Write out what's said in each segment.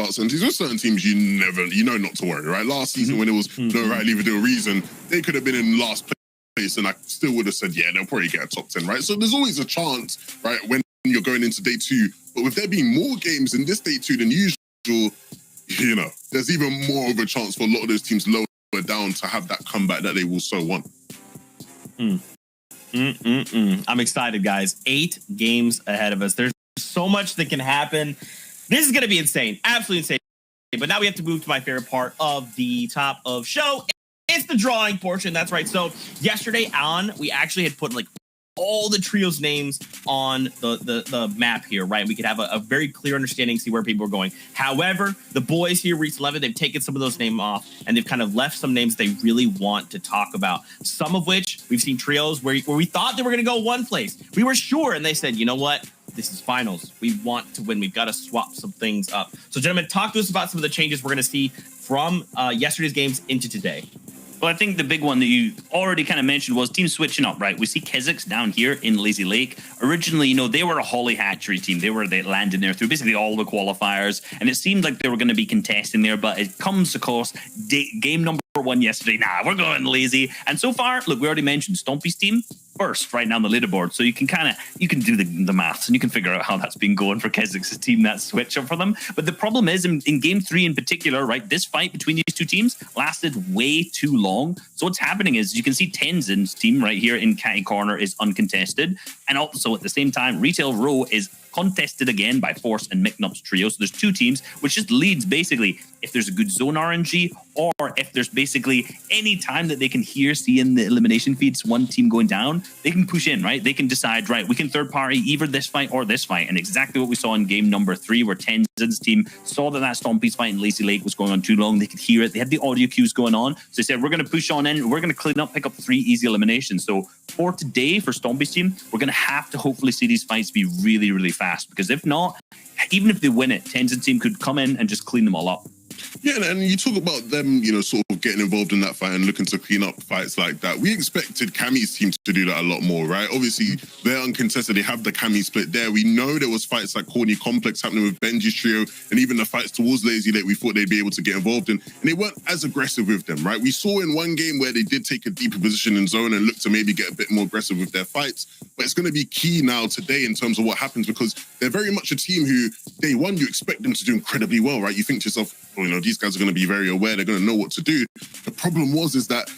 about certain teams. There's certain teams you know not to worry, right? Last season when it was no right leave a reason, they could have been in last place and I still would have said, yeah, they'll probably get a top 10, right? So there's always a chance, right, when you're going into day 2. But with there being more games in this day 2 than usual, you know, there's even more of a chance for a lot of those teams lower down to have that comeback that they will so want. I'm excited, guys. 8 games ahead of us. There's so much that can happen. This is going to be insane. Absolutely insane. But now we have to move to my favorite part of the top of show. It's the drawing portion. That's right. So yesterday we actually had put like all the trios names on the map here, right? We could have a very clear understanding, see where people are going. However, the boys here, Reach 11, they've taken some of those names off and they've kind of left some names they really want to talk about. Some of which we've seen trios where we thought they were going to go one place. We were sure, and they said, you know what? This is finals. We want to win. We've got to swap some things up. So, gentlemen, talk to us about some of the changes we're going to see from yesterday's games into today. Well, I think the big one that you already kind of mentioned was teams switching up, right? We see Kha'Zix down here in Lazy Lake. Originally, you know, they were a Holly Hatchery team. They landed there through basically all the qualifiers, and it seemed like they were going to be contesting there, but it comes, of course, game number 1 yesterday. Nah, we're going Lazy. And so far, look, we already mentioned Stompy's team first right now on the leaderboard. So you can do the maths and you can figure out how that's been going for Kha'Zix's team, that switch up for them. But the problem is in game 3 in particular, right, this fight between these two teams lasted way too long. So what's happening is you can see Tenzin's team right here in Catty Corner is uncontested. And also at the same time, Retail Row is contested again by Force and McNup's trio. So there's 2 teams, which just leads basically if there's a good zone RNG or if there's basically any time that they can see in the elimination feeds one team going down, they can push in, right? They can decide, right, we can third party either this fight or this fight. And exactly what we saw in game number 3 where Tenzin's team saw that Stompy's fight in Lazy Lake was going on too long. They could hear it. They had the audio cues going on. So they said, we're going to push on in. We're going to clean up, pick up 3 easy eliminations. So for today, for Stompy's team, we're going to have to hopefully see these fights be really, really fast. Because if not, even if they win it, Tenzin's team could come in and just clean them all up. Yeah, and you talk about them, you know, sort of getting involved in that fight and looking to clean up fights like that. We expected Cammy's team to do that a lot more, right? Obviously, they're uncontested. They have the Cammy split there. We know there was fights like Corny Complex happening with Benji's trio, and even the fights towards Lazy Lake we thought they'd be able to get involved in. And they weren't as aggressive with them, right? We saw in one game where they did take a deeper position in zone and look to maybe get a bit more aggressive with their fights. But it's going to be key now today in terms of what happens, because they're very much a team who, day one, you expect them to do incredibly well, right? You think to yourself, well, you know, these guys are going to be very aware. They're going to know what to do. The problem is that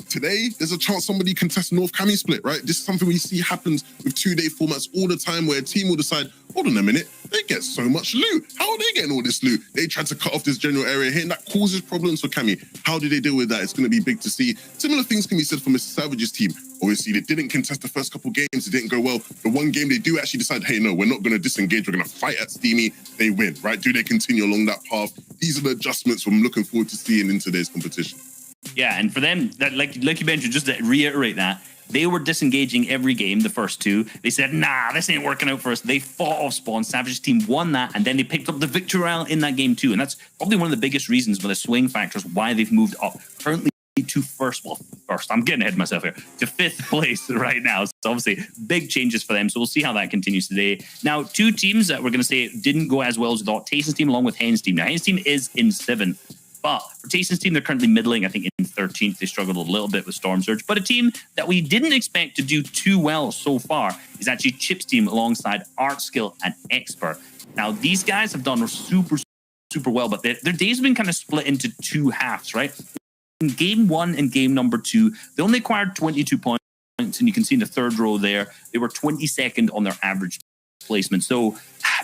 today, there's a chance somebody contests North Cammy split, right? This is something we see happens with 2-day formats all the time where a team will decide, hold on a minute, they get so much loot. How are they getting all this loot? They tried to cut off this general area here, and that causes problems for Cammy. How do they deal with that? It's going to be big to see. Similar things can be said for Mr. Savage's team. Obviously, they didn't contest the first couple games. It didn't go well. The one game they do actually decide, hey, no, we're not going to disengage. We're going to fight at Steamy. They win, right? Do they continue along that path? These are the adjustments I'm looking forward to seeing in today's competition. Yeah, and for them, that like you mentioned, just to reiterate that, they were disengaging every game, the first 2. They said, nah, this ain't working out for us. They fought off spawn. Savage's team won that, and then they picked up the victory royale in that game too. And that's probably one of the biggest reasons for the swing factors why they've moved up. Currently to first, I'm getting ahead of myself here, to 5th place right now. So obviously big changes for them. So we'll see how that continues today. Now, 2 teams that we're going to say didn't go as well as we thought. Tayson's team along with Hen's team. Now, Hen's team is in 7th. But for Tayson's team, they're currently middling, I think, in 13th. They struggled a little bit with Storm Surge. But a team that we didn't expect to do too well so far is actually Chip's team alongside Art Skill and Expert. Now, these guys have done super, super well, but their days have been kind of split into 2 halves, right? In game 1 and game number 2, they only acquired 22 points, and you can see in the 3rd row there, they were 22nd on their average placement. So,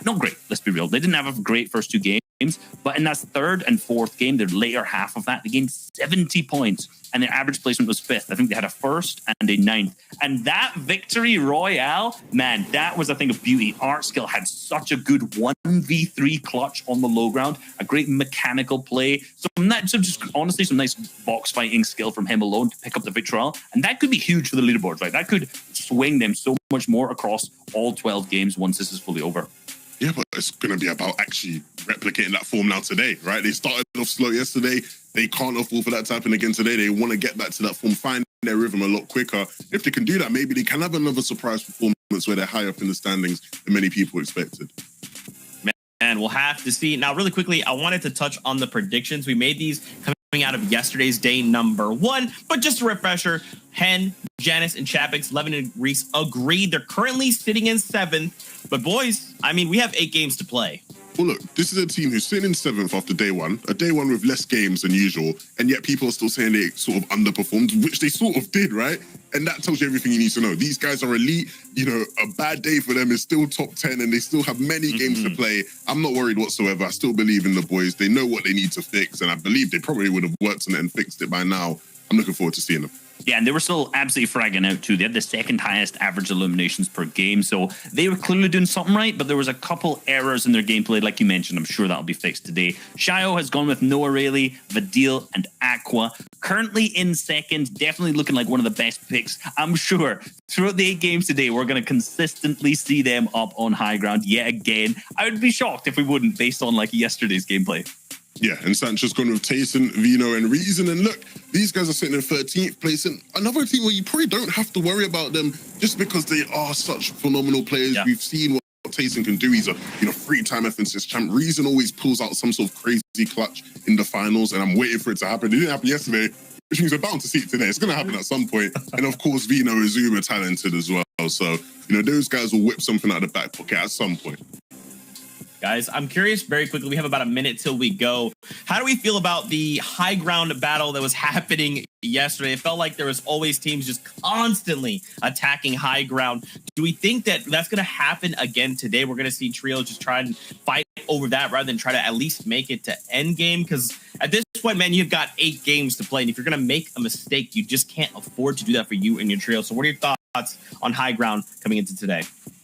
not great, let's be real. They didn't have a great first 2 games, but in that 3rd and 4th game, their later half of that, they gained 70 points, and their average placement was 5th. I think they had a 1st and a 9th. And that victory royale, man, that was a thing of beauty. Art Skill had such a good 1v3 clutch on the low ground, a great mechanical play. Some nice box fighting skill from him alone to pick up the victory royale. And that could be huge for the leaderboards, right? That could swing them so much more across all 12 games once this is fully over. Yeah, but it's going to be about actually replicating that form now today, right? They started off slow yesterday. They can't afford for that to happen again today. They want to get back to that form, find their rhythm a lot quicker. If they can do that, maybe they can have another surprise performance where they're high up in the standings than many people expected. Man, Man, we'll have to see. Now, really quickly, I wanted to touch on the predictions. We made these coming out of yesterday's day number 1. But just a refresher, Hen, Janice, and Chapix, Levin, and Reese agreed. They're currently sitting in 7th. But boys, I mean, we have 8 games to play. Well, look, this is a team who's sitting in 7th after day 1, a day 1 with less games than usual, and yet people are still saying they sort of underperformed, which they sort of did, right? And that tells you everything you need to know. These guys are elite. You know, a bad day for them is still top 10, and they still have many games to play. I'm not worried whatsoever. I still believe in the boys. They know what they need to fix, and I believe they probably would have worked on it and fixed it by now. I'm looking forward to seeing them. Yeah, and they were still absolutely fragging out too. They had the 2nd highest average eliminations per game, so they were clearly doing something right, but there was a couple errors in their gameplay, like you mentioned. I'm sure that'll be fixed today. Shio has gone with Noah Rayleigh, Vadil, and Aqua. Currently in 2nd, definitely looking like one of the best picks. I'm sure throughout the 8 games today, we're going to consistently see them up on high ground yet again. I would be shocked if we wouldn't, based on like yesterday's gameplay. Yeah, and Sancho's gone with Tayson, Vino, and Reason. And look, these guys are sitting in 13th place. And another team where you probably don't have to worry about them just because they are such phenomenal players. Yeah. We've seen what Tayson can do. He's a 3-time FNCS champ. Reason always pulls out some sort of crazy clutch in the finals, and I'm waiting for it to happen. It didn't happen yesterday, which means we're bound to see it today. It's going to happen at some point. And of course, Vino is uber talented as well. So, those guys will whip something out of the back pocket at some point. Guys, I'm curious very quickly. We have about a minute till we go. How do we feel about the high ground battle that was happening yesterday? It felt like there was always teams just constantly attacking high ground. Do we think that that's going to happen again today? We're going to see Trio just try and fight over that rather than try to at least make it to end game? Because at this point, man, you've got 8 games to play. And if you're going to make a mistake, you just can't afford to do that for you and your Trio. So what are your thoughts on high ground coming into today?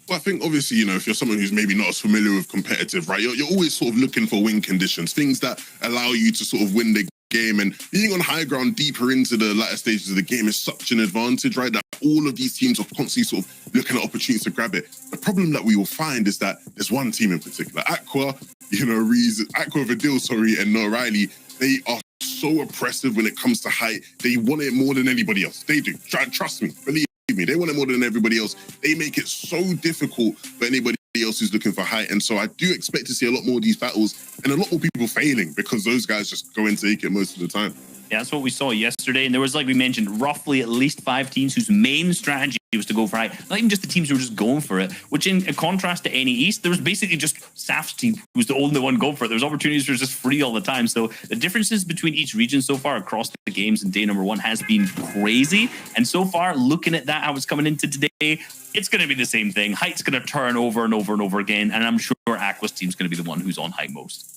Well, I think obviously, if you're someone who's maybe not as familiar with competitive, right, you're always sort of looking for win conditions, things that allow you to sort of win the game. And being on high ground deeper into the latter stages of the game is such an advantage, right, that all of these teams are constantly sort of looking at opportunities to grab it. The problem that we will find is that there's one team in particular, Aqua, Vadil, and Noah Riley. They are so oppressive when it comes to height. They want it more than anybody else. They do. Trust me. Believe me, they want it more than everybody else. They make it so difficult for anybody else who's looking for height. And so I do expect to see a lot more of these battles and a lot more people failing because those guys just go and take it most of the time. Yeah, that's what we saw yesterday. And there was, like we mentioned, roughly at least 5 teams whose main strategy was to go for height. Not even just the teams who were just going for it, which in contrast to any East, there was basically just Saf's team who was the only one going for it. There was opportunities for just free all the time. So the differences between each region so far across the games in day number 1 has been crazy. And so far, looking at that, how it's coming into today, it's going to be the same thing. Height's going to turn over and over and over again. And I'm sure Aqua's team's going to be the one who's on height most.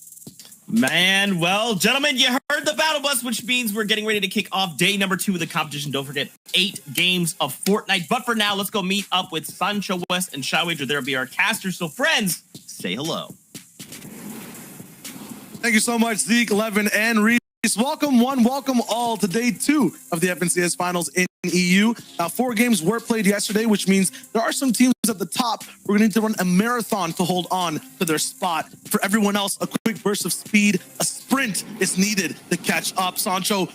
Man, well, gentlemen, you heard the battle bus, which means we're getting ready to kick off day number 2 of the competition. Don't forget, 8 games of Fortnite. But for now, let's go meet up with Sancho West and Shawage. There'll be our casters. So, friends, say hello. Thank you so much, Zeke, Levin, and Reese. Welcome one, welcome all to day 2 of the FNCS Finals in EU. 4 games were played yesterday, which means there are some teams at the top. We're going to need to run a marathon to hold on to their spot. For everyone else, a quick burst of speed, a sprint is needed to catch up. Sancho,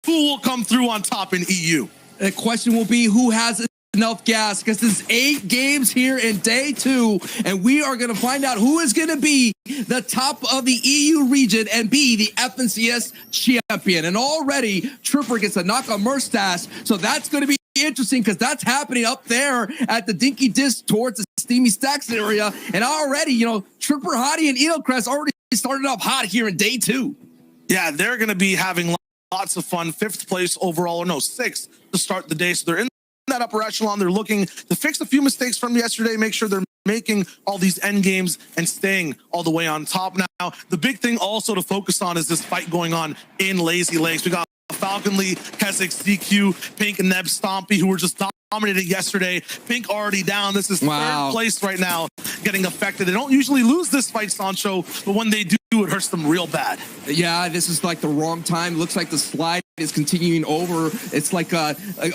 who will come through on top in EU? The question will be who has enough gas, because there's 8 games here in day 2, and we are going to find out who is going to be the top of the EU region and be the FNCS champion. And already Tripper gets a knock on Murstache, so that's going to be interesting because that's happening up there at the Dinky Disc towards the Steamy Stacks area. And already, Tripper, Hottie, and Edelcrest already started off hot here in day 2. Yeah, they're going to be having lots of fun. 5th place overall, 6th to start the day. So they're in that upper echelon. They're looking to fix a few mistakes from yesterday, make sure they're making all these end games and staying all the way on top. Now, the big thing also to focus on is this fight going on in Lazy Lakes. We got Falcon Lee, Keswick, CQ, Pink, and Neb Stompy, who were just dominated yesterday. Pink already down. This is 3rd place right now, getting affected. They don't usually lose this fight, Sancho, but when they do, it hurts them real bad. Yeah, this is like the wrong time. Looks like the slide is continuing over. It's like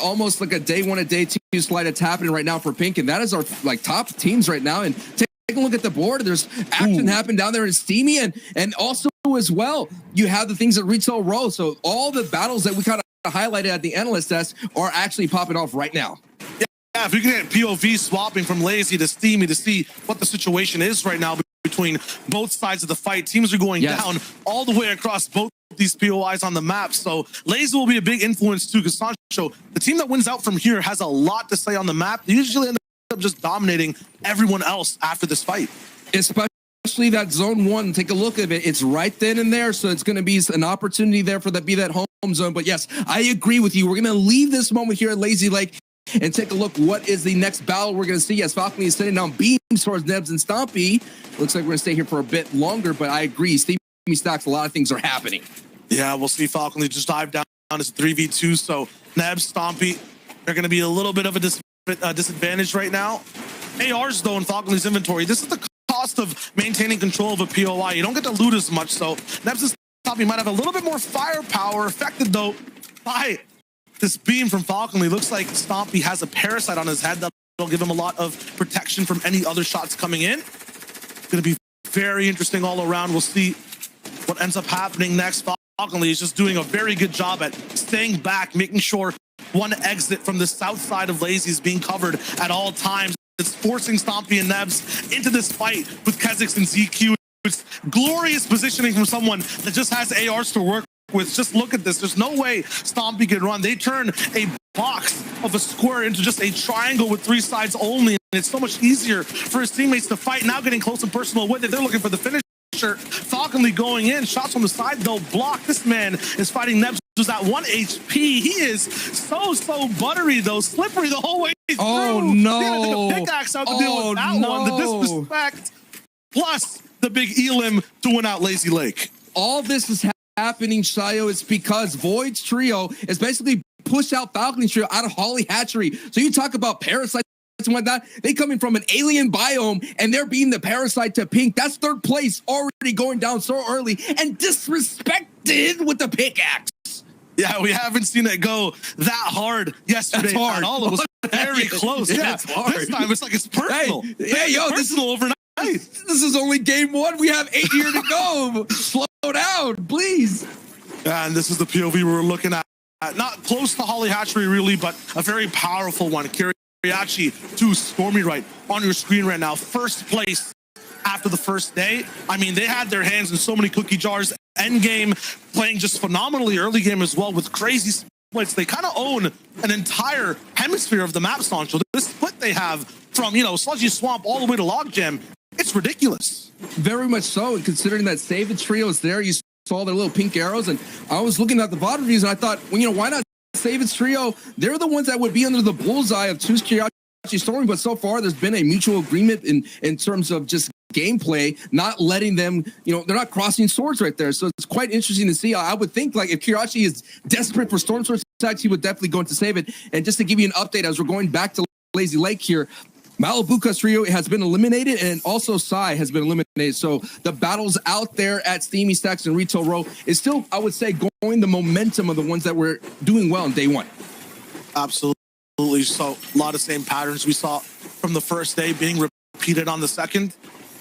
almost like a day 1 and day 2 slide that's happening right now for Pink, and that is our top teams right now. And take a look at the board. There's action happening down there in Steamy, and also as well, you have the things at Retail Row. So all the battles that we kind of highlighted at the analyst desk are actually popping off right now. Yeah, if you can get POV swapping from Lazy to Steamy to see what the situation is right now between both sides of the fight. Teams are going down all the way across both these POIs on the map. So Lazy will be a big influence too, because Sancho, the team that wins out from here, has a lot to say on the map. They usually end up just dominating everyone else after this fight. Especially that zone 1, take a look at it. It's right then and there, so it's going to be an opportunity there for that home zone. But yes, I agree with you. We're going to leave this moment here at Lazy Lake and take a look what is the next battle we're going to see. Yes, Falcon is sitting down beams towards Nebs and Stompy. Looks like we're going to stay here for a bit longer, but I agree. Steamy Stacks, a lot of things are happening. Yeah, we'll see Falcon just dive down as 3v2. So Nebs, Stompy, they're going to be a little bit of a disadvantage right now. ARs, though, in Falcon's inventory. This is the cost of maintaining control of a POI. You don't get to loot as much, so Nebs and Stompy might have a little bit more firepower, affected, though, by this beam from Falconly. Looks like Stompy has a parasite on his head that'll give him a lot of protection from any other shots coming in. It's going to be very interesting all around. We'll see what ends up happening next. Falconly is just doing a very good job at staying back, making sure one exit from the south side of Lazy is being covered at all times. It's forcing Stompy and Nebs into this fight with Kha'Zix and ZQ. It's glorious positioning from someone that just has ARs to work with. Just look at this. There's no way Stompy can run. They turn a box of a square into just a triangle with 3 sides only. And it's so much easier for his teammates to fight. Now getting close and personal with it. They're looking for the finisher. Falconly going in. Shots from the side, though, blocked. This man is fighting Nebs, who's at 1 HP. He is so buttery, though. Slippery the whole way through. Oh, no. He had to take a pickaxe out to deal with that one. The disrespect, plus the big elim to win out Lazy Lake. All this is happening, Shayo, is because Void's trio is basically pushed out Falcon's trio out of Holly Hatchery. So you talk about parasites and whatnot. They coming from an alien biome and they're being the parasite to Pink. That's 3rd place, already going down so early and disrespected with the pickaxe. Yeah, we haven't seen it go that hard yesterday. That's hard. At all. It was very close. Yeah, it's hard. This time it's like it's personal. Hey, yo, this is overnight. This is only game 1. We have 8 here to go. Slow down, please. And this is the POV we were looking at. Not close to Holly Hatchery, really, but a very powerful one. Kiriachi to Stormy right on your screen right now. 1st place after the first day. I mean, they had their hands in so many cookie jars. End game playing just phenomenally, early game as well with crazy splits. They kind of own an entire hemisphere of the map, Sancho. This split they have from, Sludgy Swamp all the way to Logjam, it's ridiculous. Very much so, and considering that Save the Trio is there, you saw their little pink arrows, and I was looking at the bottom reviews, and I thought, well, why not Save its Trio? They're the ones that would be under the bullseye of Two's Kiriachi Stormy, but so far there's been a mutual agreement in terms of just gameplay, not letting them, they're not crossing swords right there. So it's quite interesting to see. I would think, like, if Kiriachi is desperate for Storm Sword attacks, he would definitely go into save it. And just to give you an update, as we're going back to Lazy Lake here, Malibuca's trio has been eliminated, and also Sai has been eliminated. So the battles out there at Steamy Stacks and Retail Row is still, I would say, going the momentum of the ones that were doing well in day 1. Absolutely. So a lot of same patterns we saw from the first day being repeated on the second.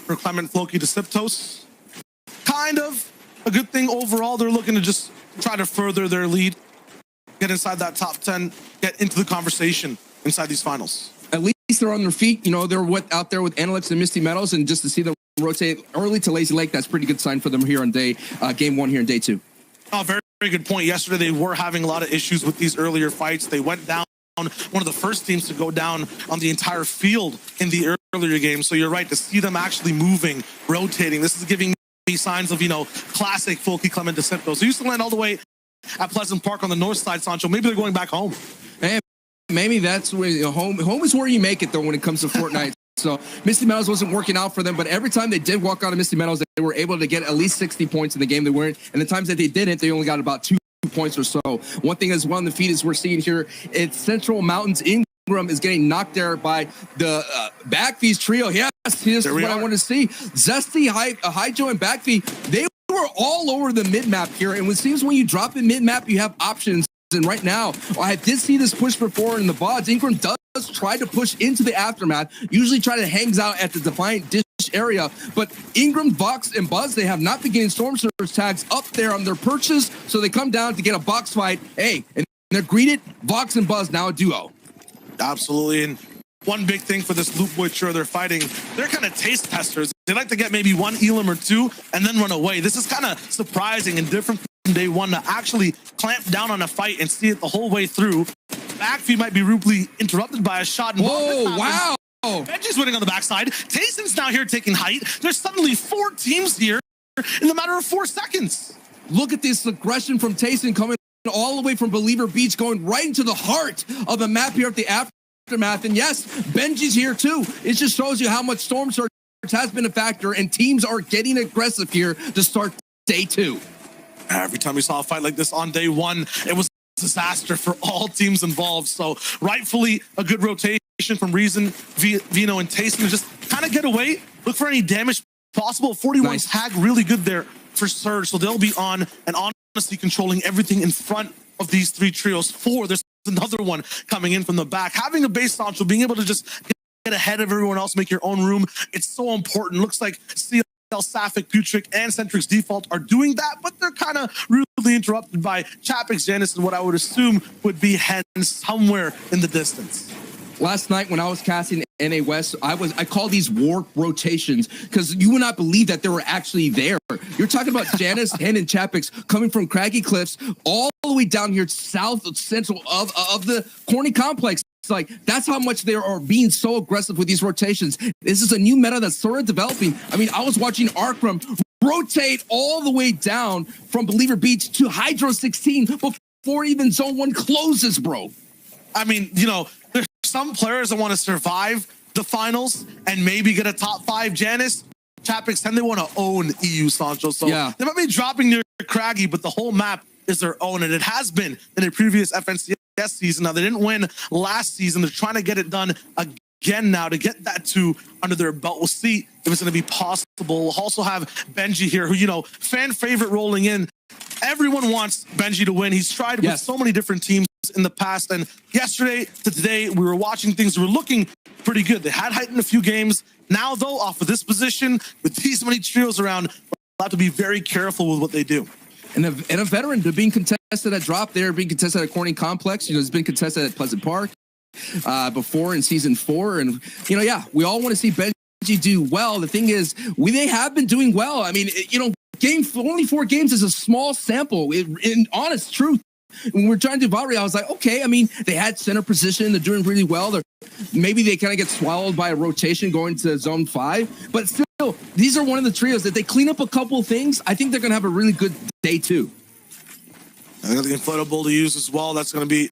For Clement, Floki to Siptos. Kind of a good thing overall. They're looking to just try to further their lead, get inside that top 10, get into the conversation inside these finals. At least they're on their feet. They're out there with Analyx and Misty Meadows, and just to see them rotate early to Lazy Lake, that's a pretty good sign for them here on game 1 here in day 2. Oh, very, very good point. Yesterday, they were having a lot of issues with these earlier fights. They went down, one of the first teams to go down on the entire field in the earlier game. So you're right, to see them actually moving, rotating. This is giving me signs of, classic Folky Clement Decepto. So used to land all the way at Pleasant Park on the north side, Sancho. Maybe they're going back home. Hey, maybe that's where home is where you make it, though, when it comes to Fortnite. So Misty Meadows wasn't working out for them, but every time they did walk out of Misty Meadows, they were able to get at least 60 points in the game they weren't. And the times that they didn't, they only got about 2 points or so. One thing as well in the feed is we're seeing here, it's Central Mountains. Ingram is getting knocked there by the Backfee's trio. Yes, here's what I want to see. Zesty, Hyjo, and Backfee, they were all over the mid-map here. And it seems when you drop in mid-map, you have options. And right now, I did see this push before in the VODs. Ingram does try to push into the aftermath, usually try to hangs out at the Defiant Dish area, but Ingram, Vox, and Buzz, they have not been getting Storm Surge tags up there on their perches, so they come down to get a box fight. Hey, and they're greeted, Vox and Buzz now a duo. Absolutely, and one big thing for this Loot Boy trio they're fighting, they're kind of taste testers. They like to get maybe one Elam or two and then run away. This is kind of surprising and different from day one to actually clamp down on a fight and see it the whole way through. Backfeed might be rudely interrupted by a shot. And Whoa, wow. Benji's winning on the backside. Tayson's now here taking height. There's suddenly 4 teams here in the matter of 4 seconds. Look at this aggression from Tayson coming all the way from Believer Beach, going right into the heart of the map here at the Aftermath. And yes, Benji's here too. It just shows you how much Storm Surge has been a factor, and teams are getting aggressive here to start day 2. Every time we saw a fight like this on day 1, it was a disaster for all teams involved. So rightfully a good rotation from Reason, Vino, and Tayson to just kind of get away, look for any damage possible. 41 Nice. tag really good there for Surge, so they'll be on and honestly controlling everything in front of these 3 trios. 4, there's another one coming in from the back. Having a base launch, so being able to just get ahead of everyone else, make your own room, it's so important. Looks like CL, Sapphic, Putric, and Centric's Default are doing that, but they're kind of rudely interrupted by Chapix, Janus, and what I would assume would be Hen somewhere in the distance. Last night when I was casting NA West, I call these warp rotations because you would not believe that they were actually there. You're talking about Janice, Hen, and Chapix coming from Craggy Cliffs all the way down here south central of the Corny Complex. It's like, that's how much they are being so aggressive with these rotations. This is a new meta that's sort of developing. I mean, I was watching Arkram rotate all the way down from Believer Beach to Hydro 16 before even Zone 1 closes, bro. I mean, you know, there's some players that want to survive the finals and maybe get a top 5 Janus. Chapix, and they want to own EU Sancho. So yeah, they might be dropping near Craggy, but the whole map is their own, and it has been in a previous FNCS season. Now, they didn't win last season. They're trying to get it done again now to get that 2 under their belt. We'll see if it's going to be possible. We'll also have Benji here, who, you know, fan favorite rolling in. Everyone wants Benji to win. He's tried with so many different teams in the past, and yesterday to today, we were watching things that were looking pretty good. They had height in a few games. Now, though, off of this position, with these many trios around, we'll have to be very careful with what they do. And a veteran, they're being contested at Drop there, being contested at Corning Complex. You know, it's been contested at Pleasant Park before in season 4. And, you know, yeah, we all want to see Benji do well. The thing is, they have been doing well. I mean, you know, only 4 games is a small sample. In honest truth, when we're trying to do Valkyrie, I was like, okay, I mean, they had center position. They're doing really well. Maybe they kind of get swallowed by a rotation going to Zone 5. But still, these are one of the trios that they clean up a couple of things. I think they're going to have a really good day, too. I got the inflatable to use as well. That's going to be,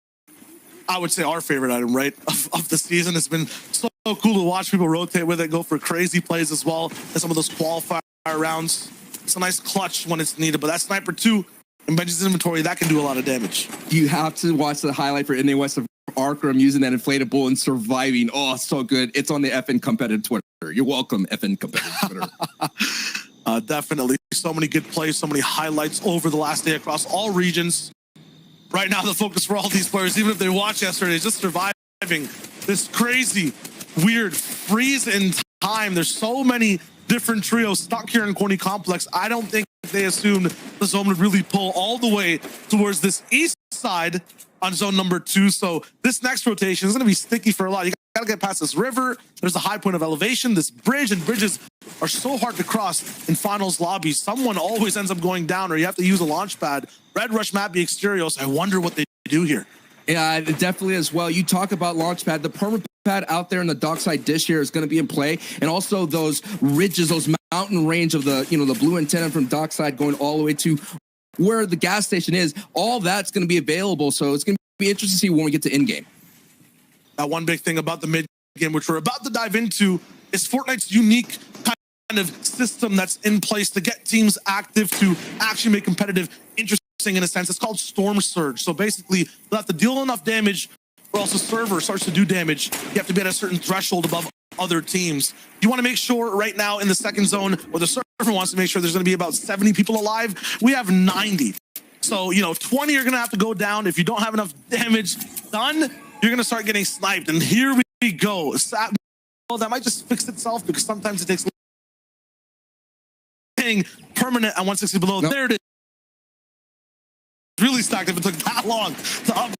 I would say, our favorite item, right, of the season. It's been so cool to watch people rotate with it, go for crazy plays as well as some of those qualifier rounds. It's a nice clutch when it's needed, but that Sniper 2 in Benji's inventory, that can do a lot of damage. You have to watch the highlight for NA West of Arkram using that inflatable and surviving. Oh, so good. It's on the FN Competitive Twitter. You're welcome, FN Competitive Twitter. Definitely. So many good plays, so many highlights over the last day across all regions. Right now, the focus for all these players, even if they watched yesterday, is just surviving this crazy, weird freeze in time. There's so many different trios stuck here in Corny Complex. I don't think they assumed the zone would really pull all the way towards this east side on zone number 2. So this next rotation is going to be sticky for a lot. You got to get past this river. There's a high point of elevation, this bridge, and bridges are so hard to cross in finals lobbies. Someone always ends up going down, or you have to use a launch pad. Red Rush map be Exteriors. I wonder what they do here. Yeah, definitely as well. You talk about Launchpad. The perma pad out there in the dockside dish here is going to be in play, and also those ridges, those mountain range of the, you know, the blue antenna from dockside going all the way to where the gas station is. All that's going to be available, so it's going to be interesting to see when we get to in game. One big thing about the mid game, which we're about to dive into, is Fortnite's unique kind of system that's in place to get teams active, to actually make competitive interesting in a sense. It's called Storm Surge. So basically, you'll have to deal enough damage or else the server starts to do damage. You have to be at a certain threshold above other teams. You want to make sure right now in the second zone, where the server wants to make sure there's going to be about 70 people alive, we have 90. So, you know, 20 are going to have to go down. If you don't have enough damage done, you're going to start getting sniped. And here we go. Well, that might just fix itself, because sometimes it takes permanent at 160 below. Nope. There it is. Really stacked if it took that long to up.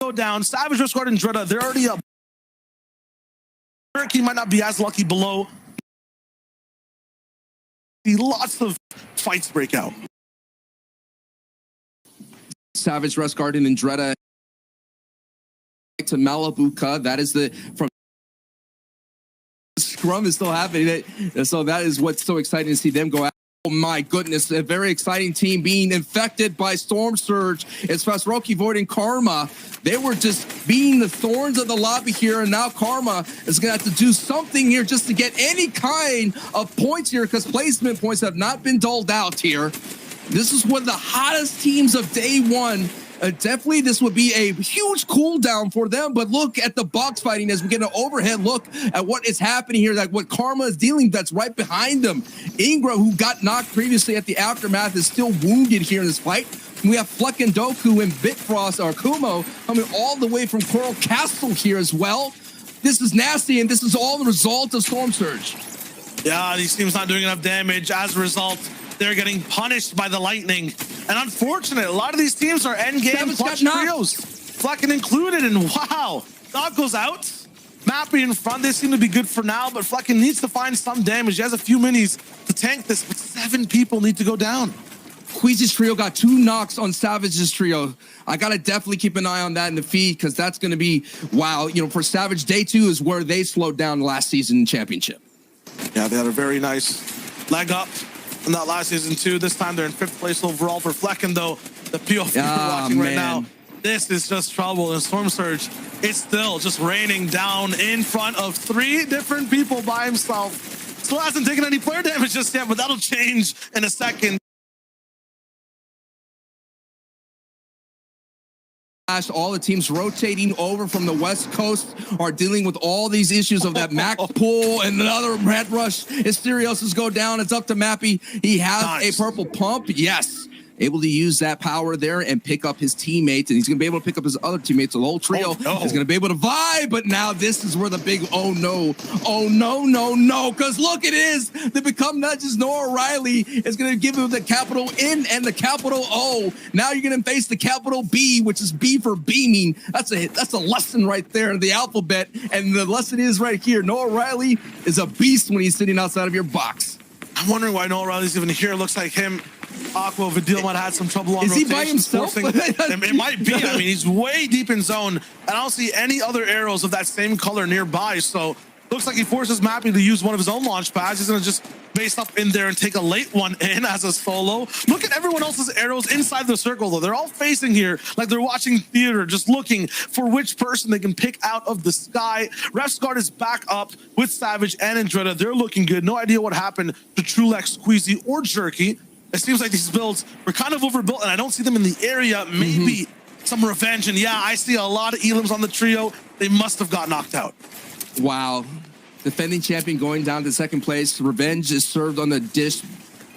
Go down. Savage, Risk Guard, and Dreda, they're already up. Jerky might not be as lucky below. Lots of fights break out. Savage, Rust Garden, and Dreda to Malibuca. That is the from scrum is still happening. So that is what's so exciting to see them go out. Oh my goodness, a very exciting team being infected by Storm Surge. It's Fasroki, Void, and Karma. They were just being the thorns of the lobby here, and now Karma is going to have to do something here just to get any kind of points here, because placement points have not been doled out here. This is one of the hottest teams of day one. Definitely this would be a huge cooldown for them, but look at the box fighting as we get an overhead look at what is happening here, like what Karma is dealing that's right behind them. Ingram, who got knocked previously at the Aftermath, is still wounded here in this fight. We have Fleck and Doku and Bitfrost, or Kumo, coming all the way from Coral Castle here as well. This is nasty, and this is all the result of Storm Surge. Yeah, these teams not doing enough damage. As a result, they're getting punished by the lightning. And unfortunate, a lot of these teams are endgame clutch trios. Flecken included, and wow, Dog goes out. Mappy in front, they seem to be good for now, but Flecken needs to find some damage. He has a few minis to tank this, but 7 people need to go down. Queasy's trio got 2 knocks on Savage's trio. I gotta definitely keep an eye on that in the feed, because that's gonna be, wow, you know, for Savage, day 2 is where they slowed down last season championship. Yeah, they had a very nice leg up in that last season too. This time they're in 5th place overall. For Flecken though, the POV we're watching right now, this is just trouble. And Storm Surge, it's still just raining down in front of 3 different people by himself. Still hasn't taken any player damage just yet, but that'll change in a second. All the teams rotating over from the West Coast are dealing with all these issues of that Mac pull and another red rush. Asterios go down. It's up to Mappy. He has a purple pump. Yes. Able to use that power there and pick up his teammates, and he's going to be able to pick up his other teammates. The whole trio is going to be able to vibe, but now this is where the big oh no, because look, it is. They become not just Noah Riley is going to give him the capital N and the capital O. Now you're going to face the capital B, which is B for beaming. That's a lesson right there in the alphabet, and the lesson is right here. Noah Riley is a beast when he's sitting outside of your box. I'm wondering why Noah Riley's even here. Looks like him, Aqua, Vidil might have had some trouble on rotation. Is he by himself? It might be. I mean, he's way deep in zone, and I don't see any other arrows of that same color nearby. So looks like he forces Mappy to use one of his own launch pads. He's going to just base up in there and take a late one in as a solo. Look at everyone else's arrows inside the circle, though. They're all facing here like they're watching theater, just looking for which person they can pick out of the sky. Refsguard is back up with Savage and Andretta. They're looking good. No idea what happened to Trulex, Squeezy, or Jerky. It seems like these builds were kind of overbuilt, and I don't see them in the area. Maybe some revenge. And yeah, I see a lot of elims on the trio. They must have got knocked out. Wow. Defending champion going down to 2nd place. Revenge is served on the dish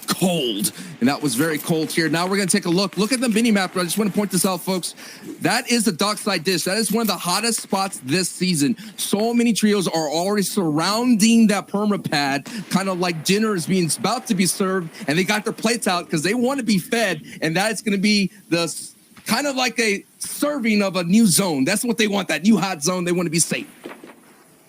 cold, and that was very cold here. Now we're going to take a look. Look at the mini map. I just want to point this out, folks. That is the dockside dish. That is one of the hottest spots this season. So many trios are already surrounding that perma pad, kind of like dinner is being about to be served, and they got their plates out because they want to be fed, and that's going to be the kind of like a serving of a new zone. That's what they want, that new hot zone. They want to be safe.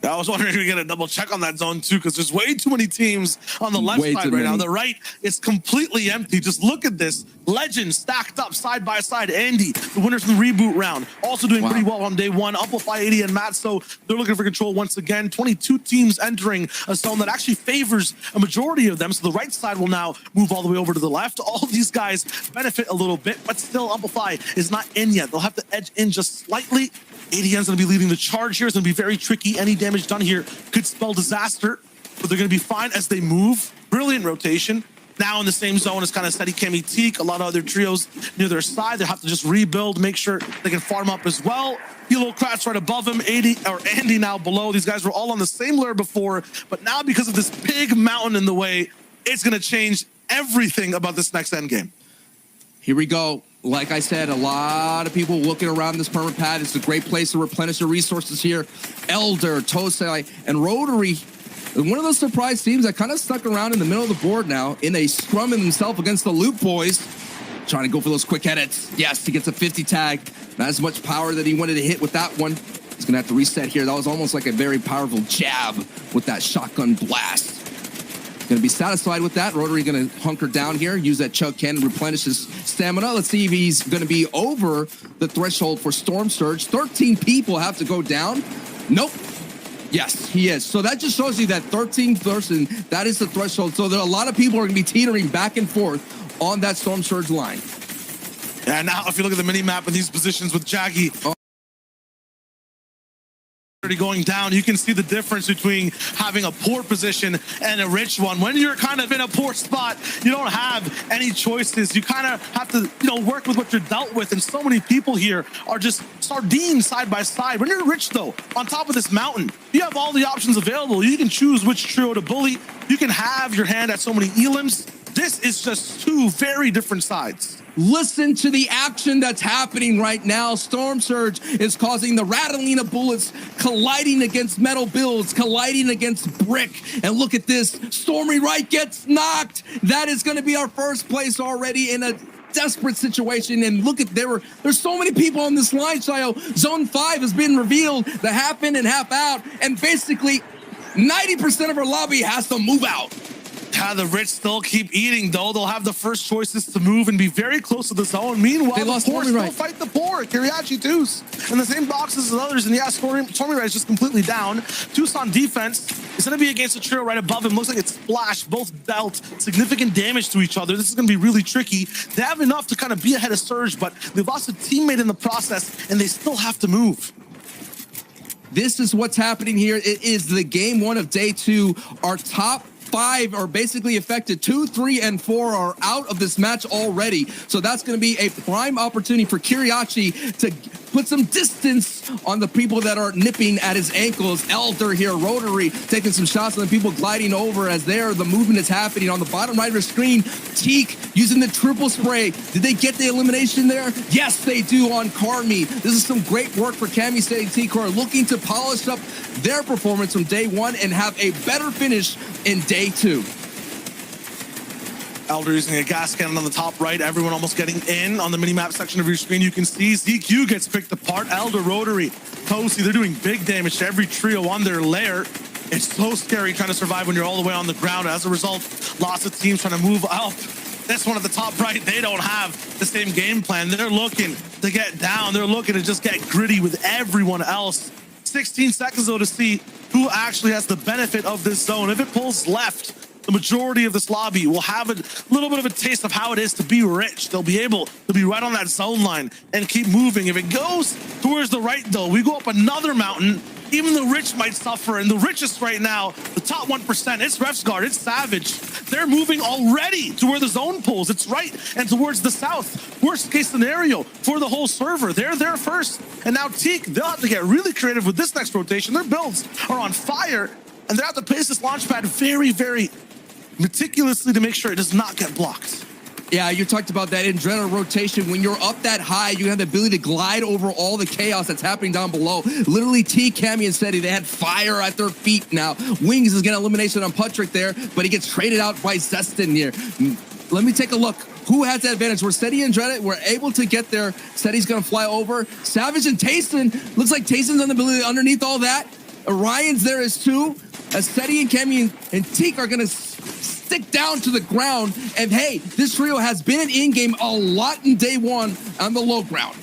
I was wondering if we get a double check on that zone too, because there's way too many teams on the left side right now. The right is completely empty. Just look at this. Legends stacked up side by side. Andy, the winner from the reboot round, also doing pretty well on day 1. Amplify 80 and Matt, so they're looking for control once again. 22 teams entering a zone that actually favors a majority of them. So the right side will now move all the way over to the left. All of these guys benefit a little bit, but still Amplify is not in yet. They'll have to edge in just slightly. ADN's going to be leading the charge here. It's going to be very tricky. Any damage done here could spell disaster, but they're going to be fine as they move. Brilliant rotation. Now in the same zone as kind of Steady Kemi Teak. A lot of other trios near their side. They have to just rebuild, make sure they can farm up as well. Hilo Kratz right above him. Andy now below. These guys were all on the same layer before, but now because of this big mountain in the way, it's going to change everything about this next end game. Here we go. Like I said, a lot of people looking around this perma pad. It's a great place to replenish your resources here. Elder, Tosai, and Rotary. One of those surprise teams that kind of stuck around in the middle of the board now in a scrum in himself against the Loop Boys. Trying to go for those quick edits. Yes, he gets a 50 tag. Not as much power that he wanted to hit with that one. He's going to have to reset here. That was almost like a very powerful jab with that shotgun blast. Going to be satisfied with that. Rotary going to hunker down here, use that chug cannon, replenish his stamina. Let's see if he's going to be over the threshold for Storm Surge. 13 people have to go down. Nope. Yes, he is. So that just shows you that 13 person, that is the threshold. So there are a lot of people are going to be teetering back and forth on that Storm Surge line. And now if you look at the mini map in these positions with Jaggy, going down, you can see the difference between having a poor position and a rich one. When you're kind of in a poor spot, you don't have any choices. You kind of have to, work with what you're dealt with. And so many people here are just sardines side by side. When you're rich, though, on top of this mountain, you have all the options available. You can choose which trio to bully. You can have your hand at so many elims. This is just two very different sides. Listen to the action that's happening right now. Storm Surge is causing the rattling of bullets, colliding against metal builds, colliding against brick. And look at this. Stormy Wright gets knocked. That is going to be our first place already in a desperate situation. And look at there's so many people on this line, Shayo. Zone 5 has been revealed, the half in and half out. And basically 90% of our lobby has to move out. The rich still keep eating, though. They'll have the first choices to move and be very close to the zone. Meanwhile, the poor still fight the poor. Kiriachi Deuce in the same boxes as others. And yeah, Stormy Wright is just completely down. Deuce on defense is going to be against a trio right above him. Looks like it's Splash. Both dealt significant damage to each other. This is going to be really tricky. They have enough to kind of be ahead of Surge, but they've lost a teammate in the process, and they still have to move. This is what's happening here. It is the game 1 of day 2. Our top 5 are basically affected. 2, 3, and 4 are out of this match already. So that's going to be a prime opportunity for Kiriachi to put some distance on the people that are nipping at his ankles. Elder here, Rotary, taking some shots on the people gliding over as the movement is happening. On the bottom right of the screen, Teak using the triple spray. Did they get the elimination there? Yes, they do on Carmi. This is some great work for Cami Steady T-Core, looking to polish up their performance from day 1 and have a better finish in day 2. Elder using a gas cannon on the top right. Everyone almost getting in on the mini-map section of your screen. You can see ZQ gets picked apart. Elder, Rotary, Toasty, they're doing big damage to every trio on their lair. It's so scary trying to survive when you're all the way on the ground. As a result, lots of teams trying to move up. This one at the top right, they don't have the same game plan. They're looking to get down. They're looking to just get gritty with everyone else. 16 seconds, though, to see who actually has the benefit of this zone. If it pulls left, the majority of this lobby will have a little bit of a taste of how it is to be rich. They'll be able to be right on that zone line and keep moving. If it goes towards the right, though, we go up another mountain. Even the rich might suffer, and the richest right now, the top 1%, it's Ref's Guard, it's Savage. They're moving already to where the zone pulls. It's right and towards the south. Worst case scenario for the whole server. They're there first. And now Teak, they'll have to get really creative with this next rotation. Their builds are on fire, and they have to pace this launch pad very, very meticulously to make sure it does not get blocked. Yeah, you talked about that adrenaline rotation. When you're up that high, you have the ability to glide over all the chaos that's happening down below. Literally, T, Cammy, and Seti, they had fire at their feet now. Wings is getting elimination on Patrick there, but he gets traded out by Zestin here. Let me take a look. Who has the advantage? We're Seti and Dreadit. We're able to get there. Seti's going to fly over. Savage and Tayson. Looks like Tayson's on the ability underneath all that. Orion's there as too. As Seti and Cammy and Teak are going to stick down to the ground. And hey, this trio has been in-game a lot in day 1 on the low ground.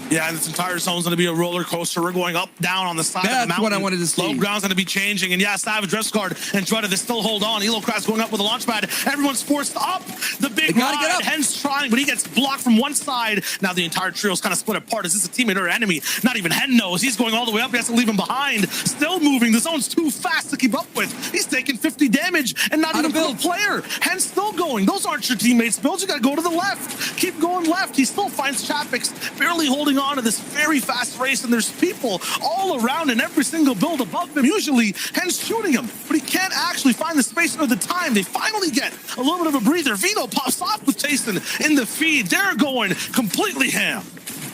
Yeah, and this entire zone's going to be a roller coaster. We're going up, down on the side of the mountain. That's what I wanted to see. Low ground's going to be changing. And yeah, Savage, Ref's Guard, and Dreadit, they still hold on. Elocrat's going up with a launch pad. Everyone's forced up. The big ride. Hen's trying, but he gets blocked from one side. Now the entire trio's kind of split apart. Is this a teammate or enemy? Not even Hen knows. He's going all the way up. He has to leave him behind. Still moving. The zone's too fast to keep up with. He's taking 50 damage and not even a player. Hen's still going. Those aren't your teammates' builds. You got to go to the left. Keep going left. He still finds Chapix barely holding on to this very fast race, and there's people all around in every single build above him. Usually, Hen's shooting him, but he can't actually find the space or the time. They finally get a little bit of a breather. Vito pops off with Tayson in the feed. They're going completely ham.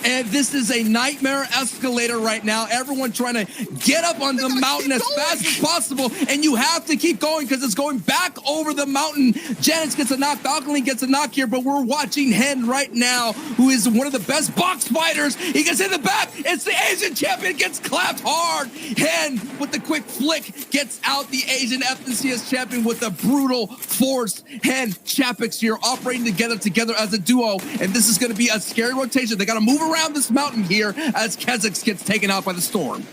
And this is a nightmare escalator right now. Everyone trying to get up on the mountain as fast as possible. And you have to keep going because it's going back over the mountain. Janus gets a knock. Falconly gets a knock here. But we're watching Hen right now, who is one of the best box fighters. He gets in the back. It's the Asian champion. Gets clapped hard. Hen with the quick flick gets out the Asian FNCS champion with a brutal force. Hen, Chapix here operating together as a duo. And this is going to be a scary rotation. They got to move around this mountain here as Kezix gets taken out by the storm.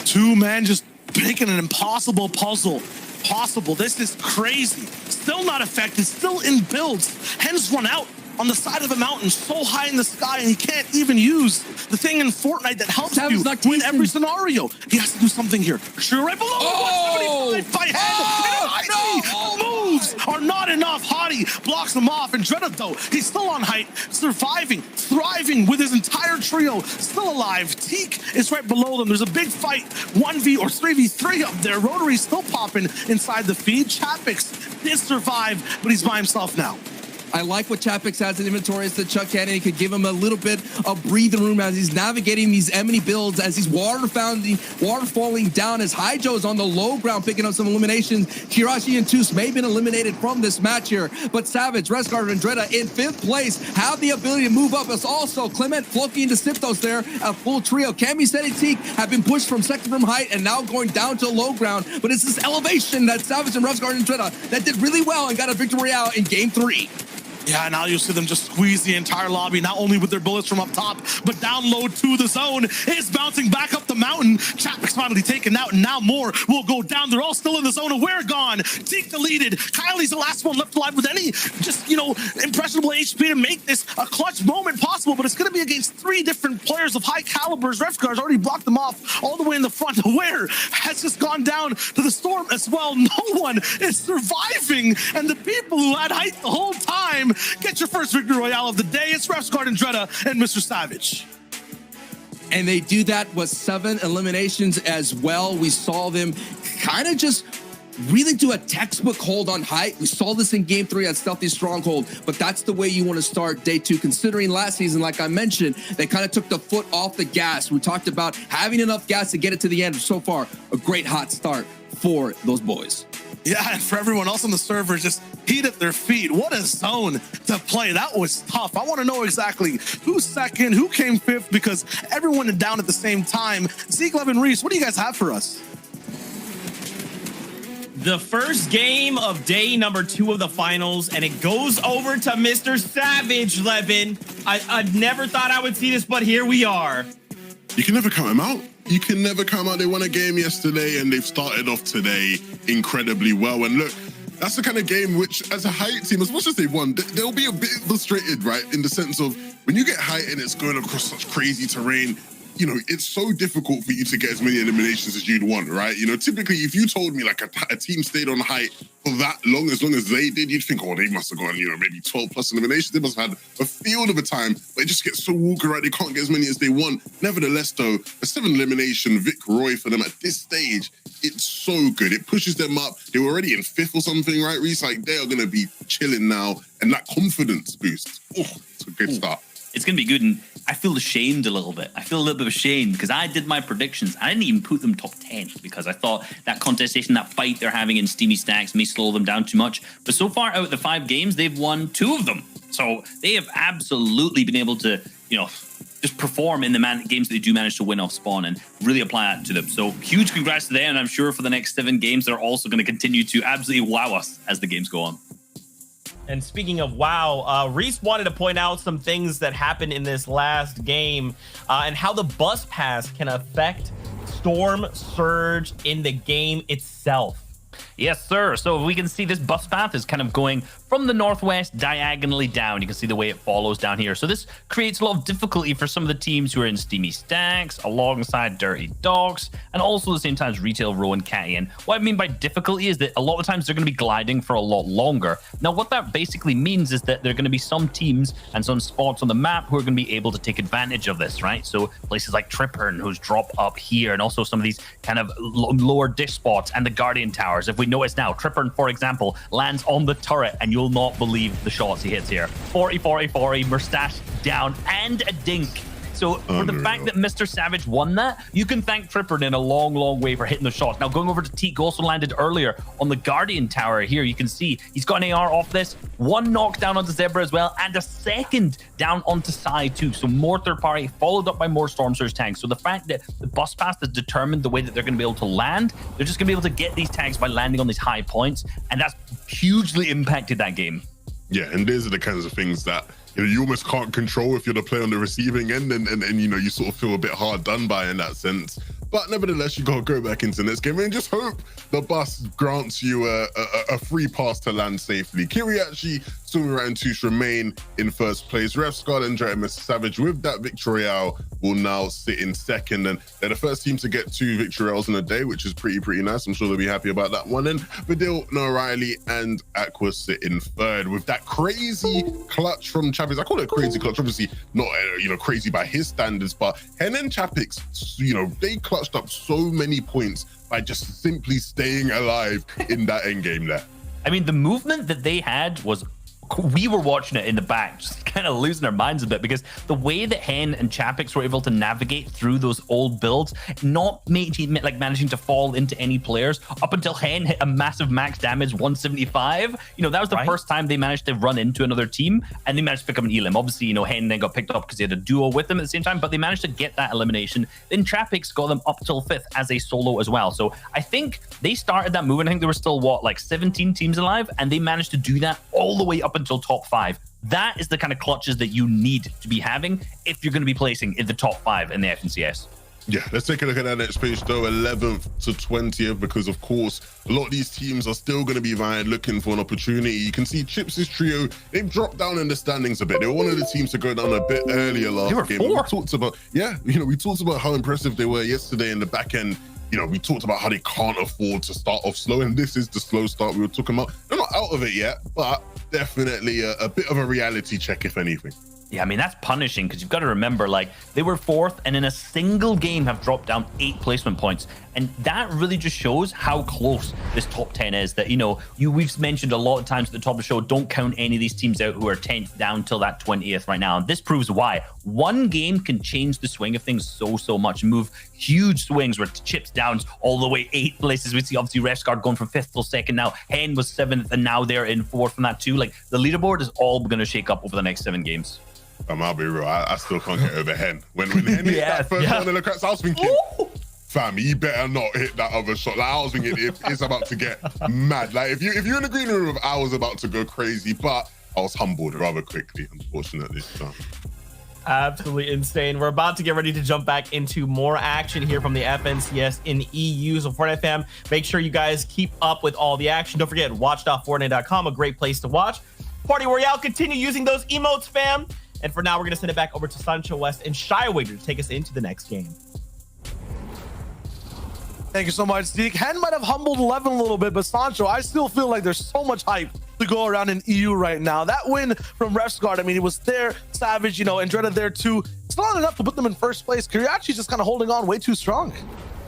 Two men just making an impossible puzzle possible. This is crazy. Still not affected, still in builds. Hen's run out on the side of a mountain so high in the sky, and he can't even use the thing in Fortnite that helps you win every scenario. He has to do something here. Sure, right below 175 by Hen. Moves are not enough. Hottie blocks him off, and Dreda, though, he's still on height, surviving, thriving with his entire trio, still alive. Teak is right below them. There's a big fight, 1v or 3v3 up there. Rotary's still popping inside the feed. Chapix did survive, but he's by himself now. I like what Chapix has in inventory as the Chuck Cannon. He could give him a little bit of breathing room as he's navigating these enemy builds, as he's water falling down, as Haijo is on the low ground picking up some eliminations. Kirashi and Toos may have been eliminated from this match here, but Savage, Resguard, and Dreda in 5th place have the ability to move up. As also Clement, Floki, and Deciptos there, a full trio. Cammy, Seti, Teak have been pushed from second from height and now going down to low ground, but it's this elevation that Savage and Resguard and Dreda that did really well and got a victory out in game 3. Yeah, now you see them just squeeze the entire lobby, not only with their bullets from up top, but down low to the zone. It's bouncing back up the mountain. Chapix finally taken out, and now more will go down. They're all still in the zone, and we're gone. Teak deleted. Kylie's the last one left alive with any just, impressionable HP to make this a clutch moment possible, but it's going to be against 3 different players of high calibers. Refgar's already blocked them off all the way in the front. Where has just gone down to the storm as well. No one is surviving, and the people who had height the whole time get your first victory royale of the day. It's Refsguard and Dreda and Mr. Savage. And they do that with 7 eliminations as well. We saw them kind of just really do a textbook hold on height. We saw this in game 3 at Stealthy Stronghold, but that's the way you want to start day 2, considering last season, like I mentioned, they kind of took the foot off the gas. We talked about having enough gas to get it to the end. So far, a great hot start for those boys. Yeah, and for everyone else on the server, just heat at their feet. What a zone to play. That was tough. I want to know exactly who's second, who came 5th, because everyone is down at the same time. Zeke, Levin, Reese, what do you guys have for us? The first game of day number 2 of the finals, and it goes over to Mr. Savage, Levin. I never thought I would see this, but here we are. You can never count them out. You can never come out. They won a game yesterday and they've started off today incredibly well. And look, that's the kind of game which, as a height team, as much as they've won, they'll be a bit frustrated, right? In the sense of when you get height and it's going across such crazy terrain, it's so difficult for you to get as many eliminations as you'd want, right? Typically, if you told me like a team stayed on height for that long as they did, you'd think, oh, they must have gone, maybe 12 plus eliminations. They must have had a field of a time, but it just gets so walker, right? They can't get as many as they want. Nevertheless, though, a 7 elimination Vic Roy for them at this stage, it's so good. It pushes them up. They were already in 5th or something, right, Reese? Like, they are going to be chilling now, and that confidence boost. Oh, it's a good start. It's going to be good, and I feel ashamed a little bit. I feel a little bit ashamed because I did my predictions. I didn't even put them top 10 because I thought that contestation, that fight they're having in Steamy Stacks may slow them down too much. But so far out of the 5 games, they've won 2 of them. So they have absolutely been able to, just perform in the games that they do manage to win off spawn and really apply that to them. So huge congrats to them, and I'm sure for the next 7 games, they're also going to continue to absolutely wow us as the games go on. And speaking of wow, Reese wanted to point out some things that happened in this last game and how the bus pass can affect Storm Surge in the game itself. Yes, sir. So we can see this bus path is kind of going from the northwest diagonally down. You can see the way it follows down here. So this creates a lot of difficulty for some of the teams who are in Steamy Stacks, alongside Dirty Dogs, and also at the same time as Retail Row and Catty. And what I mean by difficulty is that a lot of times they're going to be gliding for a lot longer. Now, what that basically means is that there are going to be some teams and some spots on the map who are going to be able to take advantage of this, right? So places like Trippern, who's drop up here, and also some of these kind of lower dish spots and the Guardian Towers. If we notice now, Trippern, for example, lands on the turret, and you'll not believe the shots he hits here. 40, 40, 40, mustache down, and a dink. So So for the fact that Mr. Savage won that, you can thank Tripper in a long, long way for hitting the shots. Now going over to Teak, also landed earlier on the Guardian Tower here. You can see he's got an AR off this, one knockdown onto Zebra as well, and a second down onto Side too. So more third party, followed up by more Storm Surge tanks. So the fact that the bus pass has determined the way that they're going to be able to land, they're just going to be able to get these tags by landing on these high points, and that's hugely impacted that game. Yeah, and these are the kinds of things that you almost can't control if you're the player on the receiving end, and you sort of feel a bit hard done by in that sense. But nevertheless, you got to go back into this game and just hope the bus grants you a free pass to land safely. Kiriachi, Sumirat, and Touche remain in first place. Refscard and Mr. Savage with that victory royale will now sit in second, and they're the first team to get 2 victory royales in a day, which is pretty nice. I'm sure they'll be happy about that one. And Vidil, O'Reilly, and Aqua sit in third with that crazy clutch from Chapix. I call it a crazy clutch, obviously not crazy by his standards, but Hen and Chapix, they clutched up so many points by just simply staying alive in that end game there. I mean, the movement that they had was, we were watching it in the back, just kind of losing our minds a bit, because the way that Hen and Chapix were able to navigate through those old builds, not managing to fall into any players up until Hen hit a massive max damage 175. That was the first time they managed to run into another team, and they managed to pick up an Elim. Obviously, Hen then got picked up because he had a duo with them at the same time, but they managed to get that elimination. Then Chapix got them up till 5th as a solo as well. So I think they started that movement. I think there were still 17 teams alive, and they managed to do that all the way up until top 5. That is the kind of clutches that you need to be having if you're going to be placing in the top 5 in the FNCS. Yeah, let's take a look at that next page though, 11th to 20th, because of course a lot of these teams are still going to be vying, looking for an opportunity. You can see Chips' trio, they've dropped down in the standings a bit. They were one of the teams to go down a bit earlier last game. We talked about how impressive they were yesterday in the back end. We talked about how they can't afford to start off slow, and this is the slow start we were talking about. They're not out of it yet, but definitely a bit of a reality check, if anything. Yeah, I mean, that's punishing, because you've got to remember, they were 4th and in a single game have dropped down 8 placement points. And that really just shows how close this top 10 is. That, we've mentioned a lot of times at the top of the show, don't count any of these teams out who are 10th down till that 20th right now. And this proves why. One game can change the swing of things so much and move huge swings where Chips down all the way 8 places. We see obviously Refscard going from 5th till 2nd. Now Hen was 7th and now they're in 4th from that too. The leaderboard is all going to shake up over the next 7 games. I'll be real. I still can't get over Hen. When Hen hit that first round of the cracks, I was thinking, fam, he better not hit that other shot. I was thinking it's about to get mad. If you're in the green room, I was about to go crazy, but I was humbled rather quickly, unfortunately. So. Absolutely insane. We're about to get ready to jump back into more action here from the FNCS in EU. So Fortnite fam, make sure you guys keep up with all the action. Don't forget, watch.fortnite.com, a great place to watch. Party Royale, continue using those emotes, fam. And for now, we're going to send it back over to Sancho West and Shywager to take us into the next game. Thank you so much, Zeke. Hen might have humbled 11 a little bit, but Sancho, I still feel like there's so much hype to go around in EU right now. That win from Refscard, I mean, it was there. Savage, Andretta there too. It's not enough to put them in first place. Kiriachi's just kind of holding on way too strong.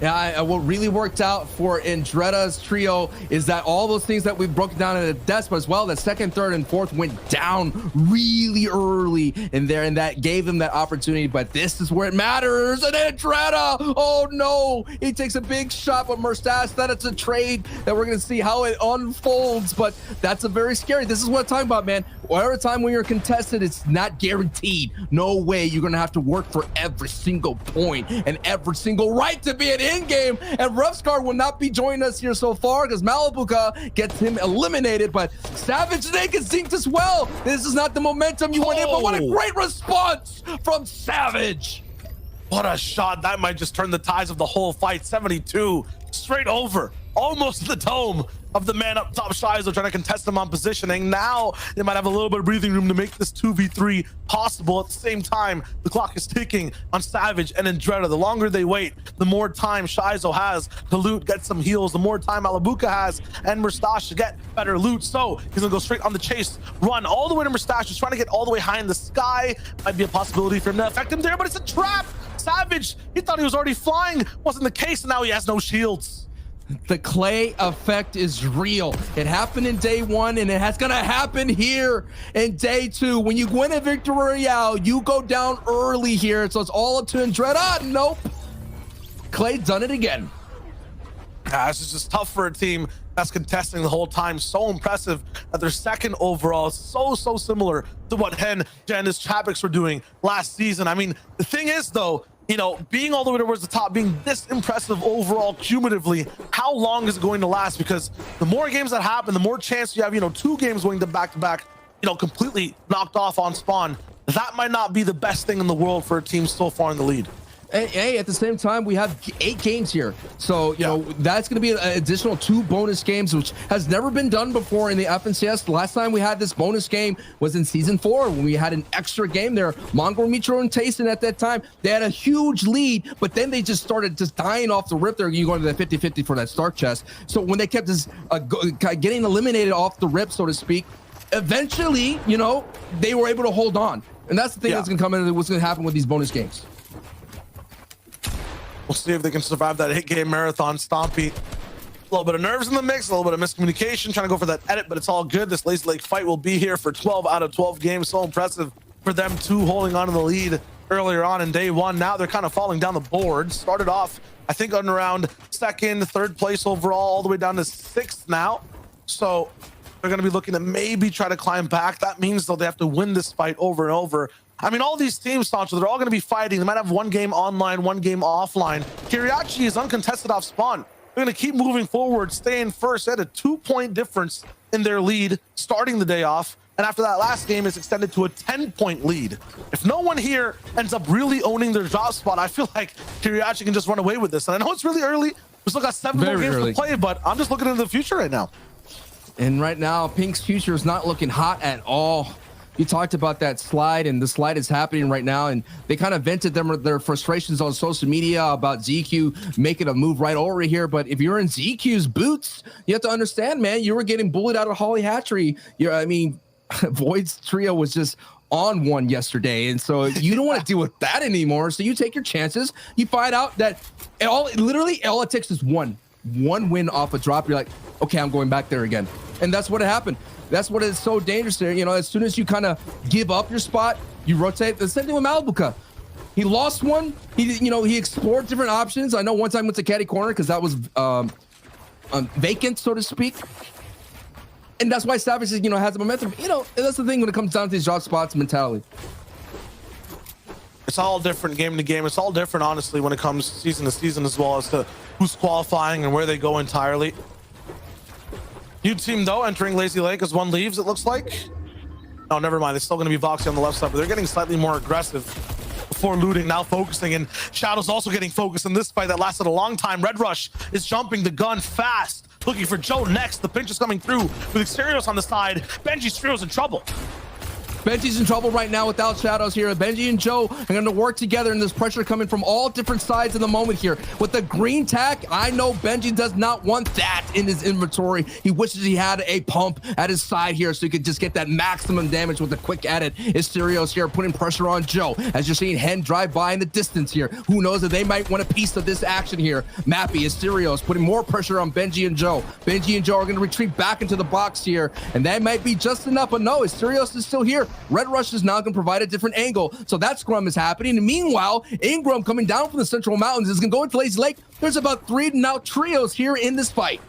Yeah, what really worked out for Andretta's trio is that all those things that we've broken down in the desk, but as well, that 2nd, 3rd, and 4th went down really early in there, and that gave them that opportunity. But this is where it matters. And Andretta, oh no, he takes a big shot with Mustache. That it's a trade that we're going to see how it unfolds, but that's a very scary. This is what I'm talking about, man. Whatever time when you're contested, it's not guaranteed. No way you're going to have to work for every single point and every single right to be an in-game, and Refscard will not be joining us here so far because Malabuka gets him eliminated, but Savage they can synced as well. This is not the momentum you want in, but what a great response from Savage. What a shot. That might just turn the tides of the whole fight. 72 straight over, almost the dome of the man up top. Shizo trying to contest him on positioning. Now they might have a little bit of breathing room to make this 2v3 possible. At the same time, the clock is ticking on Savage and Andretta. The longer they wait, the more time Shizo has to loot, get some heals, the more time Alabuka has and Mustache to get better loot. So he's gonna go straight on the chase, run all the way to Mustache. He's trying to get all the way high in the sky. Might be a possibility for him to affect him there, but it's a trap. Savage, he thought he was already flying. Wasn't the case, and now he has no shields. The Clay effect is real. It happened in day 1, and it's gonna happen here in day 2. When you win a victory royale, you go down early here, so it's all up to Andretta. Nope. Clay done it again. This is just tough for a team that's contesting the whole time. So impressive that their second overall is so similar to what Janice Chapix were doing last season. I mean, the thing is, though, you know, being all the way towards the top, being this impressive overall cumulatively, how long is it going to last? Because the more games that happen, the more chance you have, you know, 2 games going to back-to-back, you know, completely knocked off on spawn. That might not be the best thing in the world for a team so far in the lead. Hey, at the same time, we have 8 games here. So, you know, that's going to be an additional 2 bonus games, which has never been done before in the FNCS. The last time we had this bonus game was in Season 4 when we had an extra game there. Mongol, Mitro, and Tayson at that time, they had a huge lead, but then they just started just dying off the rip there. You going to the 50-50 for that start chest. So when they kept this getting eliminated off the rip, so to speak, eventually, you know, they were able to hold on. And that's the thing that's going to come in, what's going to happen with these bonus games. We'll see if they can survive that 8-game marathon. Stompy, a little bit of nerves in the mix, a little bit of miscommunication, trying to go for that edit, but it's all good. This Lazy Lake fight will be here for 12 out of 12 games. So impressive for them too, holding on to the lead earlier on in day 1. Now they're kind of falling down the board. Started off, I think, on around 2nd, 3rd place overall, all the way down to 6th now. So they're going to be looking to maybe try to climb back. That means, though, they have to win this fight over and over. I mean, all these teams, Sancho, they're all going to be fighting. They might have 1 game online, 1 game offline. Kiriachi is uncontested off spawn. They're going to keep moving forward, staying first. They had a 2-point difference in their lead starting the day off. And after that last game, it's extended to a 10-point lead. If no one here ends up really owning their drop spot, I feel like Kiriachi can just run away with this. And I know it's really early. We still got 7 more games to play, but I'm just looking into the future right now. And right now, Pink's future is not looking hot at all. You talked about that slide, and the slide is happening right now, and they kind of vented their frustrations on social media about ZQ making a move right over here. But if you're in ZQ's boots, you have to understand, man, you were getting bullied out of Holly Hatchery. I mean, Void's trio was just on one yesterday, and so you don't want to deal with that anymore. So you take your chances. You find out that literally all it takes is one win off a drop. You're like, okay, I'm going back there again, and that's what happened. That's what is so dangerous there. You know, as soon as you kind of give up your spot, you rotate. The same thing with Malibuka. He lost one. He explored different options. I know one time went to caddy corner because that was vacant, so to speak. And that's why Savage, has the momentum. That's the thing when it comes down to these drop spots mentality. It's all different game to game. It's all different, honestly, when it comes season to season, as well as to who's qualifying and where they go entirely. New team, though, entering Lazy Lake as one leaves, it looks like. No, never mind. It's still going to be Voxy on the left side, but they're getting slightly more aggressive before looting, now focusing. And Shadow's also getting focused in this fight that lasted a long time. Red Rush is jumping the gun fast, looking for Joe next. The pinch is coming through with Exteriors on the side. Benji's trio's in trouble. Benji's in trouble right now without Shadows here. Benji and Joe are going to work together, and there's pressure coming from all different sides in the moment here. With the green tack, I know Benji does not want that in his inventory. He wishes he had a pump at his side here so he could just get that maximum damage with a quick edit. Asterios here putting pressure on Joe. As you're seeing Hen drive by in the distance here. Who knows if they might want a piece of this action here. Mappy, Asterios putting more pressure on Benji and Joe. Benji and Joe are going to retreat back into the box here, and that might be just enough, but no, Asterios is still here. Red Rush is now going to provide a different angle. So that scrum is happening. And meanwhile, Ingram coming down from the Central Mountains is going to go into Lazy Lake. There's about 3 now trios here in this fight.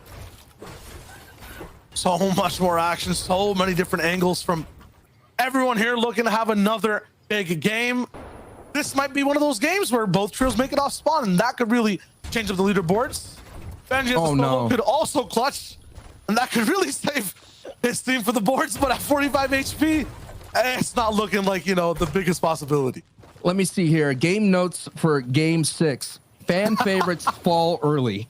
So much more action, so many different angles from everyone here looking to have another big game. This might be one of those games where both trios make it off spawn, and that could really change up the leaderboards. Benji could also clutch, and that could really save his team for the boards, but at 45 HP, it's not looking like, the biggest possibility. Let me see here. Game notes for game 6. Fan favorites fall early.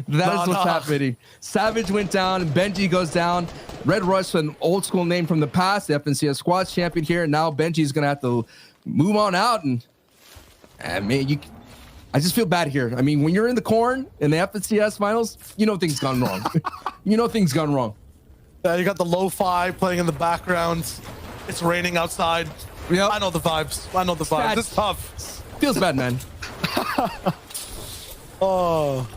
That is what's happening. Savage went down, and Benji goes down. Red Rush, an old school name from the past, the FNCS squads champion here. And now Benji's going to have to move on out. And man, I just feel bad here. I mean, when you're in the corn in the FNCS finals, things gone wrong. Things gone wrong. You got the lo-fi playing in the background. It's raining outside. Yep. I know the vibes. It's tough. Feels bad, man. Oh.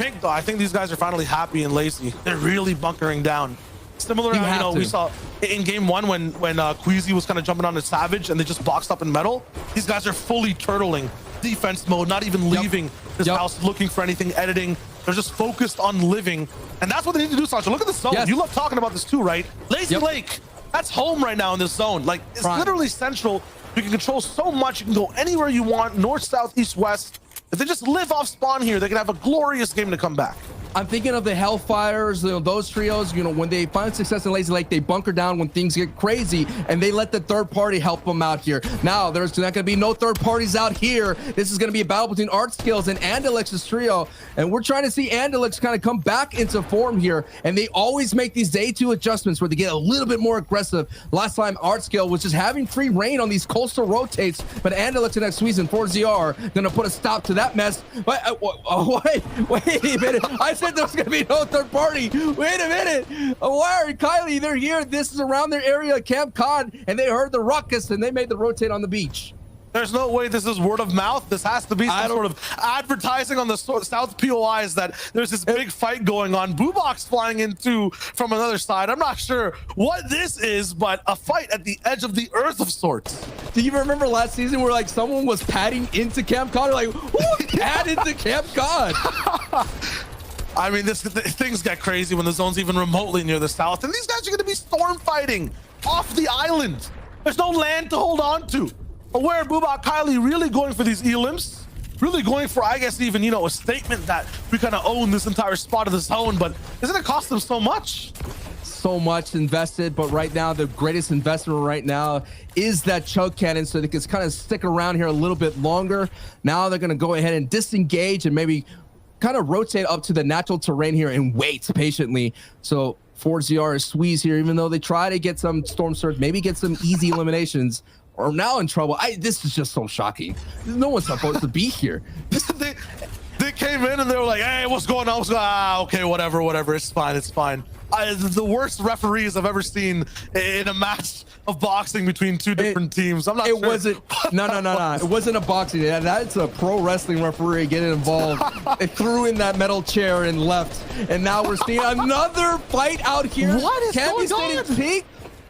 Pink, though, I think these guys are finally happy and lazy. They're really bunkering down. Similar, we saw in game one when Queasy was kind of jumping on the Savage and they just boxed up in metal. These guys are fully turtling defense mode, not even leaving this house looking for anything, editing. They're just focused on living. And that's what they need to do, Sasha. Look at the zone. You love talking about this too, right? Lazy Lake, that's home right now in this zone. Like, it's literally central. You can control so much. You can go anywhere you want, north, south, east, west. If they just live off spawn here, they can have a glorious game to come back. I'm thinking of the Hellfires, those trios, when they find success in Lazy Lake, they bunker down when things get crazy and they let the third party help them out here. Now, there's not going to be no third parties out here. This is going to be a battle between Art Skills and Andalex's trio. And we're trying to see Andalex kind of come back into form here. And they always make these day 2 adjustments where they get a little bit more aggressive. Last time, Art Skill was just having free reign on these coastal rotates, but Andalex and Xweezen 4ZR going to put a stop to that mess. Wait a minute. I said there's gonna be no third party. Wait a minute. Why are Kylie? They're here. This is around their area, Camp Cod, and they heard the ruckus and they made the rotate on the beach. There's no way this is word of mouth. This has to be some sort of advertising on the South POIs that there's this big fight going on. Boobox flying into from another side. I'm not sure what this is, but a fight at the edge of the earth of sorts. Do you remember last season where like someone was padding into Camp Cod? Like, who padded into Camp Cod? I mean, things get crazy when the zone's even remotely near the south, and these guys are going to be storm fighting off the island. There's no land to hold on to. Aware Boobak Kylie really going for these elims, really going for, I guess, even, a statement that we kind of own this entire spot of the zone, but isn't it cost them so much? So much invested, but right now the greatest investment right now is that choke cannon, so they can kind of stick around here a little bit longer. Now they're going to go ahead and disengage and maybe kind of rotate up to the natural terrain here and wait patiently. So 4ZR is squeezed here, even though they try to get some Storm Surge, maybe get some easy eliminations, are now in trouble. This is just so shocking. No one's supposed to be here. They came in and they were like, hey, what's going on? Okay, whatever. It's fine. The worst referees I've ever seen in a match of boxing between two different teams. I'm not sure. No. It wasn't a boxing. That's a pro wrestling referee getting involved. They threw in that metal chair and left. And now we're seeing another fight out here. What is going on?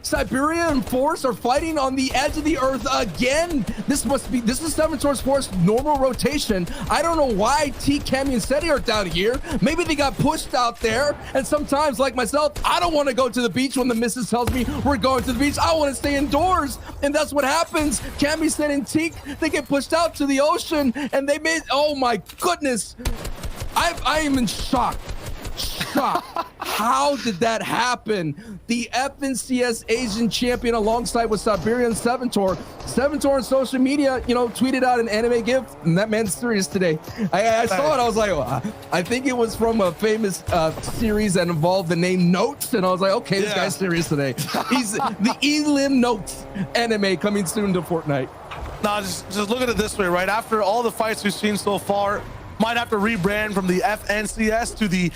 Siberia and Force are fighting on the edge of the earth again. This is 7 Source Force normal rotation. I don't know why T Cammy and Seti are down here. Maybe they got pushed out there. And sometimes, like myself, I don't want to go to the beach when the missus tells me we're going to the beach. I want to stay indoors. And that's what happens. Cammy, Seti, and Teak, they get pushed out to the ocean and they made, oh my goodness. I am in shock. How did that happen? The FNCS Asian champion alongside with Siberian Seventor. Seventor on social media, tweeted out an anime gift, and that man's serious today. I saw it, I was like, I think it was from a famous series that involved the name Notes, and I was like, okay, this guy's serious today. He's the Elim Notes anime coming soon to Fortnite. Now, just look at it this way, right? After all the fights we've seen so far, might have to rebrand from the FNCS to the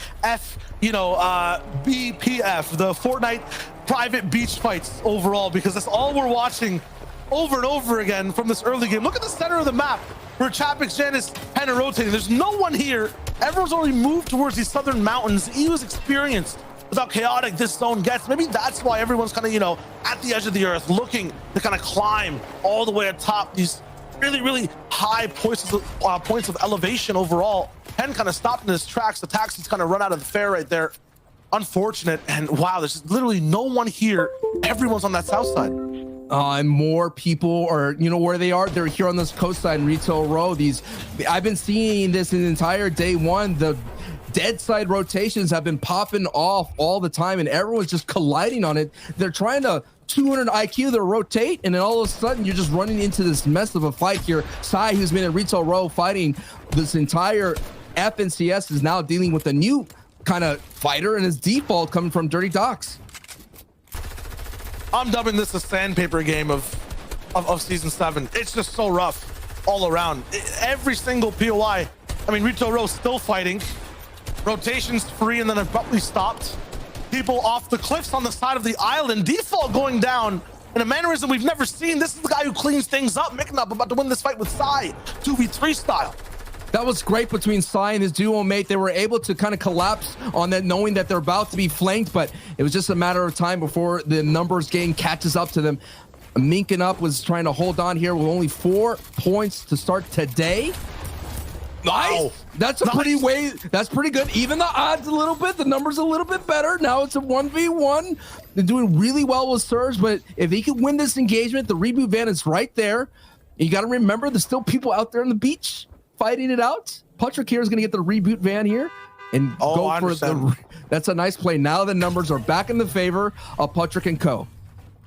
BPF, the Fortnite private beach fights overall, because that's all we're watching over and over again from this early game. Look at the center of the map where Chapix Jan is kind of rotating. There's no one here. Everyone's already moved towards these southern mountains. EU's experienced with how chaotic this zone gets. Maybe that's why everyone's kind of, at the edge of the earth, looking to kind of climb all the way atop these really high points of elevation overall. Pen kind of stopped in his tracks. The taxis kind of run out of the fair right there. Unfortunate. And wow, there's literally no one here. Everyone's on that south side. And more people are, where they are. They're here on this coastline, Retail Row. I've been seeing this in the entire day one. The dead side rotations have been popping off all the time, and everyone's just colliding on it. They're trying to 200 IQ to rotate, and then all of a sudden you're just running into this mess of a fight here. Sai, who's been in Retail Row fighting this entire FNCS, is now dealing with a new kind of fighter, and his default coming from Dirty Docks. I'm dubbing this a sandpaper game of season 7. It's just so rough all around. Every single POI. I mean, Retail Row still fighting. Rotations free and then abruptly stopped. People off the cliffs on the side of the island. Default going down in a mannerism we've never seen. This is the guy who cleans things up. Miknap about to win this fight with Sai, 2v3 style. That was great between Sai and his duo mate. They were able to kind of collapse on that, knowing that they're about to be flanked, but it was just a matter of time before the numbers game catches up to them. Minking Up was trying to hold on here with only 4 points to start today. Nice. Wow. That's a pretty way. That's pretty good. Even the odds a little bit. The numbers a little bit better. Now it's a 1v1. They're doing really well with Surge, but if he can win this engagement, the reboot van is right there. You got to remember, there's still people out there on the beach fighting it out. Patrick here is going to get the reboot van here and go for the. That's a nice play. Now the numbers are back in the favor of Patrick and co.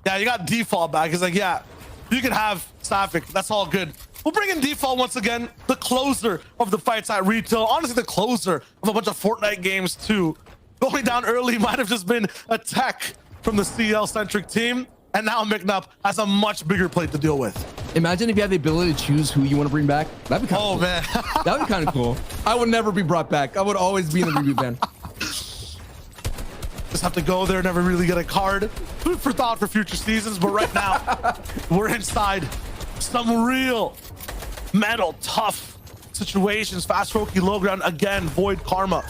Yeah, you got Default back. It's like, yeah, you can have Sapphic. That's all good. We'll bring in Default once again, the closer of the fights at retail. Honestly, the closer of a bunch of Fortnite games too. Going down early might have just been a tech from the CL-centric team. And now McNup has a much bigger plate to deal with. Imagine if you had the ability to choose who you want to bring back. That'd be kind of cool. Man. That'd be kind of cool. I would never be brought back. I would always be in the reboot van. Just have to go there, never really get a card. Food for thought for future seasons, but right now, we're inside some real metal, tough situations. Fast Roki low ground again, Void Karma.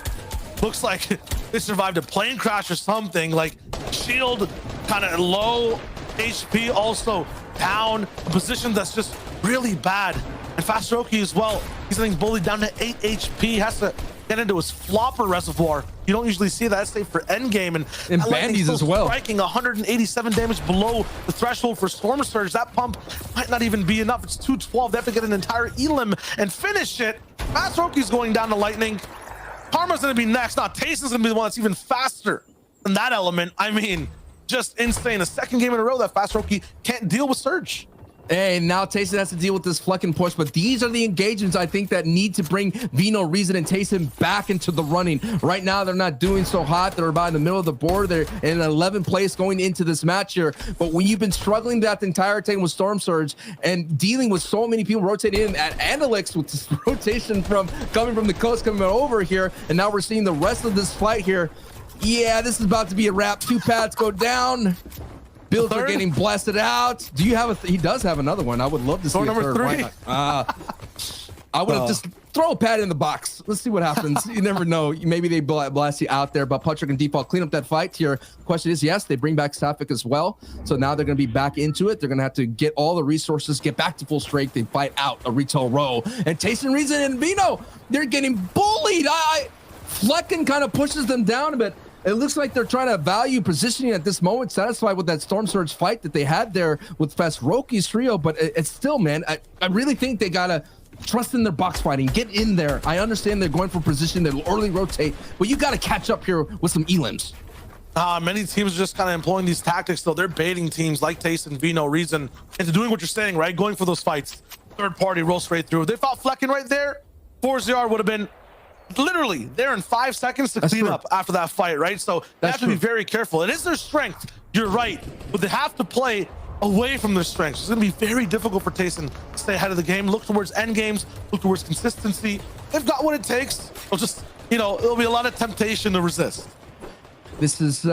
Looks like they survived a plane crash or something. Like Shield kind of low, HP also down, a position that's just really bad. And Fast Roki as well, he's getting bullied down to 8 HP, has to get into his flopper reservoir. You don't usually see that. Safe for endgame, and Bandies as well. Striking 187 damage below the threshold for Storm Surge. That pump might not even be enough. It's 212. They have to get an entire elim and finish it. Fast Roki's going down to Lightning. Karma's gonna be next. Now Tayson's gonna be the one that's even faster than that element. I mean, just insane. A second game in a row that Fast Roki can't deal with Surge. Hey, now Tayson has to deal with this flecking push, but these are the engagements I think that need to bring Vino, Reason, and Tayson back into the running. Right now, they're not doing so hot. They're about in the middle of the board. They're in 11th place going into this match here. But when you've been struggling that entire time with Storm Surge and dealing with so many people rotating in at Andalix with this rotation from coming from the coast coming over here, and now we're seeing the rest of this fight here. Yeah, this is about to be a wrap. 2 pads go down. Builds are getting blasted out. Do you have he does have another one. I would love to see a number third. 3. I would have just throw a pad in the box. Let's see what happens. You never know. Maybe they blast you out there, but Patrick and Default clean up that fight here. Question is, yes, they bring back Sapphic as well. So now they're going to be back into it. They're going to have to get all the resources, get back to full strength. They fight out a retail row. And Tayson, Reason, and Vino, they're getting bullied. Flecken kind of pushes them down a bit. It looks like they're trying to value positioning at this moment, satisfied with that Storm Surge fight that they had there with Fast Roki's trio. But it's still, man, I really think they got to trust in their box fighting, get in there. I understand they're going for position, they'll early rotate, but you got to catch up here with some elims. Many teams are just kind of employing these tactics, though. They're baiting teams like Tayson, Vino, Reason into doing what you're saying, right? Going for those fights. Third party, roll straight through. If they fought Flecken right there, 4-0 would have been literally there in 5 seconds to clean up after that fight, right? So they have to be very careful. It is their strength, you're right, but they have to play away from their strengths. It's going to be very difficult for Tayson to stay ahead of the game, look towards end games, look towards consistency. They've got what it takes. It'll just, it'll be a lot of temptation to resist. This is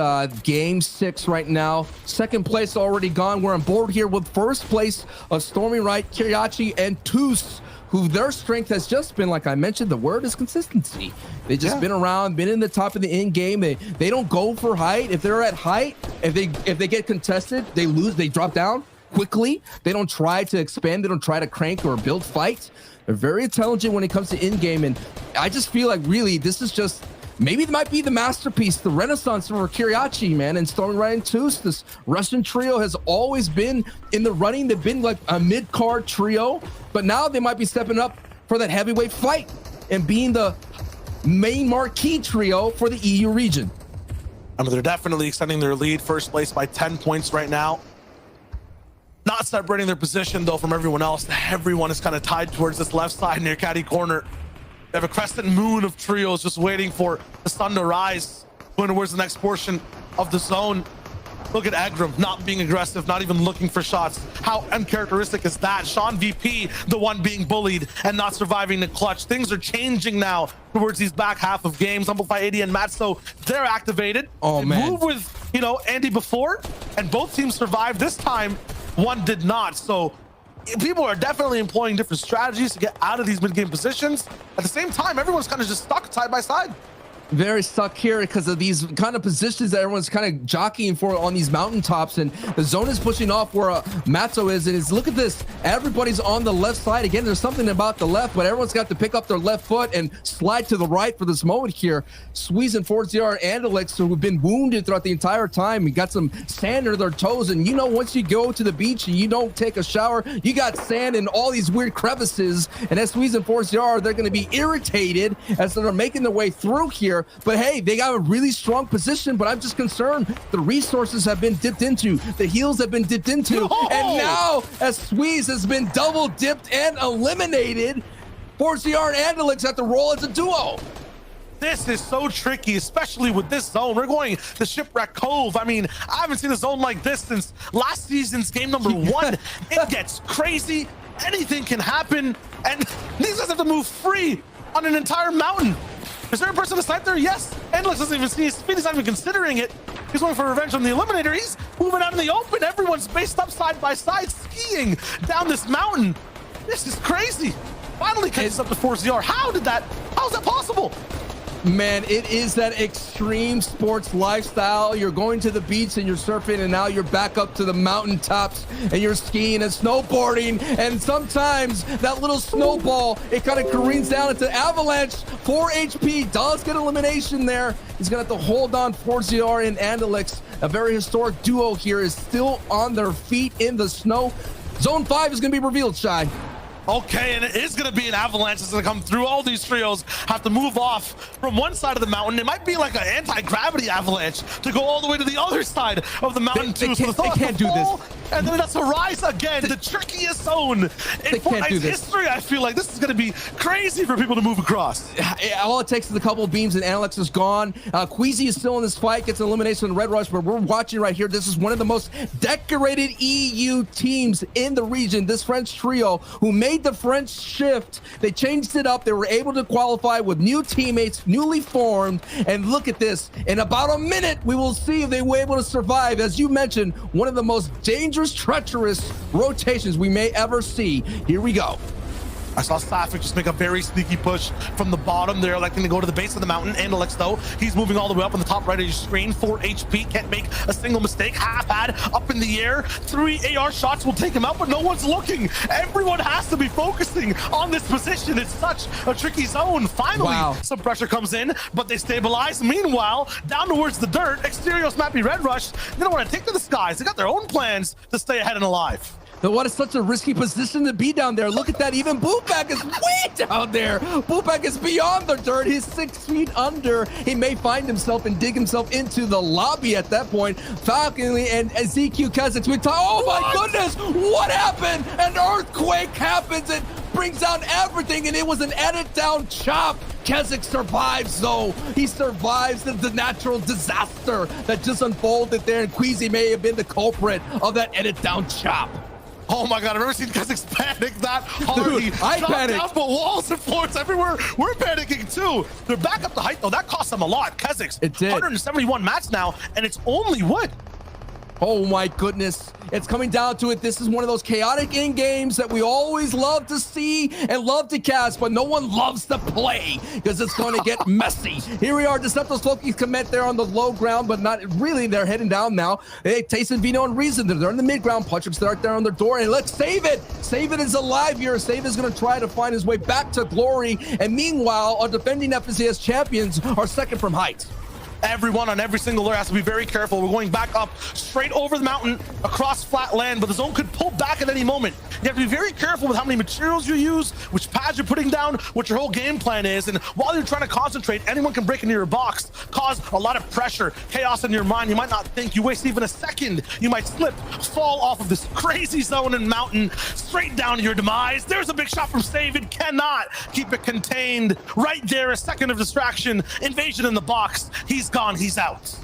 game 6 right now. Second place already gone. We're on board here with first place of Stormy Right, Kiriachi, and Toos, who their strength has just been, like I mentioned, the word is consistency. They just been around, been in the top of the end game. They don't go for height. If they're at height, if they get contested, they lose, they drop down quickly. They don't try to expand, they don't try to crank or build fights. They're very intelligent when it comes to in game, and I just feel like really this is just maybe it might be the masterpiece, the renaissance for Kiriachi, man, and Stormy Right and Toos. This Russian trio has always been in the running. They've been like a mid-card trio, but now they might be stepping up for that heavyweight fight and being the main marquee trio for the EU region. I mean, they're definitely extending their lead, first place by 10 points right now. Not separating their position, though, from everyone else. Everyone is kind of tied towards this left side near caddy corner. They have a crescent moon of trios just waiting for the sun to rise, going towards the next portion of the zone. Look at Egram not being aggressive, not even looking for shots. How uncharacteristic is that? Sean VP, the one being bullied and not surviving the clutch. Things are changing now towards these back half of games. Amplify 80 and Matzo, they're activated. Oh, they man. moved with, Andy before, and both teams survived. This time, one did not. So people are definitely employing different strategies to get out of these mid-game positions. At the same time, everyone's kind of just stuck side by side. Very stuck here because of these kind of positions that everyone's kind of jockeying for on these mountaintops, and the zone is pushing off where Matzo is. And look at this, everybody's on the left side. Again, there's something about the left, but everyone's got to pick up their left foot and slide to the right for this moment here. Squeeze and 4ZR and Alex, who have been wounded throughout the entire time, we got some sand under their toes. And you know, once you go to the beach and you don't take a shower, you got sand in all these weird crevices, and as Squeeze and 4ZR, they're going to be irritated as they're making their way through here. But hey, they got a really strong position, but I'm just concerned the resources have been dipped into, the heals have been dipped into, and now as Squeeze has been double dipped and eliminated, 4ZR and Alex have to roll as a duo. This is so tricky, especially with this zone. We're going to Shipwreck Cove. I mean, I haven't seen a zone like this since last season's game number 1. It gets crazy. Anything can happen, and these guys have to move free on an entire mountain. Is there a person to snipe there? Yes. Endless doesn't even see his speed. He's not even considering it. He's going for revenge on the Eliminator. He's moving out in the open. Everyone's spaced up side by side, skiing down this mountain. This is crazy. Finally catches up to 4ZR. How is that possible? Man, it is that extreme sports lifestyle. You're going to the beach and you're surfing, and now you're back up to the mountaintops and you're skiing and snowboarding. And sometimes that little snowball, it kind of careens down into avalanche. 4 HP does get elimination there. He's going to have to hold on. 4ZR and Andalix, a very historic duo here, is still on their feet in the snow. Zone 5 is going to be revealed, Shy. Okay, and it is going to be an avalanche that's going to come through. All these trios have to move off from one side of the mountain. It might be like an anti-gravity avalanche to go all the way to the other side of the mountain too. They can't do this. And then it has to rise again. The trickiest zone in Fortnite's history. I feel like this is going to be crazy for people to move across. All it takes is a couple of beams and Alex is gone. Queasy is still in this fight, gets an elimination on Red Rush, but we're watching right here. This is one of the most decorated EU teams in the region. This French trio who made the French shift. They changed it up. They were able to qualify with new teammates, newly formed. And look at this. In about a minute, we will see if they were able to survive. As you mentioned, one of the most dangerous, treacherous rotations we may ever see. Here we go. I saw Safik just make a very sneaky push from the bottom. They're electing to go to the base of the mountain. Andalex, though, he's moving all the way up on the top right of your screen. 4 HP, can't make a single mistake. Half pad up in the air. 3 AR shots will take him out, but no one's looking. Everyone has to be focusing on this position. It's such a tricky zone. Finally, some pressure comes in, but they stabilize. Meanwhile, down towards the dirt, Exterior Smappy Red Rush, they don't want to take to the skies. They got their own plans to stay ahead and alive. But what is such a risky position to be down there? Look at that. Even Boopback is way down there. Boopback is beyond the dirt. He's 6 feet under. He may find himself and dig himself into the lobby at that point. Falcon and ZQ Kazakh. Oh my goodness. What happened? An earthquake happens. It brings down everything, and it was an edit down chop. Kazakh survives, though. He survives the natural disaster that just unfolded there, and Queasy may have been the culprit of that edit down chop. Oh my God, I've never seen Kazakhs panic that hard. Dude, I panicked. Down, but walls and floors everywhere. We're panicking too. They're back up the height though. That cost them a lot. Kazakhs, it did. 171 mats now, and it's only wood. Oh my goodness. It's coming down to it. This is one of those chaotic end games that we always love to see and love to cast, but no one loves to play because it's going to get messy. Here we are. Deceptos Loki's commit there on the low ground, but not really. They're heading down now. Hey, Tayson, Vino, and Reason. They're in the mid ground. Punchups right there on their door. And let's save it. Save it is alive here. Save is going to try to find his way back to glory. And meanwhile, our defending FNCS champions are second from height. Everyone on every single layer has to be very careful. We're going back up straight over the mountain across flat land, but the zone could pull back at any moment. You have to be very careful with how many materials you use, which pads you're putting down, what your whole game plan is. And while you're trying to concentrate, anyone can break into your box, cause a lot of pressure, chaos in your mind. You might not think. You waste even a second. You might slip, fall off of this crazy zone and mountain straight down to your demise. There's a big shot from Savid. Cannot keep it contained. Right there, a second of distraction. Invasion in the box. He's gone, he's out.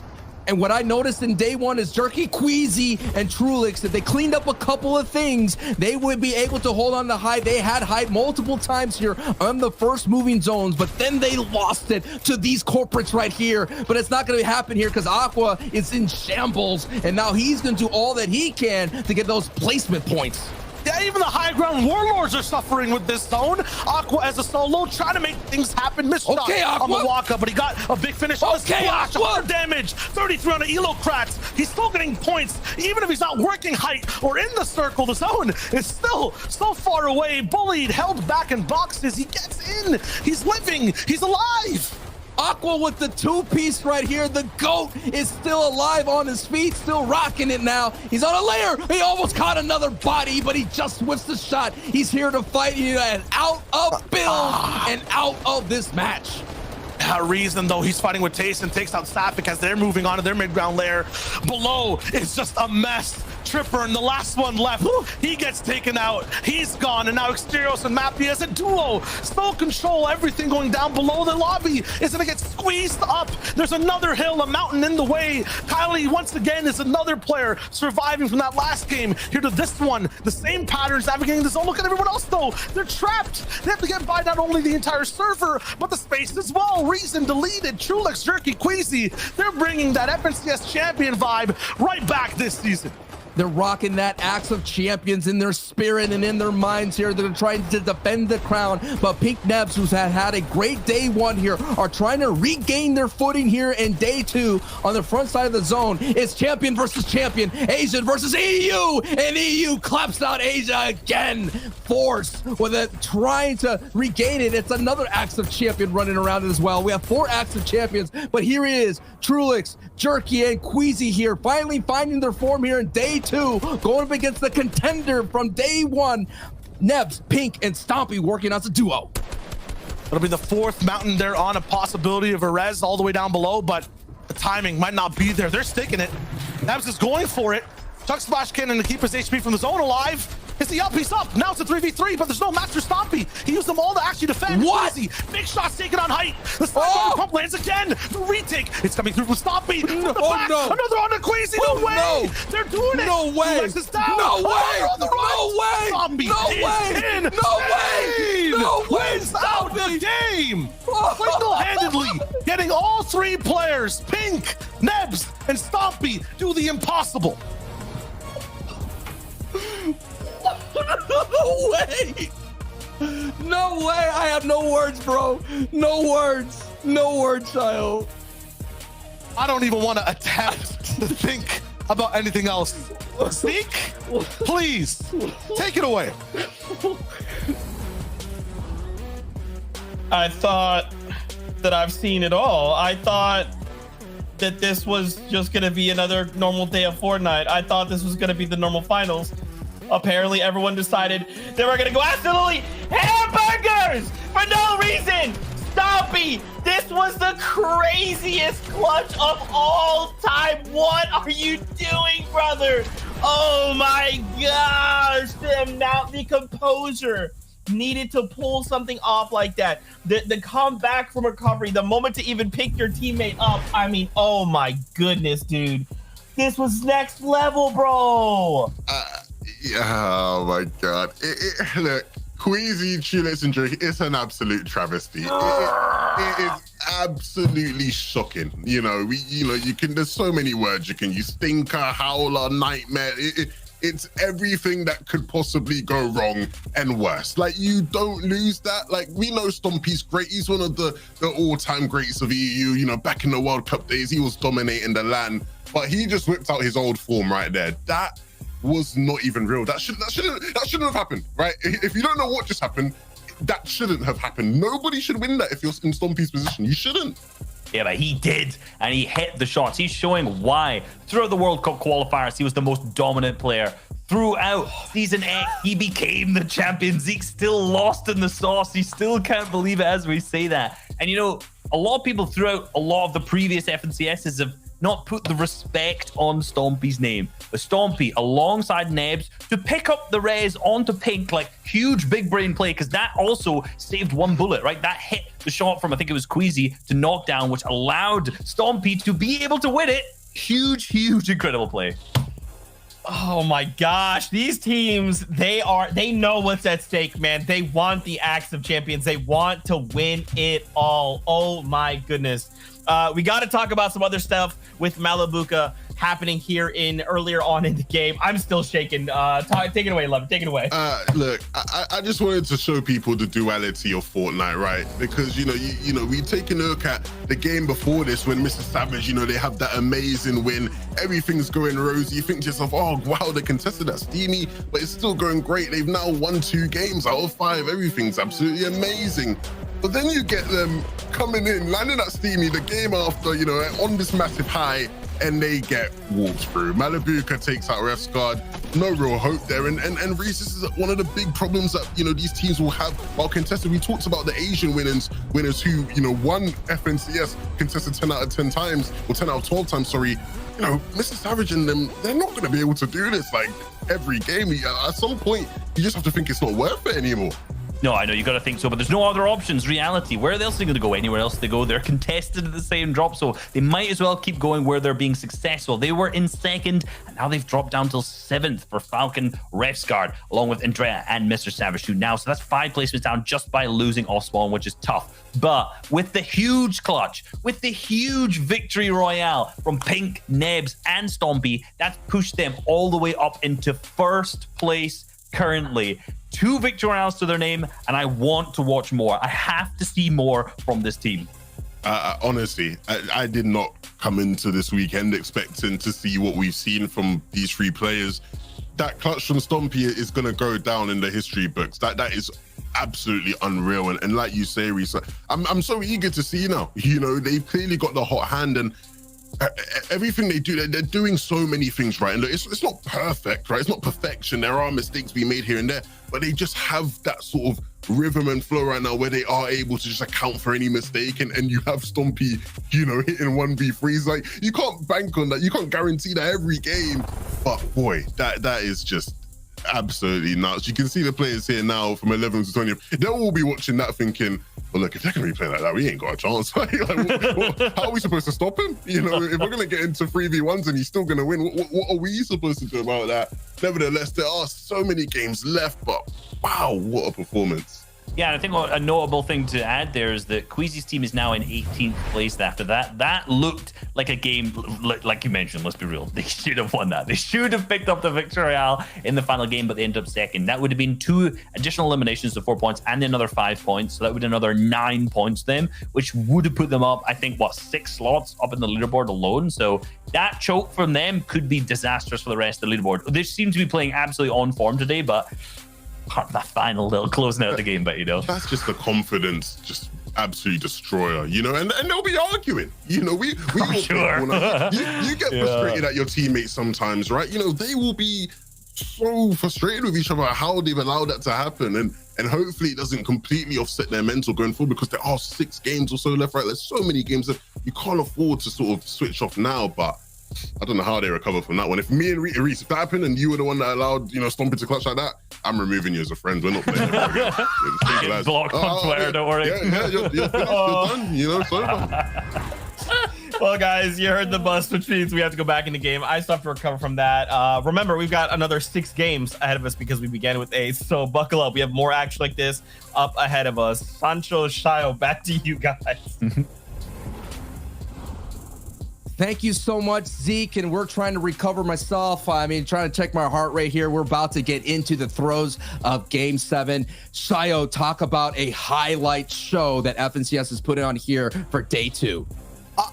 And what I noticed in day one is Jerky, Queasy, and Trulix, if they cleaned up a couple of things, they would be able to hold on to high. They had high multiple times here on the first moving zones, but then they lost it to these corporates right here. But it's not going to happen here because Aqua is in shambles, and now he's going to do all that he can to get those placement points. Yeah, even the high ground warlords are suffering with this zone. Aqua as a solo trying to make things happen. Missed shot on the walk-up, but he got a big finish on the splash. 100 damage, 33 on the elo cracks. He's still getting points, even if he's not working height or in the circle. The zone is still so far away. Bullied, held back in boxes. He gets in. He's living. He's alive. Aqua with the two-piece right here. The GOAT is still alive on his feet, still rocking it now. He's on a layer. He almost caught another body, but he just whiffs the shot. He's here to fight, and out of build and out of this match. Reason though, he's fighting with Taste and takes out Sapphic as they're moving on to their mid-ground layer. Below is just a mess. Tripper and the last one left, he gets taken out. He's gone, and now Exterios and Mappy as a duo still control everything going down below. The lobby is gonna get squeezed up. There's another hill, a mountain in the way. Kylie once again is another player surviving from that last game here to this one. The same patterns navigating the zone. Look at everyone else though. They're trapped. They have to get by not only the entire server, but the space as well. Reason deleted, Trulix, Jerky, Queasy. They're bringing that FNCS champion vibe right back this season. They're rocking that Axe of Champions in their spirit and in their minds here. They're trying to defend the crown, but Pink Nebs, who's had a great day one here, are trying to regain their footing here in day two on the front side of the zone. It's champion versus champion, Asian versus EU, and EU claps out Asia again. Force with it, trying to regain it. It's another Axe of Champion running around as well. We have 4 Axe of Champions, but here he is, Trulix, Jerky, and Queasy here, finally finding their form here in day two, going up against the contender from day one. Nebs, Pink, and Stompy working as a duo. It'll be the 4th mountain they're on, a possibility of a res all the way down below, but the timing might not be there. They're sticking it. Nebs is going for it. Chuck Splash Cannon to keep his HP from the zone alive. Is he up? He's up. Now it's a 3v3, but there's no Master Stompy. He used them all to actually defend. What? Easy. Big shots taken on height. The slide pump lands again. The retake. It's coming through from Stompy. No, Another on the Queasy. No way. No. They're doing it. No way. Is down. No way. On the right. No way. Stompy No way. is in. No way. No way. Wins out the game. Single-handedly getting all 3 players, Pink, Nebs, and Stompy, do the impossible. No way! No way! I have no words, bro. No words. No words, child. I don't even want to attempt to think about anything else. Speak, please. Take it away. I thought that I've seen it all. I thought that this was just going to be another normal day of Fortnite. I thought this was going to be the normal finals. Apparently, everyone decided they were going to go absolutely hamburgers for no reason. Stompy, this was the craziest clutch of all time. What are you doing, brother? Oh my gosh. The composure needed to pull something off like that. The comeback from recovery, the moment to even pick your teammate up. I mean, oh my goodness, dude. This was next level, bro. Oh my god! Look, Queasy, Trulix, and Jerky, it's an absolute travesty. It is absolutely shocking. You know, you can. There's so many words you can use: stinker, howler, nightmare. It's everything that could possibly go wrong and worse. Like, you don't lose that. Like, we know Stompy's great. He's one of the all-time greats of EU. You know, back in the World Cup days, he was dominating the LAN, but he just whipped out his old form right there. That was not even real. That shouldn't have happened, right? If you don't know what just happened, that shouldn't have happened. Nobody should win that if you're in Stompy's position. You shouldn't. Yeah, but he did, and he hit the shots. He's showing why. Throughout the World Cup qualifiers, he was the most dominant player. Throughout Season 8, he became the champion. Zeke still lost in the sauce. He still can't believe it as we say that. And, you know, a lot of people throughout a lot of the previous FNCSs have not put the respect on Stompy's name. But Stompy, alongside Nebs, to pick up the res onto Pink, like, huge big brain play, because that also saved one bullet, right? That hit the shot from, I think it was Queasy, to knock down, which allowed Stompy to be able to win it. Huge, incredible play. Oh my gosh, these teams, they know what's at stake, man. They want the Axe of Champions. They want to win it all. Oh my goodness. We got to talk about some other stuff with Malabuka. happening here in earlier on in the game. I'm still shaking. Take it away, Love. Take it away. Look, I just wanted to show people the duality of Fortnite, right? Because you know, we take a look at the game before this when Mr. Savage, you know, they have that amazing win. Everything's going rosy. You think to yourself, oh wow, they contested that steamy, but it's still going great. They've now won 2 games out of 5. Everything's absolutely amazing. But then you get them coming in, landing at steamy the game after, you know, on this massive high, and they get walked through. Malibuka takes out Ref's guard. No real hope there. And Reese, this is one of the big problems that, you know, these teams will have while contested. We talked about the Asian winners who, you know, won FNCS contested 10 out of 10 times, or 10 out of 12 times, sorry. You know, Mr. Savage and them, they're not going to be able to do this like every game. At some point, you just have to think it's not worth it anymore. No, I know you got to think so, but there's no other options. Reality. Where else are they going to go? Anywhere else they go? They're contested at the same drop, so they might as well keep going where they're being successful. They were in 2nd, and now they've dropped down till 7th for Falcon, Ref's guard, along with Andrea and Mr. Savage 2 now. So that's 5 placements down just by losing off spawn, which is tough. But with the huge clutch, with the huge victory royale from Pink, Nebs, and Stompy, that's pushed them all the way up into 1st place currently. 2 victory royales to their name, and I want to watch more. I have to see more from this team. Honestly, I did not come into this weekend expecting to see what we've seen from these 3 players. That clutch from Stompy is going to go down in the history books. That is absolutely unreal. And like you say, Reese, I'm so eager to see now. You know, they've clearly got the hot hand, and everything they do, they're doing so many things right. And look, it's not perfect, right? It's not perfection. There are mistakes being made here and there, but they just have that sort of rhythm and flow right now where they are able to just account for any mistake. And you have Stompy, you know, hitting 1v3s. Like, you can't bank on that. You can't guarantee that every game. But boy, that is just absolutely nuts. You can see the players here now from 11 to 20. They'll all be watching that thinking, well, look, if they're going to be playing like that, we ain't got a chance. How are we supposed to stop him? You know, if we're going to get into 3v1s and he's still going to win, what are we supposed to do about that? Nevertheless, there are so many games left, but wow, what a performance. Yeah, and I think a notable thing to add there is that Queasy's team is now in 18th place after that. That looked like a game, like you mentioned, let's be real. They should have won that. They should have picked up the victory royale in the final game, but they ended up 2nd. That would have been 2 additional eliminations to 4 points and another 5 points. So that would have another 9 points to them, which would have put them up, I think, 6 slots up in the leaderboard alone. So that choke from them could be disastrous for the rest of the leaderboard. They seem to be playing absolutely on form today, but that final little closing out the game, but you know, that's just the confidence, just absolutely destroyer, you know, and they'll be arguing, you know, we sure. you get frustrated at your teammates sometimes, right? You know, they will be so frustrated with each other at how they've allowed that to happen, and hopefully it doesn't completely offset their mental going forward, because there are 6 games or so left, right? There's so many games that you can't afford to sort of switch off now, but I don't know how they recover from that one. If me and Reese, if that happened and you were the one that allowed, you know, Stompy to clutch like that, I'm removing you as a friend. We're not playing ever again. Blocked on Twitter, don't worry. Yeah, you're finished, you're done, you know, it's over. Well, guys, you heard the bus, which means we have to go back in the game. I still have to recover from that. Remember, we've got another 6 games ahead of us because we began with 8. So buckle up. We have more action like this up ahead of us. Sancho, Shayo, back to you guys. Thank you so much, Zeke. And we're trying to recover myself. I mean, trying to check my heart rate here. We're about to get into the throes of Game 7. Shayo, talk about a highlight show that FNCS has put on here for day 2.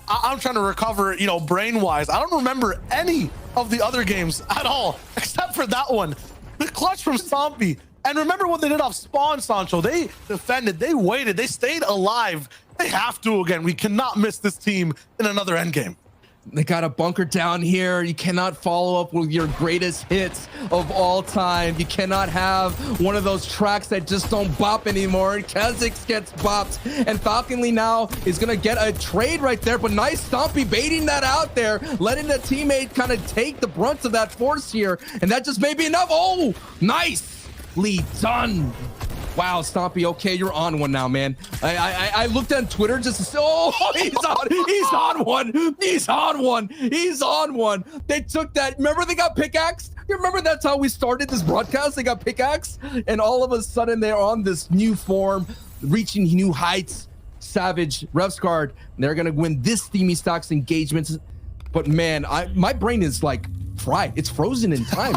I'm trying to recover, you know, brain-wise. I don't remember any of the other games at all, except for that one. The clutch from Stompy. And remember what they did off spawn, Sancho. They defended, they waited, they stayed alive. They have to again. We cannot miss this team in another endgame. They got a bunker down here. You cannot follow up with your greatest hits of all time. You cannot have one of those tracks that just don't bop anymore. Kha'Zix gets bopped, and Falcon Lee now is going to get a trade right there, but nice Stompy baiting that out there, letting the teammate kind of take the brunt of that force here, and that just may be enough. Oh, nicely done. Wow, Stompy, okay, you're on one now, man. I looked on Twitter just to say, oh, he's on one. They took that. Remember they got pickaxed? You remember that's how we started this broadcast? They got pickaxed, and all of a sudden they're on this new form, reaching new heights. Savage, Ref's guard, they're gonna win this Steamy Stocks engagement. but man, my brain is like fried. It's frozen in time.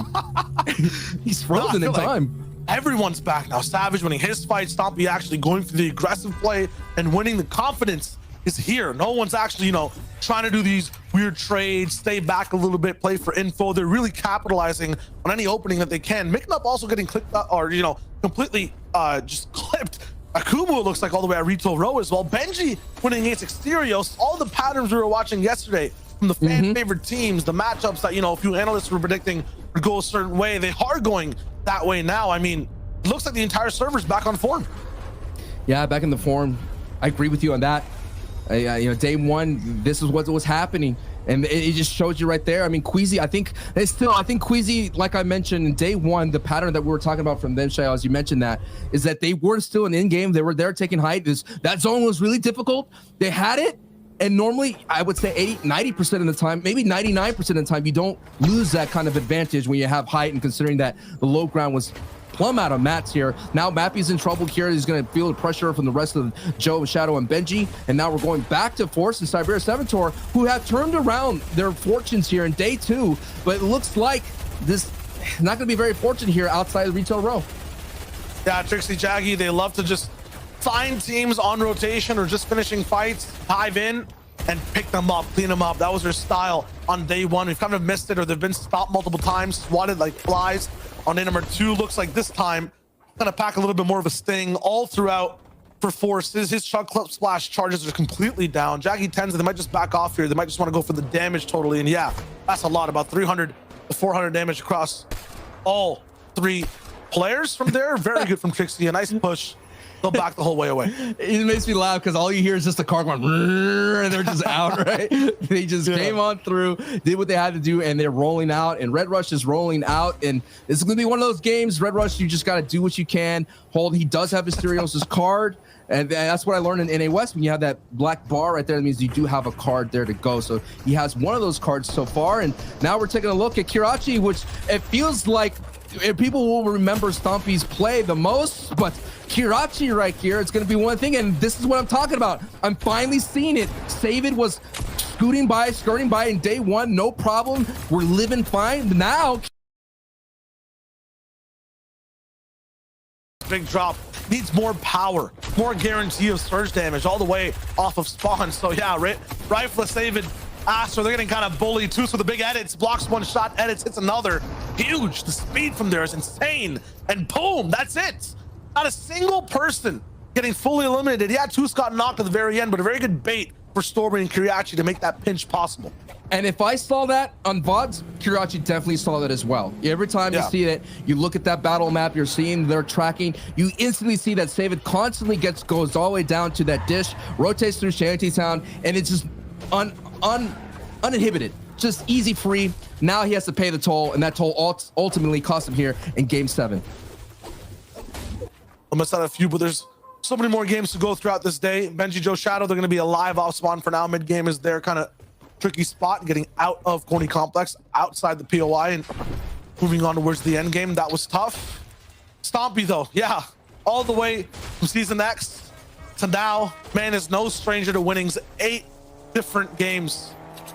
He's frozen in time. Everyone's back now. Savage winning his fight. Stompy actually going for the aggressive play and winning. The confidence is here. No one's actually, you know, trying to do these weird trades, stay back a little bit, play for info. They're really capitalizing on any opening that they can. Making up also getting clicked up, or, you know, completely just clipped. Akumu, it looks like, all the way at Retail Row as well. Benji winning against Exterios. All the patterns we were watching yesterday from the fan favorite teams, the matchups that, you know, a few analysts were predicting would go a certain way, they are going that way now. I mean, it looks like the entire server's back on form. Yeah, back in the form. I agree with you on that. You know, day one, this is what was happening, and it just shows you right there. I mean, Queasy, I think Queasy, like I mentioned in day one, the pattern that we were talking about from them, Shai, as you mentioned, that is that they were still in game. They were there taking height. That zone was really difficult. They had it, and normally I would say 90% of the time, maybe 99% of the time, you don't lose that kind of advantage when you have height, and considering that the low ground was plumb out of mats here. Now Mappy's in trouble here. He's going to feel the pressure from the rest of Joe, Shadow, and Benji. And now we're going back to Force and Siberia Savitar, who have turned around their fortunes here in day two. But it looks like this is not going to be very fortunate here outside of Retail Row. Yeah, Trixie, Jaggy, they love to just find teams on rotation or just finishing fights, dive in, and pick them up, clean them up. That was their style on day one. We've kind of missed it, or they've been stopped multiple times, swatted like flies. On day number two, looks like this time gonna pack a little bit more of a sting all throughout for Forces. His Chug Club Splash charges are completely down. Jaggy tends, they might just back off here. They might just want to go for the damage totally. And yeah, that's a lot, about 300 to 400 damage across all three players from there. Very good from Trixie. A nice push. They'll back the whole way away. It makes me laugh because all you hear is just the car going, and they're just out, right? They just came on through, did what they had to do, and they're rolling out. And Red Rush is rolling out. And this is going to be one of those games. Red Rush, you just got to do what you can. Hold. He does have Mysterios' card. And that's what I learned in NA West. When you have that black bar right there, that means you do have a card there to go. So he has one of those cards so far. And now we're taking a look at Kirachi, which it feels like people will remember Stompy's play the most, but Kirachi right here, it's going to be one thing, and this is what I'm talking about. I'm finally seeing it. Savid was skirting by in day one, no problem. We're living fine. Now, big drop, needs more power, more guarantee of surge damage all the way off of spawn. So yeah, Rifle Savid, so they're getting kind of bullied too. So the big edits, blocks one shot, edits, hits another. Huge. The speed from there is insane. And boom, that's it. Not a single person getting fully eliminated. Yeah, Toos got knocked at the very end, but a very good bait for Stormy and Kiriachi to make that pinch possible. And if I saw that on VODs, Kirachi definitely saw that as well. Every time you see it, you look at that battle map, you're seeing their tracking, you instantly see that Savid constantly goes all the way down to that dish, rotates through Shantytown, and it's just uninhibited, just easy free. Now he has to pay the toll, and that toll ultimately cost him here in game 7. Almost out a few, but there's so many more games to go throughout this day. Benji, Joe, Shadow, they're going to be alive off spawn for now. Mid game is their kind of tricky spot, getting out of Corny Complex, outside the POI, and moving on towards the end game. That was tough. Stompy though, yeah, all the way from Season X to now, man is no stranger to winnings. 8 different games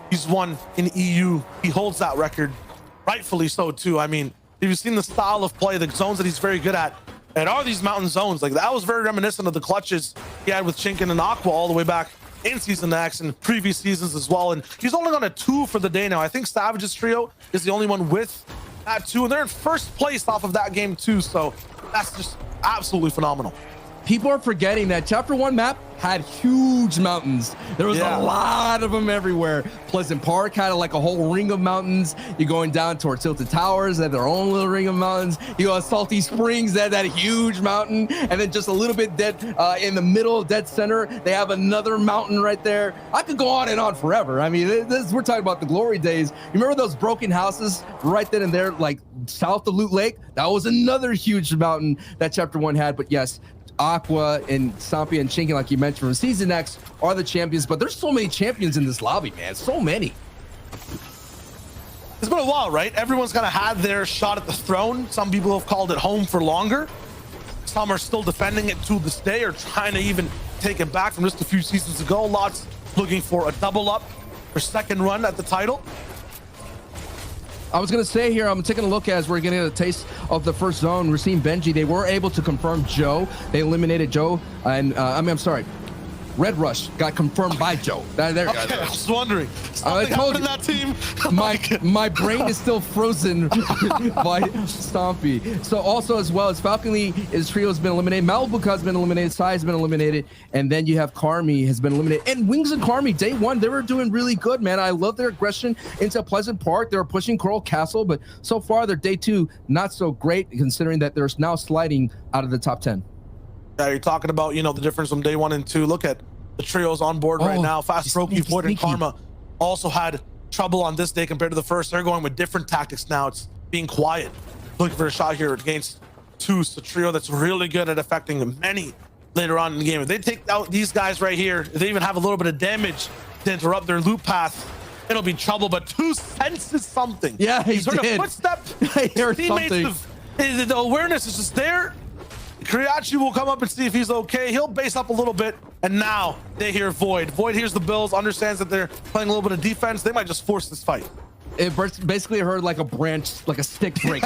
he's won in EU. He holds that record, rightfully so too. I mean, if you've seen the style of play, the zones that he's very good at, and are these mountain zones, like that was very reminiscent of the clutches he had with Chinkin and Aqua all the way back in Season X and previous seasons as well. And he's only on a 2 for the day now. I think Savage's trio is the only one with that 2, and they're in first place off of that game too. So that's just absolutely phenomenal. People are forgetting that Chapter 1 map had huge mountains. There was a lot of them everywhere. Pleasant Park had like a whole ring of mountains. You're going down towards Tilted Towers, they had their own little ring of mountains. You go to Salty Springs, they had that huge mountain. And then just a little bit dead in the middle, dead center, they have another mountain right there. I could go on and on forever. I mean, we're talking about the glory days. You remember those broken houses right then and there, like south of Loot Lake? That was another huge mountain that Chapter 1 had. But yes, Aqua and Stompy and Chinkin, like you mentioned from Season X, are the champions, but there's so many champions in this lobby, man. So many. It's been a while, right? Everyone's kind of had their shot at the throne. Some people have called it home for longer. Some are still defending it to this day or trying to even take it back from just a few seasons ago. Lots looking for a double up their second run at the title. I was going to say here, I'm taking a look as we're getting a taste of the first zone. We're seeing Benji. They were able to confirm Joe. They eliminated Joe. And I'm sorry. Red Rush got confirmed by Joe. There, okay, I was wondering. Something happened in that team. My brain is still frozen by Stompy. So also as well as Falcon Lee, his trio has been eliminated. Malibuka has been eliminated. Sai has been eliminated. And then you have Karmi has been eliminated. And Wings and Karmi, day one, they were doing really good, man. I love their aggression into Pleasant Park. They were pushing Coral Castle, but so far their day two, not so great considering that they're now sliding out of the top 10. Yeah, you're talking about, you know, the difference from day 1 and 2. Look at the trios on board right now. Fast Roki, Void, and Karma also had trouble on this day compared to the first. They're going with different tactics now. It's being quiet, looking for a shot here against Toos, the trio that's really good at affecting many later on in the game. If they take out these guys right here, if they even have a little bit of damage to interrupt their loop path, it'll be trouble. But Toos senses something. Yeah, he's heard a footstep. I heard something. The awareness is just there. Kriachi will come up and see if he's okay. He'll base up a little bit, and now they hear Void. Void hears the Bills, understands that they're playing a little bit of defense. They might just force this fight. It basically heard like a branch, like a stick break.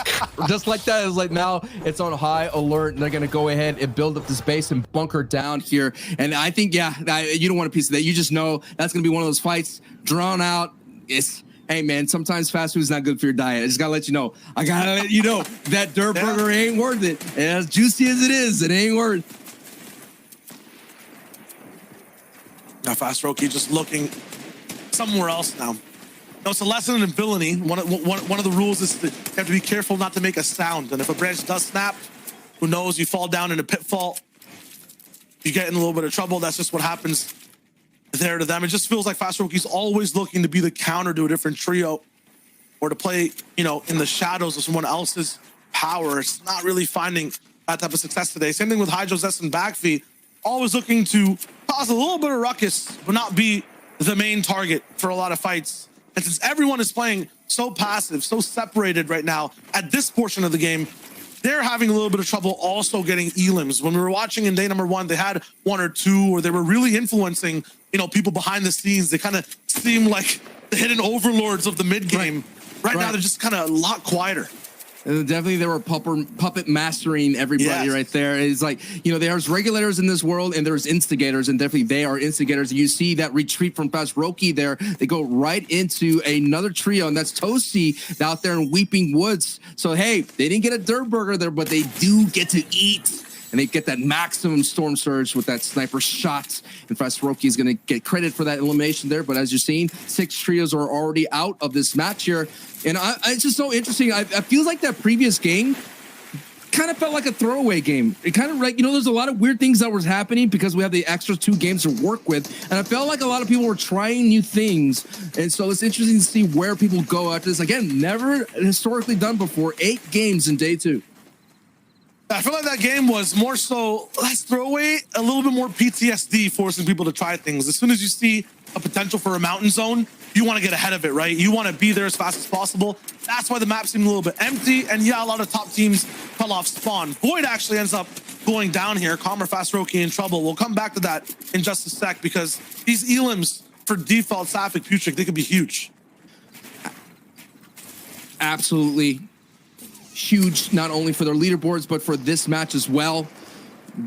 Just like that. It's like now it's on high alert, and they're going to go ahead and build up this base and bunker down here. And I think, yeah, you don't want a piece of that. You just know that's going to be one of those fights drawn out. Hey man, sometimes fast food is not good for your diet. I just gotta let you know. I gotta let you know that dirt burger ain't worth it. And as juicy as it is, it ain't worth. Now Fast Roki just looking somewhere else now. No, it's a lesson in villainy. One of the rules is that you have to be careful not to make a sound. And if a branch does snap, who knows? You fall down in a pitfall. You get in a little bit of trouble. That's just what happens there to them. It just feels like Fast Roki's always looking to be the counter to a different trio or to play, you know, in the shadows of someone else's power. It's not really finding that type of success today. Same thing with Hydro-Zest and Backfeed. Always looking to cause a little bit of ruckus, but not be the main target for a lot of fights. And since everyone is playing so passive, so separated right now at this portion of the game, they're having a little bit of trouble also getting elims. When we were watching in day number 1, they had 1 or 2, or they were really influencing, you know, people behind the scenes. They kind of seem like the hidden overlords of the mid game. Right now, they're just kind of a lot quieter. Definitely, they were puppet mastering everybody right there. It's like, you know, there's regulators in this world and there's instigators, and definitely they are instigators. You see that retreat from Fast Roki there. They go right into another trio, and that's Toasty out there in Weeping Woods. So, hey, they didn't get a dirt burger there, but they do get to eat. And they get that maximum Storm Surge with that sniper shot. And Fast Roki is going to get credit for that elimination there. But as you're seeing, 6 trios are already out of this match here. And it's just so interesting. I feel like that previous game kind of felt like a throwaway game. It kind of like, you know, there's a lot of weird things that was happening because we have the extra 2 games to work with. And I felt like a lot of people were trying new things. And so it's interesting to see where people go after this. Again, never historically done before. 8 games in day 2. I feel like that game was more so less throwaway, a little bit more PTSD, forcing people to try things. As soon as you see a potential for a mountain zone, you want to get ahead of it, right? You want to be there as fast as possible. That's why the map seemed a little bit empty. And yeah, a lot of top teams fell off spawn. Void actually ends up going down here. Calmer, Fast Roki in trouble. We'll come back to that in just a sec, because these elims for default Sapphic Putric, they could be huge. Absolutely huge, not only for their leaderboards, but for this match as well.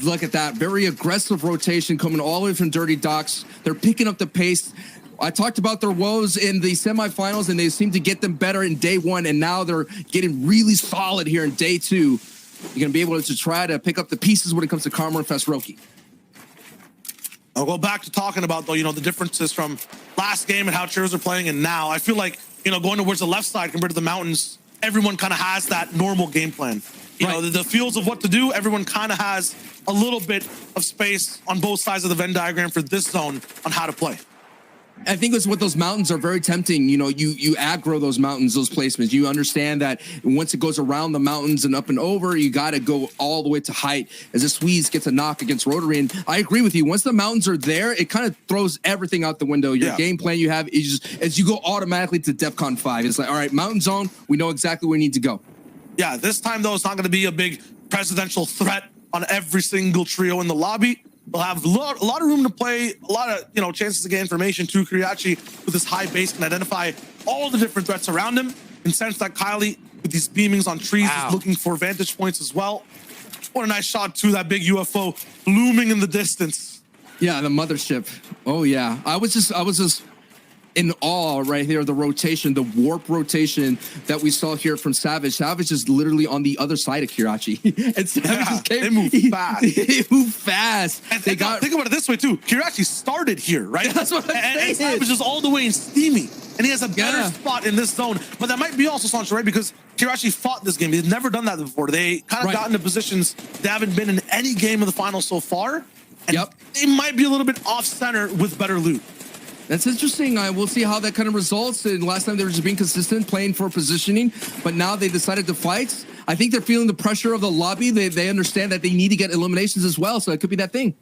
Look at that. Very aggressive rotation coming all the way from Dirty Docks. They're picking up the pace. I talked about their woes in the semifinals, and they seem to get them better in day 1, and now they're getting really solid here in day 2. You're going to be able to try to pick up the pieces when it comes to Karma and Fast Roki. I'll go back to talking about, though, you know, the differences from last game and how trios are playing and now. I feel like, you know, going towards the left side compared to the mountains, everyone kind of has that normal game plan. You know, the fields of what to do, everyone kind of has a little bit of space on both sides of the Venn diagram for this zone on how to play. I think it's what those mountains are very tempting. You know, you aggro those mountains, those placements. You understand that once it goes around the mountains and up and over, you got to go all the way to height as the Swedes gets a knock against Rotary. And I agree with you. Once the mountains are there, it kind of throws everything out the window. Your game plan you have is just, as you go automatically to DEFCON 5. It's like, all right, mountain zone, we know exactly where we need to go. Yeah, this time, though, it's not going to be a big presidential threat on every single trio in the lobby. They'll have a lot of room to play, a lot of chances to get information too. Kiriachi with his high base can identify all the different threats around him, and sense that Kylie with these beamings on trees is looking for vantage points as well. What a nice shot too, that big UFO looming in the distance. Yeah, the mothership. Oh yeah, I was just in awe right here. The rotation, the warp rotation that we saw here from Savage. Savage is literally on the other side of Kirachi, and Savage just came. They move fast. They move fast. And think about it this way too. Kirachi started here, right? That's what I'm saying. And Savage is all the way in Steamy, and he has a better spot in this zone. But that might be also Sancho, right? Because Kirachi fought this game. He's never done that before. They kind of got into positions they haven't been in any game of the final so far. And they might be a little bit off center with better loot. That's interesting. We'll see how that kind of results. And last time they were just being consistent, playing for positioning, but now they decided to fight. I think they're feeling the pressure of the lobby. They understand that they need to get eliminations as well, so it could be that thing.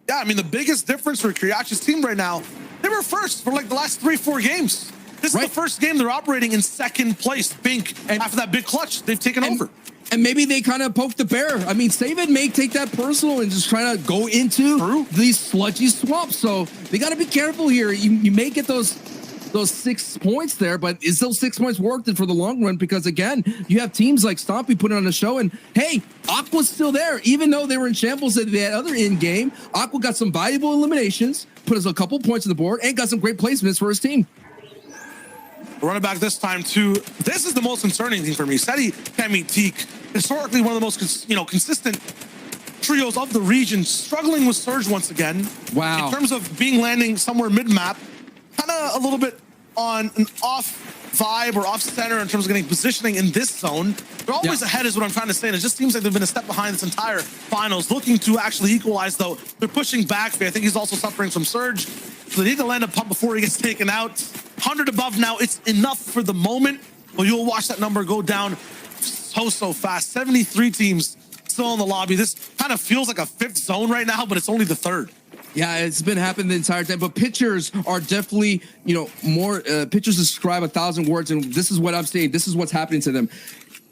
Yeah, I mean, the biggest difference for Kiriachi's team right now, they were first for like the last 3-4 games. This is the first game they're operating in second place. Pink, and after that big clutch, they've taken over. And maybe they kind of poked the bear. I mean, Savid may take that personal and just try to go into these sludgy swamps. So they got to be careful here. You may get those 6 points there, but is those 6 points worth it for the long run? Because again, you have teams like Stompy putting on a show, and hey, Aqua's still there. Even though they were in shambles at that other in game, Aqua got some valuable eliminations, put us a couple points on the board, and got some great placements for his team. Running back this time too. This is the most concerning thing for me. Seti, Kemi, Teak, historically one of the most consistent trios of the region, struggling with Surge once again. Wow. In terms of landing somewhere mid-map, kind of a little bit on an off vibe or off center in terms of getting positioning in this zone. They're always ahead is what I'm trying to say, and it just seems like they've been a step behind this entire finals. Looking to actually equalize though. They're pushing back. I think he's also suffering from Surge. So they need to land a pump before he gets taken out. 100 above now, it's enough for the moment, but you'll watch that number go down so fast. 73 teams still in the lobby. This kind of feels like a fifth zone right now, but it's only the third. Yeah, it's been happening the entire time, but pitchers are definitely, more, pitchers describe 1,000 words, and this is what I'm saying. This is what's happening to them.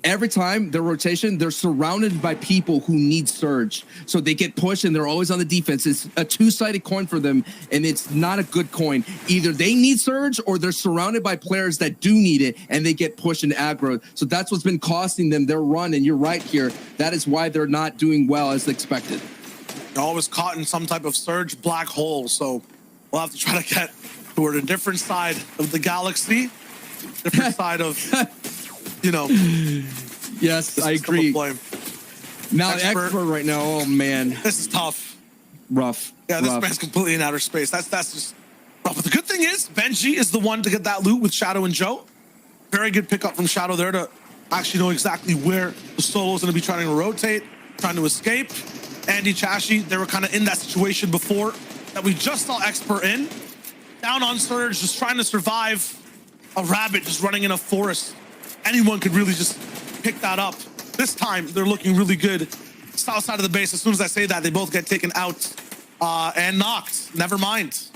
Every time their rotation, they're surrounded by people who need Surge. So they get pushed and they're always on the defense. It's a two-sided coin for them, and it's not a good coin. Either they need Surge or they're surrounded by players that do need it, and they get pushed and aggro. So that's what's been costing them their run, and you're right here. That is why they're not doing well as expected. They're always caught in some type of Surge black hole, so we'll have to try to get toward a different side of the galaxy, different side of... Yes, I agree. Now, expert right now, oh man, this is tough. Rough. Yeah, this man's completely in outer space. That's just rough. But the good thing is, Benji is the one to get that loot with Shadow and Joe. Very good pickup from Shadow there to actually know exactly where the solo is going to be trying to rotate, trying to escape. Andy Chashi, they were kind of in that situation before that we just saw Expert in. Down on Surge, just trying to survive a rabbit just running in a forest. Anyone could really just pick that up. This time, they're looking really good. South side of the base, as soon as I say that, they both get taken out and knocked. Never mind.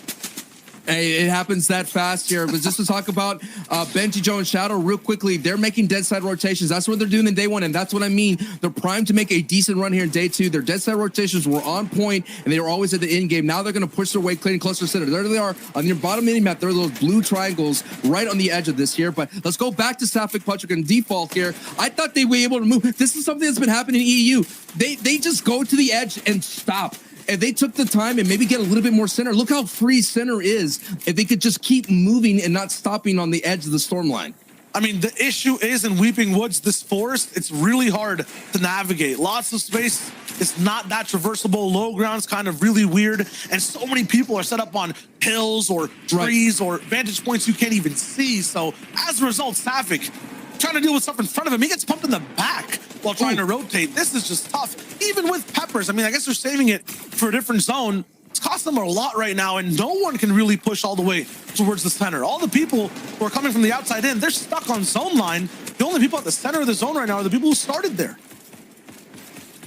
Hey, it happens that fast here. But just to talk about Benji, Joe, and Shadow real quickly, they're making dead side rotations. That's what they're doing in day one, and that's what I mean. They're primed to make a decent run here in day two. Their dead side rotations were on point, and they were always at the end game. Now they're going to push their way clean closer to center. There they are on your bottom mini map. There are those blue triangles right on the edge of this here. But let's go back to Sapphic Patrick and default here. I thought they were able to move. This is something that's been happening in EU. They just go to the edge and stop. If they took the time and maybe get a little bit more center, look how free center is. If they could just keep moving and not stopping on the edge of the storm line. I mean, the issue is in Weeping Woods, this forest, it's really hard to navigate. Lots of space. It's not that traversable. Low ground's kind of really weird. And so many people are set up on hills or trees or vantage points you can't even see. So as a result, Sapphic trying to deal with stuff in front of him. He gets pumped in the back while trying to rotate. This is just tough. Even with Peppers, I mean, I guess they're saving it for a different zone. It's cost them a lot right now, and no one can really push all the way towards the center. All the people who are coming from the outside in, they're stuck on zone line. The only people at the center of the zone right now are the people who started there.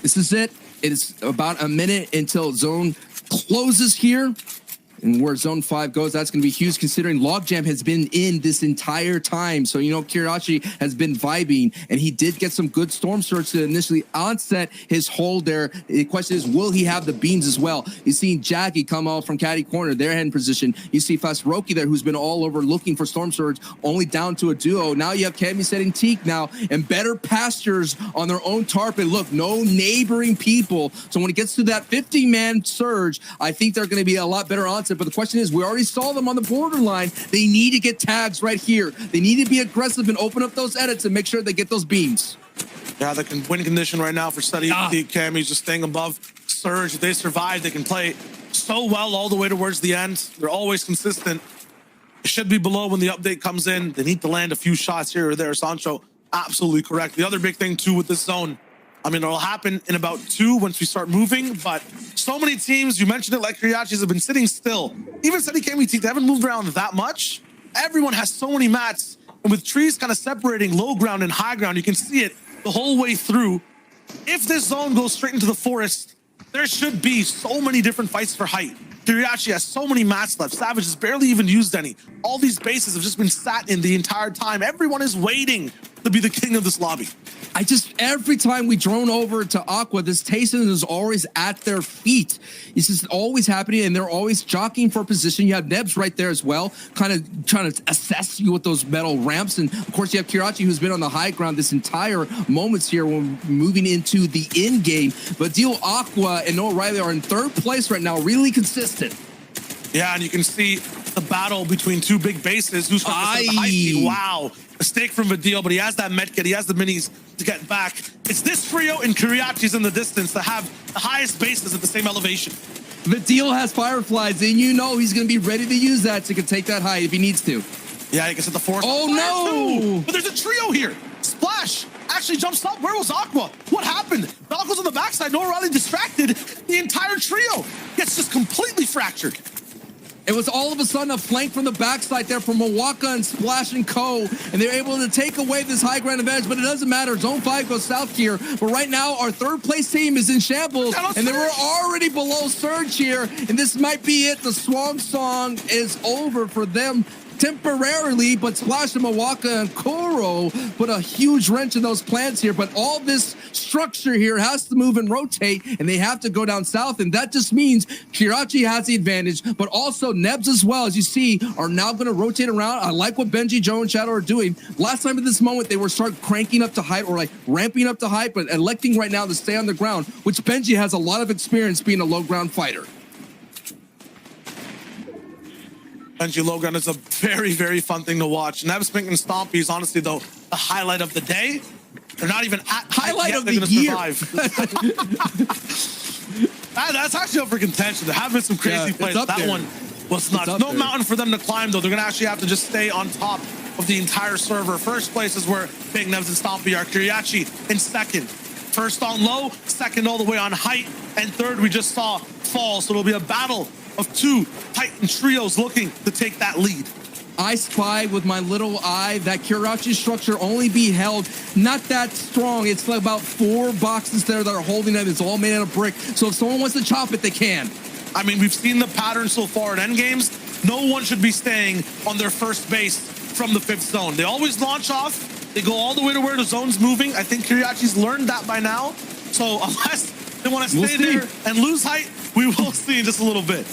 This is it. It is about a minute until zone closes here. And where Zone 5 goes, that's going to be huge considering Logjam has been in this entire time. So, you know, Kirachi has been vibing, and he did get some good Storm Surge to initially onset his hold there. The question is, will he have the beams as well? You've seen Jackie come out from caddy corner, their head in position. You see Fasroki there, who's been all over looking for Storm Surge, only down to a duo. Now you have Kemi setting Teak now, and better pastures on their own tarp. And look, no neighboring people. So when it gets to that 50-man surge, I think they're going to be a lot better onset. But the question is, we already saw them on the borderline. They need to get tags right here. They need to be aggressive and open up those edits and make sure they get those beams. Yeah, the win condition right now for Steady Cammy's just staying above surge. If they survive, they can play so well all the way towards the end. They're always consistent. It should be below when the update comes in. They need to land a few shots here or there. Sancho, absolutely correct. The other big thing too with this zone, I mean, it'll happen in about 2 once we start moving, but so many teams, you mentioned it, like Kiriachis, have been sitting still. Even Steady Cammy teams, they haven't moved around that much. Everyone has so many mats, and with trees kind of separating low ground and high ground, you can see it the whole way through. If this zone goes straight into the forest, there should be so many different fights for height. Kiriachi has so many mats left. Savage has barely even used any. All these bases have just been sat in the entire time. Everyone is waiting to be the king of this lobby. Every time we drone over to Aqua, this Tayson is always at their feet. It's just always happening, and they're always jockeying for position. You have Nebs right there as well, kind of trying to assess you with those metal ramps. And of course, you have Kirachi, who's been on the high ground this entire moments here when moving into the end game. But Deal Aqua and Noah Riley are in 3rd place right now, really consistent. Yeah, and you can see the battle between 2 big bases. Who's going to the high speed? Wow. Mistake from Vadil, but he has that medkit. He has the minis to get back. It's this trio and Kiriachi's in the distance that have the highest bases at the same elevation. Vadil has Fireflies, and you know he's going to be ready to use that so he can take that high if he needs to. Yeah, he can set the force. Oh, no! But there's a trio here. Splash actually jumps up. Where was Aqua? What happened? Aqua's on the backside. Noah Riley distracted. The entire trio gets just completely fractured. It was all of a sudden a flank from the backside there from Mawaka and Splash and Co. And they're able to take away this high ground advantage, but it doesn't matter. Zone 5 goes south here. But right now, our 3rd place team is in shambles, and they were already below surge here. And this might be it. The swan song is over for them temporarily, but Splash and Mawaka and Koro put a huge wrench in those plans here. But all this structure here has to move and rotate, and they have to go down south, and that just means Kirachi has the advantage, but also Nebs as well, as you see, are now going to rotate around. I like what Benji, Joe, and Shadow are doing. Last time at this moment, they were start cranking up to height or like ramping up to height, but electing right now to stay on the ground, which Benji has a lot of experience being a low ground fighter. Benji low ground is a very, very fun thing to watch. Nebs, Pink, and Stompy is honestly, though, the highlight of the day. They're not even at highlight yet. of They're the gonna year. Survive. That's actually up for contention. There have been some crazy plays. That there. one was nuts. No mountain for them to climb, though. They're going to actually have to just stay on top of the entire server. First place is where Big Nebs and Stompy are. Kiriachi in second. First on low, second all the way on height, and third we just saw fall. So it'll be a battle of 2 Titan trios looking to take that lead. I spy with my little eye that Kirachi structure only be held not that strong. It's like about 4 boxes there that are holding it. It's all made out of brick. So if someone wants to chop it, they can. I mean, we've seen the pattern so far in endgames. No one should be staying on their first base from the 5th zone. They always launch off. They go all the way to where the zone's moving. I think Kiriachi's learned that by now. So unless they want to stay there and lose height, we will see in just a little bit.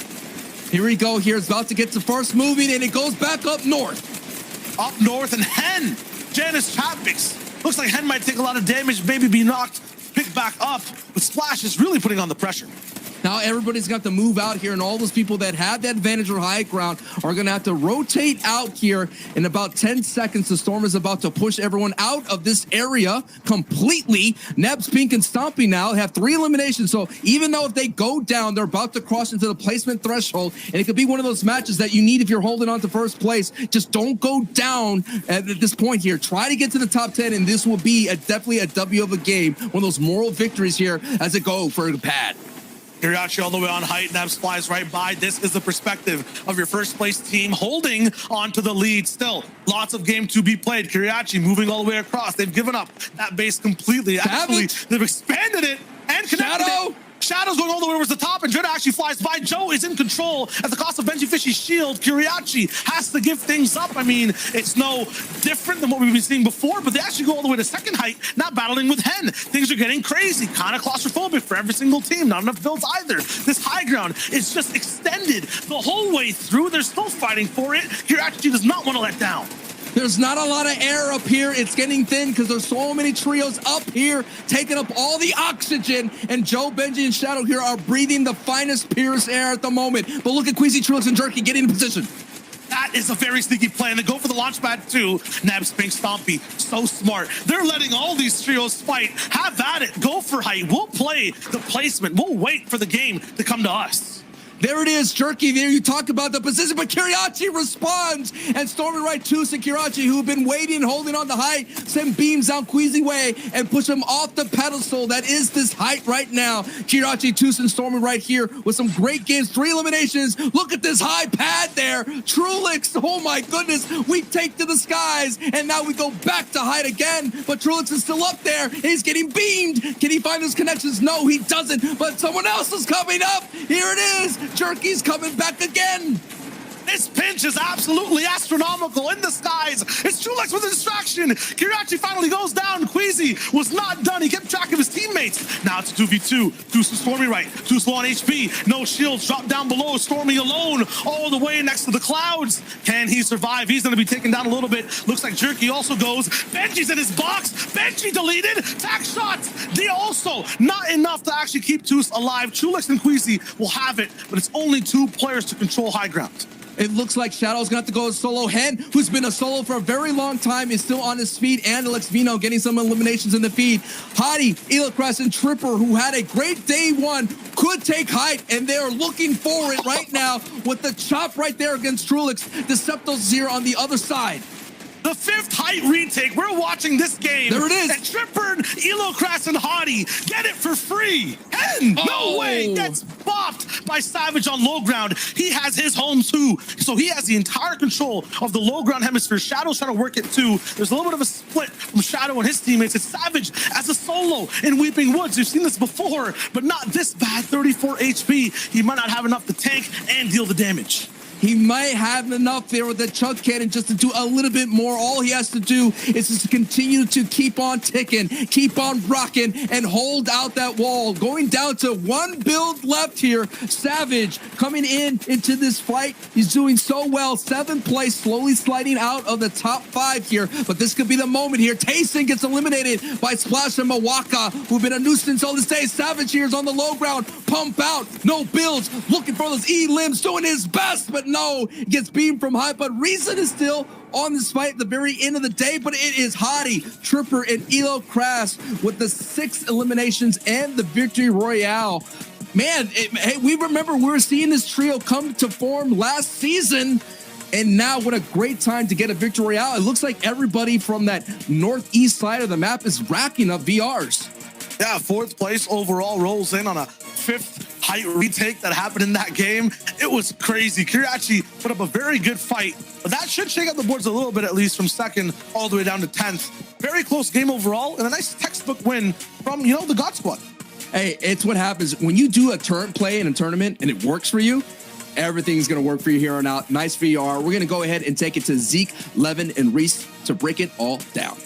Here we go. Here's about to get to first moving, and it goes back up north. Up north, and Hen, Janice Chapix. Looks like Hen might take a lot of damage, maybe be knocked, picked back up. But Splash is really putting on the pressure. Now everybody's got to move out here, and all those people that have that advantage or high ground are going to have to rotate out here in about 10 seconds. The Storm is about to push everyone out of this area completely. Nebs, Pink, and Stompy now have 3 eliminations. So even though if they go down, they're about to cross into the placement threshold, and it could be one of those matches that you need if you're holding on to first place. Just don't go down at this point here. Try to get to the top 10, and this will be definitely a W of a game. One of those moral victories here as it go for the pad. Kiriachi all the way on height. Nebs flies right by. This is the perspective of your first place team holding onto the lead. Still, lots of game to be played. Kiriachi moving all the way across. They've given up that base completely. Actually, they've expanded it and connected it. Shadow's going all the way towards the top, and Dreda actually flies by. Joe is in control at the cost of Benji Fishy's shield. Kiriachi has to give things up. I mean, it's no different than what we've been seeing before, but they actually go all the way to second height, now battling with Hen. Things are getting crazy, kind of claustrophobic for every single team. Not enough builds either. This high ground is just extended the whole way through. They're still fighting for it. Kiriachi does not want to let down. There's not a lot of air up here. It's getting thin because there's so many trios up here taking up all the oxygen. And Joe, Benji, and Shadow here are breathing the finest Pierce air at the moment. But look at Queasy, Trilix, and Jerky getting in position. That is a very sneaky plan. They go for the launch pad too. Neb, Spink, Stompy, so smart. They're letting all these trios fight. Have at it. Go for height. We'll play the placement. We'll wait for the game to come to us. There it is, Jerky. There you talk about the position, but Kiriachi responds, and Stormy right to Kiriachi, who have been waiting, holding on to height, send beams down Queasy way and push him off the pedestal that is this height right now. Kiriachi, Toos, and Stormy right here with some great games, 3 eliminations. Look at this high pad there. Trulix, oh my goodness, we take to the skies, and now we go back to height again, but Trulix is still up there. He's getting beamed. Can he find his connections? No, he doesn't, but someone else is coming up. Here it is. Jerky's coming back again. This pinch is absolutely astronomical in the skies. It's Trulix with a distraction. Kiriachi finally goes down. Queasy was not done. He kept track of his teammates. Now it's a 2v2. Too Stormy right. Too slow on HP. No shields. Drop down below. Stormy alone all the way next to the clouds. Can he survive? He's going to be taken down a little bit. Looks like Jerky also goes. Benji's in his box. Benji deleted. Tack shots. They also not enough to actually keep Toos alive. Trulix and Queasy will have it, but it's only 2 players to control high ground. It looks like Shadow's going to have to go solo. Hen, who's been a solo for a very long time, is still on his feet. And Alex Vino getting some eliminations in the feed. Hottie, Elocrest, and Tripper, who had a great day 1, could take height, and they are looking for it right now with the chop right there against Trulix. Deceptos here on the other side. The 5th height retake. We're watching this game. There it is. And Tripper, Elocrest, and Hottie get it for free. Hen, no way, gets bopped by Savage on low ground. He has his home too. So he has the entire control of the low ground hemisphere. Shadow's trying to work it too. There's a little bit of a split from Shadow and his teammates. It's Savage as a solo in Weeping Woods. We've seen this before, but not this bad. 34 HP. He might not have enough to tank and deal the damage. He might have enough there with the chug cannon just to do a little bit more. All he has to do is just continue to keep on ticking, keep on rocking, and hold out that wall. Going down to 1 build left here. Savage coming into this fight. He's doing so well. 7th place, slowly sliding out of the top 5 here. But this could be the moment here. Tayson gets eliminated by Splash and Mawaka, who've been a nuisance all this day. Savage here is on the low ground. Pump out. No builds. Looking for those E-limbs. Doing his best, but no, gets beamed from high, but Reason is still on this fight at the very end of the day, but it is Hottie, Tripper, and Elo Crash with the 6 eliminations and the victory royale. Man, hey, we remember we were seeing this trio come to form last season, and now what a great time to get a victory royale. It looks like everybody from that northeast side of the map is racking up VRs. Yeah, 4th place overall rolls in on a 5th height retake that happened in that game. It was crazy. Kiriachi put up a very good fight, but that should shake up the boards a little bit, at least from 2nd all the way down to 10th. Very close game overall, and a nice textbook win from, the God Squad. Hey, it's what happens when you do a turn play in a tournament and it works for you. Everything's going to work for you here on out. Nice VR. We're going to go ahead and take it to Zeke, Levin, and Reese to break it all down.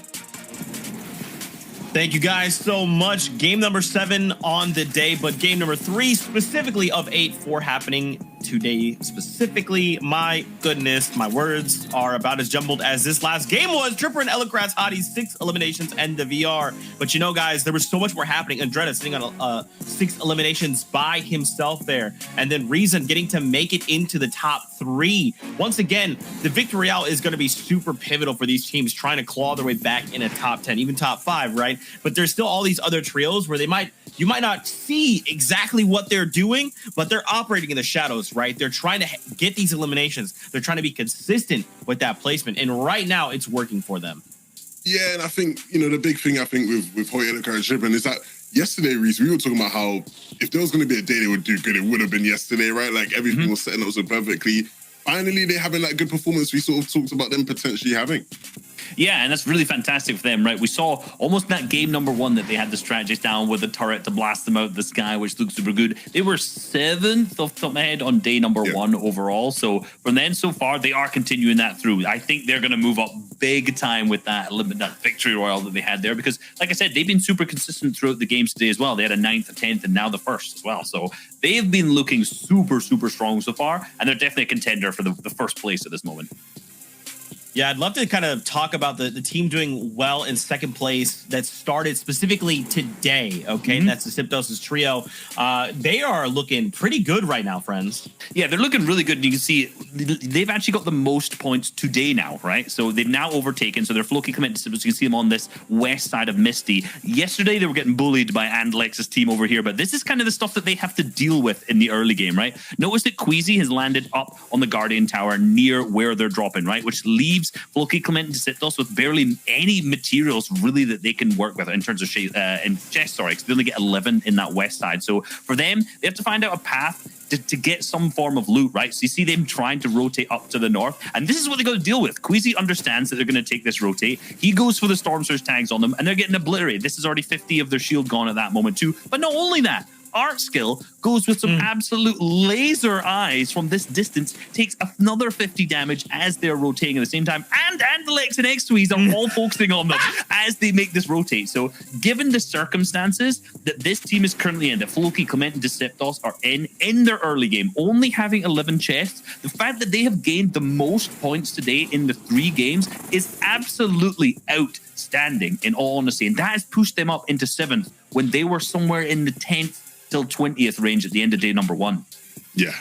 Thank you guys so much. Game number 7 on the day, but game number 3 specifically of 8 for happening today specifically. My goodness, my words are about as jumbled as this last game was. Tripper and Elocrat's Hottie's 6 eliminations and the VR. But guys, there was so much more happening. Andretta sitting on 6 eliminations by himself there. And then Reason getting to make it into the top 3. Once again, the victory royale is going to be super pivotal for these teams trying to claw their way back in a top 10, even top 5, right? But there's still all these other trios where you might not see exactly what they're doing, but they're operating in the shadows, right? They're trying to get these eliminations. They're trying to be consistent with that placement. And right now it's working for them. Yeah, and I think, the big thing I think with Hoyt and Current Shipping is that yesterday, Reese, we were talking about how if there was going to be a day they would do good, it would have been yesterday, right? Like everything was setting up so perfectly. finally they're having that good performance we sort of talked about them potentially having. Yeah, and that's really fantastic for them, right? We saw almost that game number 1 that they had the strategies down with the turret to blast them out of the sky, which looked super good. They were 7th off the top of my head on day number 1 overall. So from then so far, they are continuing that through. I think they're going to move up big time with that victory royale that they had there because, like I said, they've been super consistent throughout the games today as well. They had a 9th, a 10th, and now the 1st as well. So they've been looking super, super strong so far, and they're definitely a contender for the first place at this moment. Yeah, I'd love to kind of talk about the team doing well in second place that started specifically today, okay? That's the Symptos' trio. They are looking pretty good right now, friends. Yeah, they're looking really good. You can see they've actually got the most points today now, right? So they've now overtaken. So they're Floki commit to Symptos. You can see them on this west side of Misty. Yesterday, they were getting bullied by Andalex's team over here, but this is kind of the stuff that they have to deal with in the early game, right? Notice that Queasy has landed up on the Guardian Tower near where they're dropping, right? Which leaves Floki Clement and Symptos with barely any materials really that they can work with in terms of chest, sorry, because they only get 11 in that west side. So for them, they have to find out a path to get some form of loot, right? So you see them trying to rotate up to the north, and this is what they got to deal with. Queasy understands that they're going to take this rotate. He goes for the Storm Surge tags on them, and they're getting obliterated. This is already 50 of their shield gone at that moment too. But not only that, Art Skill goes with some absolute laser eyes from this distance, takes another 50 damage as they're rotating at the same time, and Andalex and X2Es are all focusing on them as they make this rotate. So given the circumstances that this team is currently in, that Floki, Clement, and Deceptos are in their early game, only having 11 chests, the fact that they have gained the most points today in the 3 games is absolutely outstanding in all honesty, and that has pushed them up into 7th when they were somewhere in the 10th till 20th range at the end of day number 1. Yeah,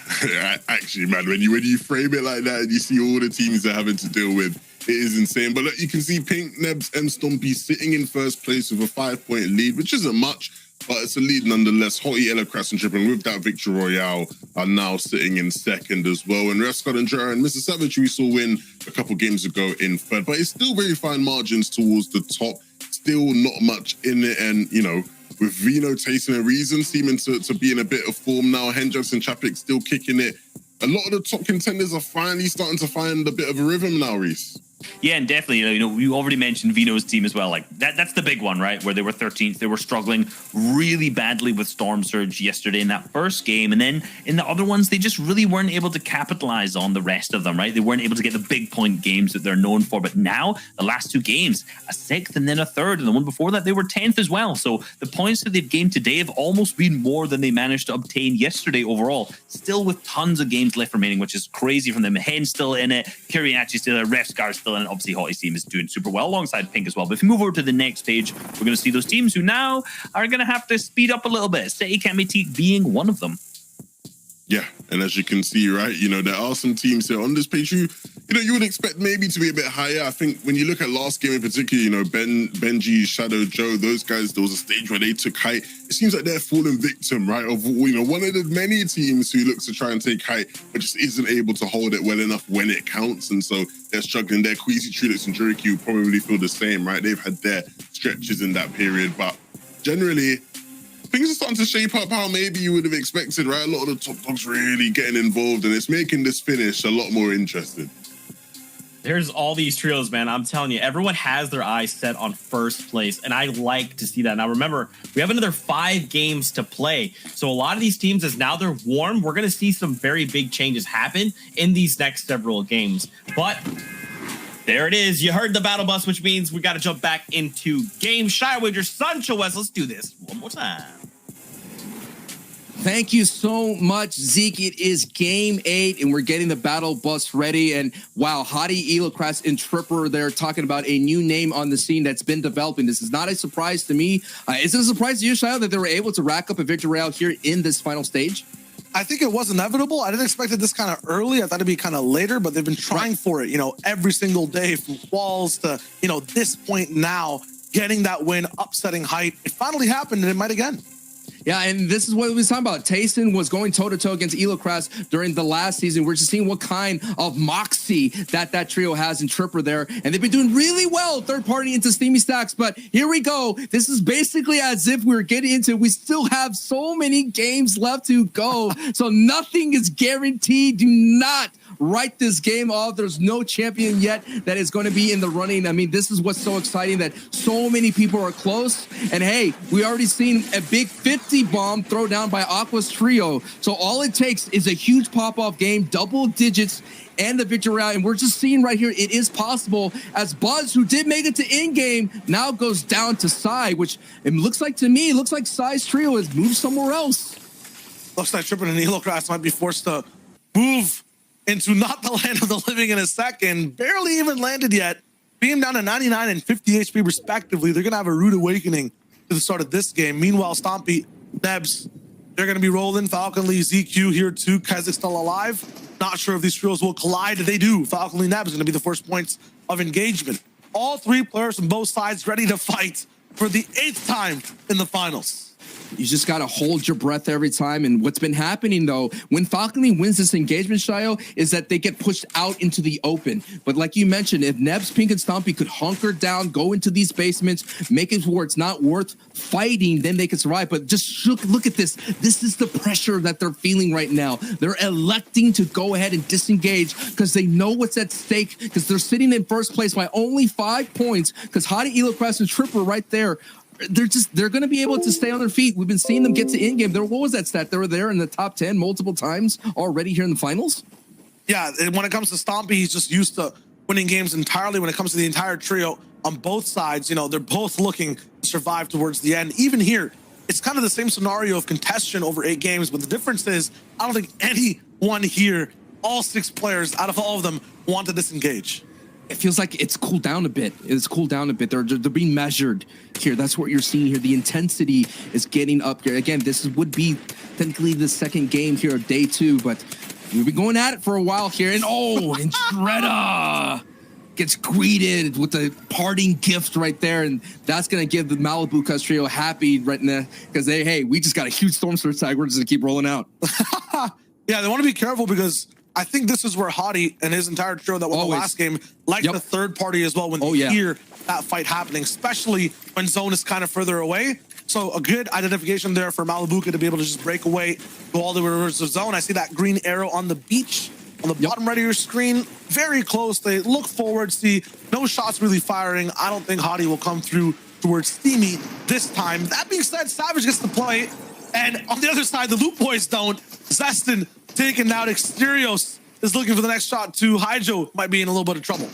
actually, man, when you frame it like that and you see all the teams they're having to deal with, it is insane. But look, you can see Pink, Nebs, and Stompy sitting in first place with a 5-point lead, which isn't much, but it's a lead nonetheless. Hottie, Elecras, and Trippin with that Victory Royale are now sitting in second as well. And Rescott and Jera and Mr. Savage, we saw win a couple games ago in third, but it's still very fine margins towards the top. Still not much in it, and, you know, with Vino tasting a reason, seeming to be in a bit of form now, Hendrix and Chapik still kicking it. A lot of the top contenders are finally starting to find a bit of a rhythm now, Reese. Yeah, and definitely, you know, we already mentioned Vino's team as well. Like that's the big one, right? Where they were 13th. They were struggling really badly with Storm Surge yesterday in that first game. And then in the other ones, they just really weren't able to capitalize on the rest of them, right? They weren't able to get the big point games that they're known for. But now, the last 2 games, a 6th and then a 3rd. And the one before that, they were 10th as well. So the points that they've gained today have almost been more than they managed to obtain yesterday overall. Still with tons of games left remaining, which is crazy from them. Hen's still in it. Kiriachi's still in it. Refscar's still in it. Obviously, Hottie's team is doing super well alongside Pink as well. But if you move over to the next page, we're going to see those teams who now are going to have to speed up a little bit. City Kamitik being one of them. Yeah, and as you can see, right, you know, there are some teams here on this page who, you know, you would expect maybe to be a bit higher. I think when you look at last game in particular, you know, Benji, Shadow, Joe, those guys, there was a stage where they took height. It seems like they're falling victim, right, of, you know, one of the many teams who looks to try and take height, but just isn't able to hold it well enough when it counts. And so they're struggling there. Queasy, Trudix, and Jurikyu probably feel the same, right? They've had their stretches in that period, but generally, things are starting to shape up how maybe you would have expected, right? A lot of the top dogs really getting involved, and it's making this finish a lot more interesting. There's all these trios, man. I'm telling you, everyone has their eyes set on first place, and I like to see that. Now, remember, we have another 5 games to play. So a lot of these teams, as now they're warm, we're going to see some very big changes happen in these next several games. But there it is. You heard the battle bus, which means we got to jump back into game. Shy with your Sancho West. Let's do this one more time. Thank you so much, Zeke. It is game 8, and we're getting the battle bus ready. And wow, Hottie, Elecras, and Tripper, they're talking about a new name on the scene that's been developing. This is not a surprise to me. Is it a surprise to you, Shia, that they were able to rack up a victory royale here in this final stage? I think it was inevitable. I didn't expect it this kind of early. I thought it'd be kind of later, but they've been trying for it, you know, every single day from walls to, you know, this point now, getting that win, upsetting height. It finally happened, and it might again. Yeah, and this is what we were talking about. Tayson was going toe-to-toe against Elecras during the last season. We're just seeing what kind of moxie that trio has in Tripper there. And they've been doing really well, third party into Steamy Stacks. But here we go. This is basically as if we're getting into, we still have so many games left to go. So nothing is guaranteed. Do not write this game off. There's no champion yet that is going to be in the running. I mean, this is what's so exciting, that so many people are close. And hey, we already seen a big 50 bomb throw down by Aqua's trio. So all it takes is a huge pop-off game, double digits, and the victory round. And we're just seeing right here, it is possible, as Buzz, who did make it to in-game, now goes down to Psy, which it looks like to me, it looks like Psy's trio has moved somewhere else. Looks like Trippin and Elocrass might be forced to move into not the land of the living in a second. Barely even landed yet. Being down to 99 and 50 HP respectively. They're going to have a rude awakening to the start of this game. Meanwhile, Stompy, Nebs, they're going to be rolling. Falcon Lee, ZQ here too. Kezik's still alive. Not sure if these trios will collide. If they do, Falcon Lee Nebs is going to be the first points of engagement. All three players from both sides ready to fight for the 8th time in the finals. You just got to hold your breath every time. And what's been happening, though, when Falcon Lee wins this engagement, Shio, is that they get pushed out into the open. But like you mentioned, if Nebs, Pink, and Stompy could hunker down, go into these basements, make it where it's not worth fighting, then they can survive. But just look at this. This is the pressure that they're feeling right now. They're electing to go ahead and disengage because they know what's at stake, because they're sitting in first place by only 5 points, because Hottie, Elocrass, and Tripper right there, they're going to be able to stay on their feet. We've been seeing them get to in-game. What was that stat? They were there in the top 10 multiple times already here in the finals. Yeah, and when it comes to Stompy, he's just used to winning games entirely. When it comes to the entire trio on both sides, you know, they're both looking to survive towards the end. Even here, it's kind of the same scenario of contestation over 8 games, but the difference is I don't think anyone here, all 6 players out of all of them, want to disengage. It feels like it's cooled down a bit. It's cooled down a bit. They're being measured here. That's what you're seeing here. The intensity is getting up here. Again, this would be technically the second game here of day 2, but we've been going at it for a while here. And and Shredda gets greeted with the parting gift right there. And that's going to give the Malibu Cuz trio happy right now, because hey, we just got a huge Storm Surge tag. We're just going to keep rolling out. Yeah, they want to be careful because I think this is where Hottie and his entire trio that won the last game, like the third party as well, when they hear that fight happening, especially when zone is kind of further away. So a good identification there for Malibuca to be able to just break away, go all the way towards the zone. I see that green arrow on the beach, on the bottom right of your screen, very close. They look forward, see no shots really firing. I don't think Hottie will come through towards Steamy this time. That being said, Savage gets to play. And on the other side, the Loot Boys don't. Zestin taking out Exterios is looking for the next shot too. Hydro might be in a little bit of trouble.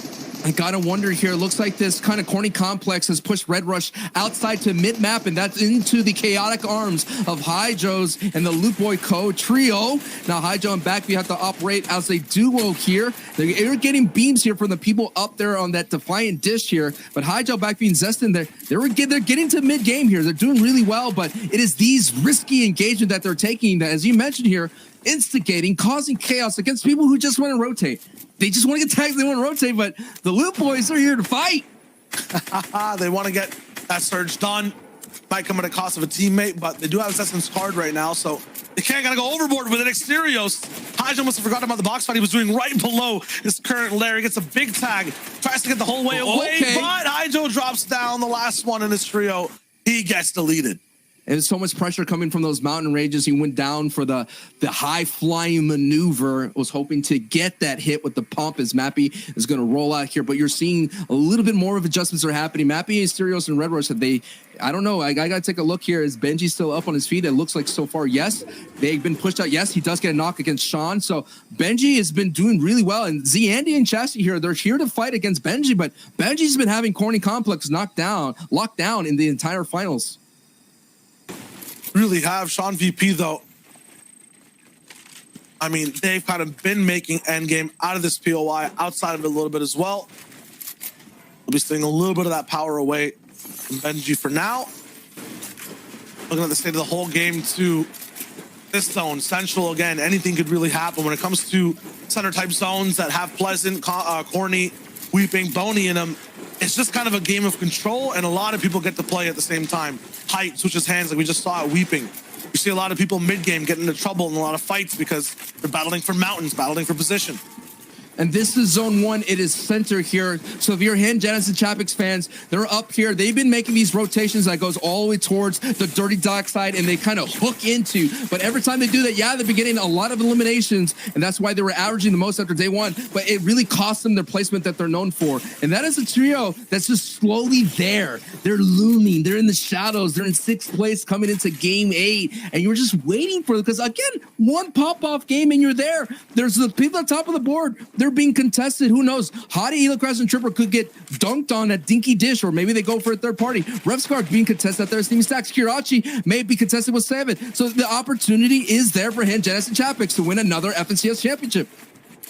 I gotta wonder here. Looks like this kind of corny complex has pushed Red Rush outside to mid-map, and that's into the chaotic arms of Hydros and the Loot Boy Co. trio. Now Hydro and Backview have to operate as a duo here. They're getting beams here from the people up there on that Defiant dish here. But Hydro, Backview, and Zestin, they're getting to mid-game here. They're doing really well, but it is these risky engagement that they're taking that, as you mentioned here, instigating, causing chaos against people who just want to rotate. They just want to get tagged, they want to rotate, but the Loot Boys are here to fight. They want to get that surge done. Might come at a cost of a teammate, but they do have Zestin's card right now, so they can't gotta go overboard with it. Exterios. Hydro must have forgotten about the box fight he was doing right below his current lair. He gets a big tag, tries to get the whole way away, but Hydro drops down the last one in his trio. He gets deleted. And there's so much pressure coming from those mountain rages. He went down for the high flying maneuver. Was hoping to get that hit with the pump as Mappy is going to roll out here. But you're seeing a little bit more of adjustments are happening. Mappy, Asterios, and Red Rush, I don't know. I got to take a look here. Is Benji still up on his feet? It looks like so far, yes. They've been pushed out. Yes, he does get a knock against Sean. So Benji has been doing really well. And Z, Andy, and Chastity here, they're here to fight against Benji. But Benji's been having Corny Complex locked down in the entire finals. Really have. Sean VP, though, I mean, they've kind of been making endgame out of this POI, outside of it a little bit as well. They'll be stealing a little bit of that power away from Benji for now. Looking at the state of the whole game to this zone, Central again, anything could really happen when it comes to center type zones that have Pleasant, Corny, Weeping, Boney in them. It's just kind of a game of control, and a lot of people get to play at the same time. Height switches hands like we just saw at Weeping. You see a lot of people mid-game get into trouble in a lot of fights because they're battling for mountains, battling for position. And this is zone 1. It is center here. So if you're Genesis and Chapix fans, they're up here. They've been making these rotations that goes all the way towards the dirty dock side, and they kind of hook into. But every time they do that, yeah, they're getting a lot of eliminations, and that's why they were averaging the most after day 1. But it really cost them their placement that they're known for. And that is a trio that's just slowly there. They're looming. They're in the shadows. They're in 6th place coming into game 8. And you're just waiting for them because, again, one pop-off game and you're there. There's the people at the top of the board. They're being contested. Who knows? Hottie, Elo Crescent Tripper could get dunked on at Dinky Dish, or maybe they go for a third party. Revscar being contested there. Steamy Stacks. Kirachi may be contested with 7. So the opportunity is there for Genesis and Chapix to win another FNCS championship.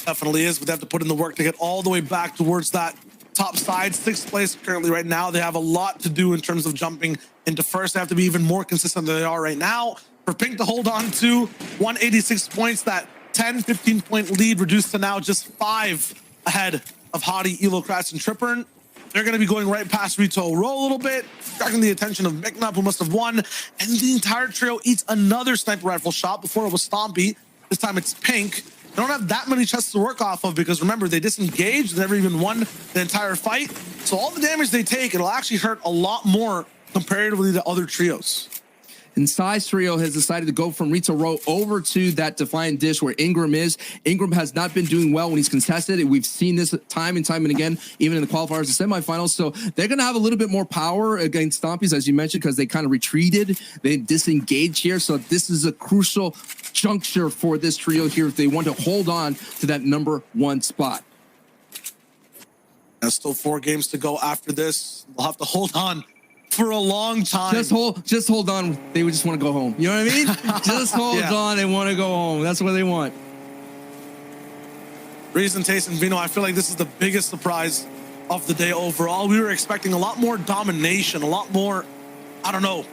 Definitely is, but they have to put in the work to get all the way back towards that top side. 6th place currently right now. They have a lot to do in terms of jumping into first. They have to be even more consistent than they are right now. For Pink to hold on to 186 points, that 10-15 point lead reduced to now just 5 ahead of Hottie, Elo, Kratz, and Tripper. They're going to be going right past Rito Row a little bit, attracting the attention of Miknup, who must have won. And the entire trio eats another sniper rifle shot. Before it was Stompy. This time it's Pink. They don't have that many chests to work off of because remember, they disengaged, never even won the entire fight. So all the damage they take, it'll actually hurt a lot more comparatively to other trios. And Sai's trio has decided to go from Rito Row over to that Defiant Dish where Ingram is. Ingram has not been doing well when he's contested. We've seen this time and time and again, even in the qualifiers and semifinals. So they're going to have a little bit more power against Stompies, as you mentioned, because they kind of retreated. They disengaged here. So this is a crucial juncture for this trio here if they want to hold on to that number 1 spot. There's still 4 games to go after this. They'll have to hold on for a long time. Just hold on. They would just want to go home. You know what I mean? Just hold on. They want to go home. That's what they want. Reason, Taste, and Vino, I feel like this is the biggest surprise of the day overall. We were expecting a lot more domination, a lot more, I don't know,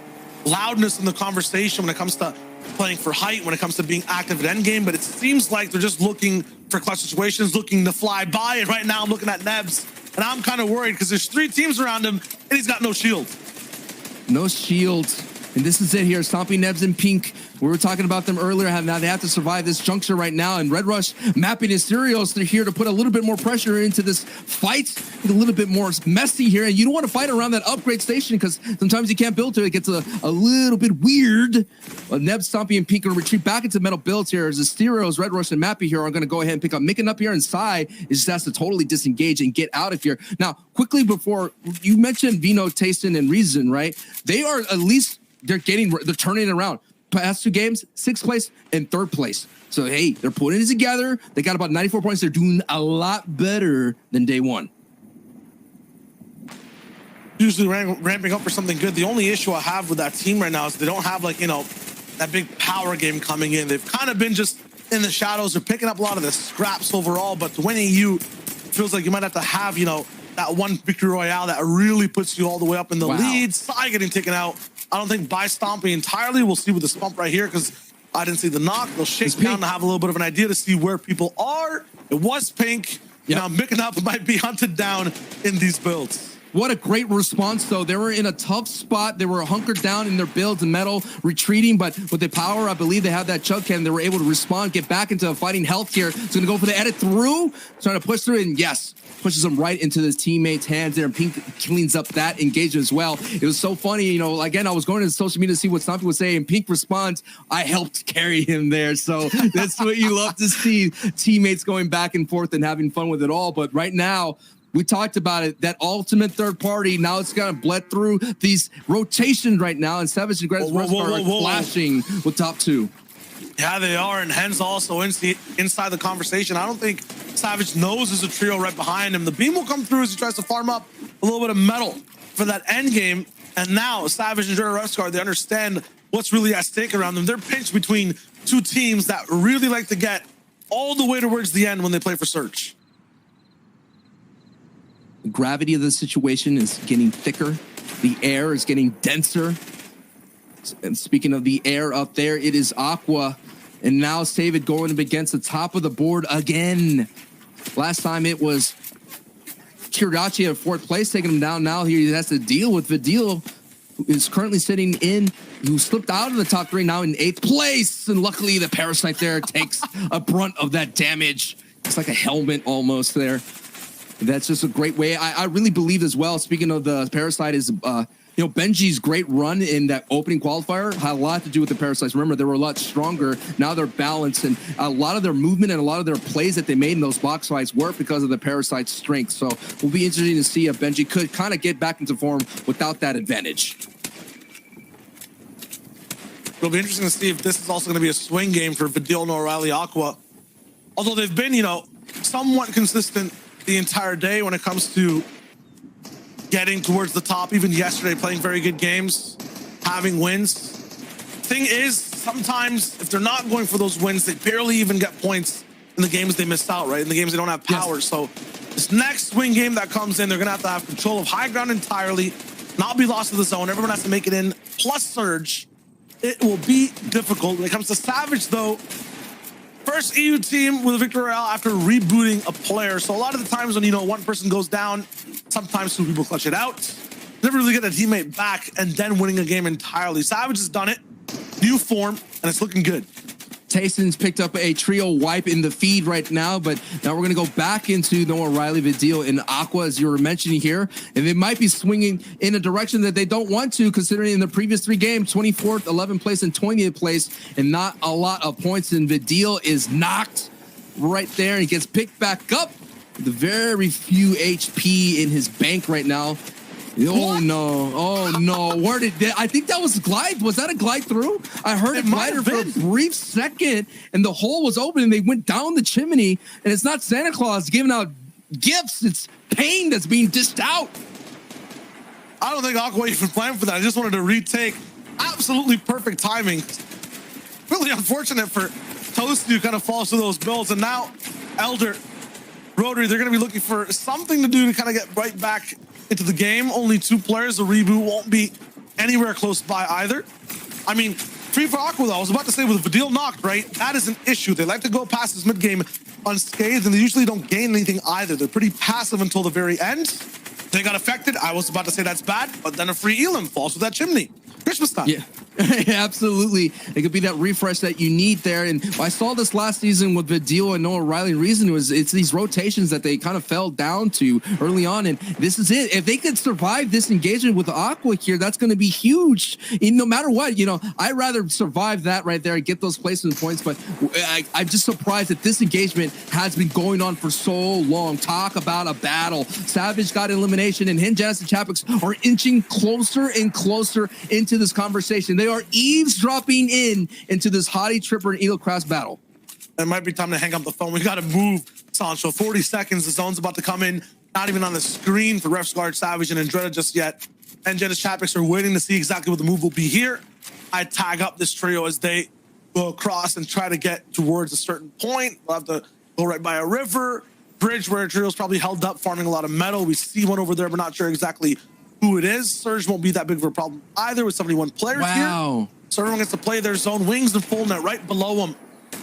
loudness in the conversation when it comes to playing for height, when it comes to being active at endgame, but it seems like they're just looking for clutch situations, looking to fly by. And right now I'm looking at Nebs, and I'm kind of worried because there's 3 teams around him, and he's got no shield. No shield. And this is it here. Stomping Nebs in Pink. We were talking about them earlier. Now they have to survive this juncture right now. And Red Rush mapping his serials. They're here to put a little bit more pressure into this fight. It's a little bit more messy here. And you don't want to fight around that upgrade station because sometimes you can't build to it. It gets a little bit weird. Nebs, Stompy, and Pink are going to retreat back into metal builds here as the Stereos, Red Rush, and Mappy here are going to go ahead and pick up. Making up here and Sai is just has to totally disengage and get out of here. Now, quickly before, you mentioned Vino, Tayson, and Reason, right? They are at least, they're turning it around. Past 2 games, 6th place and 3rd place. So, hey, they're putting it together. They got about 94 points. They're doing a lot better than day 1. Usually ramping up for something good. The only issue I have with that team right now is they don't have, like, you know, that big power game coming in. They've kind of been just in the shadows. They're picking up a lot of the scraps overall, but to win EU, feels like you might have to have, you know, that one victory royale that really puts you all the way up in the lead. Sai getting taken out. I don't think by Stompy entirely. We'll see with the Spump right here because I didn't see the knock. They'll shake down to have a little bit of an idea to see where people are. It was Pink. Yep. Now Micking Up might be hunted down in these builds. What a great response, though. They were in a tough spot. They were hunkered down in their builds and metal, retreating, but with the power, I believe they have that chug cannon. They were able to respond, get back into fighting health here. It's going to go for the edit through, trying to push through, and yes, pushes him right into his teammate's hands there, and Pink cleans up that engagement as well. It was so funny, you know, again, I was going to social media to see what Stompy would say, and Pink responds, I helped carry him there. So that's what you love to see, teammates going back and forth and having fun with it all. But right now, we talked about it, that ultimate third party. Now it's kind of bled through these rotations right now, and Savage and Greg's are like flashing with top 2. Yeah, they are, and Hen's also inside the conversation. I don't think Savage knows there's a trio right behind him. The beam will come through as he tries to farm up a little bit of metal for that end game. And now Savage and Jura Revscar, they understand what's really at stake around them. They're pinched between 2 teams that really like to get all the way towards the end when they play for Search. The gravity of the situation is getting thicker. The air is getting denser. And speaking of the air up there, it is Aqua. And now David going up against the top of the board again. Last time it was Kirachi at 4th place, taking him down. Now he has to deal with Vidil, who is currently sitting in, who slipped out of the top 3, now in 8th place. And luckily the Parasite there takes a brunt of that damage. It's like a helmet almost there. That's just a great way. I really believe as well, speaking of the Parasite, is you know, Benji's great run in that opening qualifier had a lot to do with the Parasites. Remember, they were a lot stronger. Now they're balanced, and a lot of their movement and a lot of their plays that they made in those box fights were because of the Parasite's strength. So we'll be interesting to see if Benji could kind of get back into form without that advantage. It'll be interesting to see if this is also going to be a swing game for Vidil, O'Reilly, Aqua. Although they've been, you know, somewhat consistent the entire day when it comes to getting towards the top. Even yesterday, playing very good games, having wins. Thing is, sometimes if they're not going for those wins, they barely even get points in the games they missed out, right? In the games they don't have power. Yes. So this next swing game that comes in, they're going to have control of high ground entirely, not be lost to the zone. Everyone has to make it in, plus Surge. It will be difficult. When it comes to Savage, though, first EU team with a victory royale after rebooting a player. So a lot of the times when, you know, one person goes down, sometimes two people clutch it out. Never really get a teammate back and then winning a game entirely. Savage has done it, new form, and it's looking good. Tayson's picked up a trio wipe in the feed right now, but now we're going to go back into Noah Riley, Vidil, and Aqua, as you were mentioning here. And they might be swinging in a direction that they don't want to, considering in the previous 3 games, 24th, 11th place, and 20th place, and not a lot of points. And Vidil is knocked right there, and he gets picked back up with very few HP in his bank right now. Oh no! Oh no! Where did that? I think that was glide. Was that a glide through? I heard it glider for a brief second, and the hole was open, and they went down the chimney. And it's not Santa Claus giving out gifts; it's pain that's being dished out. I don't think Aqua even planned for that. I just wanted to retake. Absolutely perfect timing. Really unfortunate for Toast to kind of fall to those builds, and now Elder, Rotary, they're going to be looking for something to do to kind of get right back into the game. Only 2 players. The reboot won't be anywhere close by either. I mean, free for Aqua though. I was about to say with Vidil knocked, right? That is an issue. They like to go past this mid game unscathed, and they usually don't gain anything either. They're pretty passive until the very end. They got affected. I was about to say that's bad, but then a free Elam falls with that chimney. Christmas time. Yeah. Absolutely. It could be that refresh that you need there. And I saw this last season with Vidil and Noah Riley. The reason was it's these rotations that they kind of fell down to early on. And this is it. If they could survive this engagement with Aqua here, that's going to be huge. And no matter what, you know, I'd rather survive that right there and get those placement points. But I'm just surprised that this engagement has been going on for so long. Talk about a battle. Savage got elimination, and him, Janice, and Chapix are inching closer and closer into this conversation. They are eavesdropping into this Hottie, Tripper, and Eaglecraft battle. It might be time to hang up the phone. We got to move, Sancho. 40 seconds. The zone's about to come in. Not even on the screen for Refsguard, Savage, and Andretta just yet. And Janice Chapix are waiting to see exactly what the move will be here. I tag up this trio as they go across and try to get towards a certain point. We'll have to go right by a river. Bridge where a trio's probably held up, farming a lot of metal. We see one over there, but not sure exactly who it is. Surge won't be that big of a problem either with 71 players here. So everyone gets to play their zone. Wings and full net right below them.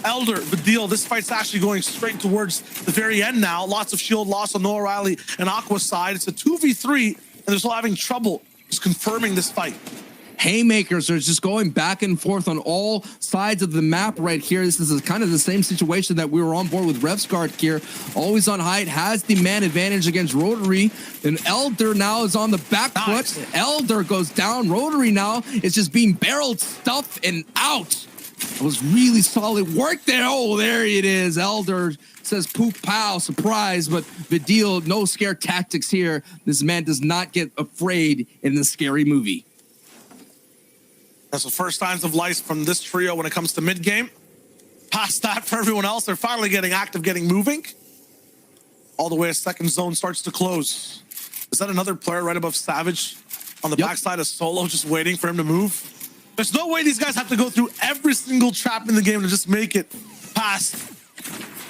Elder, Vidil, this fight's actually going straight towards the very end now. Lots of shield loss on Noah Riley and Aqua's side. It's a 2v3, and they're still having trouble just confirming this fight. Haymakers are just going back and forth on all sides of the map right here. This is kind of the same situation that we were on board with Refsguard here. Always on height, has the man advantage against Rotary. And Elder now is on the back foot. Elder goes down. Rotary now is just being barreled, stuffed, and out. It was really solid work there. Oh, there it is. Elder says poop pow, surprise, but Vidil, no scare tactics here. This man does not get afraid in the scary movie. That's the first signs of life from this trio when it comes to mid-game. Past that for everyone else, they're finally getting active, getting moving. All the way a second zone starts to close. Is that another player right above Savage on the backside of Solo, just waiting for him to move? There's no way these guys have to go through every single trap in the game to just make it past,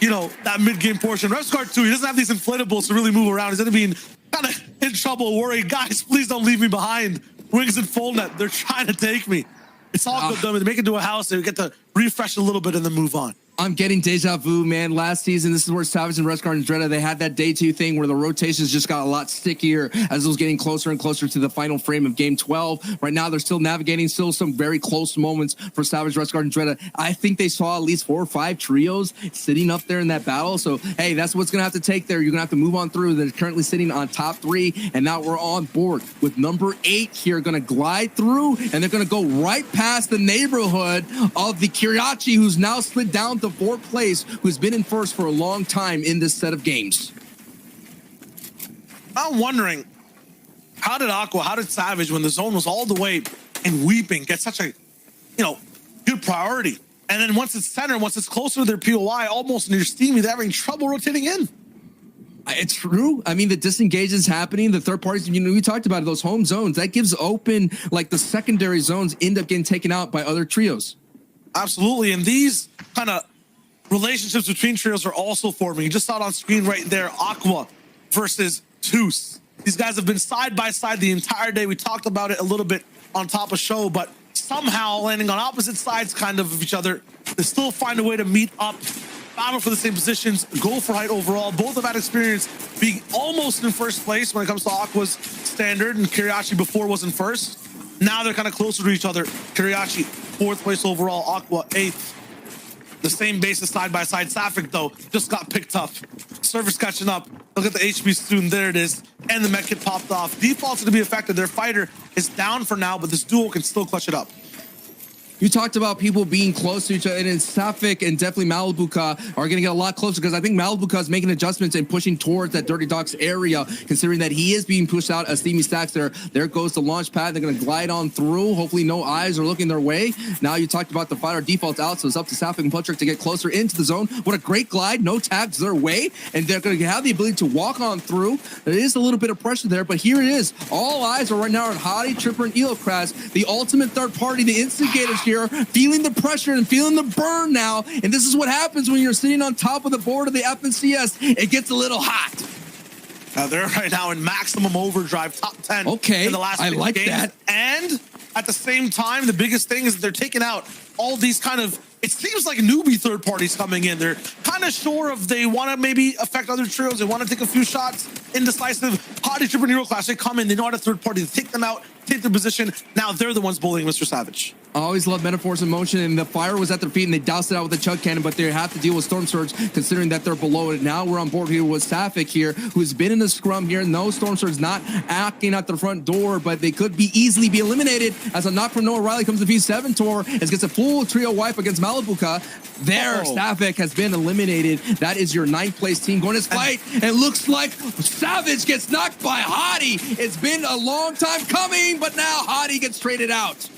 you know, that mid-game portion. Refsguard too, he doesn't have these inflatables to really move around. He's gonna be kind of in trouble, worried. Guys, please don't leave me behind. Wings and full net, they're trying to take me. It's all good though. They make it to a house, they get to refresh a little bit and then move on. I'm getting deja vu, man. Last season, this is where Savage and Rescar and Dreda, they had that day 2 thing where the rotations just got a lot stickier as it was getting closer and closer to the final frame of game 12. Right now, they're still navigating, still some very close moments for Savage, Rescar, and Dreda. I think they saw at least 4 or 5 trios sitting up there in that battle. So, hey, that's what's going to have to take there. You're going to have to move on through. They're currently sitting on top 3, and now we're on board with number 8 here, going to glide through, and they're going to go right past the neighborhood of the Kiriachi, who's now slid down to 4th place, who's been in first for a long time in this set of games. I'm wondering, how did Aqua, how did Savage, when the zone was all the way and weeping, get such a, good priority? And then once it's center, once it's closer to their POI, almost near Steamy, they're having trouble rotating in. It's true. I mean, the disengage is happening. The third parties, we talked about it, those home zones, that gives open, like the secondary zones end up getting taken out by other trios. Absolutely. And these kind of relationships between trios are also forming. You just saw it on screen right there. Aqua versus Toos. These guys have been side by side the entire day. We talked about it a little bit on top of show, but somehow landing on opposite sides kind of each other. They still find a way to meet up, battle for the same positions, go for height overall. Both have had experience being almost in first place when it comes to Aqua's standard, and Kiriachi before was in first. Now they're kind of closer to each other. Kiriachi, 4th place overall, Aqua 8th. The same basis side by side. Safik, though, just got picked up. Service catching up. Look at the HP soon. There it is. And the med kit popped off. Default's to be affected. Their fighter is down for now, but this duo can still clutch it up. You talked about people being close to each other, and Safik and definitely Malibuka are going to get a lot closer, because I think Malibuka is making adjustments and pushing towards that Dirty Docks area, considering that he is being pushed out as Steamy stacks there. There goes the launch pad. They're going to glide on through. Hopefully no eyes are looking their way. Now you talked about the fighter defaults out, so it's up to Safik and Putrick to get closer into the zone. What a great glide. No tags their way, and they're going to have the ability to walk on through. There is a little bit of pressure there, but here it is. All eyes are right now on Hottie, Tripper, and Elocraz, the ultimate third party, the instigators here, feeling the pressure and feeling the burn now. And this is what happens when you're sitting on top of the board of the FNCS. It gets a little hot. They're right now in maximum overdrive, top 10 in the last I 6 like games. that. And at the same time, the biggest thing is that they're taking out all these kind of, it seems like newbie third parties coming in. They're kind of sure of they want to maybe affect other trios. They want to take a few shots, indecisive. Hottie, Tripper, Nero Class, they come in, they know how to third party, they take them out, take their position. Now they're the ones bullying Mr. Savage. I always love metaphors in motion, and the fire was at their feet, and they doused it out with a chug cannon, but they have to deal with Storm Surge, considering that they're below it. Now we're on board here with Safik here, who's been in the scrum here. No, Storm Surge not acting at the front door, but they could be easily be eliminated as a knock from Noah Riley comes to V7 Tour, as gets a full trio wipe against Malibuka. There, Safik has been eliminated. That is your 9th place team going to this fight, and looks like Savage gets knocked by Hottie. It's been a long time coming, but now Hottie gets traded out.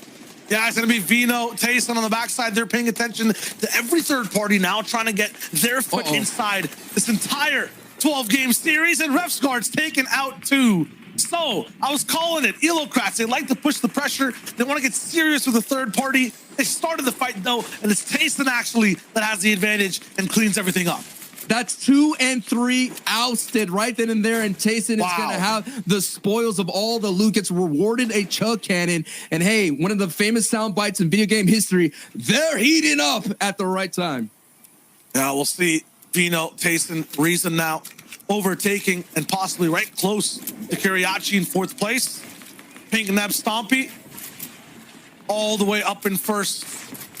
Yeah, it's going to be Vino, Tayson on the backside. They're paying attention to every third party now, trying to get their foot inside this entire 12-game series. And Refsguard's taken out too. So I was calling it. Elocrats, they like to push the pressure. They want to get serious with the third party. They started the fight though, and it's Tayson actually that has the advantage and cleans everything up. That's 2 and 3 ousted right then and there, and Tayson is going to have the spoils of all the loot, gets rewarded a chug cannon. And hey, one of the famous sound bites in video game history, they're heating up at the right time. Yeah, we'll see. Vino, Tayson, Reason now overtaking and possibly right close to Kiriachi in 4th place. Pink Neb Stompy all the way up in first.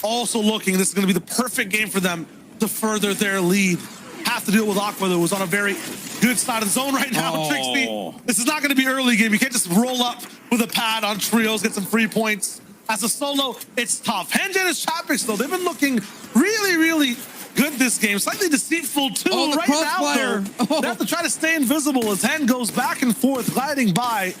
Also looking, this is going to be the perfect game for them to further their lead. Have to deal with Aqua, that was on a very good side of the zone right now. Trixie, this is not going to be early game. You can't just roll up with a pad on trios, get some free points. As a solo, it's tough. Hengen is Chapix, though. They've been looking really, really good this game. Slightly deceitful, too. Right now, they have to try to stay invisible as Hen goes back and forth, gliding by.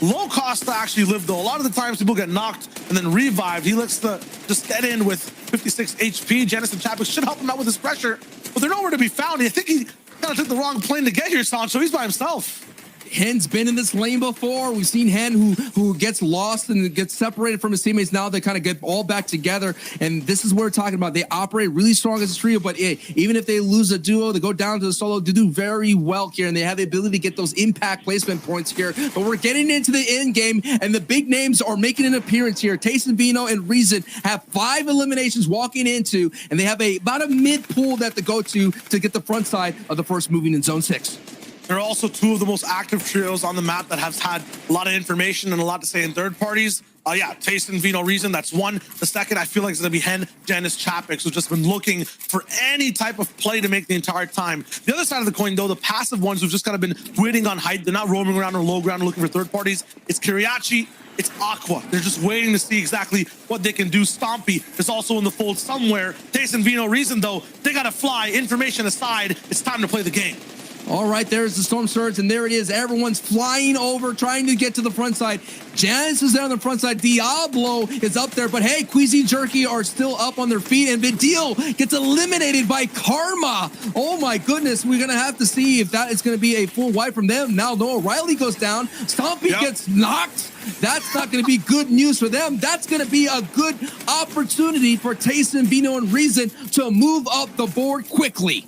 Low cost to actually live, though. A lot of the times people get knocked and then revived. He looks to just get in with 56 HP. Janice and Chapik should help him out with his pressure, but they're nowhere to be found. I think he kind of took the wrong plane to get here, Sancho. He's by himself. Hen's been in this lane before. We've seen Hen who gets lost and gets separated from his teammates. Now they kind of get all back together. And this is what we're talking about. They operate really strong as a trio, but even if they lose a duo, they go down to the solo, they do very well here. And they have the ability to get those impact placement points here. But we're getting into the end game, and the big names are making an appearance here. Tayson, Vino, and Reason have 5 eliminations walking into, and they have about a mid pool that they go to get the front side of the first moving in zone 6. There are also 2 of the most active trios on the map that have had a lot of information and a lot to say in third parties. Yeah, Tayson, Vino, Reason, that's one. The second, I feel like, is going to be Hen, Janice, Chapix, who's just been looking for any type of play to make the entire time. The other side of the coin, though, the passive ones who've just kind of been waiting on height. They're not roaming around on low ground looking for third parties. It's Kiriachi, it's Aqua. They're just waiting to see exactly what they can do. Stompy is also in the fold somewhere. Tayson, Vino, Reason, though, they got to fly. Information aside, it's time to play the game. All right, there's the Storm Surge, and there it is. Everyone's flying over, trying to get to the front side. Janice is there on the front side. Diablo is up there, but hey, Queasy Jerky are still up on their feet, and Vidil gets eliminated by Karma. Oh my goodness, we're going to have to see if that is going to be a full wipe from them. Now Noah Riley goes down. Stompy gets knocked. That's not going to be good news for them. That's going to be a good opportunity for Tayson, Vino, and Reason to move up the board quickly.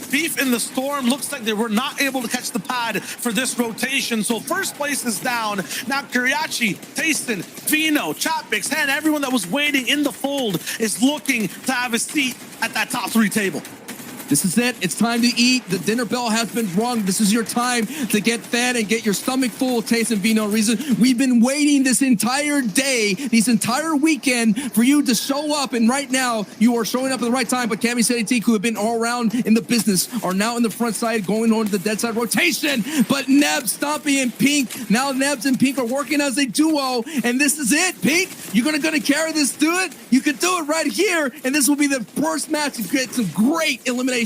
Beef in the Storm looks like they were not able to catch the pad for this rotation. So first place is down. Now Kiriachi, Tayson, Vino, Chapix, Hen, everyone that was waiting in the fold is looking to have a seat at that top 3 table. This is it. It's time to eat. The dinner bell has been rung. This is your time to get fed and get your stomach full of Tayson, Vino, Reason. We've been waiting this entire day, this entire weekend for you to show up. And right now, you are showing up at the right time. But Cammy Sedetik, who have been all around in the business, are now in the front side going on to the dead side rotation. But Nebs, Stompy, and Pink, now Nebs and Pink are working as a duo. And this is it, Pink. You're gonna carry this to it. You can do it right here. And this will be the first match to get some great eliminations.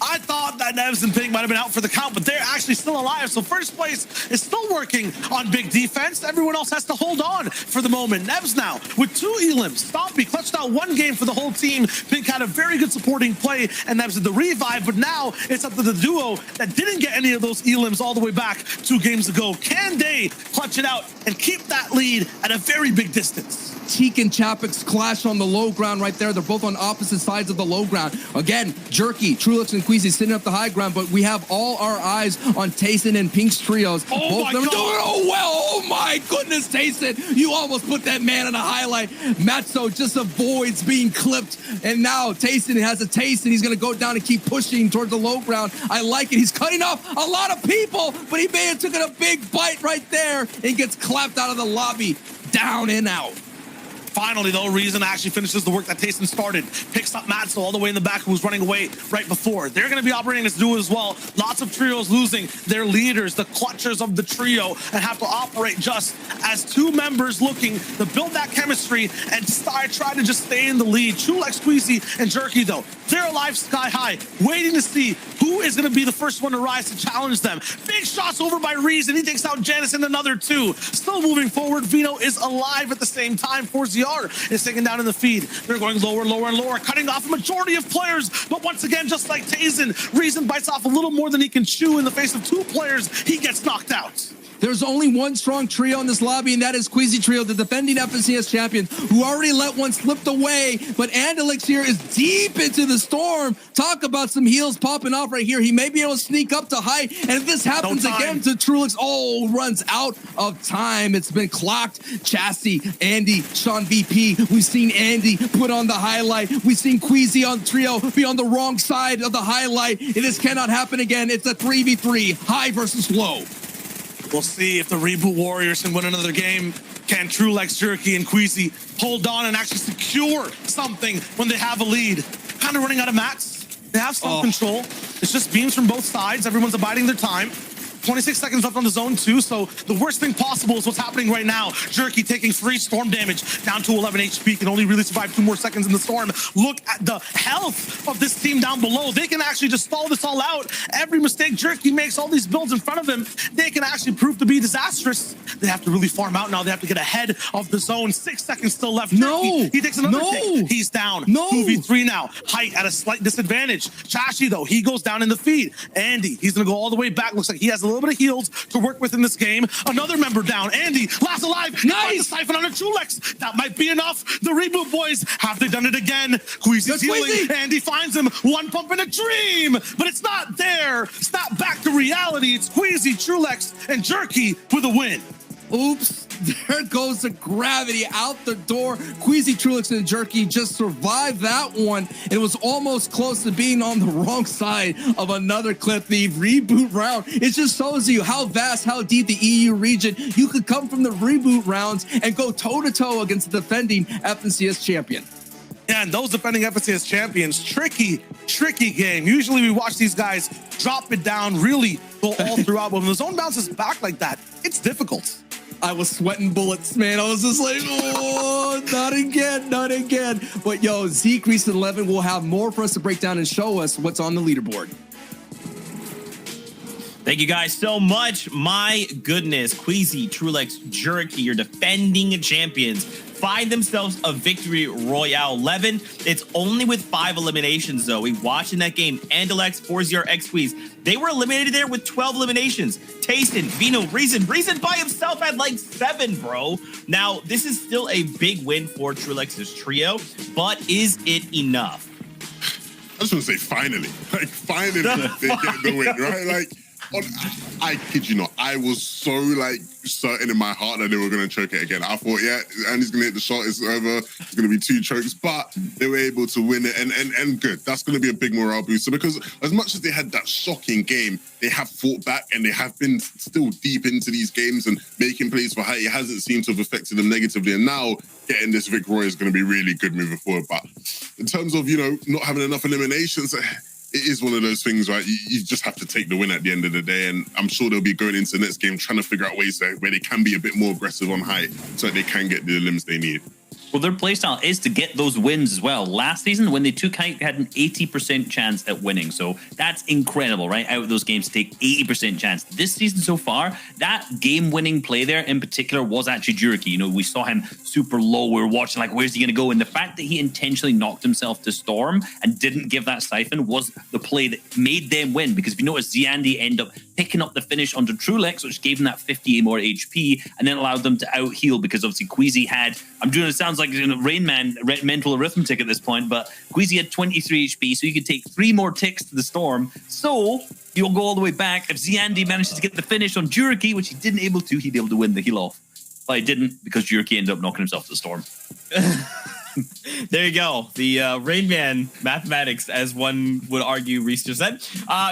I thought that Nevs and Pink might have been out for the count, but they're actually still alive. So first place is still working on big defense. Everyone else has to hold on for the moment. Nevs now with 2 elims. Stompy clutched out 1 game for the whole team. Pink had a very good supporting play, and Nevs did the revive, but now it's up to the duo that didn't get any of those elims all the way back 2 games ago. Can they clutch it out and keep that lead at a very big distance? Teak and Chapix clash on the low ground right there. They're both on opposite sides of the low ground. Again, Jerky, Trulix, and Queasy sitting up the high ground, but we have all our eyes on Tayson and Pink's trios. Oh both of them doing oh well. Oh my goodness, Tayson. You almost put that man in a highlight. Matzo just avoids being clipped. And now Tayson has a taste, and he's going to go down and keep pushing towards the low ground. I like it. He's cutting off a lot of people, but he may have taken a big bite right there and gets clapped out of the lobby. Down and out. Finally, though, Reason actually finishes the work that Tayson started. Picks up Matzo all the way in the back, who was running away right before. They're going to be operating this duo as well. Lots of trios losing their leaders, the clutchers of the trio, and have to operate just as 2 members looking to build that chemistry and try to just stay in the lead. Chulex, Squeezy, and Jerky, though, they're alive sky high, waiting to see who is going to be the first one to rise to challenge them. Big shots over by Reason. He takes out Janice and another 2. Still moving forward. Vino is alive at the same time. 4ZR is taken down in the feed. They're going lower, lower, and lower, cutting off a majority of players. But once again, just like Tayson, Reason bites off a little more than he can chew in the face of 2 players. He gets knocked out. There's only one strong trio in this lobby, and that is Queasy Trio, the defending FNCS champion, who already let one slip away. But Andalix here is deep into the storm. Talk about some heals popping off right here. He may be able to sneak up to height, and if this happens again to Trulix, runs out of time. It's been clocked. Chassis, Andy, Sean VP. We've seen Andy put on the highlight. We've seen Queasy on trio be on the wrong side of the highlight. And this cannot happen again. It's a 3v3, high versus low. We'll see if the Reboot Warriors can win another game. Can Trulex, Jerky, and Queasy hold on and actually secure something when they have a lead? Kind of running out of mats. They have some control. It's just beams from both sides. Everyone's abiding their time. 26 seconds left on the zone 2, so the worst thing possible is what's happening right now. Jerky taking free storm damage, down to 11 HP, can only really survive 2 more seconds in the storm. Look at the health of this team down below. They can actually just stall this all out. Every mistake Jerky makes, all these builds in front of him, they can actually prove to be disastrous. They have to really farm out now. They have to get ahead of the zone. 6 seconds still left. Jerky, he takes another take. He's down. 2v3 now. Height at a slight disadvantage. Chashi, though, he goes down in the feed. Andy, he's going to go all the way back. Looks like he has a little bit of heals to work with in this game. Another member down. Andy, last alive. Nice. The Siphon on a Chulex. That might be enough. The Reboot boys, have they done it again? Queasy's healing. Andy finds him. One pump in a dream, but it's not there. Snap back to reality. It's Queasy, Chulex, and Jerky for the win. Oops, there goes the gravity out the door. Queasy, Trulix, and Jerky just survived that one. It was almost close to being on the wrong side of another clip. The reboot round, it just shows you how vast, how deep the EU region. You could come from the reboot rounds and go toe-to-toe against the defending FNCS champion. Yeah, and those defending FNCS champions, tricky game. Usually we watch these guys drop it down, really go all throughout. But when the zone bounces back like that, it's difficult. I was sweating bullets, man. I was just like, oh, not again, not again. But yo, Zeke Recent 11 will have more for us to break down and show us what's on the leaderboard. Thank you guys so much. My goodness, Queasy, Trulex, Jerky, your defending champions, find themselves a victory royale 11. It's only with 5 eliminations, though. We watched in that game, Andalex, 4ZRX Queez. They were eliminated there with 12 eliminations. Tayson, Vino, Reason by himself had like 7, bro. Now, this is still a big win for Trulex's trio, but is it enough? I just want to say finally. Like, finally, they get the win, right? Like, I kid you not, I was so like certain in my heart that they were going to choke it again. I thought, yeah, Andy's going to hit the shot, it's over, it's going to be 2 chokes, but they were able to win it, and good. That's going to be a big morale booster, because as much as they had that shocking game, they have fought back and they have been still deep into these games and making plays for height. It hasn't seemed to have affected them negatively, and now getting this Vic Roy is going to be really good moving forward. But in terms of, you know, not having enough eliminations, it is one of those things, right? You just have to take the win at the end of the day, and I'm sure they'll be going into the next game trying to figure out ways where they can be a bit more aggressive on height so that they can get the limbs they need. Well, their playstyle is to get those wins as well. Last season, when they took height, they had an 80% chance at winning. So that's incredible, right? Out of those games, to take 80% chance. This season so far, that game-winning play there in particular was actually Jerky. You know, we saw him super low. We were watching, like, where's he going to go? And the fact that he intentionally knocked himself to Storm and didn't give that Siphon was the play that made them win. Because if you notice, Ziandi ended up picking up the finish onto Trulex, which gave him that 50 more HP, and then allowed them to out-heal, because obviously Queasy had, I'm doing it sounds like, you know, Rain Man mental arithmetic at this point, but Queasy had 23 HP, so you could take 3 more ticks to the Storm. So you'll go all the way back. If Ziandi manages to get the finish on Jerky, which he didn't able to, he'd be able to win the heal off. But he didn't, because Jerky ended up knocking himself to the Storm. There you go. The Rain Man mathematics, as one would argue, Reese just said.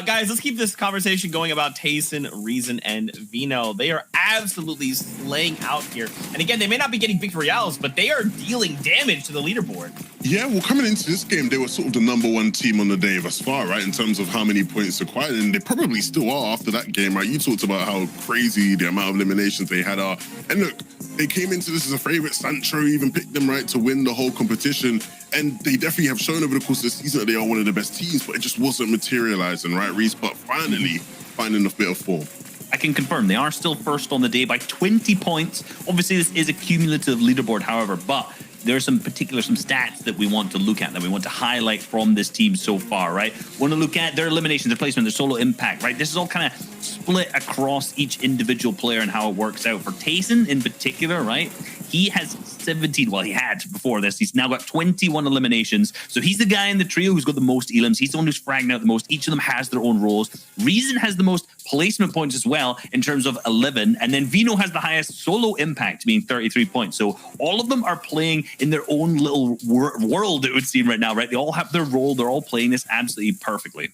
Guys, let's keep this conversation going about Tayson, Reason, and Vino. They are absolutely slaying out here. And again, they may not be getting victorials, but they are dealing damage to the leaderboard. Yeah, well, coming into this game, they were sort of the #1 team on the day thus far, right, in terms of how many points acquired, and they probably still are after that game, right? You talked about how crazy the amount of eliminations they had are. And look, they came into this as a favorite. Sancho even picked them, right, to win the whole competition, and they definitely have shown over the course of the season that they are one of the best teams, but it just wasn't materializing, right, Reese? But finally, finding a bit of form. I can confirm they are still first on the day by 20 points. Obviously, this is a cumulative leaderboard, however, but there are some stats that we want to look at, that we want to highlight from this team so far, right? Want to look at their eliminations, their placement, their solo impact, right? This is all kind of split across each individual player and how it works out. For Tayson in particular, right? He has 17, well, he had before this. He's now got 21 eliminations. So he's the guy in the trio who's got the most elims. He's the one who's fragging out the most. Each of them has their own roles. Reason has the most placement points as well in terms of 11. And then Vino has the highest solo impact, being 33 points. So all of them are playing in their own little world, it would seem right now, right? They all have their role. They're all playing this absolutely perfectly.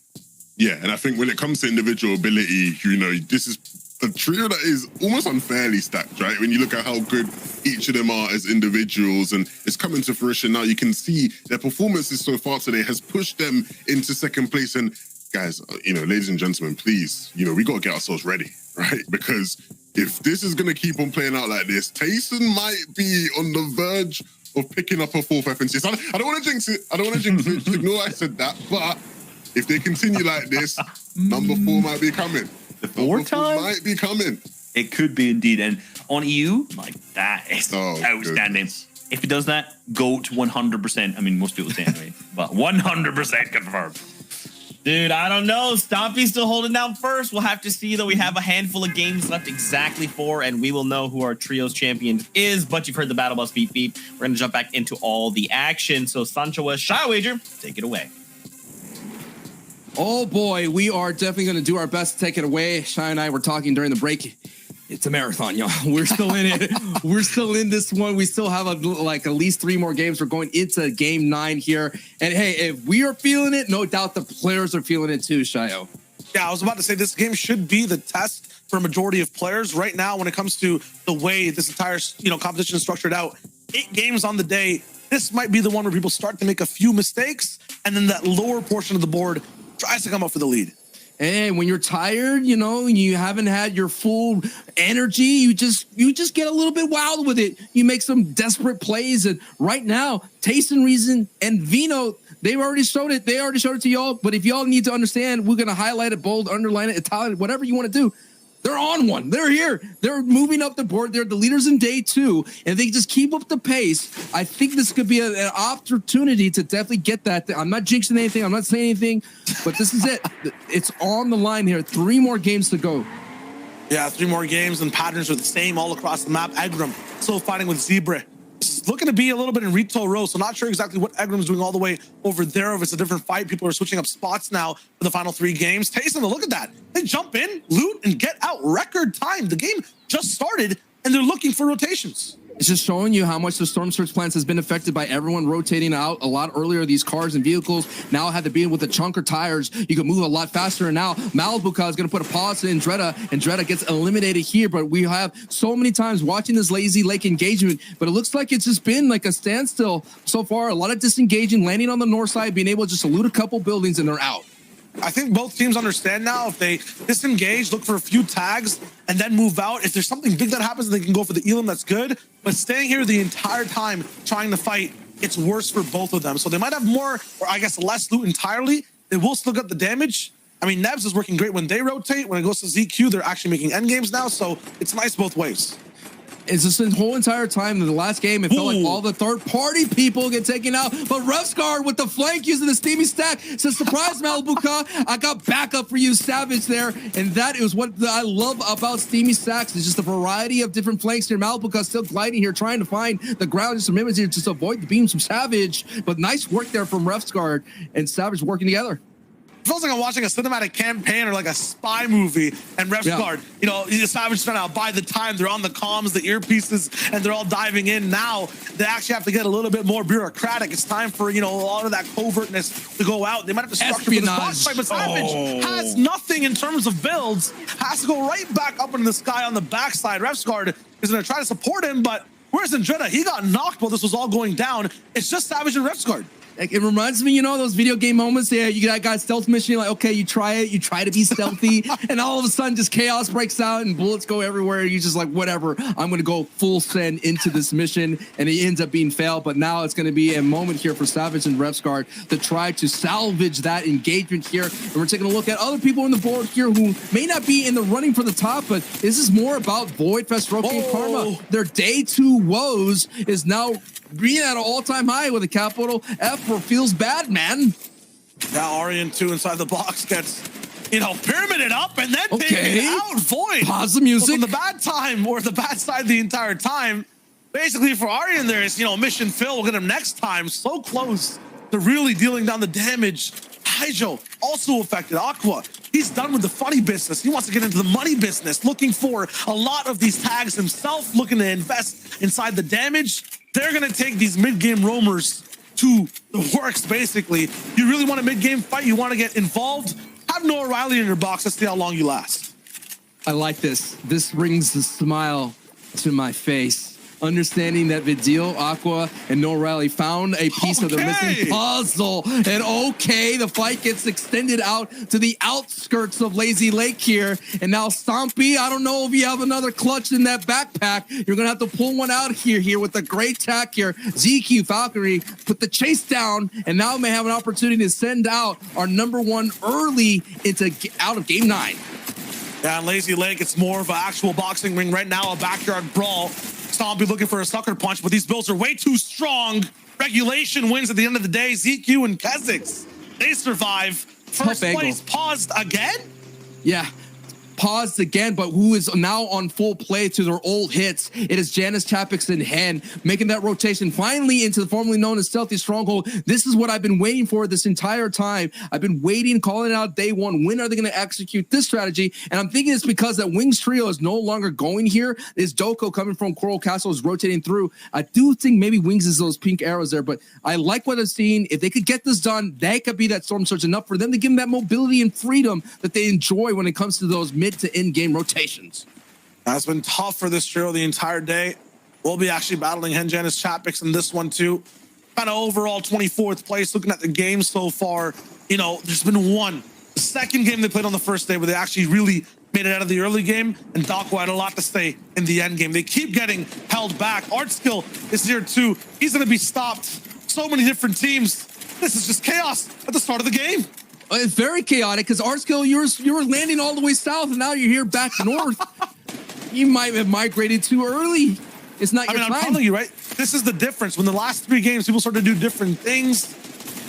Yeah, and I think when it comes to individual ability, you know, this is a trio that is almost unfairly stacked, right? When you look at how good each of them are as individuals, and it's coming to fruition now. You can see their performances so far today has pushed them into second place. And guys, you know, ladies and gentlemen, please, you know, we got to get ourselves ready, right? Because if this is going to keep on playing out like this, Tayson might be on the verge of picking up a 4th FNCS. I don't want to jinx it. I don't want to jinx it. Ignore I said that. But if they continue like this, number 4 might be coming. The 4 time might be coming. It could be indeed. And on EU, like, that is outstanding. Goodness. If he does that, go to 100%. I mean, most people say anyway, but 100% confirmed. Dude, I don't know. Stompy's still holding down first. We'll have to see, though. We have a handful of games left, exactly 4, and we will know who our trios champion is. But you've heard the battle bus beep beep. We're going to jump back into all the action. So Sancho West, Shy Wager, take it away. Oh boy, we are definitely going to do our best to take it away. Shy and I were talking during the break. It's a marathon, y'all. We're still in it. We're still in this one. We still have at least 3 more games. We're going into game 9 here. And hey, if we are feeling it, no doubt the players are feeling it too, Shayo. Yeah, I was about to say this game should be the test for a majority of players. Right now, when it comes to the way this entire competition is structured out, 8 games on the day, this might be the one where people start to make a few mistakes, and then that lower portion of the board tries to come up for the lead. And when you're tired, you haven't had your full energy, you just get a little bit wild with it. You make some desperate plays. And right now, Taste and Reason and Vino, they've already showed it. They already showed it to y'all. But if y'all need to understand, we're going to highlight it, bold, underline it, italic, whatever you want to do. They're on one. They're here. They're moving up the board. They're the leaders in day 2. And they just keep up the pace. I think this could be an opportunity to definitely get that. I'm not jinxing anything. I'm not saying anything. But this is it. It's on the line here. 3 more games to go. Yeah, 3 more games, and patterns are the same all across the map. Egram still fighting with Zebra. It's looking to be a little bit in Rito row, so not sure exactly what Egram's doing all the way over there. If it's a different fight, people are switching up spots now for the final 3 games. Taysom, look at that. They jump in, loot, and get out. Record time. The game just started, and they're looking for rotations. It's just showing you how much the Storm Surge plans has been affected by everyone rotating out a lot earlier. These cars and vehicles now had to be in with the chunker tires. You can move a lot faster. And now Malibuka is going to put a pause in Dreda, and Dreda gets eliminated here. But we have so many times watching this Lazy Lake engagement, but it looks like it's just been like a standstill so far. A lot of disengaging, landing on the north side, being able just to loot a couple buildings, and they're out. I think both teams understand now, if they disengage, look for a few tags, and then move out. If there's something big that happens, they can go for the Elam, that's good. But staying here the entire time trying to fight, it's worse for both of them. So they might have more, or I guess less loot entirely. They will still get the damage. I mean, Nebs is working great when they rotate. When it goes to ZQ, they're actually making endgames now. So it's nice both ways. It's just the whole entire time in the last game, it felt like all the third-party people get taken out. But Refsguard with the flank using the steamy stack says, surprise, Malibuka, I got backup for you, Savage there. And that is what I love about steamy stacks. It's just a variety of different flanks here. Malibuka still gliding here, trying to find the ground, just some images here, just avoid the beams from Savage. But nice work there from Refsguard and Savage working together. Feels like I'm watching a cinematic campaign or like a spy movie, and Refsguard, Savage trying to buy the time. They're on the comms, the earpieces, and they're all diving in. Now they actually have to get a little bit more bureaucratic. It's time for, a lot of that covertness to go out. They might have to structure for this box fight, but Savage has nothing in terms of builds. Has to go right back up into the sky on the backside. Refsguard is going to try to support him, but where's Andretta? He got knocked while this was all going down. It's just Savage and Refsguard. It reminds me, those video game moments there. You got guys stealth mission, you're like, okay, you try it, you try to be stealthy, and all of a sudden just chaos breaks out and bullets go everywhere. You're just like, whatever, I'm gonna go full send into this mission, and it ends up being failed. But now it's gonna be a moment here for Savage and Refsguard to try to salvage that engagement here. And we're taking a look at other people on the board here who may not be in the running for the top, but this is more about Void, Festroki, and Karma. Their day 2 woes is now being at an all-time high with a capital F for feels bad, man. Now Aryan 2 inside the box gets, pyramided up and then taken out. Void. Pause the music. From the bad time or the bad side the entire time. Basically for Aryan there is, mission fill. We'll get him next time. So close to really dealing down the damage. Haijo also affected. Aqua, he's done with the funny business. He wants to get into the money business, looking for a lot of these tags himself, looking to invest inside the damage. They're going to take these mid-game roamers to the works, basically. You really want a mid-game fight, you want to get involved, have Noah Riley in your box. Let's see how long you last. I like this. This brings a smile to my face. Understanding that Vidil, Aqua, and Noah Riley found a piece of the missing puzzle. And the fight gets extended out to the outskirts of Lazy Lake here. And now Stompy, I don't know if you have another clutch in that backpack. You're going to have to pull one out here with a great tack here. ZQ Falconry put the chase down, and now may have an opportunity to send out our #1 early out of game 9. Yeah, in Lazy Lake, it's more of an actual boxing ring right now, a backyard brawl. Stompy looking for a sucker punch, but these builds are way too strong. Regulation wins at the end of the day. ZQ and Kesix, they survive. First angle. place paused again? Yeah. Paused again, but who is now on full play to their old hits. It is Janice Chapix in hand, making that rotation finally into the formerly known as Stealthy Stronghold. This is what I've been waiting for this entire time. I've been waiting, calling it out day one. When are they going to execute this strategy? And I'm thinking it's because that Wings trio is no longer going here. Is Doko coming from Coral Castle is rotating through. I do think maybe Wings is those pink arrows there, but I like what I've seen. If they could get this done, that could be that Storm Surge enough for them to give them that mobility and freedom that they enjoy when it comes to those mid to in-game rotations. That's been tough for this trio the entire day. We'll be actually battling Janice Chapix in this one too. Kind of overall 24th place. Looking at the game so far, you know, there's been one. The second game they played on the first day where they actually really made it out of the early game, and Dako had a lot to say in the end game. They keep getting held back. Artskill is here too. He's going to be stopped. So many different teams. This is just chaos at the start of the game. It's very chaotic because Artskill, you were landing all the way south, and now you're here back north. You might have migrated too early. It's not your time. I'm telling you, right? This is the difference. When the last 3 games, people start to do different things.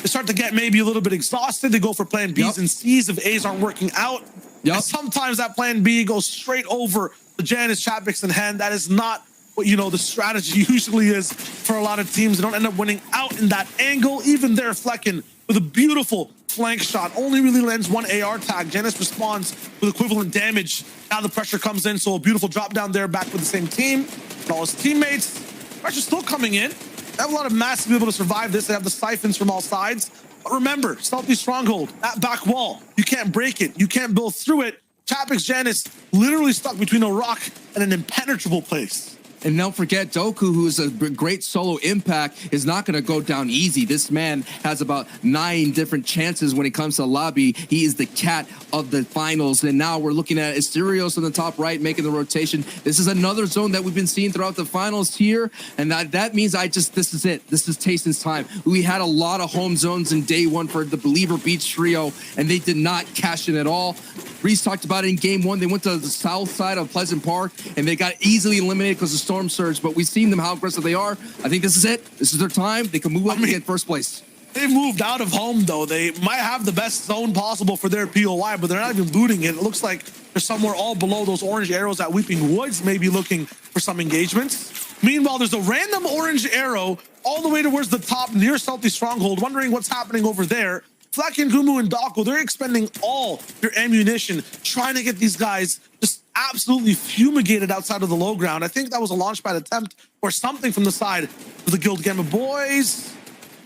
They start to get maybe a little bit exhausted. They go for plan Bs and Cs if As aren't working out. And sometimes that plan B goes straight over the Janice Chapix in hand. That is not what, you know, the strategy usually is for a lot of teams. They don't end up winning out in that angle. Even there, Flecken with a beautiful flank shot only really lands 1 AR tag. Janice responds with equivalent damage. Now the pressure comes in, so a beautiful drop down there back with the same team and all his teammates. Pressure still coming in. They have a lot of mass to be able to survive this. They have the siphons from all sides. But remember, Stealthy Stronghold, that back wall, you can't break it. You can't build through it. Chapix Janice literally stuck between a rock and an impenetrable place. And don't forget, Doku, who is a great solo impact, is not going to go down easy. This man has about 9 different chances when it comes to lobby. He is the cat of the finals. And now we're looking at Asterios on the top right, making the rotation. This is another zone that we've been seeing throughout the finals here. And that means this is it. This is Tayson's time. We had a lot of home zones in day one for the Believer Beach trio, and they did not cash in at all. Reese talked about it in game 1. They went to the south side of Pleasant Park, and they got easily eliminated because of Storm Surge. But we've seen them how aggressive they are. I think this is it. This is their time. They can move up and get first place. They've moved out of home, though. They might have the best zone possible for their POI, but they're not even looting it. It looks like they're somewhere all below those orange arrows at Weeping Woods, maybe looking for some engagements. Meanwhile, there's a random orange arrow all the way towards the top near Stealthy Stronghold, wondering what's happening over there. Flecken, Gumu, and Dako, they're expending all their ammunition, trying to get these guys just absolutely fumigated outside of the low ground. I think that was a launchpad attempt or something from the side of the Guild Gamma boys.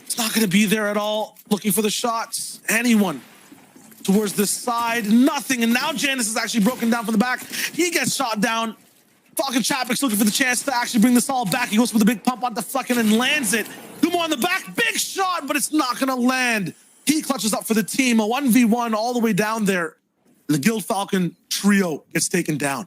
It's not going to be there at all. Looking for the shots. Anyone towards this side. Nothing. And now Janice is actually broken down from the back. He gets shot down. Falcon Chapix looking for the chance to actually bring this all back. He goes for the big pump onto Flecken and lands it. Gumu on the back. Big shot, but it's not going to land. He clutches up for the team, a 1v1 all the way down there. The Guild Falcon trio gets taken down.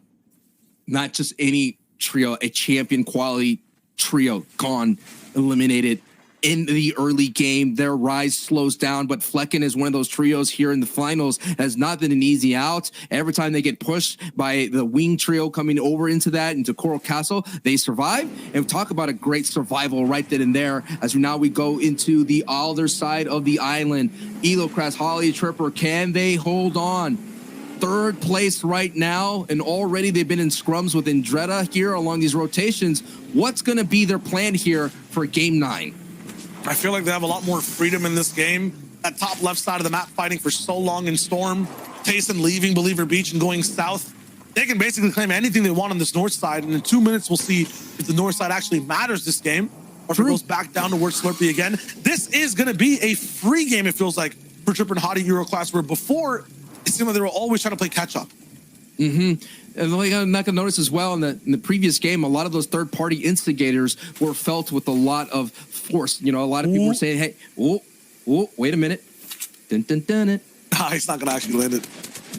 Not just any trio, a champion quality trio gone, eliminated in the early game. Their rise slows down, but Flecken is one of those trios here in the finals. Has not been an easy out. Every time they get pushed by the wing trio coming over into Coral Castle, they survive. And talk about a great survival right then and there. As now we go into the other side of the island. Elocrast, Holly, Tripper, can they hold on? 3rd place right now, and already they've been in scrums with Indretta here along these rotations. What's going to be their plan here for game 9? I feel like they have a lot more freedom in this game. That top left side of the map fighting for so long in Storm. Tayson leaving Believer Beach and going south. They can basically claim anything they want on this north side. And in 2 minutes, we'll see if the north side actually matters this game or if it goes back down towards Slurpee again. This is going to be a free game, it feels like, for Tripper and Hottie Euroclass, where before it seemed like they were always trying to play catch up. And I'm not gonna notice as well in the previous game, a lot of those third-party instigators were felt with a lot of force. You know, a lot of people were saying, "Hey, wait a minute, dun dun dun it." Nah, he's not gonna actually land it.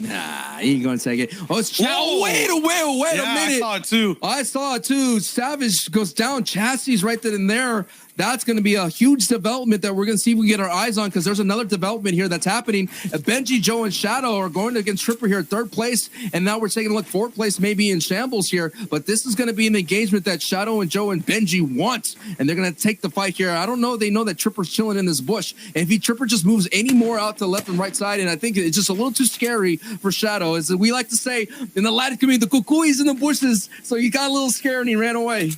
Nah, he ain't gonna take it. Oh, it's wait a minute. I saw it too. I saw it too. Savage goes down. Chassis right then and there. that's going to be a huge development that we're going to see if we get our eyes on, because there's another development here that's happening. Benji, Joe, and Shadow are going against Tripper here, 3rd place, and now we're taking a look 4th place, maybe in shambles here. But this is going to be an engagement that Shadow and Joe and Benji want, and they're going to take the fight here. I don't know. They know that Tripper's chilling in this bush, and if Tripper just moves any more out to left and right side, and I think it's just a little too scary for Shadow. As we like to say in the Latin community, the cucuy in the bushes, so he got a little scared and he ran away.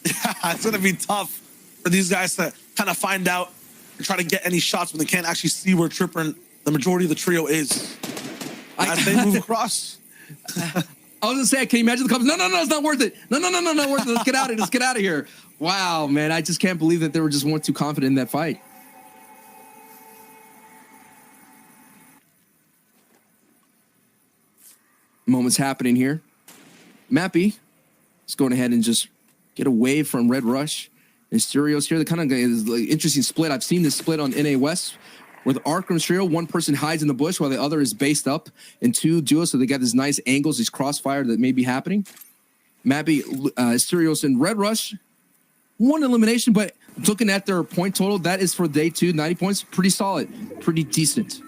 Yeah, it's going to be tough for these guys to kind of find out and try to get any shots when they can't actually see where Tripper and the majority of the trio is. As they move across. I was gonna say, can you imagine the comments? No, it's not worth it. No, not worth it. Let's get out of it. Let's get out of here. Wow, man, I just can't believe that they were just one too confident in that fight. Moments happening here. Mappy is going ahead and just get away from Red Rush. And Stereo's here. The kind of interesting split. I've seen this split on NA West with Arkham's trio. One person hides in the bush while the other is based up in 2 duos. So they got these nice angles, these crossfire that may be happening. Mappy, Stereos, and Red Rush. 1 elimination, but looking at their point total, that is for day 2, 90 points. Pretty solid, pretty decent.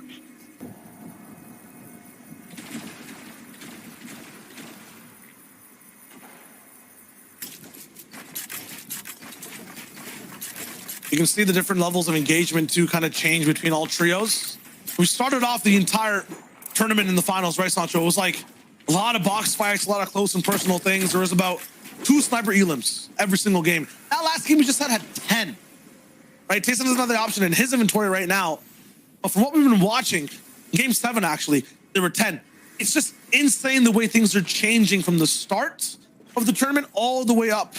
You can see the different levels of engagement too kind of change between all trios. We started off the entire tournament in the finals, right, Sancho? It was like a lot of box fights, a lot of close and personal things. There was about 2 sniper elims every single game. That last game we just had 10. Right? Tayson doesn't have the option in his inventory right now. But from what we've been watching, game 7 actually, there were 10. It's just insane the way things are changing from the start of the tournament all the way up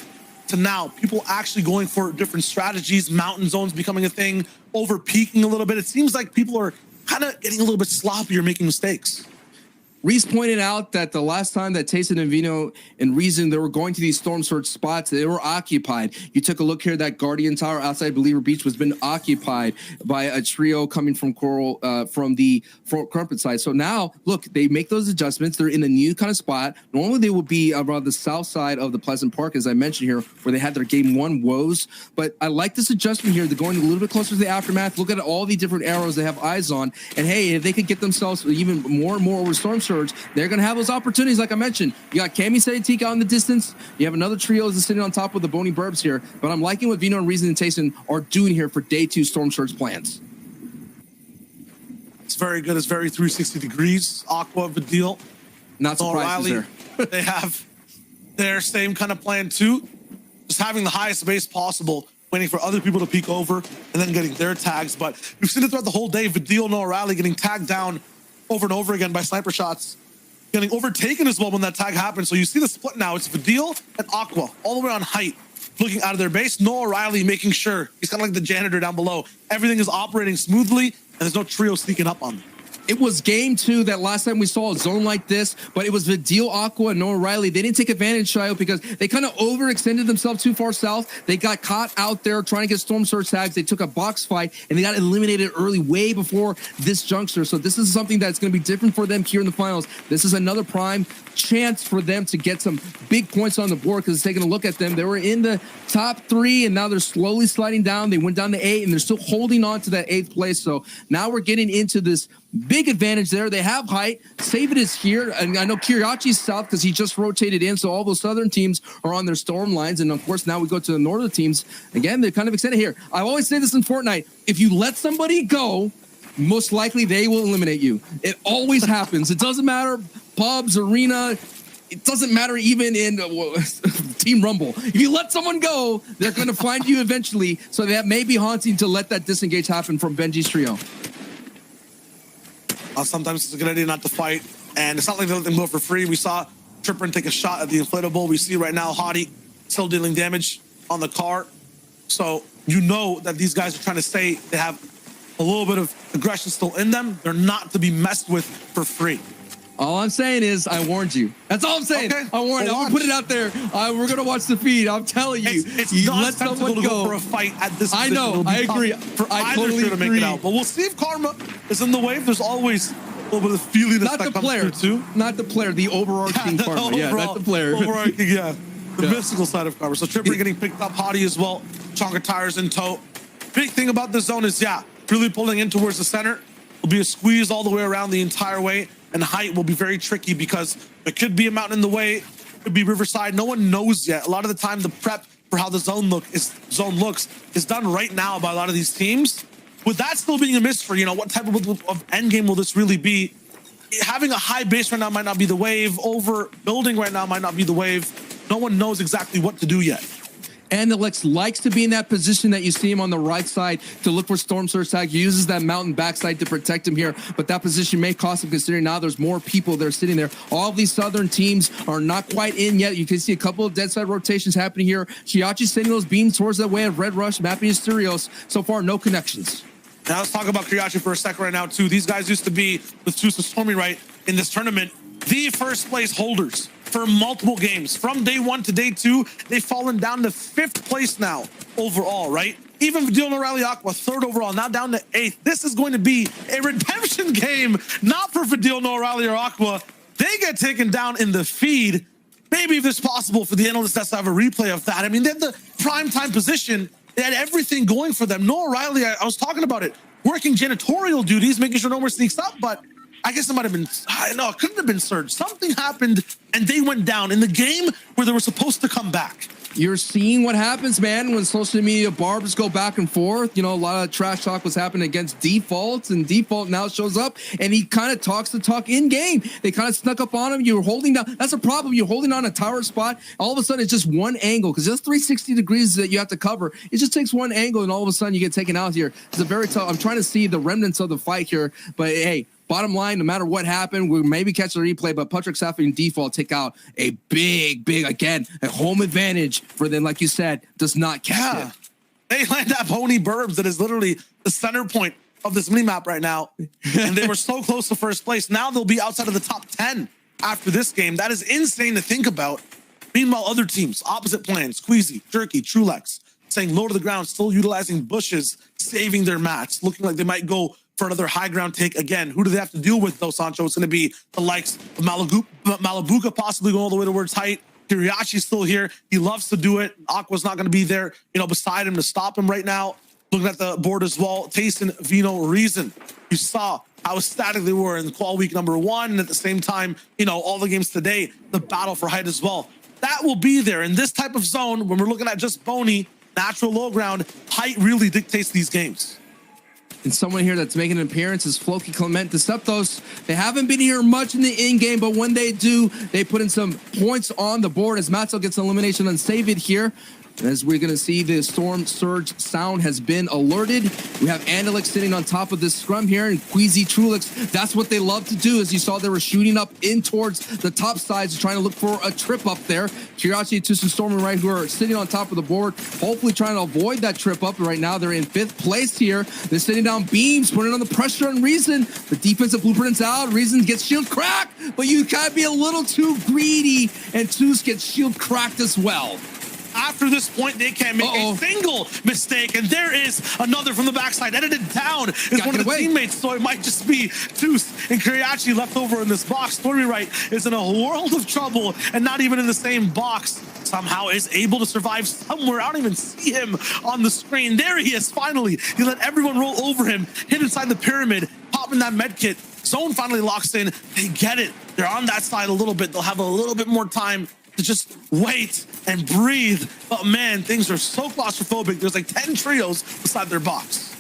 to now. People actually going for different strategies, mountain zones becoming a thing, over peaking a little bit. It seems like people are kind of getting a little bit sloppy or making mistakes. Reese pointed out that the last time that Tayson and Vino and Reason, they were going to these storm surge spots, they were occupied. You took a look here, that Guardian Tower outside Believer Beach was been occupied by a trio coming from Coral, from the Crumpet side. So now, look, they make those adjustments. They're in a new kind of spot. Normally they would be around the south side of the Pleasant Park, as I mentioned here, where they had their game 1 woes. But I like this adjustment here. They're going a little bit closer to the aftermath. Look at all the different arrows they have eyes on. And hey, if they could get themselves even more and more over storm surge, they're going to have those opportunities. Like I mentioned, you got Cammy Sayatik out in the distance. You have another trio that's sitting on top of the Bony Burbs here. But I'm liking what Vino and Reason and Tayson are doing here for day 2 storm surge plans. It's very good. It's very 360 degrees. Aqua, Vidil, Not surprised O'Reilly, they have their same kind of plan too. Just having the highest base possible, waiting for other people to peek over and then getting their tags. But we've seen it throughout the whole day. Vidil and O'Reilly getting tagged down over and over again by sniper shots, getting overtaken as well when that tag happens. So you see the split now. It's Vidil and Aqua all the way on height, looking out of their base. Noah O'Reilly making sure he's kind of like the janitor down below. Everything is operating smoothly, and there's no trio sneaking up on them. It was game 2 that last time we saw a zone like this, but it was Vidil, Aqua, and Noah Riley. They didn't take advantage, Shio, because they kind of overextended themselves too far south. They got caught out there trying to get storm surge tags. They took a box fight, and they got eliminated early, way before this juncture. So this is something that's going to be different for them here in the finals. This is another prime chance for them to get some big points on the board, because taking a look at them, they were in the top 3, and now they're slowly sliding down. They went down to 8, and they're still holding on to that 8th place. So now we're getting into this big advantage there. They have height. Save It is here. And I know Kiriachi's south because he just rotated in. So all those southern teams are on their storm lines. And of course, now we go to the northern teams. Again, they're kind of extended here. I always say this in Fortnite. If you let somebody go, most likely they will eliminate you. It always happens. It doesn't matter. Pubs, arena. It doesn't matter even in Team Rumble. If you let someone go, they're going to find you eventually. So that may be haunting to let that disengage happen from Benji's trio. Sometimes it's a good idea not to fight, and it's not like they let them go for free. We saw Tripper take a shot at the inflatable. We see right now Hottie still dealing damage on the car. So you know that these guys are trying to say they have a little bit of aggression still in them. They're not to be messed with for free. All I'm saying is I warned you. That's all I'm saying. Okay. I warned you. I'm gonna put it out there. We're gonna watch the feed. I'm telling you. It's you not let someone to go for a fight at this I position. know. I agree. For I either totally trio to make agree. it out. But we'll see if Karma is in the wave. There's always a little bit of feeling Not that the player. comes through too. Not the player. The overarching Karma. Yeah, not the player. Overarching, yeah. The Yeah. mystical side of Karma. So Tripper getting picked up. Hottie as well. Chonka tires in tow. Big thing about this zone is, yeah, really pulling in towards the center. Will be a squeeze all the way around the entire way, and height will be very tricky because there could be a mountain in the way. It could be Riverside. No one knows yet. A lot of the time, the prep for how the zone looks is done right now by a lot of these teams. With that still being a mystery, what type of end game will this really be? Having a high base right now might not be the wave. Over building right now might not be the wave. No one knows exactly what to do yet. And Alex likes to be in that position that you see him on the right side to look for Storm Surge tag. He uses that mountain backside to protect him here, but that position may cost him considering now there's more people that are sitting there. All of these southern teams are not quite in yet. You can see a couple of dead side rotations happening here. Chiachi sending those beams towards that way of Red Rush, mapping Asterios. So far, no connections. Now let's talk about Kriyachi for a second right now, too. These guys used to be, with C2S7 Stormy right, in this tournament, the first place holders for multiple games. From day 1 to day 2, they've fallen down to 5th place now overall, right? Even Vidil No Rally Aqua, 3rd overall, now down to 8th. This is going to be a redemption game, not for Vidil No Rally or Aqua. They get taken down in the feed. Maybe if it's possible for the analysts to have a replay of that. I mean, they had the prime time position. They had everything going for them. Noah Riley, I was talking about it, working janitorial duties, making sure no more sneaks up, but I guess it might have been, I know, it couldn't have been Surge. Something happened and they went down in the game where they were supposed to come back. You're seeing what happens, man, when social media barbs go back and forth. A lot of trash talk was happening against Default, and Default now shows up, and he kind of talks the talk in-game. They kind of snuck up on him. You're holding down. That's a problem. You're holding on a tower spot. All of a sudden, it's just one angle, because there's 360 degrees that you have to cover. It just takes one angle, and all of a sudden, you get taken out here. It's a very tough. I'm trying to see the remnants of the fight here, but hey, bottom line, no matter what happened, we'll maybe catch the replay, but Patrick Safi and Default take out a big, again, a home advantage for them, like you said, does not catch it. They land that Pony Burbs that is literally the center point of this mini-map right now, and they were so close to first place. Now they'll be outside of the top 10 after this game. That is insane to think about. Meanwhile, other teams, opposite plans, Squeezy, Jerky, Trulex, saying low to the ground, still utilizing bushes, saving their mats, looking like they might go for another high ground take again. Who do they have to deal with, though, Sancho? It's going to be the likes of Malabuka possibly going all the way towards height. Kiriachi's still here. He loves to do it. Aqua's not going to be there, beside him to stop him right now. Looking at the board as well, Tayson, Vino, Reason. You saw how ecstatic they were in qual week number 1. And at the same time, all the games today, the battle for height as well. That will be there. In this type of zone, when we're looking at just Boney, natural low ground, height really dictates these games. And someone here that's making an appearance is Floki Clement Deceptos. They haven't been here much in the in-game, but when they do, they put in some points on the board as Matzo gets an elimination on Save It here. As we're going to see, the Storm Surge sound has been alerted. We have Andalix sitting on top of this scrum here, and Queasy Trulix. That's what they love to do. As you saw, they were shooting up in towards the top sides, trying to look for a trip up there. Kirachi, Tusu, Stormy, right, who are sitting on top of the board, hopefully trying to avoid that trip up. Right now, they're in 5th place here. They're sitting down beams, putting on the pressure on Reason. The defensive blueprint's out. Reason gets shield cracked, but you can't be a little too greedy, and Tus gets shield cracked as well. After this point, they can't make a single mistake. And there is another from the backside. Edited down is one of the teammates, so it might just be Toos and Kiriachi left over in this box. Stormy Right is in a world of trouble and not even in the same box. Somehow is able to survive somewhere. I don't even see him on the screen. There he is, finally. He let everyone roll over him, hit inside the pyramid, popping that med kit. Zone finally locks in. They get it. They're on that side a little bit. They'll have a little bit more time to just wait and breathe. But man, things are so claustrophobic. There's like 10 trios beside their box.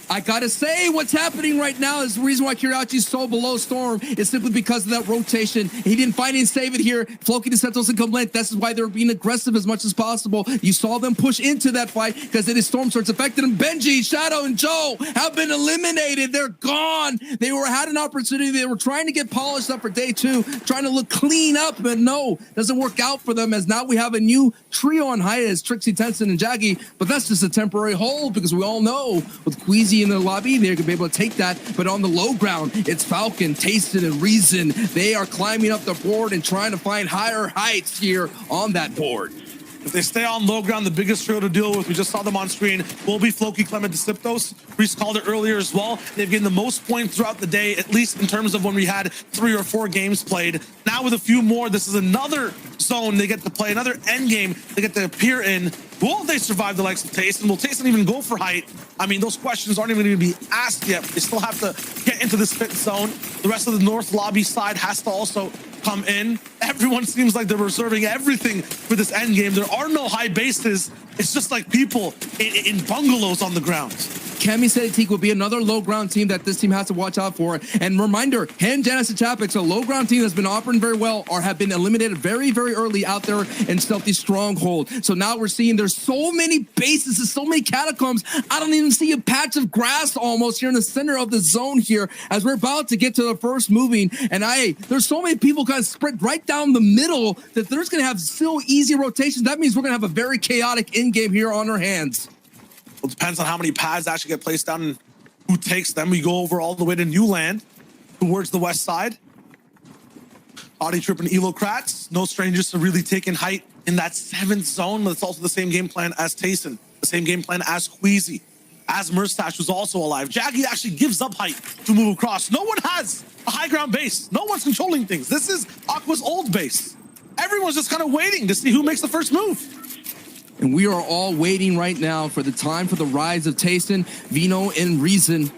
I gotta say, what's happening right now is the reason why Kiriachi's so below Storm is simply because of that rotation. He didn't find and save it here. Floki DeSantos and Complaint, this is why they're being aggressive as much as possible. You saw them push into that fight because it is Storm Surge affected them. Benji, Shadow, and Joe have been eliminated. They're gone. They had an opportunity. They were trying to get polished up for day 2, trying to look clean up, but no, doesn't work out for them as now we have a new trio on high as Trixie, Tenson, and Jaggy, but that's just a temporary hold because we all know with Queasy in the lobby, they're gonna be able to take that. But on the low ground, it's Falcon, Tasted, and Reason. They are climbing up the board and trying to find higher heights here on that board. If they stay on low ground, the biggest trio to deal with, we just saw them on screen, will be Floki, Clement, Deceptos. Reese called it earlier as well. They've gained the most points throughout the day, at least in terms of when we had 3 or 4 games played. Now with a few more, this is another zone they get to play, another end game they get to appear in. Will they survive the likes of Tayson? Will Tayson even go for height? I mean, those questions aren't even going to be asked yet. They still have to get into this fit zone. The rest of the north lobby side has to also come in. Everyone seems like they're reserving everything for this end game. There are no high bases. It's just like people in bungalows on the ground. Kemi Sedetik will be another low ground team that this team has to watch out for. And reminder, Han Genesis Chapix, a low ground team that's been operating very well or have been eliminated very, very early out there in Stealthy Stronghold. So now we're seeing there's so many bases, there's so many catacombs. I don't even see a patch of grass almost here in the center of the zone here as we're about to get to the first moving. And there's so many people kind of spread right down the middle that there's going to have still easy rotations. That means we're going to have a very chaotic end game here on our hands. Well, it depends on how many pads actually get placed down and who takes them. We go over all the way to New Land towards the west side. Body tripping Elocrats. No strangers to really taking height in that 7th zone, but it's also the same game plan as Tayson, the same game plan as Queasy, as Murstache, who's also alive. Jaggy actually gives up height to move across. No one has a high ground base. No one's controlling things. This is Aqua's old base. Everyone's just kind of waiting to see who makes the first move. And we are all waiting right now for the time for the rise of Tayson, Vino, and Reason.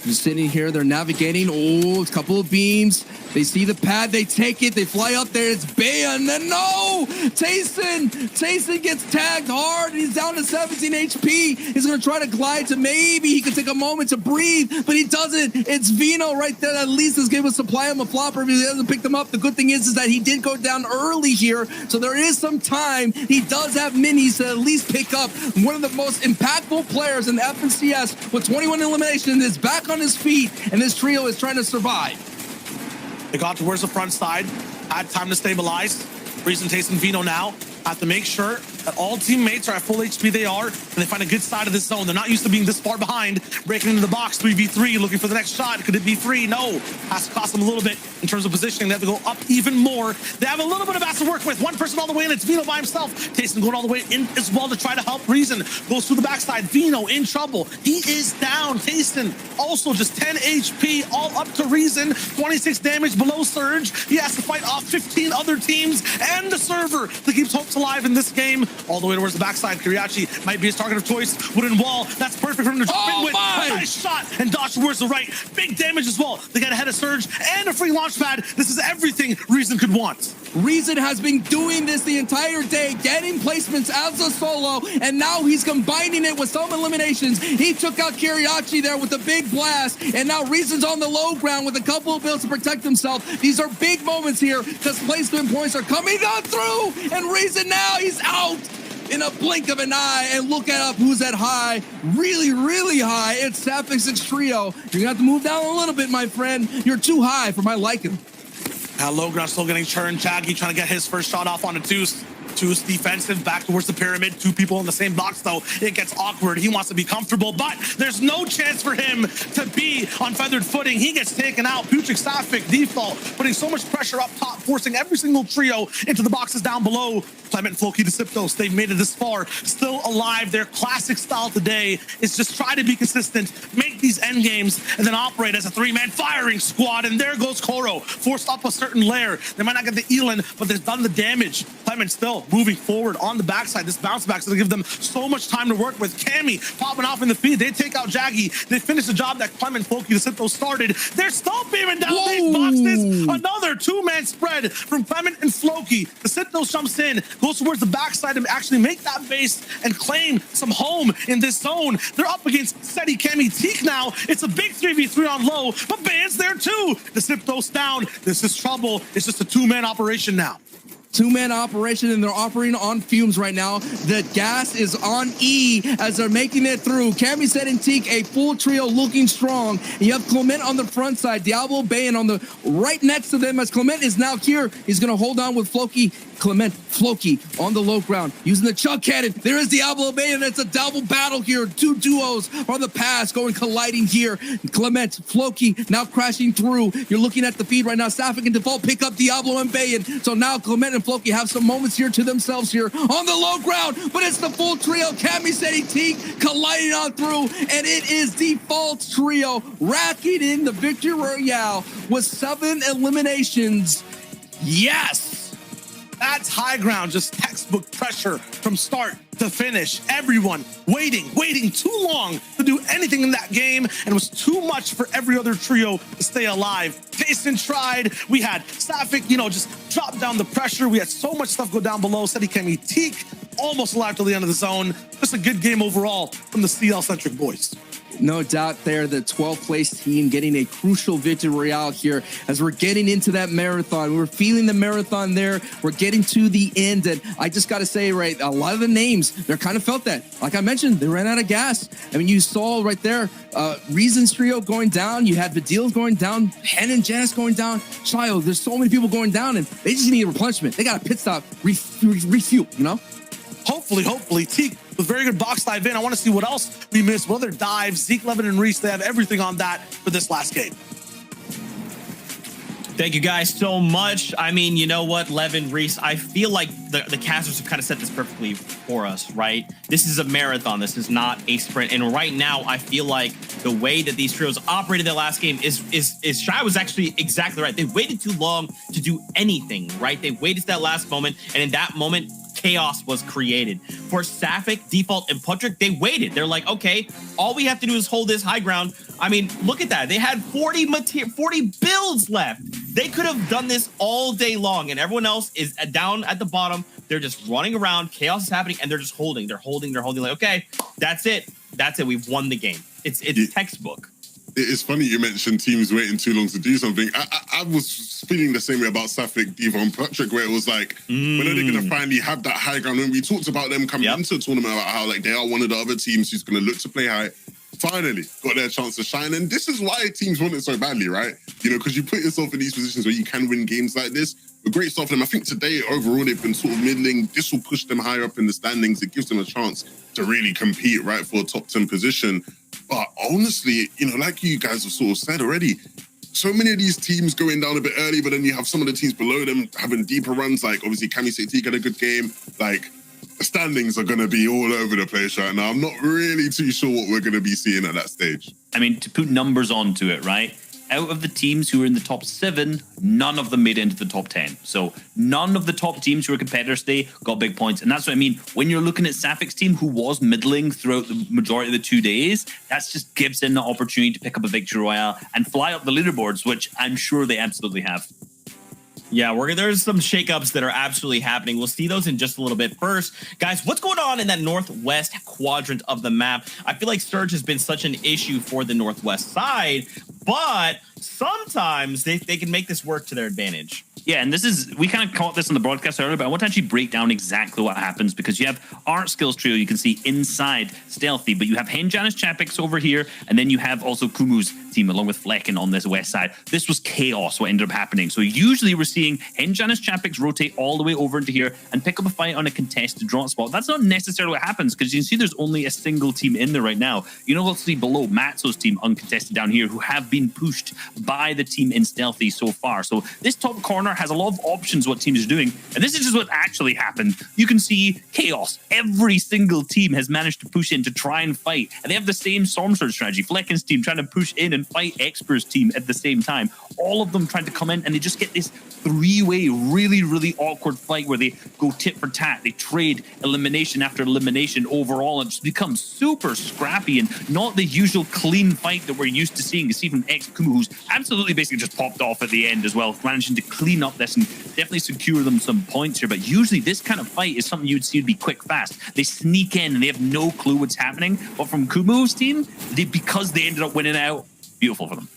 Just sitting here, they're navigating. Oh, a couple of beams. They see the pad, they take it, they fly up there. It's Bayon. And no! Tayson gets tagged hard. He's down to 17 HP. He's going to try to glide to maybe he can take a moment to breathe, but he doesn't. It's Vino right there. At least is giving a supply him a flopper if he doesn't pick them up. The good thing is that he did go down early here, so there is some time. He does have minis to at least pick up. One of the most impactful players in the FNCS with 21 eliminations is back on his feet, and this trio is trying to survive. They got towards the front side, had time to stabilize. Reason, Tayson, Vino now have to make sure that all teammates are at full HP. They are, and they find a good side of this zone. They're not used to being this far behind. Breaking into the box, 3v3, looking for the next shot. Could it be free? No. Has to cost them a little bit in terms of positioning. They have to go up even more. They have a little bit of ass to work with. One person all the way in, it's Vino by himself. Tayson going all the way in as well to try to help Reason. Goes through the backside. Vino in trouble. He is down. Tayson also just 10 HP, all up to Reason. 26 damage below Surge. He has to fight off 15 other teams and the server that keeps hopes alive in this game. All the way towards the backside. Kiriachi might be his target of choice. Wooden wall. That's perfect for him to jump in with. A nice shot. And dodge towards the right. Big damage as well. They got ahead of Surge and a free launch pad. This is everything Reason could want. Reason has been doing this the entire day, getting placements as a solo, and now he's combining it with some eliminations. He took out Kiriachi there with a big blast, and now Reason's on the low ground with a couple of builds to protect himself. These are big moments here because placement points are coming on through, and Reason now, he's out in a blink of an eye. And look at up who's at high, really, really high. It's Sapphix's trio. You're gonna have to move down a little bit, my friend. You're too high for my liking. Now low ground still getting churned. Jaggy trying to get his first shot off on a Deuce. Deuce defensive back towards the pyramid. Two people in the same box though. It gets awkward. He wants to be comfortable, but there's no chance for him to be on feathered footing. He gets taken out. Putric, Sapphic, default, putting so much pressure up top, forcing every single trio into the boxes down below. Clement, Floki, Deciptos, they've made it this far, still alive. Their classic style today is just try to be consistent, make these end games, and then operate as a three-man firing squad. And there goes Koro, forced up a certain layer. They might not get the Elin, but they've done the damage. Clement still moving forward on the backside. This bounce back is going to give them so much time to work with. Cammy popping off in the feed. They take out Jaggy. They finish the job that Clement, Floki, Deciptos started. They're still beaming down these boxes. Another two-man spread from Clement and Floki. Deciptos jumps in, goes towards the backside to actually make that base and claim some home in this zone. They're up against Seti, Cammy, Teak now. It's a big 3v3 on low, but Ban's there too. Deciptos down. This is trouble. It's just a two-man operation now. Two-man operation, and they're operating on fumes right now. The gas is on E as they're making it through. Cammy, Set, and Teak, a full trio looking strong. And you have Clement on the front side, Diablo, Bayon on the right next to them as Clement is now here. He's going to hold on with Floki. Clement, Floki on the low ground using the chuck cannon. There is Diablo Bayon. It's a double battle here. Two duos on the pass going colliding here. Clement, Floki now crashing through. You're looking at the feed right now. Sapphic and Default pick up Diablo and Bayon. So now Clement and Floki have some moments here to themselves here on the low ground, but it's the full trio. Cammy, Seti, Teak colliding on through, and it is Default's trio racking in the victory royale with 7 eliminations. Yes! That's high ground, just textbook pressure from start to finish. Everyone waiting too long to do anything in that game, and it was too much for every other trio to stay alive. Tayson tried. We had Safik, just drop down the pressure. We had so much stuff go down below. Kemi Teak almost alive till the end of the zone. Just a good game overall from the CL-centric boys. No doubt there, the 12th place team getting a crucial victory royale here as we're getting into that marathon. We're feeling the marathon there. We're getting to the end. And I just got to say, right, a lot of the names, they're kind of felt that. Like I mentioned, they ran out of gas. I mean, you saw right there, Reason's trio going down. You had Vidil going down, Hen and Janice going down. Child, there's so many people going down, and they just need a replenishment. They got a pit stop, refuel, Hopefully, Teak with very good box dive in. I want to see what else we missed. What other dives? Zeke, Levin, and Reese, they have everything on that for this last game. Thank you guys so much. I mean, you know what, Levin, Reese, I feel like the casters have kind of set this perfectly for us, right? This is a marathon. This is not a sprint. And right now, I feel like the way that these trios operated their last game is Shy was actually exactly right. They waited too long to do anything, right? They waited to that last moment. And in that moment, chaos was created. For Safik, Default, and Putrick, they waited. They're like, okay, all we have to do is hold this high ground. I mean, look at that. They had 40 builds left. They could have done this all day long, and everyone else is down at the bottom. They're just running around. Chaos is happening, and they're just holding. They're holding. Like, okay, that's it. That's it. We've won the game. It's textbook. It's funny you mentioned teams waiting too long to do something. I was feeling the same way about Safik, Diva, and Patrick, where it was like, when are they going to finally have that high ground? When we talked about them coming into the tournament, about how like they are one of the other teams who's going to look to play high, finally got their chance to shine. And this is why teams want it so badly, right? Because you put yourself in these positions where you can win games like this. But great stuff for them. I think today, overall, they've been sort of middling. This will push them higher up in the standings. It gives them a chance to really compete, right, for a top 10 position. But honestly, like you guys have sort of said already, so many of these teams going down a bit early, but then you have some of the teams below them having deeper runs. Like, obviously, Kami Setik had a good game. Like, the standings are going to be all over the place right now. I'm not really too sure what we're going to be seeing at that stage. I mean, to put numbers onto it, right? Out of the teams who were in the top 7, none of them made it into the top 10. So none of the top teams who were competitors today got big points. And that's what I mean. When you're looking at Safik's team, who was middling throughout the majority of the 2 days, that just gives them the opportunity to pick up a victory royale and fly up the leaderboards, which I'm sure they absolutely have. Yeah, there's some shakeups that are absolutely happening. We'll see those in just a little bit. First, guys, what's going on in that northwest quadrant of the map? I feel like Surge has been such an issue for the northwest side, but sometimes they can make this work to their advantage. Yeah, and we kind of caught this on the broadcast earlier, but I want to actually break down exactly what happens, because you have Art Skills Trio, you can see inside Stealthy, but you have Hen Janice Chapix over here, and then you have also Kumu's team along with Flecken on this west side. This was chaos, what ended up happening. So usually we're seeing Hen Janice Chapix rotate all the way over into here and pick up a fight on a contested draw spot. That's not necessarily what happens, because you can see there's only a single team in there right now. We'll see below Matzo's team uncontested down here, who have been pushed by the team in Stealthy so far. So this top corner has a lot of options what teams are doing, and this is just what actually happened. You can see chaos. Every single team has managed to push in to try and fight, and they have the same Storm Surge strategy. Flecken's team trying to push in and fight Expert's team at the same time. All of them trying to come in, and they just get this three-way, really, really awkward fight where they go tit for tat. They trade elimination after elimination overall, and it just becomes super scrappy and not the usual clean fight that we're used to seeing. You see from Kumu, who's absolutely basically just popped off at the end as well, managing to clean up this and definitely secure them some points here. But usually this kind of fight is something you'd see would be quick, fast. They sneak in and they have no clue what's happening. But from Kumu's team, because they ended up winning out, beautiful for them.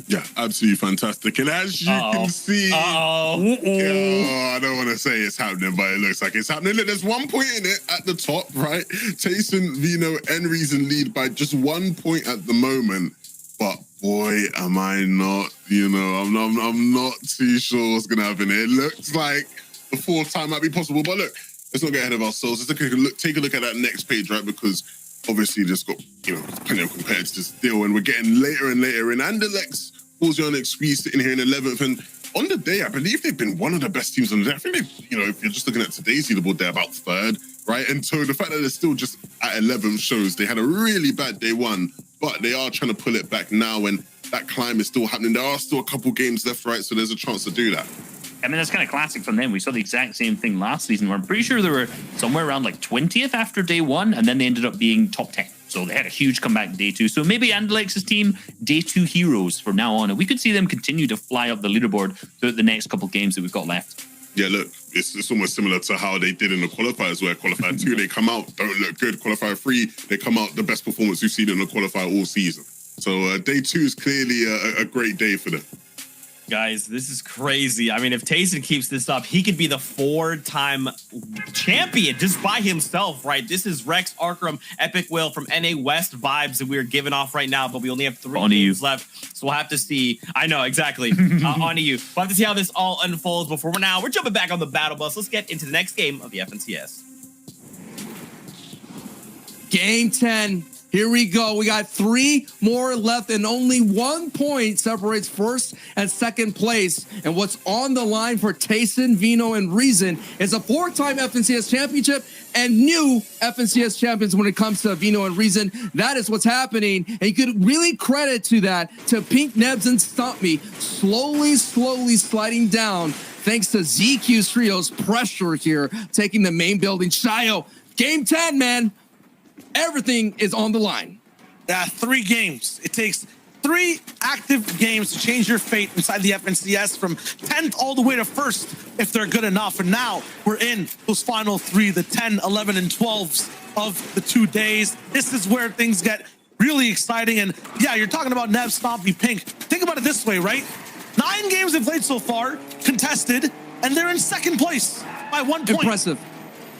Yeah, absolutely fantastic. And as you can see, I don't want to say it's happening, but it looks like it's happening. Look, there's 1 point in it at the top, right? Tayson, Vino, and Reason lead by just 1 point at the moment. But boy, am I not, I'm not too sure what's going to happen. It looks like the fourth time might be possible. But look, let's not get ahead of ourselves. Let's take a look at that next page, right? Because obviously there's got, plenty of competitors still, and we're getting later and later in. And Alex Ozonic squeeze sitting here in 11th. And on the day, I believe they've been one of the best teams on the day. I think they've, if you're just looking at today's leaderboard, they're about 3rd, right? And so the fact that they're still just at 11th shows they had a really bad day one, but they are trying to pull it back now, and that climb is still happening. There are still a couple games left, right? So there's a chance to do that. I mean, that's kind of classic from them. We saw the exact same thing last season, where I'm pretty sure they were somewhere around like 20th after day one, and then they ended up being top 10. So they had a huge comeback day two. So maybe Andalex's team, day two heroes from now on. And we could see them continue to fly up the leaderboard throughout the next couple of games that we've got left. Yeah, look, it's almost similar to how they did in the qualifiers, where qualifier 2, they come out, don't look good. Qualifier 3, they come out the best performance we've seen in the qualifier all season. So day 2 is clearly a great day for them. Guys, this is crazy. I mean, if Tayson keeps this up, he could be the 4-time champion just by himself, right? This is Rex Arkram, Epic Will from NA West vibes that we're giving off right now, but we only have 3 games left, so we'll have to see. I know, exactly. On to you. We'll have to see how this all unfolds. But for now, we're jumping back on the battle bus. Let's get into the next game of the FNCS. Game 10. Here we go. We got 3 more left, and only 1 point separates first and second place. And what's on the line for Tayson, Vino, and Reason is a 4-time FNCS championship and new FNCS champions when it comes to Vino and Reason. That is what's happening. And you could really credit to that to Pink, Nebs, and Stump Me slowly sliding down thanks to ZQ's Trio's pressure here, taking the main building. Shio, game 10, man. Everything is on the line. 3 games. It takes 3 active games to change your fate inside the FNCS from 10th all the way to 1st if they're good enough. And now we're in those final 3, the 10, 11, and 12s of the 2 days. This is where things get really exciting. And yeah, you're talking about Nev, Stompy, Pink. Think about it this way, right? 9 games they've played so far, contested, and they're in 2nd place by 1 point. Impressive.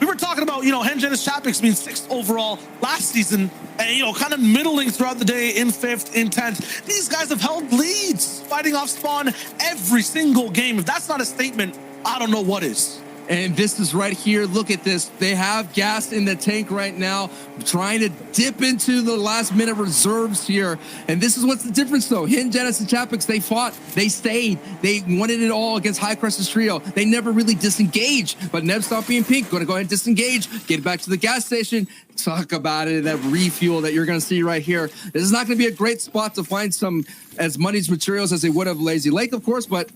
We were talking about, Hengenis Chapix being 6th overall last season and, kind of middling throughout the day in 5th, in 10th. These guys have held leads, fighting off spawn every single game. If that's not a statement, I don't know what is. And this is right here. Look at this. They have gas in the tank right now, trying to dip into the last minute reserves here. And this is what's the difference, though. Hengenis and Chapix, they fought. They stayed. They wanted it all against High Crescent's trio. They never really disengaged. But Neb, Stompy, and Pink going to go ahead and disengage, get back to the gas station. Talk about it, that refuel that you're going to see right here. This is not going to be a great spot to find some as many materials as they would have Lazy Lake, of course, but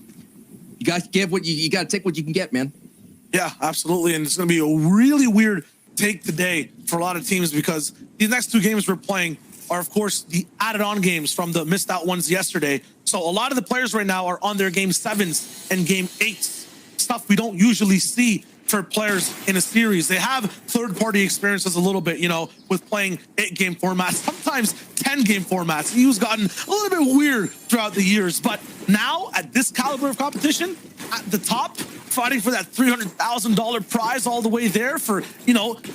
you got to give what you got to take what you can get, man. Yeah, absolutely. And it's going to be a really weird take today for a lot of teams because these next 2 games we're playing are, of course, the added on games from the missed out ones yesterday. So a lot of the players right now are on their game 7s and game 8s, stuff we don't usually see for players in a series. They have third-party experiences a little bit, with playing 8-game formats, sometimes 10-game formats. He's gotten a little bit weird throughout the years. But now, at this caliber of competition, at the top, fighting for that $300,000 prize all the way there for, a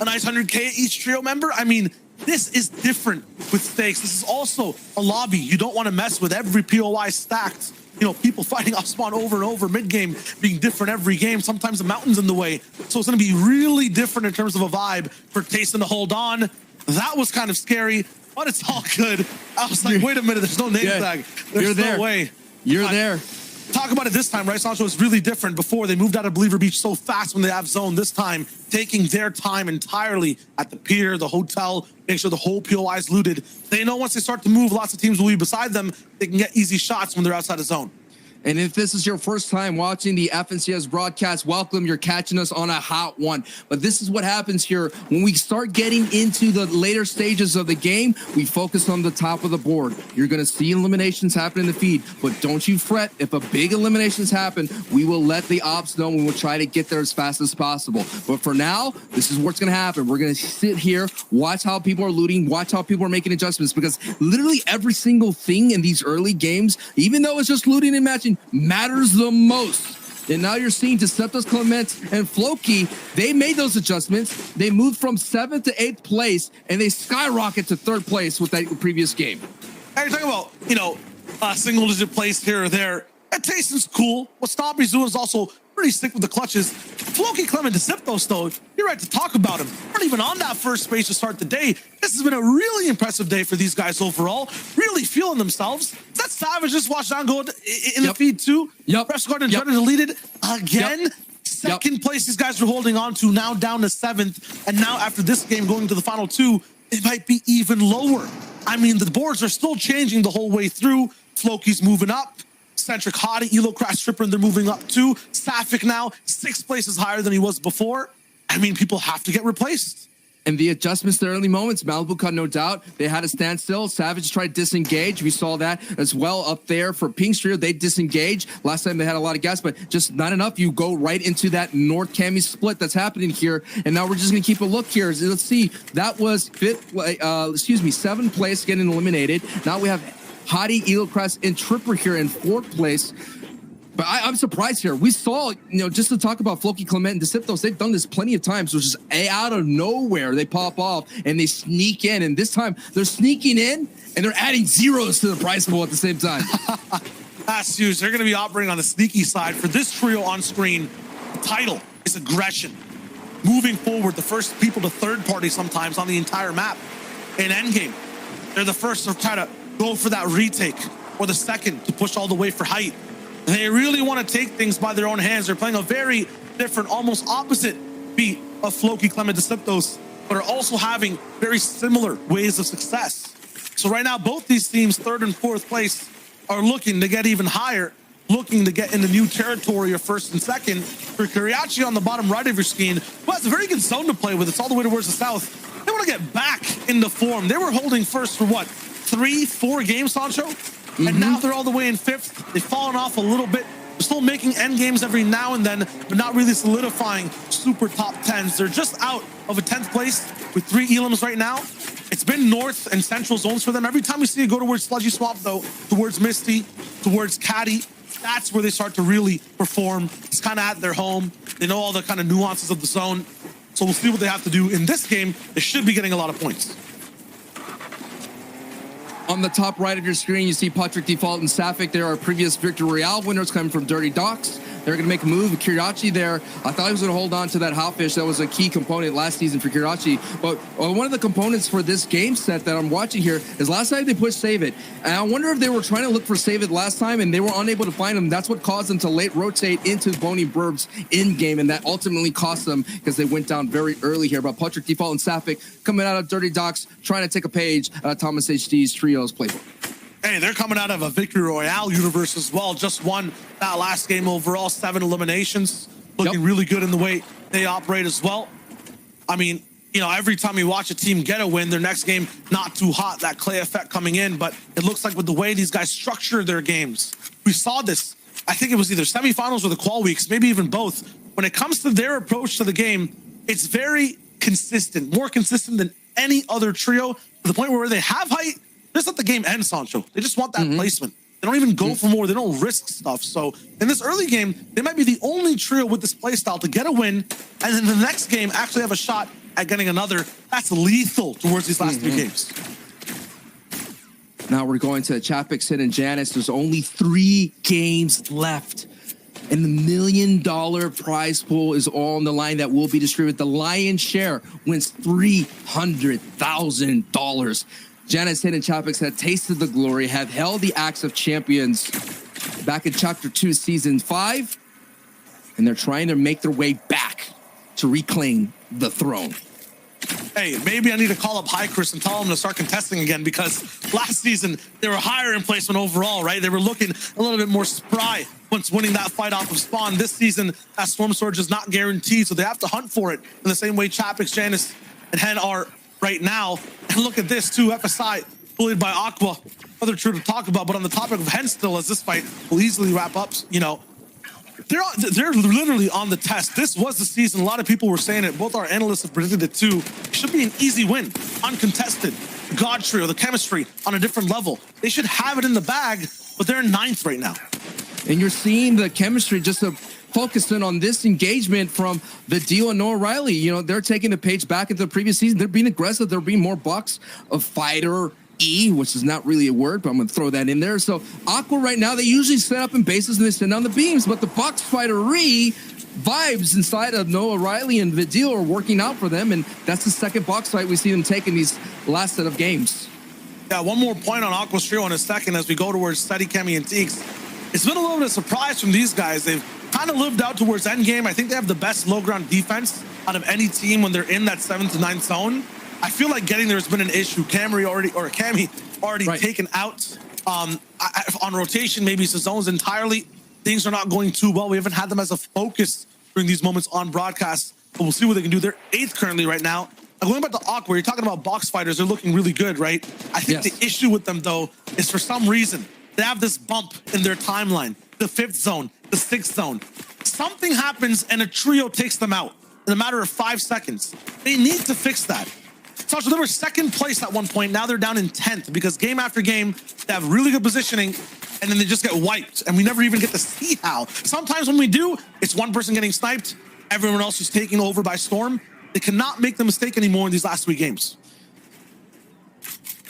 nice 100K each trio member. I mean, this is different with stakes. This is also a lobby. You don't want to mess with every POI stacked. People fighting off spawn over and over, mid-game being different every game. Sometimes the mountain's in the way. So it's going to be really different in terms of a vibe for Tayson to hold on. That was kind of scary, but it's all good. I was like, wait a minute, there's no name tag. There's no way. You're there. Talk about it this time, right? Sancho was really different before. They moved out of Believer Beach so fast when they have zone. This time, taking their time entirely at the pier, the hotel, make sure the whole POI is looted. They know once they start to move, lots of teams will be beside them. They can get easy shots when they're outside the zone. And if this is your first time watching the FNCS broadcast, welcome. You're catching us on a hot one. But this is what happens here. When we start getting into the later stages of the game, we focus on the top of the board. You're going to see eliminations happen in the feed. But don't you fret. If a big eliminations happen, we will let the ops know and we'll try to get there as fast as possible. But for now, this is what's going to happen. We're going to sit here, watch how people are looting, watch how people are making adjustments. Because literally every single thing in these early games, even though it's just looting and matching, matters the most. And now you're seeing Deceptus, Clement, and Floki. They made those adjustments. They moved from 7th to 8th place, and they skyrocket to 3rd place with that previous game. Hey, you're talking about, single-digit place here or there. That Tayson's cool. What Stompy's doing is also pretty sick with the clutches. Floki, Clement, Deceptos, though, you're right to talk about him. Not even on that first space to start the day. This has been a really impressive day for these guys overall. Really feeling themselves. Is that Savage just watched down go in the feed too? Fresh Guard and Jordan deleted again. Second place these guys are holding on to, now down to 7th. And now after this game going to the final 2, it might be even lower. I mean, the boards are still changing the whole way through. Floki's moving up. Eccentric, Hottie, Elo, Crash, Stripper, and they're moving up too. Sapphic now 6 places higher than he was before. I mean, people have to get replaced. And the adjustments, the early moments, Malibu cut, no doubt. They had to stand still. Savage tried to disengage. We saw that as well up there for Pink's trio. They disengage. Last time they had a lot of gas, but just not enough. You go right into that North Cami split that's happening here. And now we're just going to keep a look here. Let's see. That was 7th place getting eliminated. Now we have Hottie, Elo, Crest, and Tripper here in 4th place. But I'm surprised here. We saw, just to talk about Floki, Clement, and Deceptos, they've done this plenty of times. So just out of nowhere, they pop off and they sneak in. And this time, they're sneaking in and they're adding zeros to the prize pool at the same time. That's huge. They're going to be operating on the sneaky side. For this trio on screen, the title is aggression. Moving forward, the first people to third party sometimes on the entire map. In endgame, they're the first to try to go for that retake, or the second to push all the way for height. They really want to take things by their own hands. They're playing a very different, almost opposite beat of Floki, Clement, Deceptos, but are also having very similar ways of success. So right now, both these teams, 3rd and 4th place, are looking to get even higher, looking to get into new territory of 1st and 2nd. For Kuriachi on the bottom right of your screen, who has a very good zone to play with. It's all the way towards the south. They want to get back into form. They were holding first for what, 3-4 games, Sancho? And now they're all the way in 5th. They've fallen off a little bit. They're still making end games every now and then, but not really solidifying super top 10s. They're just out of a 10th place with 3 Elims right now. It's been north and central zones for them. Every time we see it go towards Sludgy Swamp, though, towards Misty, towards Caddy, that's where they start to really perform. It's kind of at their home. They know all the kind of nuances of the zone. So we'll see what they have to do in this game. They should be getting a lot of points. On the top right of your screen, you see Patrick Default and Sapphic. There are previous Victory Royale winners coming from Dirty Docks. They're going to make a move. Kiriachi there, I thought he was going to hold on to that Hotfish. That was a key component last season for Kiriachi. But one of the components for this game set that I'm watching here is last time they pushed Save It. And I wonder if they were trying to look for Save It last time and they were unable to find him. That's what caused them to late rotate into Boney Burbs in game. And that ultimately cost them because they went down very early here. But Patrick Default and Sapphic coming out of Dirty Docks, trying to take a page out of Thomas HD's Trio's playbook. Hey, they're coming out of a Victory Royale universe as well. Just won that last game overall, 7 eliminations. Looking really good in the way they operate as well. I mean, every time you watch a team get a win, their next game not too hot, that Clay effect coming in. But it looks like with the way these guys structure their games, we saw this. I think it was either semifinals or the qual weeks, maybe even both. When it comes to their approach to the game, it's very consistent, more consistent than any other trio, to the point where they have height, just let the game end, Sancho. They just want that placement. They don't even go for more. They don't risk stuff. So in this early game, they might be the only trio with this playstyle to get a win, and then the next game actually have a shot at getting another. That's lethal towards these last 3 games. Now we're going to Chapik, Sid, and Janice. There's only 3 games left. And the $1 million prize pool is all on the line that will be distributed. The lion's share wins $300,000. Janice, Sid, and Chapik had tasted the glory, have held the axe of champions back in Chapter 2, Season 5, and they're trying to make their way back to reclaim the throne. Hey, maybe I need to call up High Chris and tell him to start contesting again, because last season they were higher in placement overall, right? They were looking a little bit more spry once winning that fight off of Spawn. This season, that Storm Surge is not guaranteed, so they have to hunt for it in the same way Chapik, Janice, and Hen are right now. And look at this too, FSI bullied by Aqua. Other true to talk about, but on the topic of Hen still, as this fight will easily wrap up, they're literally on the test. This was the season. A lot of people were saying it. Both our analysts have predicted it too. It should be an easy win, uncontested. God trio, the chemistry on a different level. They should have it in the bag, but they're in 9th right now. And you're seeing the chemistry just focusing on this engagement from the deal and Noah Riley. They're taking the page back into the previous season. They're being aggressive. They're being more bucks of fighter E, which is not really a word, but I'm going to throw that in there. So Aqua right now, they usually set up in bases and they send down the beams, but the Bucks fighter-y vibes inside of Noah Riley and Vidil are working out for them, and that's the second box fight we see them taking these last set of games. Yeah, one more point on Aqua's trio in a second as we go towards Steady, Kemi, and Teeks. It's been a little bit of surprise from these guys. They've kind of lived out towards endgame. I think they have the best low ground defense out of any team when they're in that 7th to 9th zone. I feel like getting there has been an issue. Cami already taken out On rotation, maybe it's the zones entirely. Things are not going too well. We haven't had them as a focus during these moments on broadcast, but we'll see what they can do. They're 8th currently right now. Going back to Aqua, where you're talking about box fighters, they're looking really good, right? I think the issue with them, though, is for some reason, they have this bump in their timeline. The 5th zone, the 6th zone. Something happens and a trio takes them out in a matter of 5 seconds. They need to fix that. Sasha, they were 2nd place at one point. Now they're down in 10th because game after game, they have really good positioning and then they just get wiped and we never even get to see how. Sometimes when we do, it's one person getting sniped, everyone else is taken over by storm. They cannot make the mistake anymore in these last 3 games.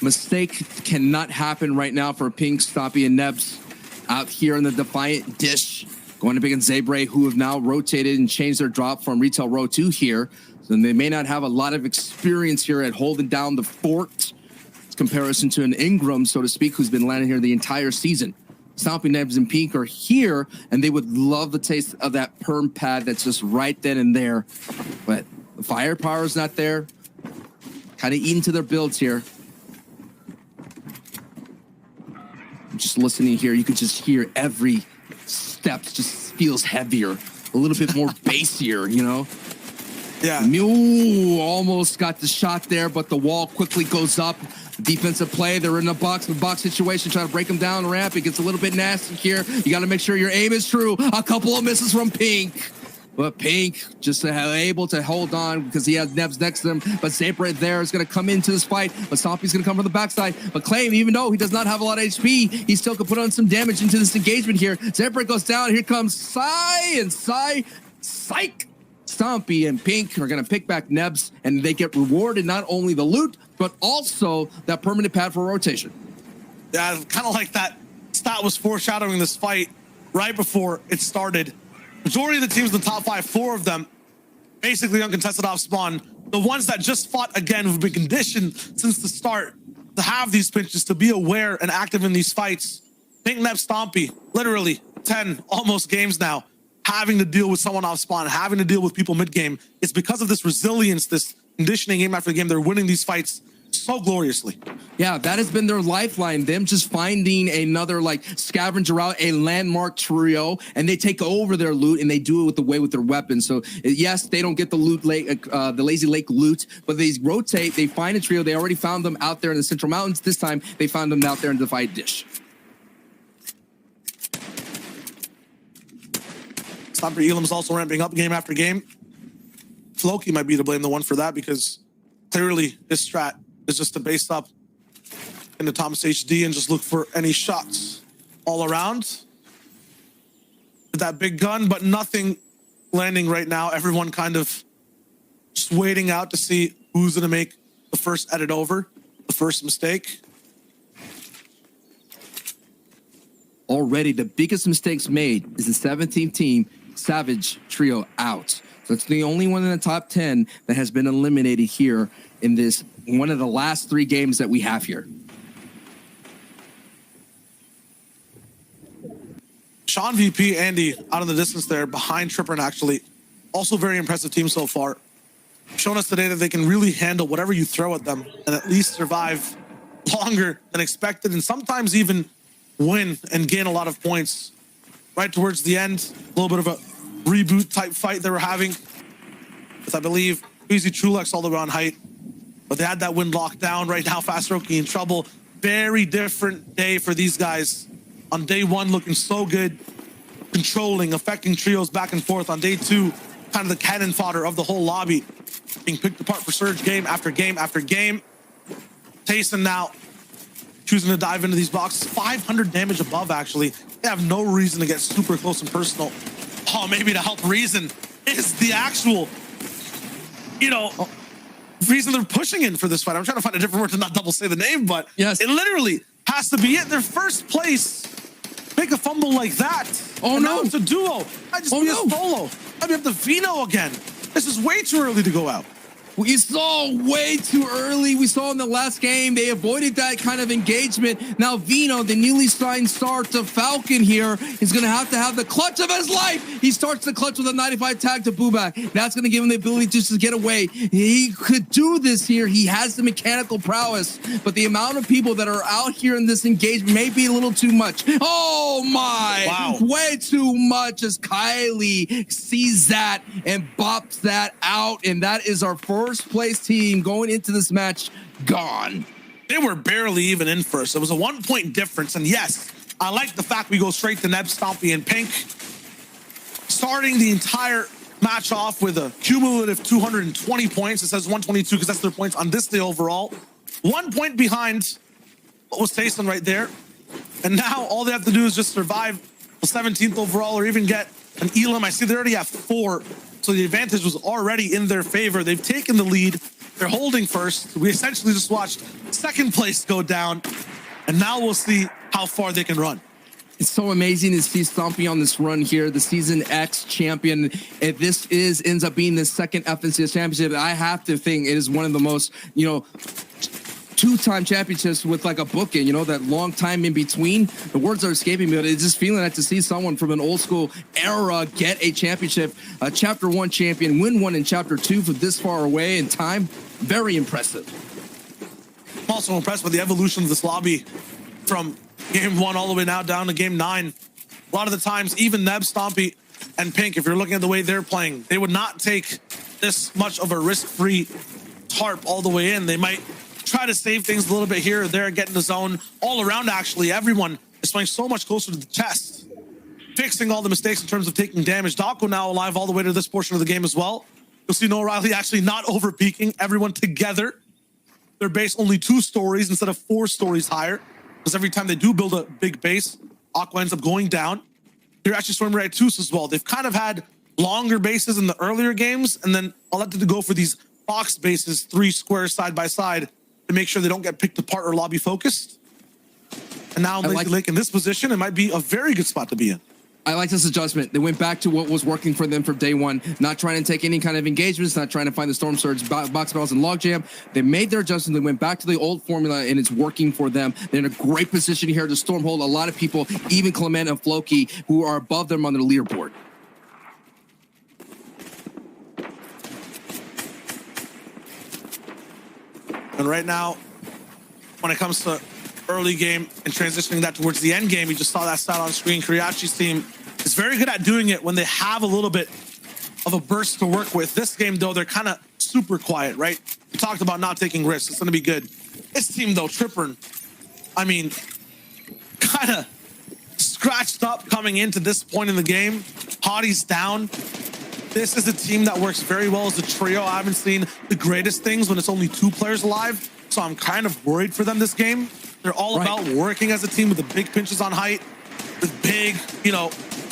Mistake cannot happen right now for Pink, Stompy, and Nebs out here in the Defiant Dish. Going to begin Zabre, who have now rotated and changed their drop from retail row 2 here. So they may not have a lot of experience here at holding down the fort. In comparison to an Ingram, so to speak, who's been landing here the entire season. Stompy, Nebs, and Pink are here, and they would love the taste of that perm pad that's just right then and there. But the firepower is not there. Kind of eating to their builds here. Just listening here, you could just hear every steps just feels heavier, a little bit more bassier, you know? Yeah. Mew almost got the shot there, but the wall quickly goes up. Defensive play, they're in a box situation, trying to break them down the ramp. It gets a little bit nasty here. You got to make sure your aim is true. A couple of misses from Pink. But Pink just able to hold on because he has Nebs next to him. But Zabre there is going to come into this fight. But Stompy's going to come from the backside. But Claim, even though he does not have a lot of HP, he still can put on some damage into this engagement here. Zabre goes down. Here comes Psych. Stompy and Pink are going to pick back Nebs. And they get rewarded not only the loot, but also that permanent pad for rotation. Yeah, kind of like that stat was foreshadowing this fight right before it started. Majority of the teams in the top 5, 4 of them basically uncontested off spawn. The ones that just fought again have been conditioned since the start to have these pinches, to be aware and active in these fights. Pink, Nebs, Stompy, literally 10 almost games now, having to deal with someone off spawn, having to deal with people mid game. It's because of this resilience, this conditioning game after game. They're winning these fights so gloriously. Yeah, that has been their lifeline. Them just finding another like scavenger out, a landmark trio, and they take over their loot and they do it with their weapons. So yes, they don't get the loot lake, the Lazy Lake loot, but they rotate. They find a trio. They already found them out there in the Central Mountains. This time they found them out there in the Defiant Dish. Stomper Elam's also ramping up game after game. Floki might be to blame the one for that because clearly his strat is just to base up into Thomas HD and just look for any shots all around. With that big gun, but nothing landing right now. Everyone kind of just waiting out to see who's going to make the first edit over, the first mistake. Already the biggest mistakes made is the 17th team, Savage Trio out. So it's the only one in the top 10 that has been eliminated here in this one of the last 3 games that we have here. Sean VP, Andy out in the distance there behind Trippern actually. Also very impressive team so far. Shown us today that they can really handle whatever you throw at them and at least survive longer than expected and sometimes even win and gain a lot of points. Right towards the end, a little bit of a reboot type fight they were having with, I believe, Easy Trulex all the way on height. But they had that win locked down. Right now, Fastaroki in trouble. Very different day for these guys. On day 1, looking so good. Controlling, affecting trios back and forth. On day 2, kind of the cannon fodder of the whole lobby. Being picked apart for Surge game after game after game. Tayson now choosing to dive into these boxes. 500 damage above, actually. They have no reason to get super close and personal. Oh, maybe to help Reason is the actual, reason they're pushing in for this fight. I'm trying to find a different word to not double say the name, but yes, it literally has to be it. Their first place. Make a fumble like that. Oh, and no. Now it's a duo. I just be a solo. I'd be up to Vino again. This is way too early to go out. We saw way too early. We saw in the last game, they avoided that kind of engagement. Now Vino, the newly signed star to Falcon here, is going to have the clutch of his life. He starts the clutch with a 95 tag to Bubak. That's going to give him the ability just to get away. He could do this here. He has the mechanical prowess, but the amount of people that are out here in this engagement may be a little too much. Oh my, wow. Way too much as Kylie sees that and bops that out. And that is our first place team going into this match gone. They were barely even in first. It was a 1 point difference. And yes, I like the fact we go straight to Neb, Stompy, and Pink, starting the entire match off with a cumulative 220 points. It says 122 because that's their points on this day overall. 1 point behind what was Tayson right there. And now all they have to do is just survive the 17th overall or even get an Elam. I see they already have 4. So the advantage was already in their favor. They've taken the lead. They're holding first. We essentially just watched second place go down. And now we'll see how far they can run. It's so amazing to see Stompy on this run here, the Season X champion. If this ends up being the second FNCS championship, I have to think it is one of the most, two-time championships with like a booking, that long time in between. The words are escaping me, but it's just feeling like to see someone from an old school era get a championship, a Chapter 1 champion, win one in Chapter 2 from this far away in time. Very impressive. I'm also impressed with the evolution of this lobby from game 1 all the way now down to game 9. A lot of the times, even Neb, Stompy, and Pink, if you're looking at the way they're playing, they would not take this much of a risk-free tarp all the way in. They might try to save things a little bit here or there, get in the zone. All around, actually, everyone is playing so much closer to the chest, fixing all the mistakes in terms of taking damage. Dako now alive all the way to this portion of the game as well. You'll see Noah Riley actually not over-peaking, everyone together. Their base only 2 stories instead of 4 stories higher, because every time they do build a big base, Aqua ends up going down. You're actually swimming right to as well. They've kind of had longer bases in the earlier games, and then elected to go for these box bases, 3 squares side by side, to make sure they don't get picked apart or lobby focused. And now Lazy Lake in this position, it might be a very good spot to be in. I like this adjustment. They went back to what was working for them from day one, not trying to take any kind of engagements, not trying to find the Storm Surge, box battles, and logjam. They made their adjustment. They went back to the old formula, and it's working for them. They're in a great position here to stormhold a lot of people, even Clement and Floki, who are above them on their leaderboard. And right now, when it comes to early game and transitioning that towards the end game, you just saw that stat on screen. Kuriachi's team is very good at doing it when they have a little bit of a burst to work with. This game, though, they're kind of super quiet, right? We talked about not taking risks. It's going to be good. This team, though, Tripper, I mean, kind of scratched up coming into this point in the game. Hottie's down. This is a team that works very well as a trio. I haven't seen the greatest things when it's only 2 players alive, so I'm kind of worried for them this game. They're all about working as a team with the big pinches on height, with big,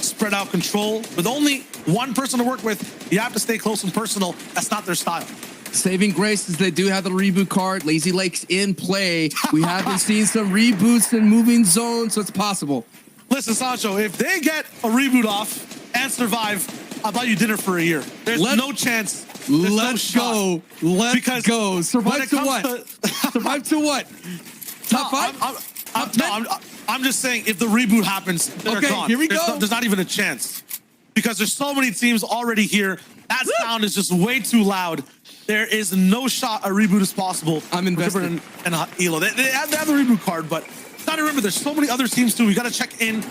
spread out control. With only 1 person to work with, you have to stay close and personal. That's not their style. Saving grace is they do have the reboot card. Lazy Lake's in play. We haven't seen some reboots and moving zones, so it's possible. Listen, Sancho, if they get a reboot off and survive, I'll buy you dinner for a year. There's no chance. Let's go. Let's go. Survive to what? Survive to what? Top 5? I'm just saying, if the reboot happens, they're gone. Here we go. There's not even a chance. Because there's so many teams already here. That sound is just way too loud. There is no shot a reboot is possible. I'm invested. And Elo. They have the reboot card, but gotta remember, there's so many other teams too. We gotta check in.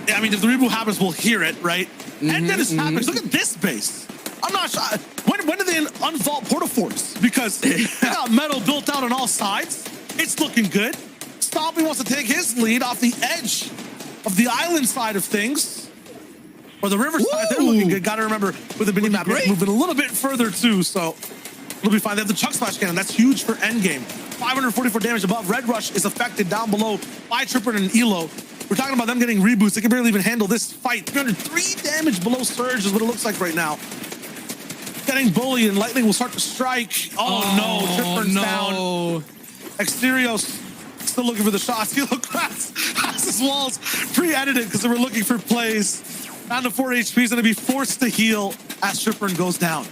I mean, if the reboot happens, we'll hear it, right? And then this happens. Look at this base. I'm not sure. When do they unvault Portaforts? Because they got metal built out on all sides. It's looking good. Stompy wants to take his lead off the edge of the island side of things. Or the river side. They're looking good. Gotta remember, with the mini map, moving a little bit further too, so it'll be fine. They have the Chug Splash Cannon. That's huge for endgame. 544 damage above. Red Rush is affected down below by Tripper and Elo. We're talking about them getting reboots. They can barely even handle this fight. 303 damage below Surge is what it looks like right now. Getting bullied, and Lightning will start to strike. Oh no, Tripper's down. Exterios still looking for the shots. Elo has his walls pre-edited because they were looking for plays. Down to 4 HP. He's going to be forced to heal as Tripper goes down.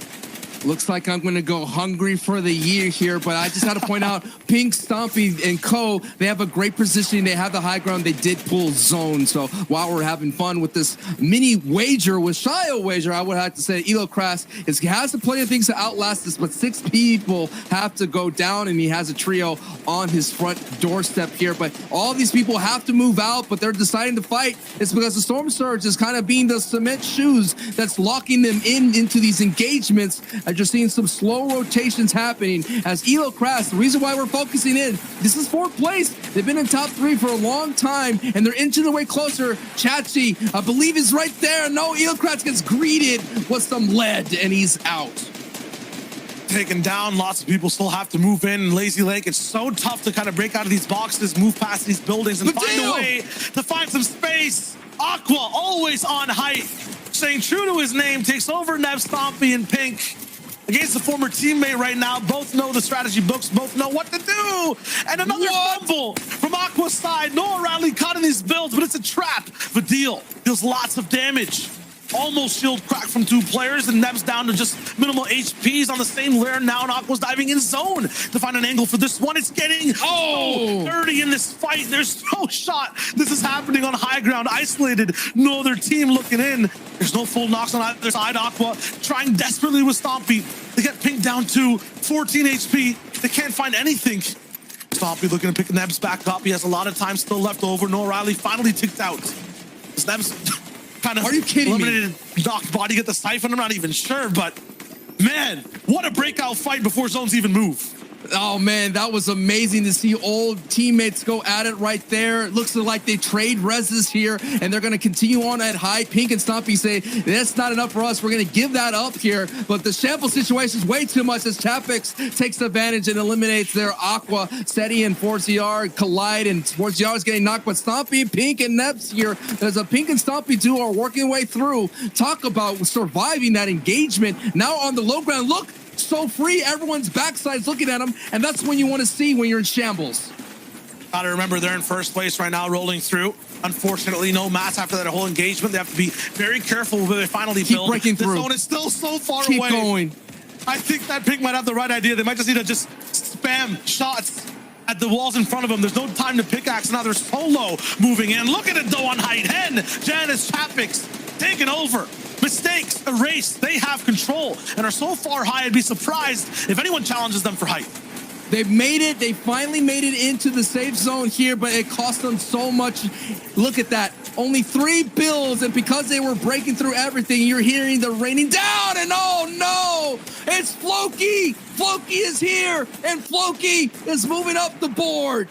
Looks like I'm going to go hungry for the year here, but I just got to point out Pink, Stompy, and Co, they have a great positioning. They have the high ground. They did pull zone. So while we're having fun with this mini wager with Shio wager, I would have to say Elo Crass has plenty of things to outlast this, but 6 people have to go down, and he has a trio on his front doorstep here. But all these people have to move out, but they're deciding to fight. It's because the Storm Surge is kind of being the cement shoes that's locking them into these engagements. As you're seeing some slow rotations happening as Elo Crass, the reason why we're focusing in, this is 4th place. They've been in top 3 for a long time, and they're inching their way closer. Chachi, I believe, is right there. No, Elo Crass gets greeted with some lead, and he's out. Taken down. Lots of people still have to move in Lazy Lake. It's so tough to kind of break out of these boxes, move past these buildings, and find a way to find some space. Aqua always on height, staying true to his name, takes over Nev, Stompy, and Pink against a former teammate right now. Both know the strategy books, both know what to do. And another fumble from Aqua's side. Noah Riley caught in these builds, but it's a trap. Vidal deals lots of damage. Almost shield crack from 2 players, and Neb's down to just minimal HPs on the same layer now, and Aqua's diving in zone to find an angle for this one. It's getting so dirty in this fight. There's no shot. This is happening on high ground, isolated. No other team looking in. There's no full knocks on either side. Aqua trying desperately with Stompy. They get Pink down to 14 HP. They can't find anything. Stompy looking to pick Nebs back up. He has a lot of time still left over. Noah Riley finally ticked out. Nebs kind of Are you kidding eliminated me? Knocked body, get the siphon. I'm not even sure, but man, what a breakout fight before zones even move. Oh man, that was amazing to see old teammates go at it right there. It looks like they trade reses here, and they're going to continue on at high. Pink and Stompy say, that's not enough for us. We're going to give that up here. But the shamble situation is way too much as Chapix takes advantage and eliminates their Aqua. Seti and Forziar collide, and Forziar is getting knocked. But Stompy, Pink, and Neps here, there's a Pink and Stompy duo are working way through. Talk about surviving that engagement. Now on the low ground, look, so free, everyone's backside's looking at them, and that's when you want to see when you're in shambles. Gotta remember, they're in first place right now, rolling through. Unfortunately, no mats after that whole engagement. They have to be very careful where they finally build. Breaking through. The zone is still so far Keep away. going. I think that Pink might have the right idea. They might just need to just spam shots at the walls in front of them. There's no time to pickaxe. Now they're solo moving in. Look at it though on height. Hen, Janice, Chapix taking over. Mistakes erased. They have control and are so far high, I'd be surprised if anyone challenges them for height. They've made it. They finally made it into the safe zone here, but it cost them so much. Look at that. Only 3 builds, and because they were breaking through everything, you're hearing the raining down, and oh no, it's Floki. Floki is here, and Floki is moving up the board.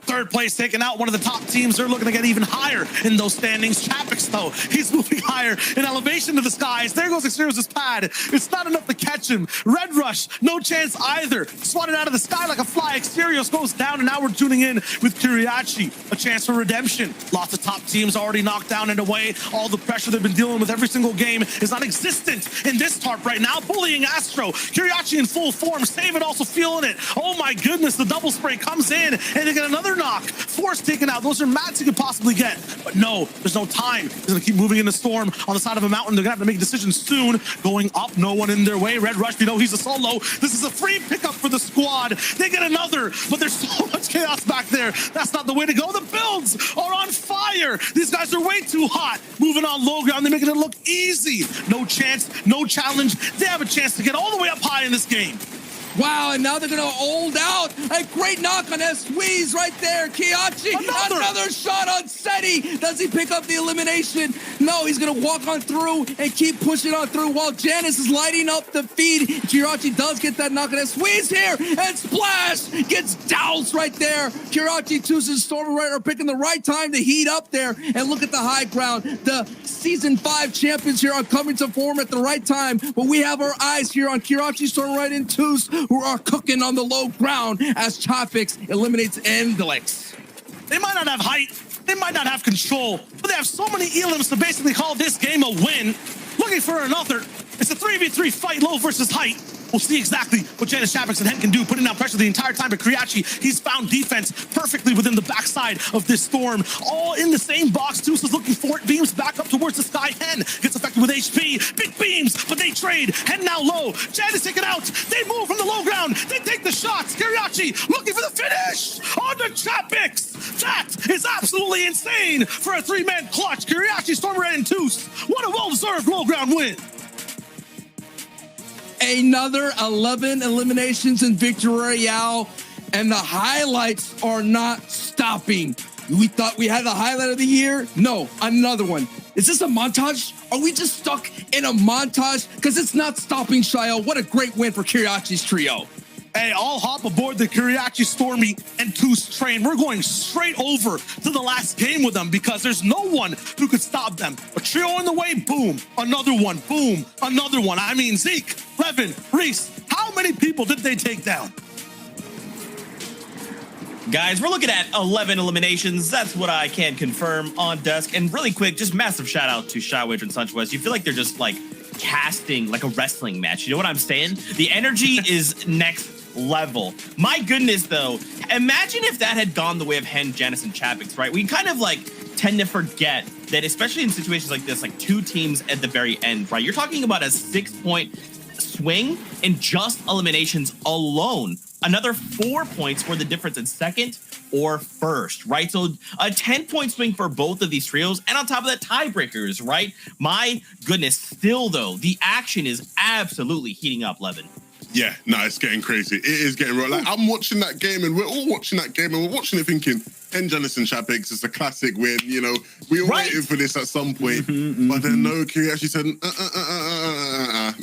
3rd place taken out, one of the top teams. They're looking to get even higher in those standings. Chapix, though, he's moving higher in elevation to the skies. There goes Exterior's pad. It's not enough to catch him. Red Rush, no chance either. Swatted out of the sky like a fly. Exterior goes down, and now we're tuning in with Kiriachi. A chance for redemption. Lots of top teams already knocked down and away. All the pressure they've been dealing with every single game is non-existent in this tarp right now. Bullying Astro. Kiriachi in full form. Save it, also feeling it. Oh my goodness, the double spray comes in, and they get another knock. Force taken out. Those are mats you could possibly get. But no, there's no time. He's going to keep moving in the storm on the side of a mountain. They're going to have to make decisions soon. Going up, no one in their way. Red Rush, we know he's a solo. This is a free pickup for the squad. They get another, but there's so much chaos back there. That's not the way to go. The builds are on fire. These guys are way too hot. Moving on low ground. They're making it look easy. No chance, no challenge. They have a chance to get all the way up high in this game. Wow, and now they're going to hold out. A great knock on that squeeze right there. Kiachi, another shot on Seti. Does he pick up the elimination? No, he's going to walk on through and keep pushing on through while Janice is lighting up the feed. Kirachi does get that knock on that squeeze here, and Splash gets doused right there. Kirachi chooses Storm right, are picking the right time to heat up there, and look at the high ground. The Season 5 champions here are coming to form at the right time, but we have our eyes here on Kirachi, Storm right, and Toos, who are cooking on the low ground as Chopix eliminates Endelix. They might not have height, they might not have control, but they have so many elims to basically call this game a win. Looking for another. It's a 3v3 fight, low versus height. We'll see exactly what Janice Shabbix and Hen can do, putting down pressure the entire time. But Kriachi, he's found defense perfectly within the backside of this Storm. All in the same box. Zeus is looking for it. Beams back up towards the sky. Hen gets affected with HP. Big beams, but they trade. Hen now low. Janice taken out. They move from the low ground. They take the shots. Kriachi looking for the finish on the Chapix. That is absolutely insane for a three-man clutch. Kriachi, Stormer, and Zeus. What a well-deserved low ground win. Another 11 eliminations in Victory Royale, and the highlights are not stopping. We thought we had the highlight of the year. No, another one. Is this a montage? Are we just stuck in a montage? Because it's not stopping, Shayo. What a great win for Kiriachi's trio. Hey, I'll hop aboard the Kiriachi, Stormy, and Toos train. We're going straight over to the last game with them because there's no one who could stop them. A trio in the way, boom. Another one, boom. Another one. I mean, Zeke, Levin, Reese, how many people did they take down? Guys, we're looking at 11 eliminations. That's what I can confirm on desk. And really quick, just massive shout out to Shy Wager and Sunchwest. You feel like they're just like casting like a wrestling match. You know what I'm saying? The energy is next level. My goodness, though, imagine if that had gone the way of Hen, Janice, and Chapix, right? We kind of like tend to forget that, especially in situations like this, like two teams at the very end, right? You're talking about a 6-point swing in just eliminations alone. Another 4 points for the difference in second or first, right? So a 10-point swing for both of these trios, and on top of that, tiebreakers, right? My goodness, still though, the action is absolutely heating up, Levin. Yeah, no, it's getting crazy. It is getting real. Like, I'm watching that game, and we're all watching that game, and we're watching it thinking, Janice and Chapix is a classic win. You know, we all waited for this at some point. But then no, Kiri actually said,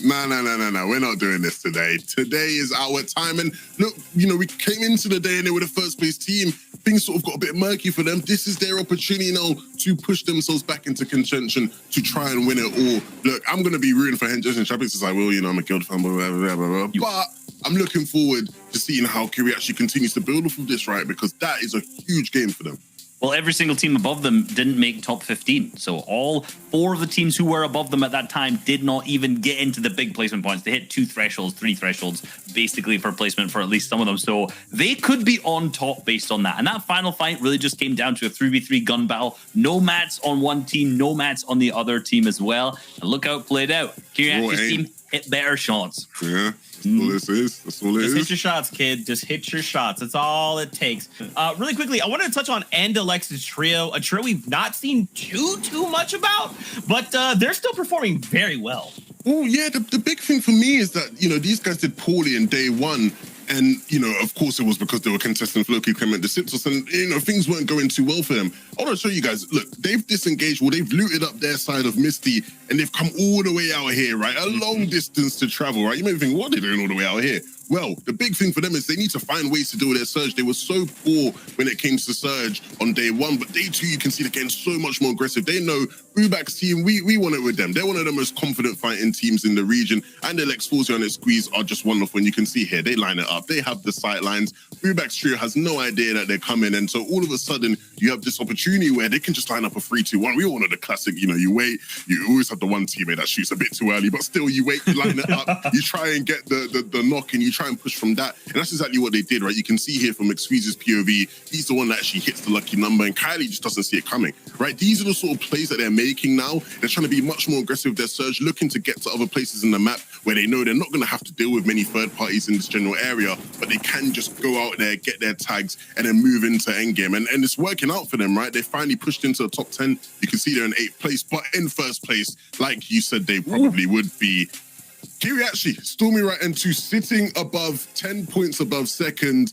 no, we're not doing this today. Today is our time. And look, you know, we came into the day and they were the first place team. Things sort of got a bit murky for them. This is their opportunity now to push themselves back into contention to try and win it all. Look, I'm going to be rooting for Janice and Chapix as I will. You know, I'm a Guild fan, blah, blah, blah, blah, blah. But I'm looking forward to seeing how Kiri actually continues to build off of this, right? Because that is a huge game for them. Well, every single team above them didn't make top 15. So all 4 of the teams who were above them at that time did not even get into the big placement points. They hit 2 thresholds, 3 thresholds, basically for placement for at least some of them. So they could be on top based on that. And that final fight really just came down to a 3v3 gun battle. No mats on one team, no mats on the other team as well. And look how it played out. Kiriachi's team hit better shots. Yeah. That's all this is. That's all it is. Just hit your shots, kid. Just hit your shots. That's all it takes. Really quickly, I wanted to touch on Alex's trio, a trio we've not seen too much about, but they're still performing very well. Oh, yeah. The big thing for me is that, you know, these guys did poorly in day one. And, you know, of course it was because they were contesting Floki, Clement, DeCipsos, and, you know, things weren't going too well for them. I want to show you guys, look, they've disengaged, well, they've looted up their side of Misty, and they've come all the way out here, right? A long distance to travel, right? You may think, what are they doing all the way out here? Well, the big thing for them is they need to find ways to deal with their surge. They were so poor when it came to surge on day one, but day two, you can see they're getting so much more aggressive. They know Ubak's team, we want it with them. They're one of the most confident fighting teams in the region, and their Lex Forza and their Squeeze are just wonderful. And you can see here, they line it up. They have the sight lines. Ubak's trio has no idea that they're coming, and so all of a sudden, you have this opportunity where they can just line up a 3-2-1. We all know the classic, you know, you wait, you always have the one teammate that shoots a bit too early, but still you wait, you line it up, you try and get the knock, and you try and push from that. And that's exactly what they did, right? You can see here from McSqueeze's POV, he's the one that actually hits the lucky number, and Kylie just doesn't see it coming, right? These are the sort of plays that they're making now. They're trying to be much more aggressive with their surge, looking to get to other places in the map where they know they're not going to have to deal with many third parties in this general area, but they can just go out there, get their tags, and then move into endgame. And it's working out for them, right? They finally pushed into the top 10. You can see they're in 8th place, but in first place, like you said, they probably would be. Kiriachi, Stormy right into sitting above 10 points above second.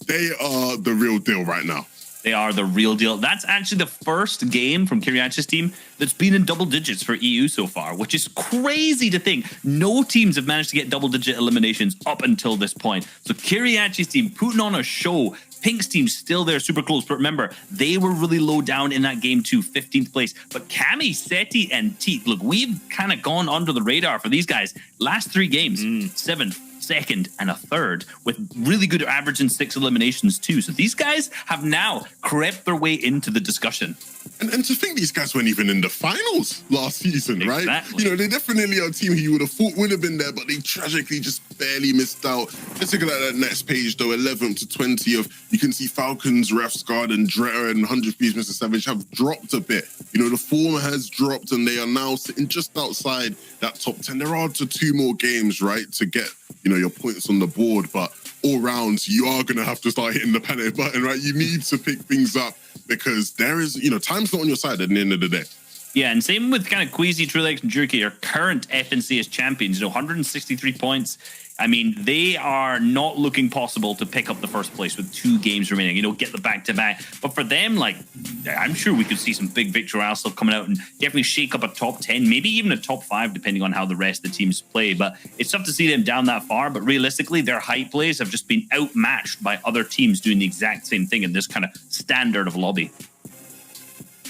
They are the real deal right now. They are the real deal. That's actually the first game from Kiriachi's team that's been in double digits for EU so far, which is crazy to think. No teams have managed to get double-digit eliminations up until this point. So Kiriachi's team putting on a show. Pink's team still there, super close. But remember, they were really low down in that game too, 15th place. But Cammy, Seti, and Teeth, look, we've kind of gone under the radar for these guys. Last 3 games, 7th, second, and a third, with really good average in 6 eliminations too. So these guys have now crept their way into the discussion. And to think these guys weren't even in the finals last season, right? Exactly. You know, they definitely are a team who you would have thought would have been there, but they tragically just barely missed out. Let's take a look at that next page, though, 11th to 20th. You can see Falcons, Refsguard, and Dretta and 100 Thieves, Mr. Savage have dropped a bit. You know, the form has dropped, and they are now sitting just outside that top 10. There are 2 more games, right, to get, you know, your points on the board, but all rounds, you are going to have to start hitting the panic button, right? You need to pick things up because there is, you know, time's not on your side at the end of the day. Yeah, and same with kind of Queasy, Trulex, and Jerky, our current FNCS champions, you know, 163 points. I mean, they are not looking possible to pick up the first place with 2 games remaining, you know, get the back-to-back. But for them, like, I'm sure we could see some big victory royale stuff coming out and definitely shake up a top 10, maybe even a top 5, depending on how the rest of the teams play. But it's tough to see them down that far. But realistically, their high plays have just been outmatched by other teams doing the exact same thing in this kind of standard of lobby.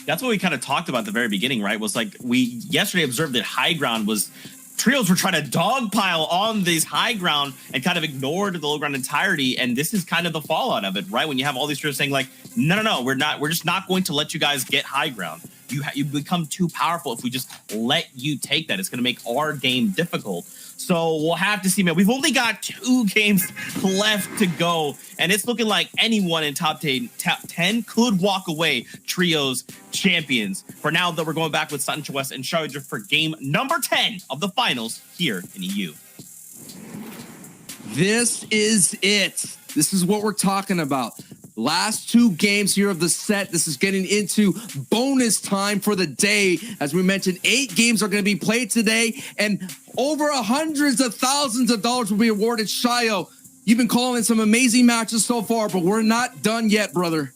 That's what we kind of talked about at the very beginning, right? Was like we yesterday observed that high ground was trios were trying to dogpile on this high ground and kind of ignored the low ground entirety. And this is kind of the fallout of it, right? When you have all these trios saying like, no, we're just not going to let you guys get high ground. You become too powerful if we just let you take that. It's going to make our game difficult. So we'll have to see, man. We've only got 2 games left to go, and it's looking like anyone in top 10 could walk away trios champions. For now, though, we're going back with C2S and Charger for game number 10 of the finals here in EU. This is it. This is what we're talking about. Last 2 games here of the set. This is getting into bonus time for the day. As we mentioned, 8 games are going to be played today, and over hundreds of thousands of dollars will be awarded. Shayo, you've been calling some amazing matches so far, but we're not done yet, brother.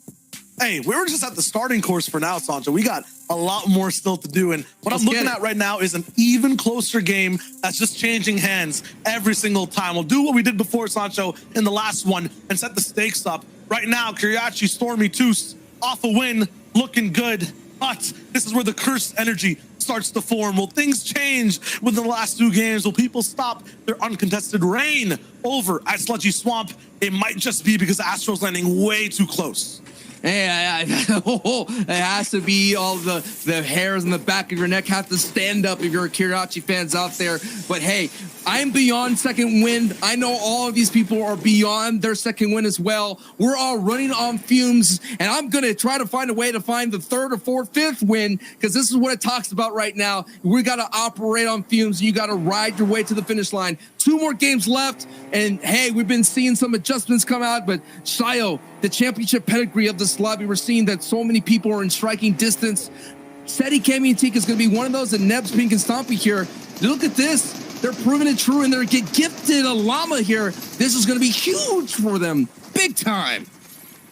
Hey, we were just at the starting course for now, Sancho. We got a lot more still to do. And what I'm looking at right now is an even closer game that's just changing hands every single time. We'll do what we did before, Sancho, in the last one and set the stakes up. Right now, Kiriachi, Stormy, Toos off a win, looking good. But this is where the cursed energy starts to form. Will things change within the last 2 games? Will people stop their uncontested reign over at Sludgy Swamp? It might just be because Astro's landing way too close. Hey, it has to be all the hairs in the back of your neck have to stand up if you're a Kiriachi fans out there. But hey, I'm beyond second win. I know all of these people are beyond their second win as well. We're all running on fumes, and I'm going to try to find a way to find the 3rd or 4th, 5th win, because this is what it talks about right now. We got to operate on fumes. You got to ride your way to the finish line. 2 more games left, and hey, we've been seeing some adjustments come out, but Shayo, the championship pedigree of this lobby, we're seeing that so many people are in striking distance. Seti, Kemi, and Tika is going to be one of those, and Nebs, Pink, and Stompy here. Look at this. They're proving it true, and they're gifted a llama here. This is going to be huge for them. Big time.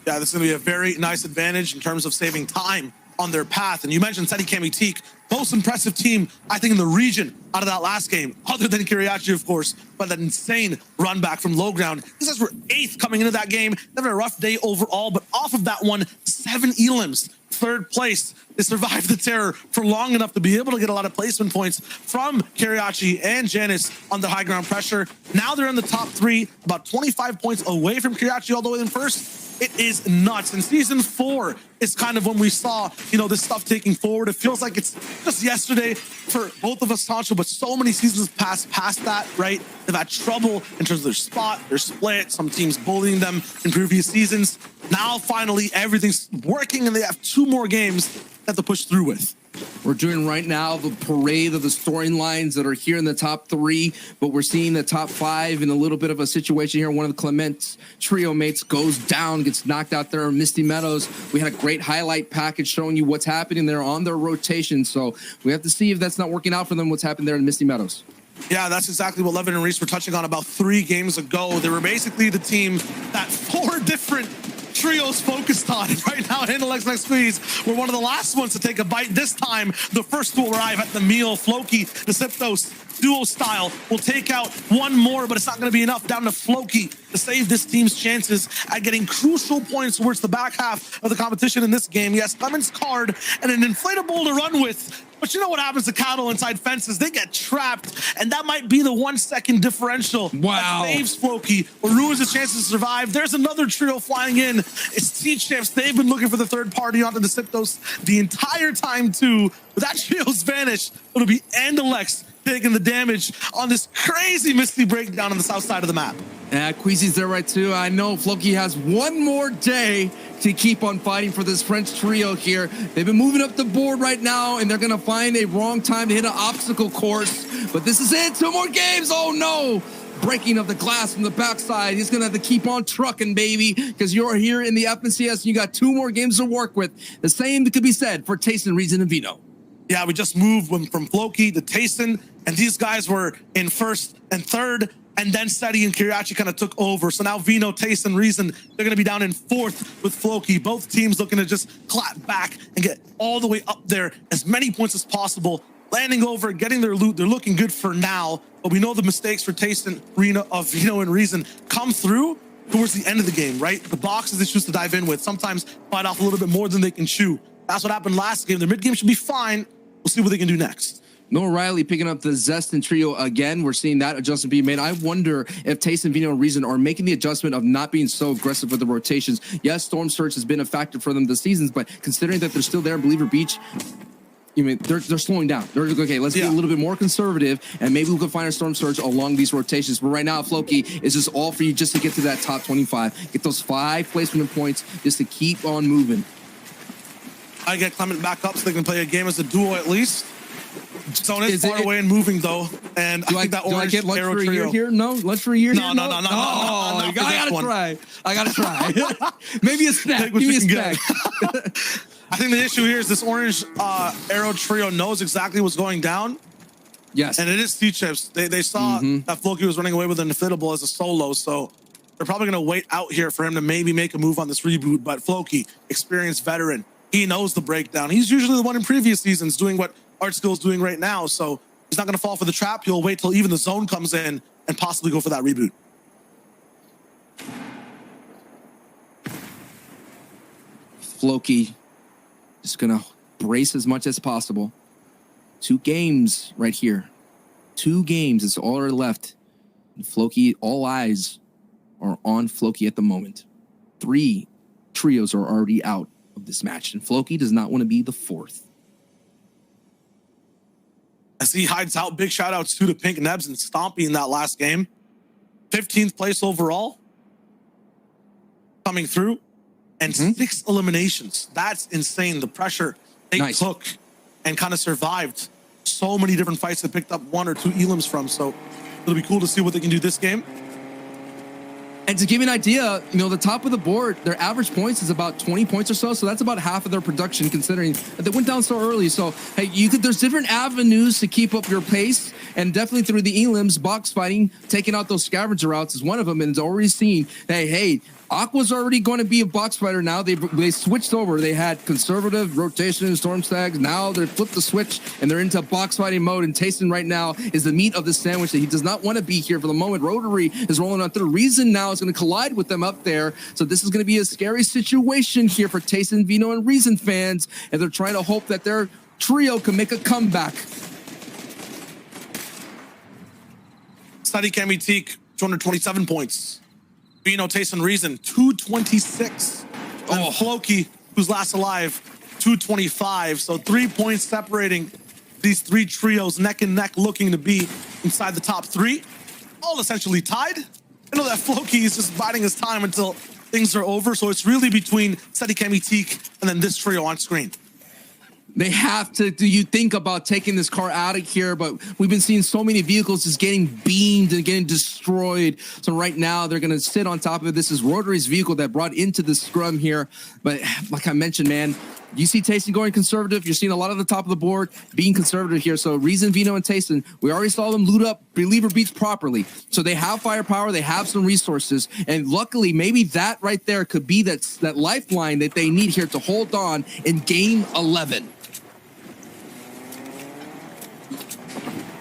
Yeah, this is going to be a very nice advantage in terms of saving time on their path. And you mentioned Seti, Kemi, Teak, most impressive team, I think, in the region out of that last game, other than Kiriachi, of course, but that insane run back from low ground. These guys were 8th coming into that game. They had a rough day overall, but off of that one, 7 elims, 3rd place. They survived the terror for long enough to be able to get a lot of placement points from Kiriachi and Janice on the high ground pressure. Now they're in the top 3, about 25 points away from Kiriachi all the way in first. It is nuts. And season 4 is kind of when we saw, you know, this stuff taking forward. It feels like it's just yesterday for both of us, Sancho, but so many seasons passed past that, right? They've had trouble in terms of their spot, their split, some teams bullying them in previous seasons. Now, finally, everything's working, and they have 2 more games they have to push through with. We're doing right now the parade of the storylines that are here in the top 3, but we're seeing the top 5 in a little bit of a situation here. One of the Clement's trio mates goes down, gets knocked out there in Misty Meadows. We had a great highlight package showing you what's happening there on their rotation, so we have to see if that's not working out for them, what's happened there in Misty Meadows. Yeah, that's exactly what Levin and Reese were touching on about 3 games ago. They were basically the team that 4 different trios focused on. Right now, Intellect Next Squeeze were one of the last ones to take a bite. This time, the first to arrive at the meal. Floki, the Siptos duo style will take out 1 more, but it's not going to be enough. Down to Floki to save this team's chances at getting crucial points towards the back half of the competition in this game. Yes, Clement's card and an inflatable to run with. But you know what happens to cattle inside fences? They get trapped, and that might be the 1 second differential. Wow. That saves Floki or ruins his chances to survive. There's another trio flying in. It's T-Champs. They've been looking for the third party onto the Siptos the entire time, too. But that trio's vanished. It'll be Andalex taking the damage on this crazy Misty breakdown on the south side of the map. Yeah, Queasy's there right too. I know Floki has one more day to keep on fighting for this French trio here. They've been moving up the board right now, and they're going to find a wrong time to hit an obstacle course. But this is it. 2 more games. Oh, no. Breaking of the glass from the backside. He's going to have to keep on trucking, baby, because you're here in the FNCS, and you got 2 more games to work with. The same could be said for Tayson, Reason, and Vino. Yeah, we just moved from Floki to Tayson, and these guys were in first and third, and then Seti and Kiriachi kind of took over. So now Vino, Tayson, Reason, they're going to be down in fourth with Floki. Both teams looking to just clap back and get all the way up there, as many points as possible, landing over, getting their loot. They're looking good for now, but we know the mistakes for Tayson, Vino, and Reason come through towards the end of the game, right? The boxes they choose to dive in with sometimes bite off a little bit more than they can chew. That's what happened last game. Their mid game should be fine. We'll see what they can do next. Noah Riley picking up the Zestin trio again. We're seeing that adjustment being made. I wonder if Tayson, Vino, and Reason are making the adjustment of not being so aggressive with the rotations. Yes, Storm Surge has been a factor for them this season, but considering that they're still there in Believer Beach, you mean they're slowing down. They're like, okay, let's be a little bit more conservative, and maybe we can find our Storm Surge along these rotations. But right now, Floki is just all for you just to get to that top 25, get those 5 placement points just to keep on moving. I get Clement back up so they can play a game as a duo at least. Zone is far away and moving though, and I think that orange get lunch arrow for a trio year here? No, lunch for a year? No, here? no. I gotta try. Maybe a snack. Give me a snack. I think the issue here is this orange arrow trio knows exactly what's going down. Yes, and it is T-Chips. They saw that Floki was running away with an Ineffitable as a solo, so they're probably gonna wait out here for him to maybe make a move on this reboot. But Floki, experienced veteran, he knows the breakdown. He's usually the one in previous seasons doing what Artskill is doing right now, so he's not going to fall for the trap. He'll wait till even the zone comes in and possibly go for that reboot. Floki just going to brace as much as possible. 2 games right here. 2 games is all left. And Floki, all eyes are on Floki at the moment. 3 trios are already out of this match, and Floki does not want to be the 4th. As he hides out, big shout outs to Pink Nebs and Stompy in that last game. 15th place overall. Coming through. And 6 eliminations. That's insane. The pressure they took and kind of survived so many different fights that picked up 1 or 2 elims from. So it'll be cool to see what they can do this game. And to give you an idea, you know, the top of the board, their average points is about 20 points or so. So that's about half of their production, considering that they went down so early. So, hey, there's different avenues to keep up your pace. And definitely through the elims, box fighting, taking out those scavenger routes is one of them. And it's already seen, hey, Aqua's already going to be a box fighter now. They switched over. They had conservative rotation, storm stags. Now they flipped the switch and they're into box fighting mode. And Tayson right now is the meat of the sandwich that he does not want to be here for the moment. Rotary is rolling on through. Reason now is going to collide with them up there. So this is going to be a scary situation here for Tayson, Vino, and Reason fans. And they're trying to hope that their trio can make a comeback. Study Kamitik, 227 points. Vino, Tayson, Reason, 226. And Floki, who's last alive, 225. So 3 points separating these 3 trios, neck and neck, looking to be inside the top 3. All essentially tied. I know that Floki is just biding his time until things are over. So it's really between Seti Kamitik and then this trio on screen. They have to. Do you think about taking this car out of here? But we've been seeing so many vehicles just getting beamed and getting destroyed. So right now they're going to sit on top of it. This is Rotary's vehicle that brought into the scrum here. But like I mentioned, man, you see Tayson going conservative. You're seeing a lot of the top of the board being conservative here. So Reason, Vino, and Tayson, we already saw them loot up Believer Beats properly. So they have firepower. They have some resources. And luckily, maybe that right there could be that lifeline that they need here to hold on in game 11.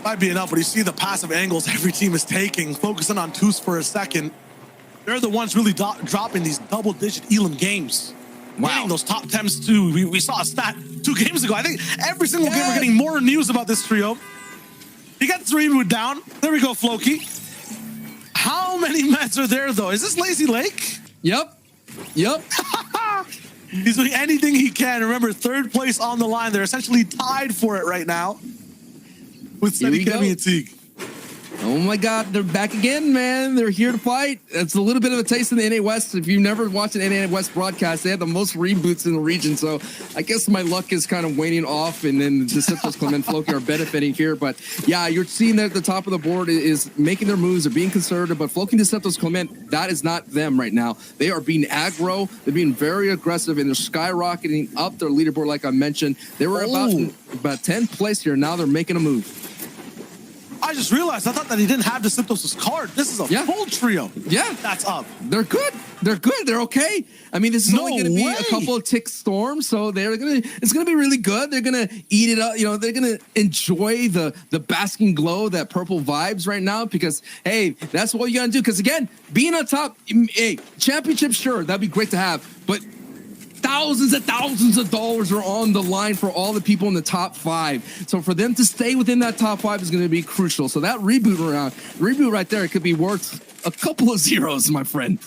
Might be enough, but you see the passive angles every team is taking, focusing on twos for a second. They're the ones really dropping these double-digit elim games. getting those top 10s too. We saw a stat 2 games ago. I think every single game we're getting more news about this trio. He got 3 down. There we go, Floki. How many meds are there though? Is this Lazy Lake? Yep. He's doing anything he can. Remember, 3rd place on the line. They're essentially tied for it right now with Steady Kemi and Teague. Oh my God, they're back again, man. They're here to fight. It's a little bit of a taste in the NA West. If you've never watched an NA West broadcast, they have the most reboots in the region. So I guess my luck is kind of waning off, and then the Deceptos, Clement, Floki are benefiting here. But yeah, you're seeing that at the top of the board is making their moves. They're being conservative, but Floki, Deceptos, Clement, that is not them right now. They are being aggro. They're being very aggressive, and they're skyrocketing up their leaderboard, like I mentioned. They were about 10th place here. Now they're making a move. I just realized, I thought that he didn't have Deceptos' card. This is a full trio. Yeah. That's up. They're good. They're okay. I mean, this is only going to be a couple of tick storms, so it's going to be really good. They're going to eat it up. You know, they're going to enjoy the basking glow, that purple vibes right now, because, hey, that's what you got to do. Because, again, being on top, hey, championship, sure, that'd be great to have, but thousands and thousands of dollars are on the line for all the people in the top 5. So for them to stay within that top 5 is going to be crucial. So that reboot right there could be worth a couple of zeros, my friend.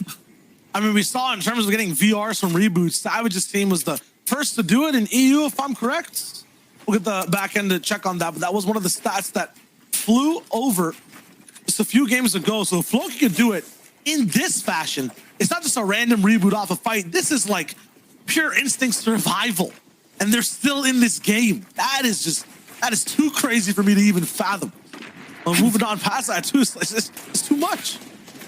I mean, we saw in terms of getting VRs from reboots, Savage's team was the first to do it in EU, if I'm correct. We'll get the back end to check on that, but that was one of the stats that flew over just a few games ago. So if Floki could do it in this fashion, it's not just a random reboot off a fight. This is like pure instinct survival, and they're still in this game. That is too crazy for me to even fathom. Moving on past that too, it's too much.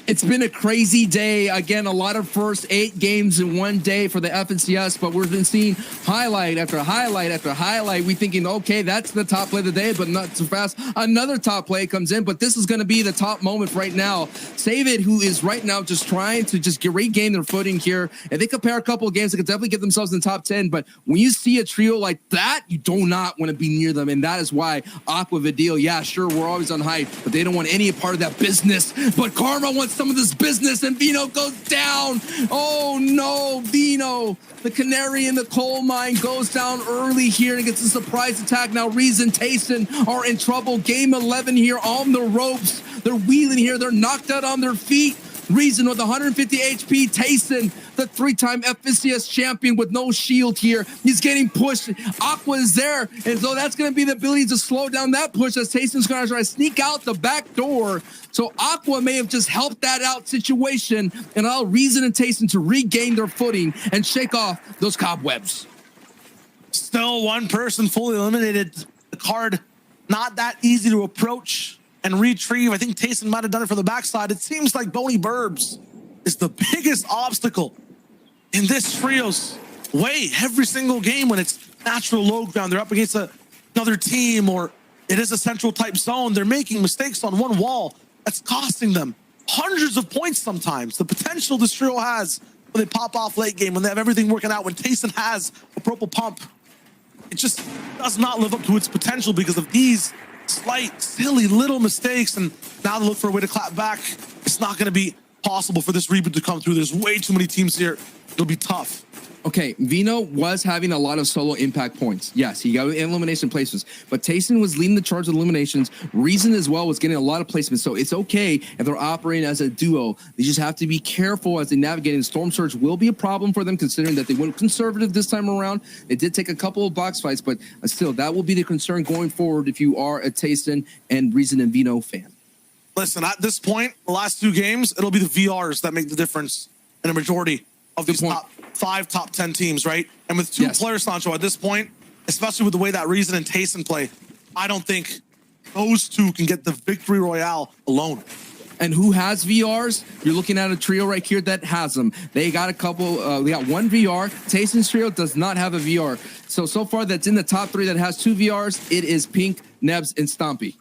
It's been a crazy day. Again, a lot of first 8 games in one day for the FNCS, but we've been seeing highlight after highlight after highlight. We thinking, okay, that's the top play of the day, but not so fast. Another top play comes in, but this is going to be the top moment right now. Save It, who is right now just trying to just regain their footing here. And they compare a couple of games, they could definitely get themselves in the top 10. But when you see a trio like that, you do not want to be near them. And that is why Aqua Vidil, yeah, sure, we're always on hype, but they don't want any part of that business. But Karma wants some of this business, and Vino goes down. Oh no, Vino, the canary in the coal mine, goes down early here and gets a surprise attack. Now Reason, Tayson are in trouble. Game 11 here on the ropes. They're wheeling here. They're knocked out on their feet. Reason with 150 HP. Tayson, the 3-time FNCS champion with no shield here. He's getting pushed. Aqua is there. And so that's going to be the ability to slow down that push as Tayson's going to try to sneak out the back door. So Aqua may have just helped that out situation and allow Reason and Tayson to regain their footing and shake off those cobwebs. Still one person fully eliminated. The card not that easy to approach and retrieve. I think Tayson might have done it for the backside. It seems like Boney Burbs is the biggest obstacle in this trio's way every single game when it's natural low ground. They're up against another team, or it is a central type zone. They're making mistakes on one wall that's costing them hundreds of points sometimes. The potential this trio has when they pop off late game, when they have everything working out, when Tayson has a purple pump, it just does not live up to its potential because of these slight, silly little mistakes. And now they look for a way to clap back. It's not going to be possible for this reboot to come through. There's way too many teams here. It'll be tough. Okay, Vino was having a lot of solo impact points. Yes, he got elimination placements, but Tayson was leading the charge of eliminations. Reason as well was getting a lot of placements, so it's okay if they're operating as a duo. They just have to be careful as they navigate, and Storm Surge will be a problem for them considering that they went conservative this time around. They did take a couple of box fights, but still, that will be the concern going forward if you are a Tayson and Reason and Vino fan. Listen, at this point, the last 2 games, it'll be the VRs that make the difference in a majority of these top 5, top 10 teams, right? And with 2 players, Sancho, at this point, especially with the way that Reason and Tayson play, I don't think those 2 can get the victory royale alone. And who has VRs? You're looking at a trio right here that has them. They got a couple, they got 1 VR. Tayson's trio does not have a VR. So far that's in the top 3 that has 2 VRs. It is Pink, Nebs, and Stompy.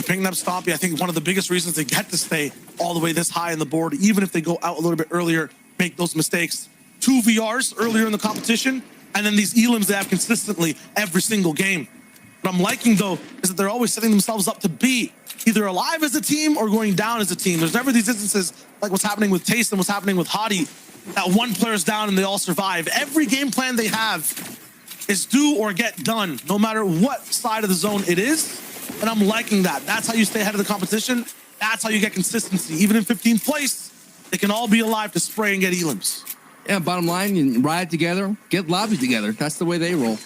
Picking up Stompy, I think one of the biggest reasons they get to stay all the way this high in the board, even if they go out a little bit earlier, make those mistakes. 2 VRs earlier in the competition, and then these elims they have consistently every single game. What I'm liking, though, is that they're always setting themselves up to be either alive as a team or going down as a team. There's never these instances like what's happening with Tayson, what's happening with Hadi, that one player's down and they all survive. Every game plan they have is do or get done, no matter what side of the zone it is. And I'm liking that. That's how you stay ahead of the competition. That's how you get consistency. Even in 15th place, they can all be alive to spray and get elims. Yeah, bottom line, you ride together, get lobby together. That's the way they roll.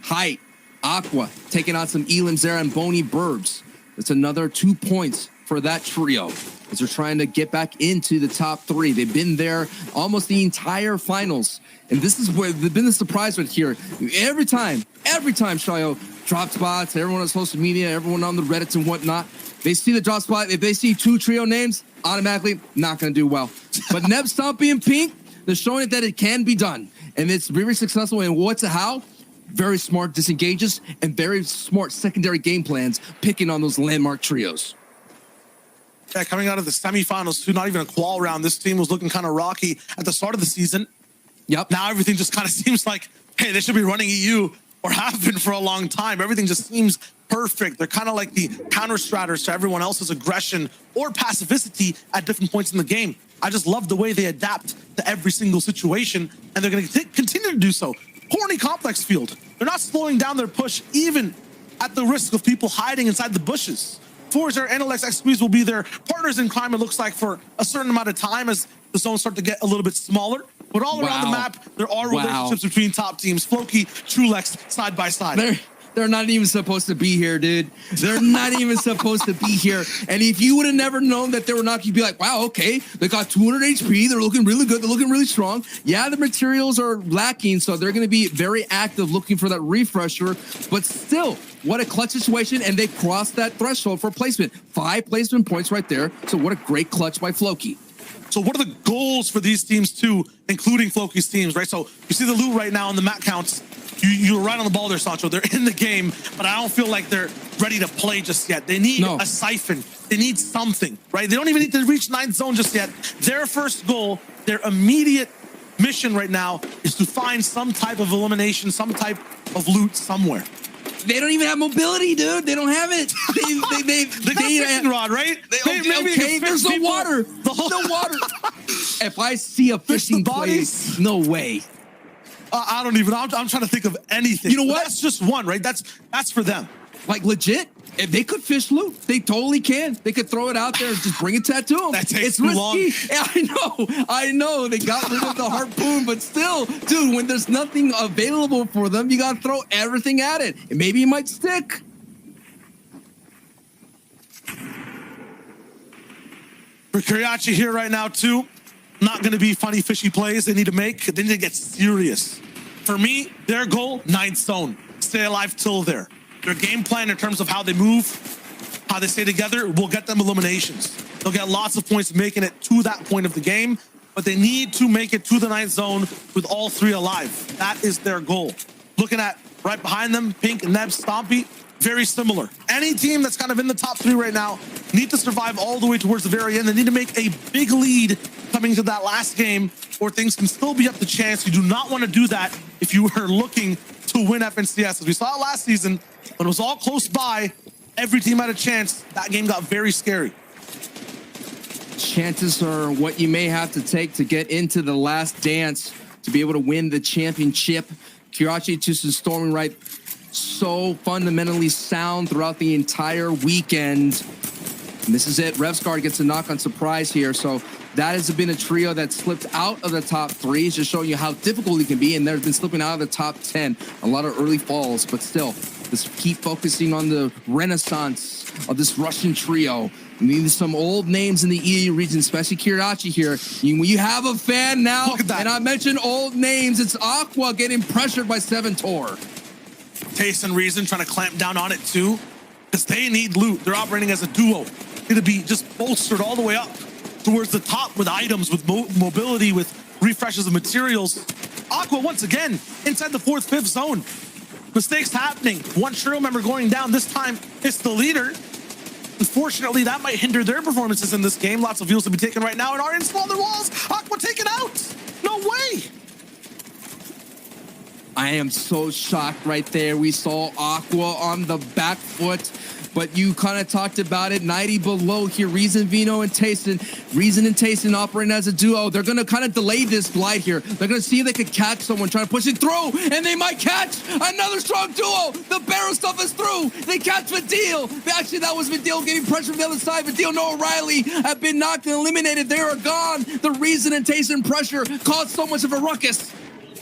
Height, Aqua, taking on some elims there and Bony Burbs. It's another 2 points for that trio as they're trying to get back into the top 3. They've been there almost the entire finals. And this is where they've been the surprise with here. Every time, Shayo drop spots, everyone on social media, everyone on the Reddits and whatnot, they see the drop spot. If they see 2 trio names, automatically not going to do well. But Neb, Stompy, and Pink, they're showing it that it can be done. And it's very successful in what's a how. Very smart disengages and very smart secondary game plans, picking on those landmark trios. Yeah, coming out of the semifinals, too, not even a qual round. This team was looking kind of rocky at the start of the season. Yep. Now everything just kind of seems like, hey, they should be running EU or have been for a long time. Everything just seems perfect. They're kind of like the counter-stratters to everyone else's aggression or passivity at different points in the game. I just love the way they adapt to every single situation, and they're going to continue to do so. Horny complex field. They're not slowing down their push, even at the risk of people hiding inside the bushes. Forza and Alex X Squeeze will be their partners in crime, it looks like, for a certain amount of time as the zones start to get a little bit smaller. But all around the map, there are relationships between top teams. Floki, Trulex, side by side. They're not even supposed to be here, dude. They're not even supposed to be here. And if you would have never known that they were not, you'd be like, wow, okay, they got 200 HP. They're looking really good. They're looking really strong. Yeah, the materials are lacking, so they're going to be very active looking for that refresher. But still, what a clutch situation, and they crossed that threshold for placement. 5 placement points right there. So what a great clutch by Floki. So what are the goals for these teams too, including Floki's teams, right? So you see the loot right now on the map counts. You're right on the ball there, Sancho. They're in the game, but I don't feel like they're ready to play just yet. They need a siphon. They need something, right? They don't even need to reach 9th zone just yet. Their first goal, their immediate mission right now is to find some type of elimination, some type of loot somewhere. They don't even have mobility, dude. They don't have it. They got a fishing rod, right? Okay, there's no water. No water. If I see a fishing place, no way. I don't even. I'm trying to think of anything. You know what? That's just one, right? That's for them. Like legit, if they could fish loot, they totally can. They could throw it out there and just bring a tattoo them. That takes it's too risky. long. Yeah, I know. They got rid of the harpoon, but still, dude, when there's nothing available for them, you gotta throw everything at it. And maybe it might stick. For Kuriachi here right now too, not going to be funny fishy plays they need to make. They need to get serious. For me, their goal, 9th zone. Stay alive till there. Their game plan in terms of how they move, how they stay together, will get them eliminations. They'll get lots of points making it to that point of the game, but they need to make it to the 9th zone with all 3 alive. That is their goal. Looking at right behind them, Pink, Neb, Stompy, very similar. Any team that's kind of in the top 3 right now need to survive all the way towards the very end. They need to make a big lead coming to that last game, or things can still be up to chance. You do not want to do that if you are looking to win FNCS. As we saw last season, when it was all close by, every team had a chance. That game got very scary. Chances are what you may have to take to get into the last dance to be able to win the championship. Kirachi just storming right, so fundamentally sound throughout the entire weekend. And this is it. Revsguard gets a knock on surprise here. So that has been a trio that slipped out of the top 3. It's just showing you how difficult it can be. And they've been slipping out of the top 10. A lot of early falls, but still, just keep focusing on the renaissance of this Russian trio. We need some old names in the EU region, especially Kirachi here. When you have a fan now, and I mentioned old names, it's Aqua getting pressured by 7 Tor. Taste and Reason trying to clamp down on it too, because they need loot. They're operating as a duo. Need to be just bolstered all the way up towards the top with items, with mobility, with refreshes of materials. Aqua once again inside the 4th, 5th zone. Mistakes happening. One trio member going down. This time it's the leader. Unfortunately, that might hinder their performances in this game. Lots of views to be taken right now and are installed on their walls. Aqua taken out. No way. I am so shocked right there. We saw Aqua on the back foot, but you kind of talked about it. 90 below here. Reason, Vino, and Tayson. Reason and Tayson operating as a duo. They're going to kind of delay this glide here. They're going to see if they could catch someone trying to push it through, and they might catch another strong duo. The barrel stuff is through. They catch Vidil. Actually, that was Vidil getting pressure from the other side. Vidil, Noah Riley have been knocked and eliminated. They are gone. The Reason and Tayson pressure caused so much of a ruckus.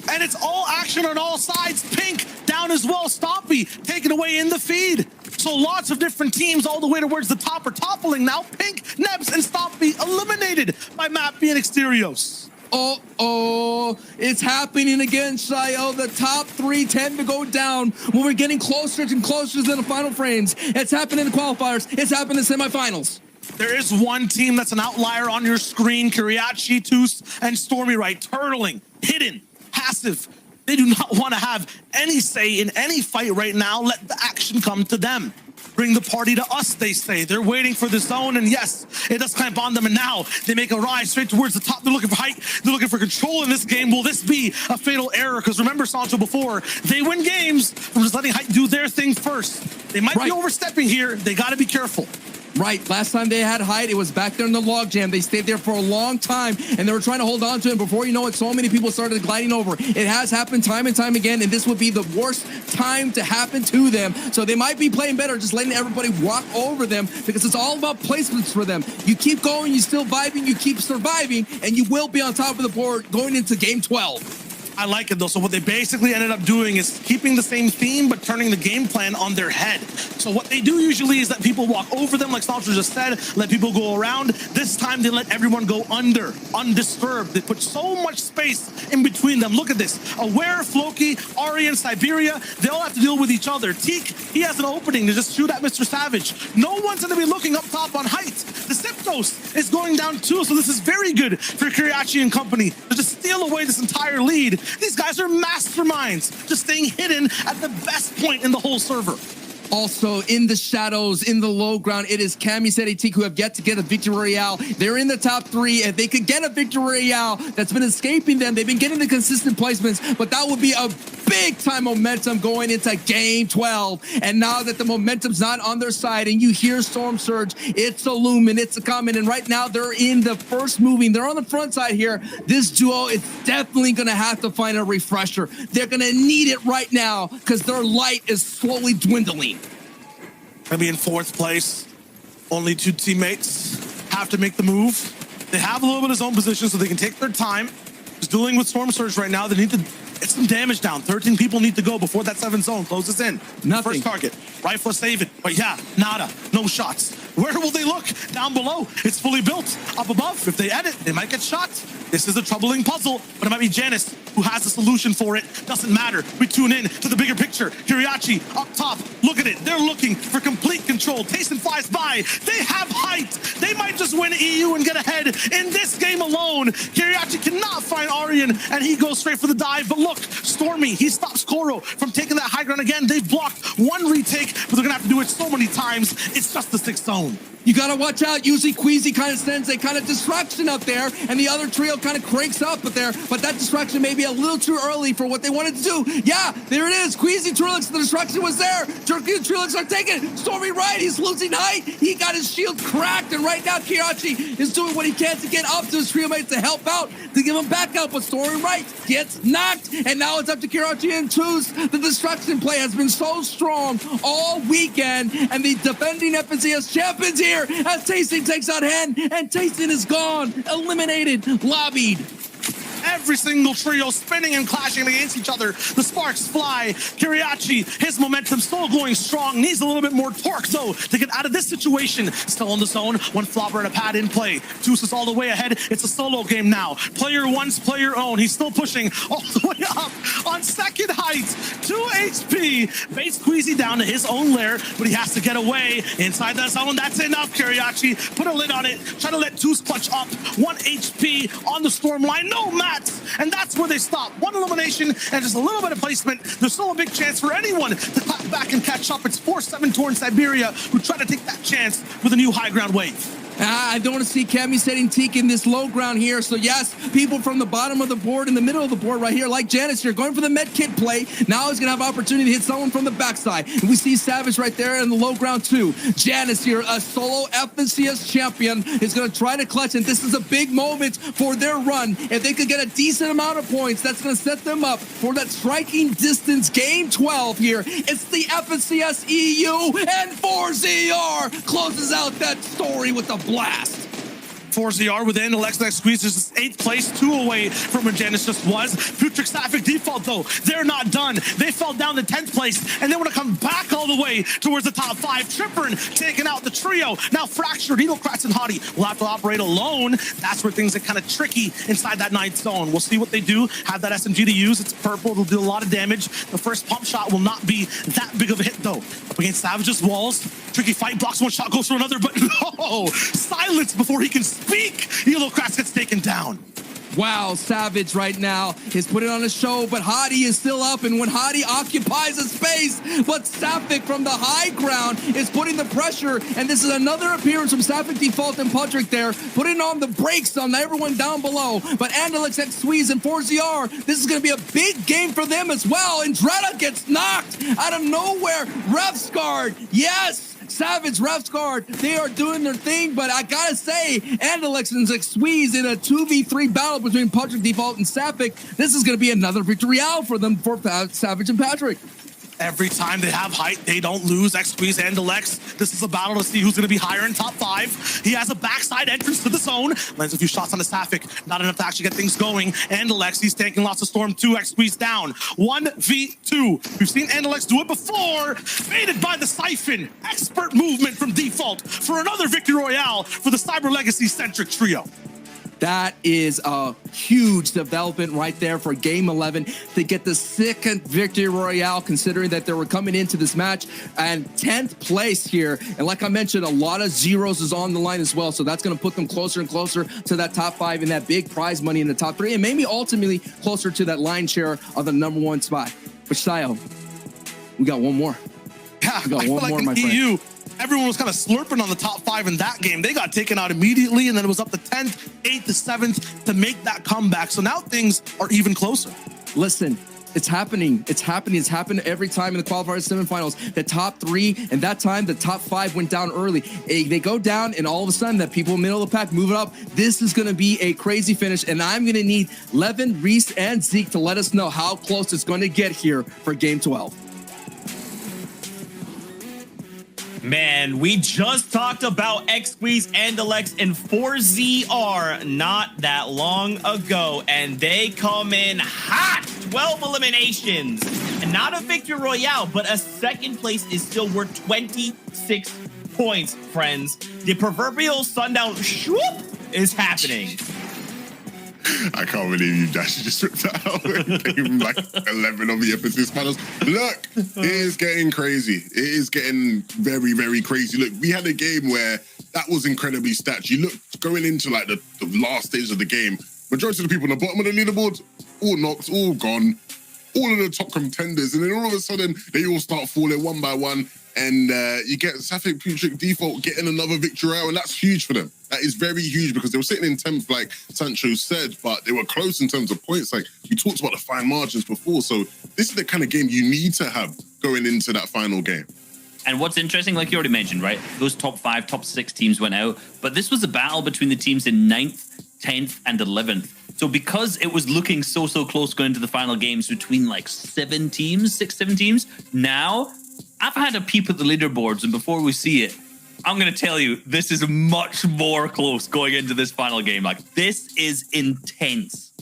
And it's all action on all sides. Pink down as well. Stompy taken away in the feed. So lots of different teams all the way towards the top are toppling now. Pink, Nebs, and Stompy eliminated by Mappy and Exterios. Oh, it's happening again, Shio. The top three tend to go down when we're getting closer and closer to the final frames. It's happened in the qualifiers. It's happened in the semifinals. There is one team that's an outlier on your screen. Kiriachi, Toos, and Stormy Right. Turtling, hidden, passive. They do not want to have any say in any fight right now. Let the action come to them. Bring the party to us, they say. They're waiting for the zone, and yes, it does clamp on them, and now they make a rise straight towards the top. They're looking for height. They're looking for control in this game. Will this be a fatal error? Because remember, Sancho, before, they win games from just letting height do their thing first. They might be overstepping here. They got to be careful. Right. Last time they had height, it was back there in the log jam. They stayed there for a long time, and they were trying to hold on to it. Before you know it, so many people started gliding over. It has happened time and time again, and this would be the worst time to happen to them. So they might be playing better, just letting everybody walk over them, because it's all about placements for them. You keep going, you still vibing, you keep surviving, and you will be on top of the board going into game 12. I like it though. So what they basically ended up doing is keeping the same theme, but turning the game plan on their head. So what they do usually is that people walk over them, like Stalter just said, let people go around. This time they let everyone go under, undisturbed. They put so much space in between them. Look at this. Aware, Floki, Ari, and Siberia, they all have to deal with each other. Teak, he has an opening to just shoot at Mr. Savage. No one's going to be looking up top on height. The Siptos is going down too, so this is very good for Kiriachi and company to just steal away this entire lead. These guys are masterminds, just staying hidden at the best point in the whole server. Also, in the shadows, in the low ground, it is Cammy Teak who have yet to get a victory royale. They're in the top three. If they could get a victory royale that's been escaping them, they've been getting the consistent placements, but that would be a big time momentum going into game 12. And now that the momentum's not on their side and you hear Storm Surge, it's a looming, it's a coming. And right now they're in the first moving. They're on the front side here. This duo is definitely going to have to find a refresher. They're going to need it right now because their light is slowly dwindling. Gonna be in fourth place. Only two teammates have to make the move. They have a little bit of zone position so they can take their time. Just dealing with Storm Surge right now. They need to get some damage down. 13 people need to go before that 7th zone closes in. Nothing. First target. Rifle save it. But yeah, nada. No shots. Where will they look? Down below. It's fully built. Up above, if they edit, they might get shot. This is a troubling puzzle, but it might be Janice who has a solution for it. Doesn't matter. We tune in to the bigger picture. Kiriachi up top. Look at it. They're looking for complete control. Tayson flies by. They have height. They might just win EU and get ahead in this game alone. Kiriachi cannot find Aryan, and he goes straight for the dive. But look, Stormy, he stops Koro from taking that high ground again. They've blocked one retake, but they're going to have to do it so many times. It's just the 6th zone. You got to watch out. Usually Queasy kind of sends a kind of distraction up there, and the other trio kind of cranks up there, but that distraction may be a little too early for what they wanted to do. Yeah, there it is. Queasy Trilix, the distraction was there. Jerky and Trilix are taking it. Stormy right, he's losing height. He got his shield cracked, and right now Kiriachi is doing what he can to get up to his trio mates to help out, to give him back up, but Stormy right gets knocked, and now it's up to Kiriachi and Toos. The distraction play has been so strong all weekend, and the defending FNCS champions here as Tayson takes out Hen, and Tayson is gone, eliminated, lobbied. Every single trio spinning and clashing against each other. The sparks fly. Kiriachi, his momentum still going strong. Needs a little bit more torque, though, to get out of this situation. Still on the zone. One flopper and a pad in play. Juice is all the way ahead. It's a solo game now. Player one's player own. He's still pushing all the way up on second height. 2 HP. Base Queasy down to his own lair, but he has to get away. Inside that zone, that's enough, Kiriachi. Put a lid on it. Try to let Juice clutch up. 1 HP on the storm line. No match. And that's where they stop. One elimination and just a little bit of placement. There's still a big chance for anyone to clap back and catch up. It's 4-7 towards Siberia, who try to take that chance with a new high ground wave. I don't want to see Cammy setting Teak in this low ground here. So yes, people from the bottom of the board, in the middle of the board right here, like Janice here, going for the med kit play. Now he's going to have opportunity to hit someone from the backside. And we see Savage right there in the low ground too. Janice here, a solo FNCS champion, is going to try to clutch. And this is a big moment for their run. If they could get a decent amount of points, that's going to set them up for that striking distance game 12 here. It's the FNCS EU, and 4ZR closes out that story with a blast. 4ZR with Alex next squeeze is 8th place, 2 away from where Janice just was. Future Sapphic default though, they're not done. They fell down to 10th place and they want to come back all the way towards the top 5. Trippern taking out the trio. Now Fractured, Needlecrats, and Hottie will have to operate alone. That's where things get kind of tricky inside that 9th zone. We'll see what they do. Have that SMG to use. It's purple. It'll do a lot of damage. The first pump shot will not be that big of a hit though. Up against Savage's walls. Tricky fight, blocks one shot, goes for another, but no! Silence before he can speak. Needlecrats gets taken down. Wow, Savage right now is putting on a show, but Hottie is still up, and when Hottie occupies a space, but Sapphic from the high ground is putting the pressure, and this is another appearance from Sapphic Default and Patrick there, putting on the brakes on everyone down below, but Andalix and Squeeze and 4ZR, this is going to be a big game for them as well, and Dretta gets knocked out of nowhere. Ref's guard, yes! Savage, Ref's guard, they are doing their thing, but I gotta say, Andalix and Squeeze in a 2v3 battle between Patrick Default and Sapphic, this is gonna be another victory out for them, for Savage and Patrick. Every time they have height, they don't lose. X-Squeeze and Alex. This is a battle to see who's going to be higher in top 5. He has a backside entrance to the zone. Lands a few shots on the Sapphic. Not enough to actually get things going. And Alex, he's taking lots of Storm 2. X-Squeeze down. 1v2. We've seen Andalex do it before. Baited by the Siphon. Expert movement from Default for another victory royale for the Cyber Legacy-centric trio. That is a huge development right there for Game 11 to get the 2nd victory royale, considering that they were coming into this match and 10th place here. And like I mentioned, a lot of zeros is on the line as well. So that's going to put them closer and closer to that top 5 and that big prize money in the top 3, and maybe ultimately closer to that line share of the #1 spot. But Sayo, we got one more. Yeah, we got I one feel more, like my in friend. EU, everyone was kind of slurping on the top 5 in that game. They got taken out immediately, and then it was up to 10th, 8th, to 7th to make that comeback. So now things are even closer. Listen, it's happening. It's happening. It's happened every time in the qualifiers semifinals. The top 3, and that time the top 5 went down early. They go down, and all of a sudden, the people in the middle of the pack move it up. This is going to be a crazy finish, and I'm going to need Levin, Reese, and Zeke to let us know how close it's going to get here for Game 12. Man, we just talked about X-Squeeze, Andalex, and 4ZR not that long ago, and they come in hot. 12 eliminations. And not a victory royale, but a 2nd place is still worth 26 points, friends. The proverbial sundown swoop is happening. I can't believe you Dash just ripped that out. Game like 11 of the FNCS finals. Look, it is getting crazy. It is getting very, very crazy. Look, we had a game where that was incredibly stacked. You look going into like the last stage of the game, majority of the people on the bottom of the leaderboard, all knocked, all gone, all of the top contenders, and then all of a sudden they all start falling one by one. And you get Sapphic Patrick Default getting another victory out, and that's huge for them. That is very huge because they were sitting in 10th, like Sancho said, but they were close in terms of points. Like we talked about the fine margins before. So this is the kind of game you need to have going into that final game. And what's interesting, like you already mentioned, right? Those top 5, top 6 teams went out, but this was a battle between the teams in 9th, 10th, and 11th. So because it was looking so close going into the final games between like 7 teams, 6, 7 teams, now I've had a peep at the leaderboards, and before we see it, I'm going to tell you, this is much more close going into this final game. Like, this is intense.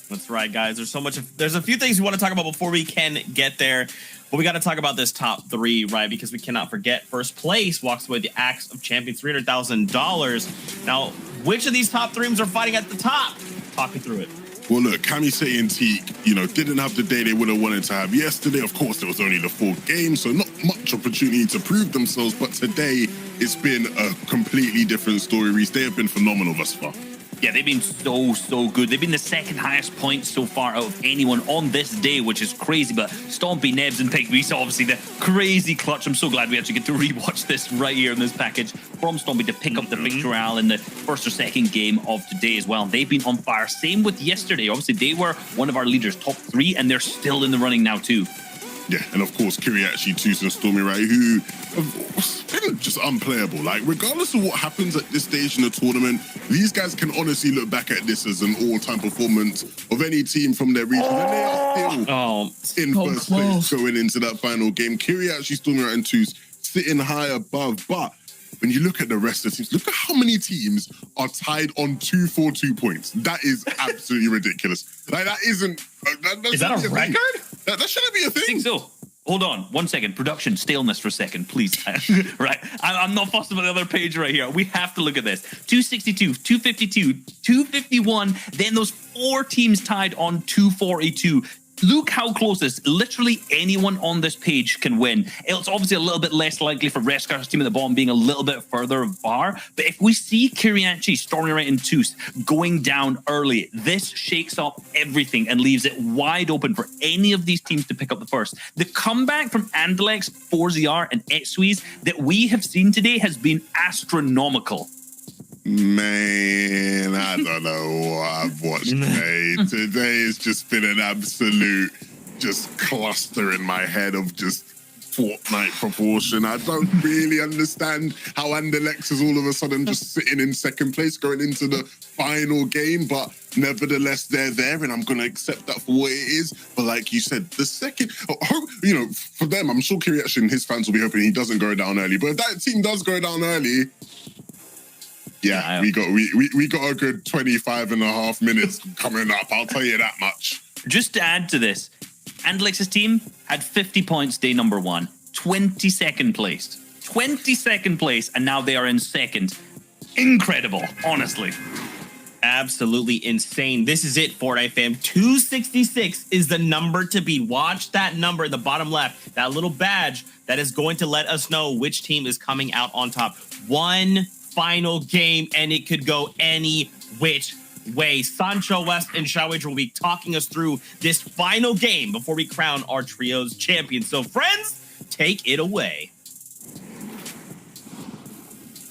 That's right, guys. There's a few things we want to talk about before we can get there. But we got to talk about this top 3, right? Because we cannot forget, first place walks away the Axe of Champions, $300,000. Now, which of these top 3s are fighting at the top? Talk me through it. Well, look, Kamisei and Teak, didn't have the day they would have wanted to have yesterday. Of course, it was only the 4th game, so not much opportunity to prove themselves. But today, it's been a completely different story, Reese. They have been phenomenal thus far. Yeah, they've been so good. They've been the second highest points so far out of anyone on this day, which is crazy. But Stompy, Nebs, and Pig, we saw obviously the crazy clutch. I'm so glad we actually get to rewatch this right here in this package from Stompy to pick up the victory in the first or second game of today as well. They've been on fire. Same with yesterday. Obviously, they were one of our leaders, top 3, and they're still in the running now too. Yeah, and of course, Kiriachi, Tus, and Stormy Rai, who have been just unplayable. Like, regardless of what happens at this stage in the tournament, these guys can honestly look back at this as an all-time performance of any team from their region, and they are still in first place going into that final game. Kiriachi, Stormy Rai, and Tus sitting high above, but when you look at the rest of the teams, look at how many teams are tied on 242 points. That is absolutely ridiculous. Like, that isn't... Is that a record? That shouldn't be a thing. I think so. Hold on 1 second. Production, stay on this for a second, please. Right. I'm not fussed about the other page right here. We have to look at this. 262, 252, 251. Then those 4 teams tied on 242. Look how close this is. Literally anyone on this page can win. It's obviously a little bit less likely for Rescar's team at the bottom being a little bit further far. But if we see Kiriachi, Stormy Rai, and Tus going down early, this shakes up everything and leaves it wide open for any of these teams to pick up the first. The comeback from Andalex, 4ZR, and Xwiz that we have seen today has been astronomical. Man, I don't know what I've watched today. Today has just been an absolute just cluster in my head of just Fortnite proportion. I don't really understand how Andalex is all of a sudden just sitting in second place going into the final game, but nevertheless, they're there, and I'm going to accept that for what it is. But like you said, the second, you know, for them, I'm sure Kiriachi and his fans will be hoping he doesn't go down early. But if that team does go down early, yeah, we got a good 25 and a half minutes coming up. I'll tell you that much. Just to add to this, Andalex's team had 50 points day number 1, 22nd place. 22nd place, and now they are in second. Incredible, honestly. Absolutely insane. This is it, Fortnite fam. 266 is the number to beat. Watch that number in the bottom left, that little badge that is going to let us know which team is coming out on top. One final game, and it could go any which way. Sancho West and Shawage will be talking us through this final game before we crown our trio's champion. So, friends, take it away.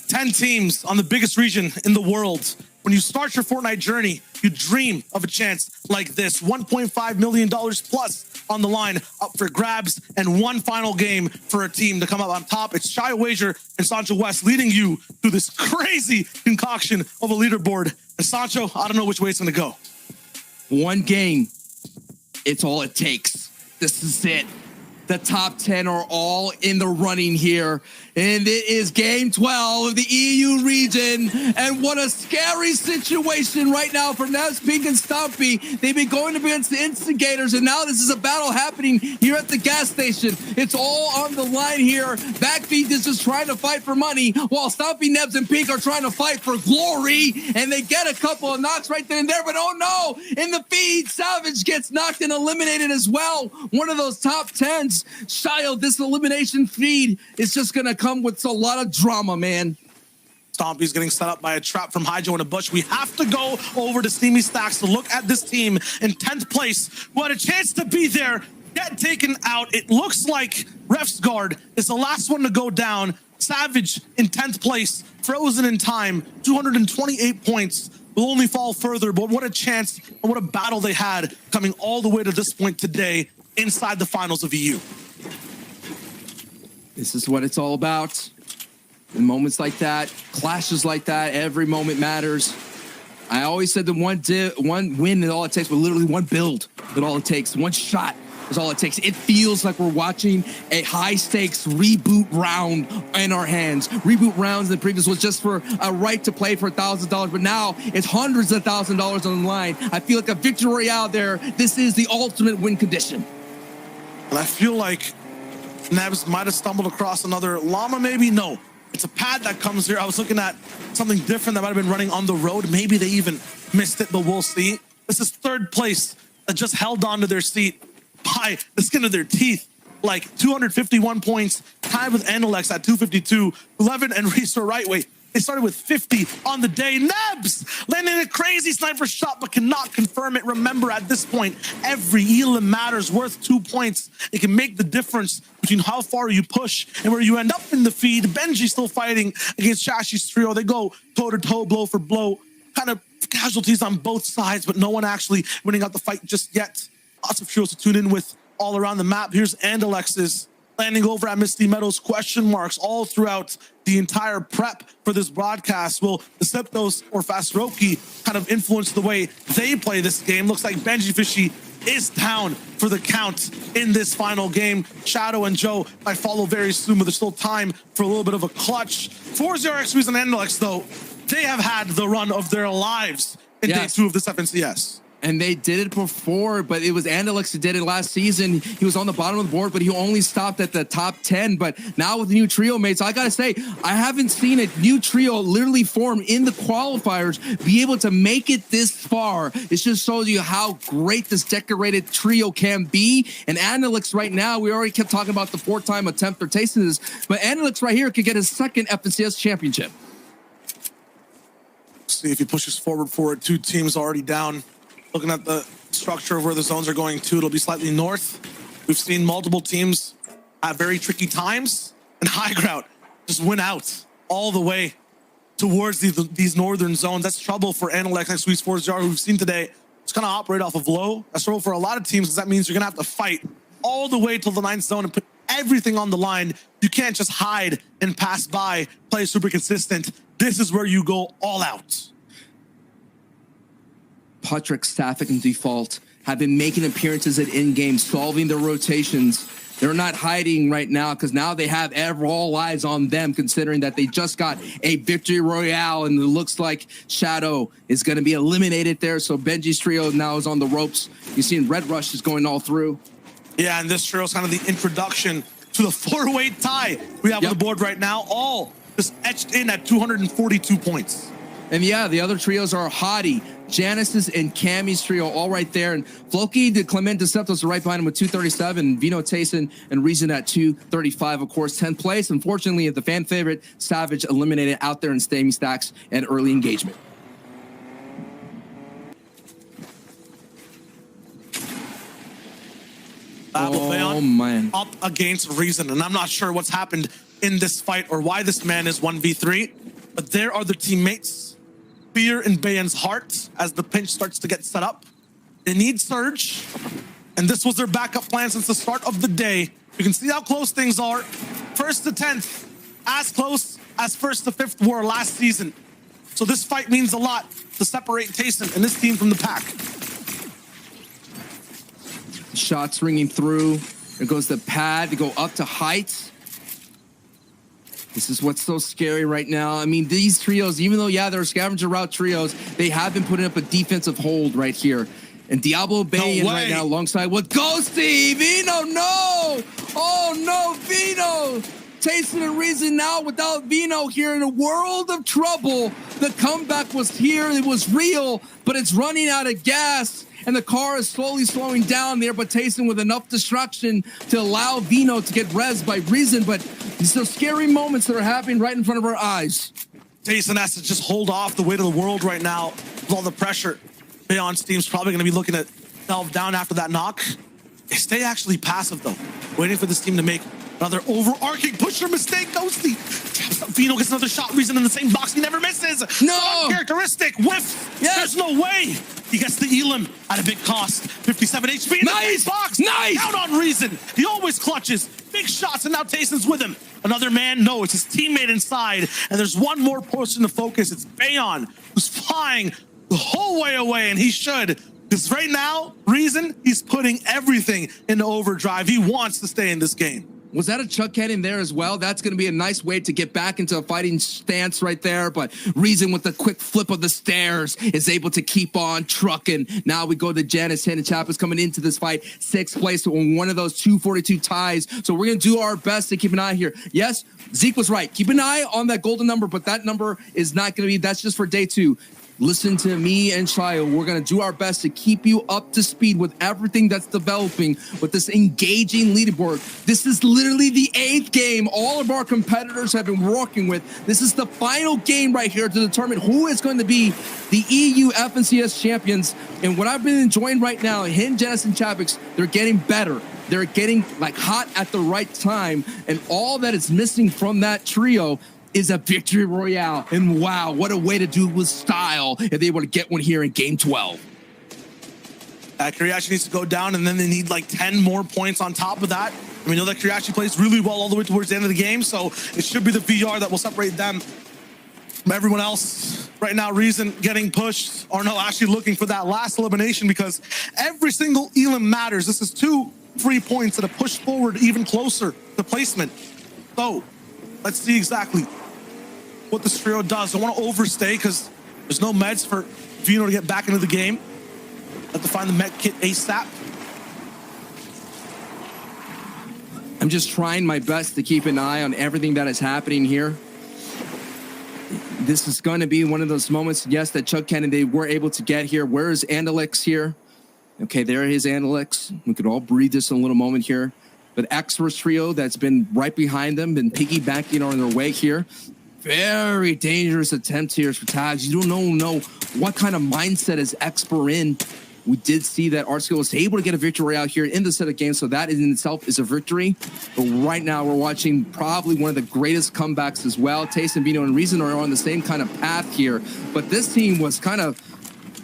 10 teams on the biggest region in the world. When you start your Fortnite journey, you dream of a chance like this. $1.5 million plus on the line up for grabs, and one final game for a team to come up on top. It's Shy Wager and Sancho West leading you through this crazy concoction of a leaderboard. And Sancho, I don't know which way it's going to go. One game. It's all it takes. This is it. The top 10 are all in the running here. And it is game 12 of the EU region. And what a scary situation right now for Nevs, Pink, and Stompy. They've been going against the instigators, and now this is a battle happening here at the gas station. It's all on the line here. Backbeat is just trying to fight for money, while Stompy, Nebs, and Pink are trying to fight for glory. And they get a couple of knocks right then and there, but oh no! In the feed, Savage gets knocked and eliminated as well. One of those top 10s. Child, this elimination feed is just going to come with a lot of drama, man. Stompy's getting set up by a trap from Hydro in a bush. We have to go over to Steamy Stacks to look at this team in 10th place, who had a chance to be there, get taken out. It looks like Ref's Guard is the last one to go down. Savage in 10th place, frozen in time, 228 points. Will only fall further, but what a chance and what a battle they had coming all the way to this point today inside the finals of EU. This is what it's all about. In moments like that, clashes like that, every moment matters. I always said that one win is all it takes, but literally one build is all it takes. One shot is all it takes. It feels like we're watching a high-stakes reboot round in our hands. Reboot rounds in the previous was just for a right to play for $1,000, but now it's hundreds of $1,000s on the line. I feel like a victory royale there. This is the ultimate win condition. And I feel like Nebs might have stumbled across another llama, maybe? No. It's a pad that comes here. I was looking at something different that might have been running on the road. Maybe they even missed it, but we'll see. This is 3rd place that just held on to their seat by the skin of their teeth. Like 251 points, tied with Andalex at 252. 11 and Restore Right. Wait, They started with 50 on the day. Nebs landing a crazy sniper shot, but cannot confirm it. Remember, at this point, every elim matters, worth 2 points. It can make the difference between how far you push and where you end up in the feed. Benji still fighting against Shashi's trio. They go toe-to-toe, blow for blow. Kind of casualties on both sides, but no one actually winning out the fight just yet. Lots of trios to tune in with all around the map. Here's Andalex's landing over at Misty Meadows, question marks all throughout the entire prep for this broadcast. Will the Septos or Fastroki kind of influence the way they play this game? Looks like Benji Fishy is down for the count in this final game. Shadow and Joe might follow very soon, but there's still time for a little bit of a clutch. 4-0XPs and Andalex, though, they have had the run of their lives in day 2 of this FNCS. And they did it before, but it was Andalix who did it last season. He was on the bottom of the board, but he only stopped at the top 10. But now with the new trio mates, I got to say, I haven't seen a new trio literally form in the qualifiers be able to make it this far. It just shows you how great this decorated trio can be. And Andalix right now, we already kept talking about the 4-time attempt for tasting this, but Andalix right here could get his second FNCS championship. See if he pushes forward for it. 2 teams already down. Looking at the structure of where the zones are going to, it'll be slightly north. We've seen multiple teams at very tricky times, and High Ground just went out all the way towards these northern zones. That's trouble for Andalex and Sweets 4-0, who we've seen today. It's going to operate off of low. That's trouble for a lot of teams, because that means you're going to have to fight all the way till the 9th zone and put everything on the line. You can't just hide and pass by, play super consistent. This is where you go all out. Patrick, Sapphic, and Default have been making appearances at in-game, solving their rotations. They're not hiding right now because now they have all eyes on them, considering that they just got a victory royale, and it looks like Shadow is going to be eliminated there. So Benji's trio now is on the ropes. You're seeing Red Rush is going all through. Yeah, and this trio is kind of the introduction to the 4-way tie we have on the board right now, all just etched in at 242 points. And yeah, the other trios are Hottie, Janice's, and Cammy's trio, all right there. And Floki, the Clement Deceptos are right behind him with 237. Vino Tayson and Reason at 235, of course, 10th place. Unfortunately, the fan favorite, Savage, eliminated out there in Stamey Stacks and early engagement. Oh, man. Up against Reason. And I'm not sure what's happened in this fight or why this man is 1v3, but there are the teammates. Fear in Bayan's heart as the pinch starts to get set up. They need Surge, and this was their backup plan since the start of the day. You can see how close things are. 1st to 10th, as close as 1st to 5th were last season. So this fight means a lot to separate Tayson and this team from the pack. Shots ringing through. There goes the pad to go up to heights. This is what's so scary right now. I mean, these trios, even though, yeah, they're scavenger route trios, they have been putting up a defensive hold right here. And Diablo Bayan right now alongside with Ghosty. Vino, no! Oh, no, Vino! Tayson and Reason now without Vino here in a world of trouble. The comeback was here. It was real, but it's running out of gas. And the car is slowly slowing down there, but Tayson with enough destruction to allow Vino to get res by Reason. But these are scary moments that are happening right in front of our eyes. Tayson has to just hold off the weight of the world right now with all the pressure. Bayon's team's probably going to be looking to delve down after that knock. They stay actually passive, though, waiting for this team to make another overarching pusher mistake. Ghosty. Vino gets another shot. Reason in the same box. He never misses. No! Characteristic. Whiff. Yes. There's no way. He gets the elim at a big cost. 57 HP in the same box. Nice. Out on Reason. He always clutches. Big shots, and now Tayson's with him. Another man. No, it's his teammate inside. And there's one more person to focus. It's Bayon, who's flying the whole way away, and he should. Because right now, Reason, he's putting everything into overdrive. He wants to stay in this game. Was that a chuck cannon there as well? That's going to be a nice way to get back into a fighting stance right there. But Reason with the quick flip of the stairs is able to keep on trucking. Now we go to Janice Chappas coming into this fight. 6th place on one of those 242 ties. So we're going to do our best to keep an eye here. Yes, Zeke was right. Keep an eye on that golden number, but that number is not going to be, that's just for day 2. listen to me and Chayo. We're going to do our best to keep you up to speed with everything that's developing with this engaging leaderboard. This is literally the 8th game all of our competitors have been working with. This is the final game right here to determine who is going to be the EU FNCS champions. And what I've been enjoying right now, him, Janice, and Chapix, they're getting better. They're getting like hot at the right time. And all that is missing from that trio is a victory royale. And wow, what a way to do it with style if they were to get one here in game 12. Kuriachi needs to go down, and then they need like 10 more points on top of that. And we know that Kuriachi plays really well all the way towards the end of the game, so it should be the VR that will separate them from everyone else. Right now, Reason getting pushed. Arno actually looking for that last elimination because every single elim matters. This is 2 free points that have pushed forward even closer to placement. So let's see exactly what this trio does. Don't want to overstay because there's no meds for Vino to get back into the game. Have to find the med kit ASAP. I'm just trying my best to keep an eye on everything that is happening here. This is going to be one of those moments, yes, that Chuck Kennedy were able to get here. Where is Andalix here? Okay, there is Andalix. We could all breathe this in a little moment here. But Xverse trio that's been right behind them, been piggybacking on their way here. Very dangerous attempt here for tags. You don't know what kind of mindset is Xper in. We did see that Artscale was able to get a victory out here in the set of games, so that in itself is a victory. But right now we're watching probably one of the greatest comebacks as well. Taste and Vino and Reason are on the same kind of path here. But this team was kind of,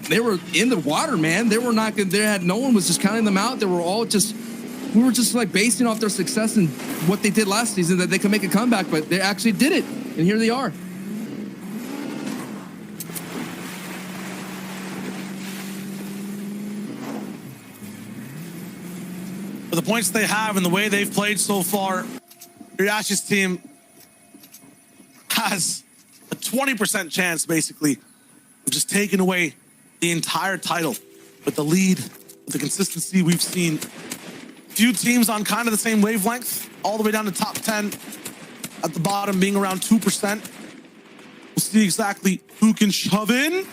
they were in the water, man. They were not good. No one was just counting them out. They were all just, we were just like basing off their success and what they did last season that they could make a comeback, but they actually did it. And here they are. For the points they have and the way they've played so far, Kuriachi's team has a 20% chance, basically, of just taking away the entire title with the lead, with the consistency we've seen. Few teams on kind of the same wavelength, all the way down to top 10, at the bottom being around 2%. We'll see exactly who can shove in.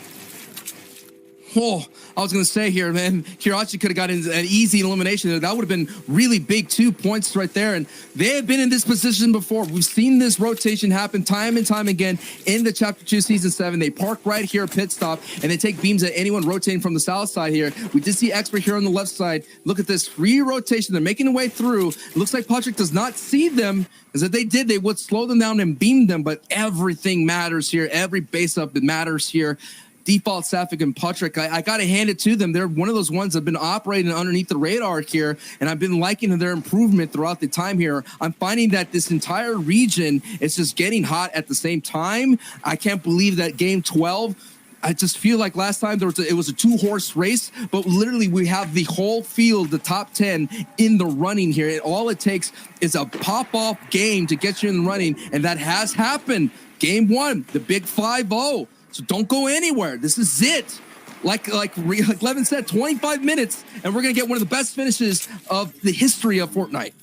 Oh, I was going to say here, man, Kuriachi could have gotten an easy elimination. That would have been really big 2 points right there. And they have been in this position before. We've seen this rotation happen time and time again in the Chapter 2 Season 7. They park right here, pit stop, and they take beams at anyone rotating from the south side here. We did see Expert here on the left side. Look at this free rotation. They're making their way through. It looks like Patrick does not see them. Because if they did, they would slow them down and beam them. But everything matters here. Every base up matters here. Default, Sapphic, and Patrick, I got to hand it to them. They're one of those ones that have been operating underneath the radar here, and I've been liking their improvement throughout the time here. I'm finding that this entire region is just getting hot at the same time. I can't believe that game 12, I just feel like last time it was a 2-horse race, but literally we have the whole field, the top 10 in the running here. And all it takes is a pop-off game to get you in the running, and that has happened. Game 1, the big 5-0. So don't go anywhere. This is it. Like Levin said, 25 minutes, and we're going to get one of the best finishes of the history of Fortnite.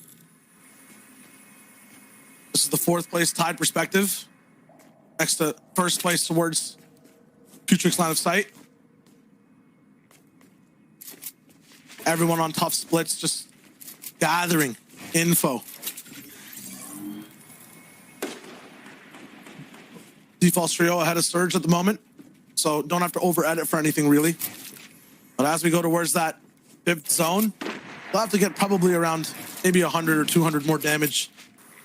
This is the 4th place tied perspective. Next to 1st place towards Kutrik's line of sight. Everyone on tough splits just gathering info. Default trio ahead of Surge at the moment, so don't have to over edit for anything really. But as we go towards that 5th zone, we'll have to get probably around maybe 100 or 200 more damage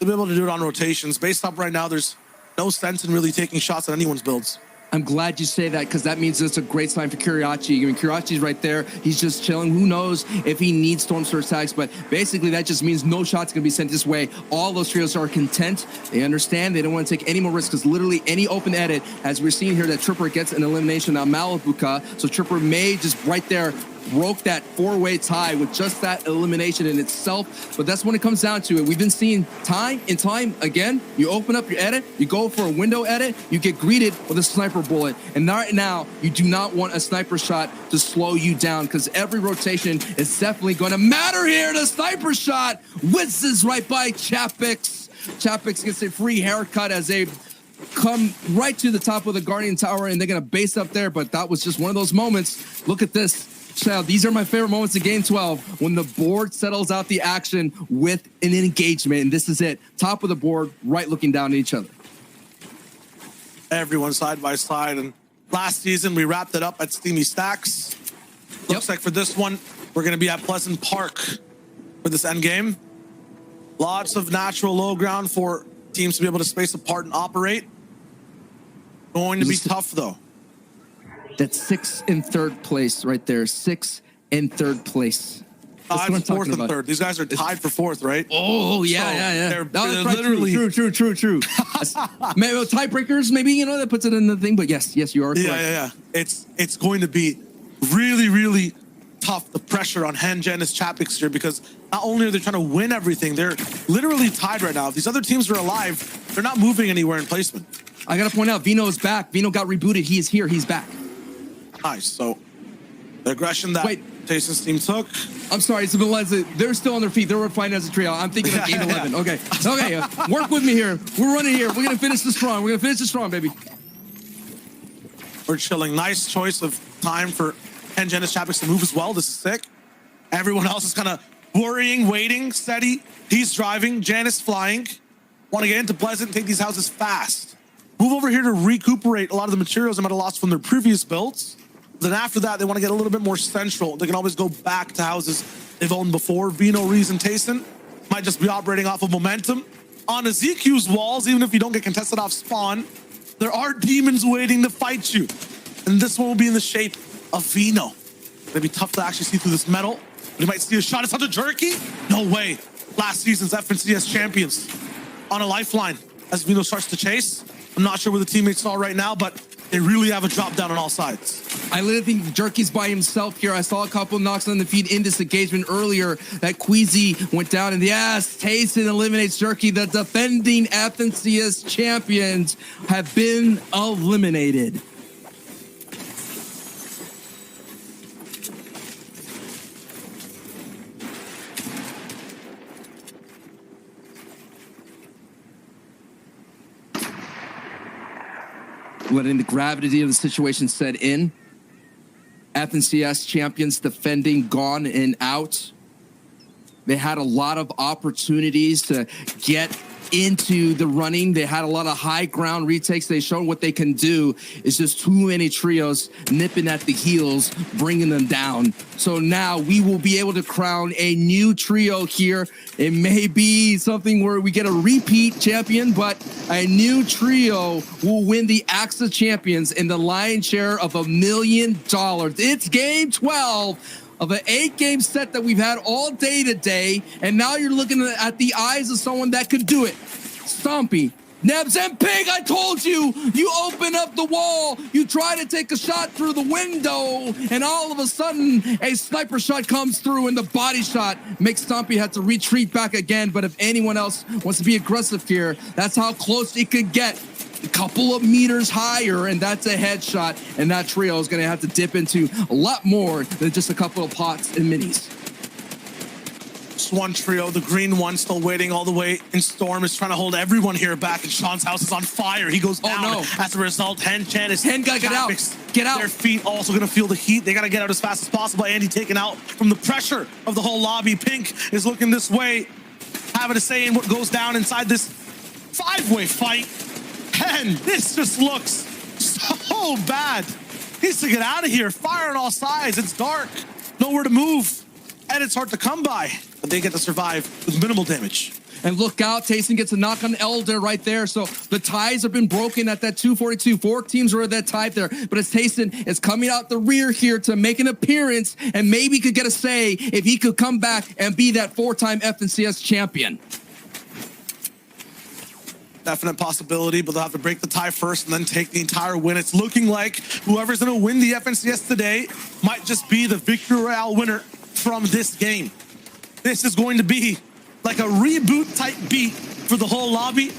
to be able to do it on rotations. Based up right now, there's no sense in really taking shots at anyone's builds. I'm glad you say that because that means it's a great sign for Kuriachi. I mean, Kuriachi's right there. He's just chilling. Who knows if he needs Storm Surge tags, but basically that just means no shots going to be sent this way. All those trios are content. They understand. They don't want to take any more risks because literally any open edit, as we're seeing here, that Tripper gets an elimination on Malibuka. So Tripper may just right there broke that 4-way tie with just that elimination in itself. But that's when it comes down to it. We've been seeing time and time again. You open up your edit, you go for a window edit, you get greeted with a sniper bullet. And right now, you do not want a sniper shot to slow you down because every rotation is definitely going to matter here. The sniper shot whizzes right by Chapix. Chapix gets a free haircut as they come right to the top of the Guardian Tower, and they're going to base up there. But that was just one of those moments. Look at this. Child, these are my favorite moments in Game 12 when the board settles out the action with an engagement. And this is it. Top of the board, right looking down at each other. Everyone side by side. And last season, we wrapped it up at Steamy Stacks. Looks like for this one, we're going to be at Pleasant Park for this end game. Lots of natural low ground for teams to be able to space apart and operate. Going to be tough, though. That's 6th and 3rd place right there. 6th and 3rd place. That's what I'm talking 4th and about. 3rd. These guys are tied for 4th, right? Oh, yeah, So yeah. they're Right. literally- True. Maybe tiebreakers, maybe, you know, that puts it in the thing. But yes, you are correct. Yeah. It's going to be really tough, the pressure on Hengen and Chapix here, because not only are they trying to win everything, they're literally tied right now. If these other teams are alive, they're not moving anywhere in placement. I got to point out, Vino is back. Vino got rebooted. He is here. He's back. Nice. So the aggression that Wait. Tason's team took. I'm sorry, so they're still on their feet. They're fighting as a trio. I'm thinking of game 11. Okay, work with me here. We're running here. We're gonna finish this strong. We're gonna finish this strong, baby. We're chilling. Nice choice of time for Hengen and Chapix to move as well. This is sick. Everyone else is kind of worrying, waiting, steady. He's driving. Janice flying. Want to get into Pleasant and take these houses fast. Move over here to recuperate a lot of the materials they might have lost from their previous builds. Then after that, they want to get a little bit more central. They can always go back to houses they've owned before. Vino, Reese, and Tayson might just be operating off of momentum. On ZQ's walls, even if you don't get contested off spawn, there are demons waiting to fight you. And this one will be in the shape of Vino. It'll be tough to actually see through this metal. But you might see a shot. It's onto Jerky. No way. Last season's FNCS champions on a lifeline as Vino starts to chase. I'm not sure where the teammates are right now, but they really have a drop down on all sides. I literally think Jerky's by himself here. I saw a couple knocks on the feet in this engagement earlier. That Queasy went down, and yes, Tayson eliminates Jerky. The defending FNCS champions have been eliminated. Letting the gravity of the situation set in. FNCS champions defending gone and out. They had a lot of opportunities to get into the running. They had a lot of high ground retakes. They showed what they can do. It's just too many trios nipping at the heels, bringing them down. So now we will be able to crown a new trio here. It may be something where we get a repeat champion, but a new trio will win the AXA Champions in the lion's share of $1 million. It's game 12 of an 8-game set that we've had all day today, and now you're looking at the eyes of someone that could do it. Stompy, Nebs, and Pig, I told you! You open up the wall, you try to take a shot through the window, and all of a sudden, a sniper shot comes through, and the body shot makes Stompy have to retreat back again. But if anyone else wants to be aggressive here, that's how close it could get. A couple of meters higher, and that's a headshot, and that trio is going to have to dip into a lot more than just a couple of pots and minis. Swan trio, the green one still waiting all the way, and Storm is trying to hold everyone here back, and Sean's house is on fire. He goes down. no. As a result, Hengen is Gotta get out. Get out. Their feet also going to feel the heat. They got to get out as fast as possible. Andy taken out from the pressure of the whole lobby. Pink is looking this way, having a say in what goes down inside this 5-way fight. And this just looks so bad. He needs to get out of here. Fire on all sides. It's dark. Nowhere to move. And it's hard to come by. But they get to survive with minimal damage. And look out, Tayson gets a knock on Elder right there. So the ties have been broken at that 242. 4 teams were at that tie there. But as Tayson is coming out the rear here to make an appearance and maybe could get a say if he could come back and be that 4-time FNCS champion. Definite possibility, but they'll have to break the tie first and then take the entire win. It's looking like whoever's going to win the FNCS today might just be the Victory Royale winner from this game. This is going to be like a reboot type beat for the whole lobby,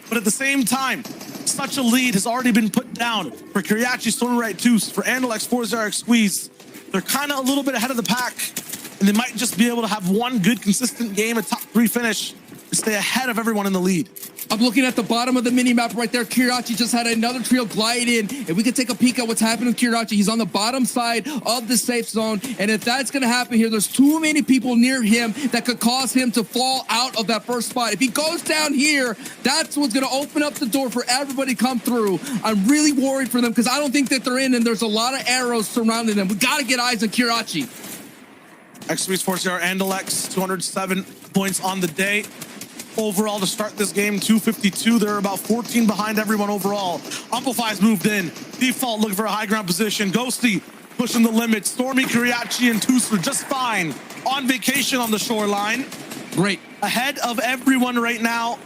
but at the same time, such a lead has already been put down for Kiriachi, Stormright 2, for Andalex, 4-0 Squeeze. They're kind of a little bit ahead of the pack, and they might just be able to have one good, consistent game, a top 3 finish, to stay ahead of everyone in the lead. I'm looking at the bottom of the mini map right there. Kirachi just had another trio glide in. If we could take a peek at what's happening with Kirachi, he's on the bottom side of the safe zone. And if that's going to happen here, there's too many people near him that could cause him to fall out of that first spot. If he goes down here, that's what's going to open up the door for everybody to come through. I'm really worried for them because I don't think that they're in, and there's a lot of arrows surrounding them. We got to get eyes on Kirachi. XW's 4CR and Alex, 207 points on the day. Overall to start this game, 252. They're about 14 behind everyone overall. Amplify's moved in. Default looking for a high ground position. Ghosty pushing the limit. Stormy, Kiriachi, and Tusler just fine on vacation on the shoreline. Great. Ahead of everyone right now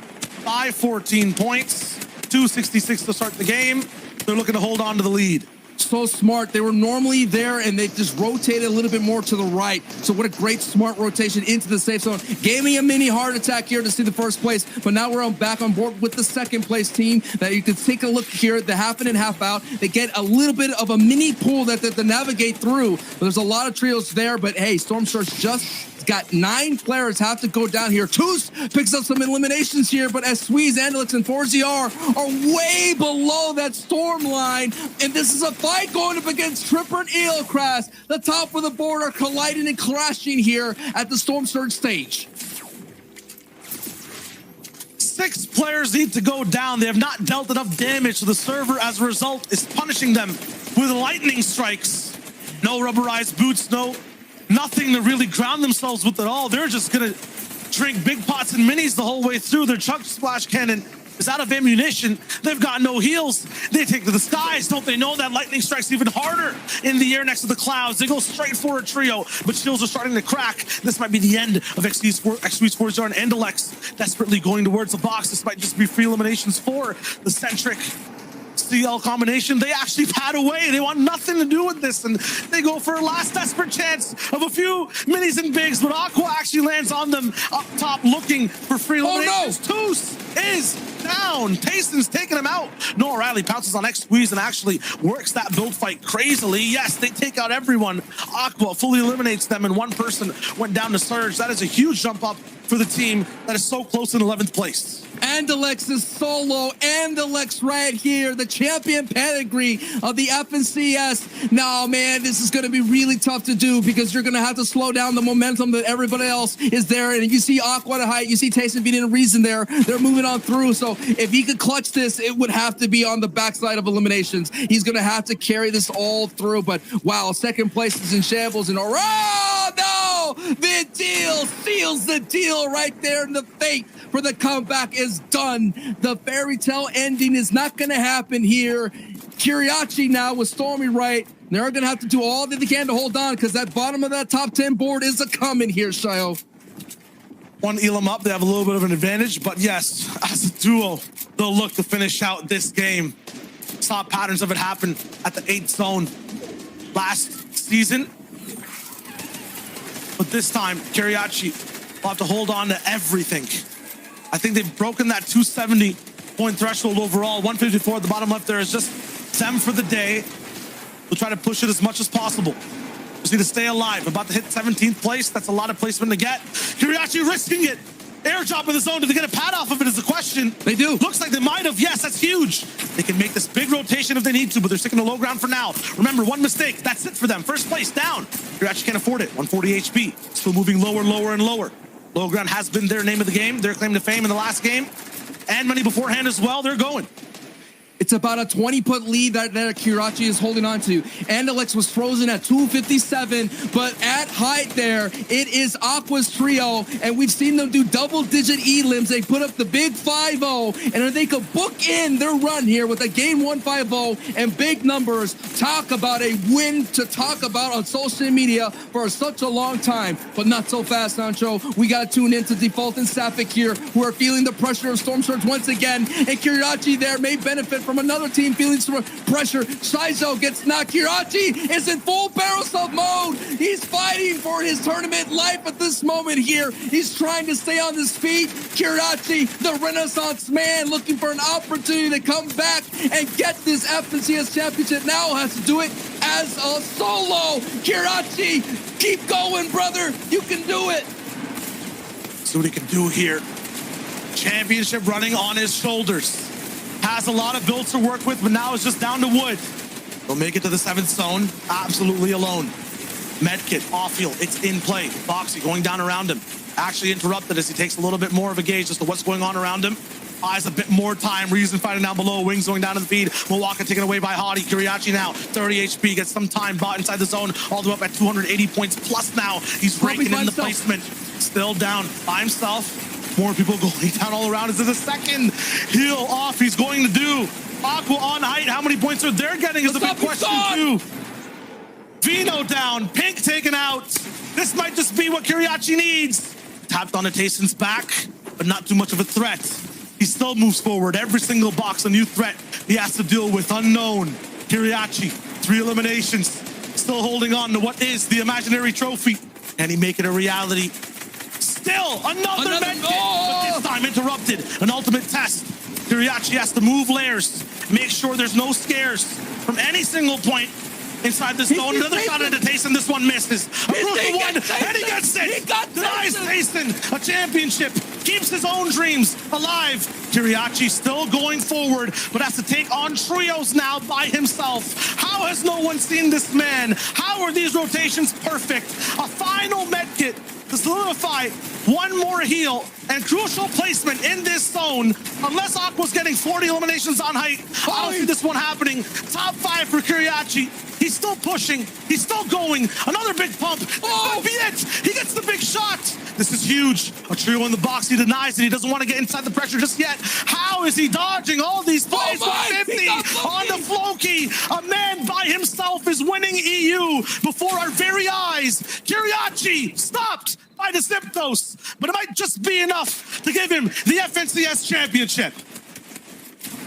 by 14 points. 266 to start the game. They're looking to hold on to the lead. So smart. They were normally there and they just rotated a little bit more to the right. So what a great smart rotation into the safe zone. Gave me a mini heart attack here to see the first place, but now we're back on board with the second place team. That you can take a look here, the half in and half out. They get a little bit of a mini pool that they navigate through. There's a lot of trios there, but hey, Storm Surge just got 9 players have to go down here. Toos picks up some eliminations here, but as Squeeze, Andelix, and 4ZR are way below that storm line, and this is a fight going up against Tripper and Eelcrast. The top of the board are colliding and crashing here at the Storm Surge stage. 6 players need to go down. They have not dealt enough damage to the server. As a result, is punishing them with lightning strikes. No rubberized boots, nothing to really ground themselves with at all. They're just gonna drink big pots and minis the whole way through. Their chug splash cannon is out of ammunition. They've got no heals. They take to the skies. Don't they know that lightning strikes even harder in the air next to the clouds? They go straight for a trio, but shields are starting to crack. This might be the end of XW's 4ZR and Alex desperately going towards the box. This might just be free eliminations for the Centric CL combination. They actually pad away. They want nothing to do with this, and they go for a last desperate chance of a few minis and bigs, but Aqua actually lands on them up top looking for free eliminations. Oh, no. Toos is down. Tayson's taking him out. Noah Riley pounces on X-Squeeze and actually works that build fight crazily. Yes, they take out everyone. Aqua fully eliminates them, and one person went down to Surge. That is a huge jump up for the team that is so close in 11th place. Andalex is solo. Andalex right here, the champion pedigree of the FNCS. No, man, this is going to be really tough to do because you're going to have to slow down the momentum that everybody else is there. And you see Aqua to height, you see Tayson being in a reason there. They're moving on through. So if he could clutch this, it would have to be on the backside of eliminations. He's going to have to carry this all through. But wow, second place is in shambles. And oh, no, the deal seals the deal right there. And the fate for the comeback is done. The fairy tale ending is not going to happen here. Kiriachi now with Stormy right. They're going to have to do all that they can to hold on because that bottom of that top 10 board is a coming here, Shio. One Elam up, they have a little bit of an advantage, but yes, as a duo, they'll look to finish out this game. Saw patterns of it happen at the 8th zone last season. But this time, Kiriachi will have to hold on to everything. I think they've broken that 270 point threshold overall. 154 at the bottom left there is just them for the day. We'll try to push it as much as possible. Just need to stay alive. About to hit 17th place. That's a lot of placement to get. Kiriachi risking it. Airdrop in the zone. Do they get a pad off of it is the question. They do. Looks like they might have. Yes, that's huge. They can make this big rotation if they need to, but they're sticking to low ground for now. Remember, one mistake. That's it for them. First place down. Kiriachi can't afford it. 140 HP. Still moving lower, lower, and lower. Low ground has been their name of the game, their claim to fame in the last game, and money beforehand as well. They're going. It's about a 20-point lead that Kirachi is holding on to. Andalex was frozen at 257, but at height there, it is Aqua's trio, and we've seen them do double-digit elims. They put up the big 5-0, and if they could book in their run here with a game 1-5-0 and big numbers, talk about a win to talk about on social media for such a long time, but not so fast, Sancho. We got to tune into Default and Sapphic here, who are feeling the pressure of Storm Surge once again, and Kirachi there may benefit from another team feeling some pressure. Shizo gets knocked. Kirachi is in full barrel sub mode. He's fighting for his tournament life at this moment here. He's trying to stay on his feet. Kirachi, the Renaissance man, looking for an opportunity to come back and get this FNCS championship. Now has to do it as a solo. Kirachi, keep going, brother. You can do it. See what he can do here. Championship running on his shoulders. Has a lot of builds to work with, but now it's just down to wood. He'll make it to the 7th zone, absolutely alone. Medkit, off heal, it's in play. Boxy going down around him. Actually interrupted as he takes a little bit more of a gauge as to what's going on around him. Buys a bit more time. Reason fighting down below. Wings going down to the feed. Milwaukee taken away by Hottie. Kiriachi now 30 HP. Gets some time bought inside the zone. All the way up at 280 points plus now. He's raking in the placement. Still down by himself. More people going down all around. This is the second heal off he's going to do. Aqua on height. How many points are they getting is the big question too. Vino down. Pink taken out. This might just be what Kiriachi needs. Tapped on a Tayson's back, but not too much of a threat. He still moves forward. Every single box, a new threat he has to deal with. Unknown. Kiriachi, 3 eliminations. Still holding on to what is the imaginary trophy. And he make it a reality. Still, another medkit, but this time interrupted. An ultimate test. Kiriachi has to move layers. Make sure there's no scares from any single point inside this zone. Another shot at Tayson. This one misses. A brutal one, and he gets it. Denies Tayson a championship. Keeps his own dreams alive. Kiriachi still going forward, but has to take on trios now by himself. How has no one seen this man? How are these rotations perfect? A final medkit to solidify one more heal and crucial placement in this zone. Unless Aqua's getting 40 eliminations on height, I don't see this one happening. Top 5 for Kiriachi. He's still pushing. He's still going. Another big pump. This might be it. He gets the big shot. This is huge. A trio in the box. He denies it. He doesn't want to get inside the pressure just yet. How is he dodging all these plays? 50 on the Floki. A man by himself is winning EU before our very eyes. Kiriachi stopped by the Symptos, but it might just be enough to give him the FNCS championship.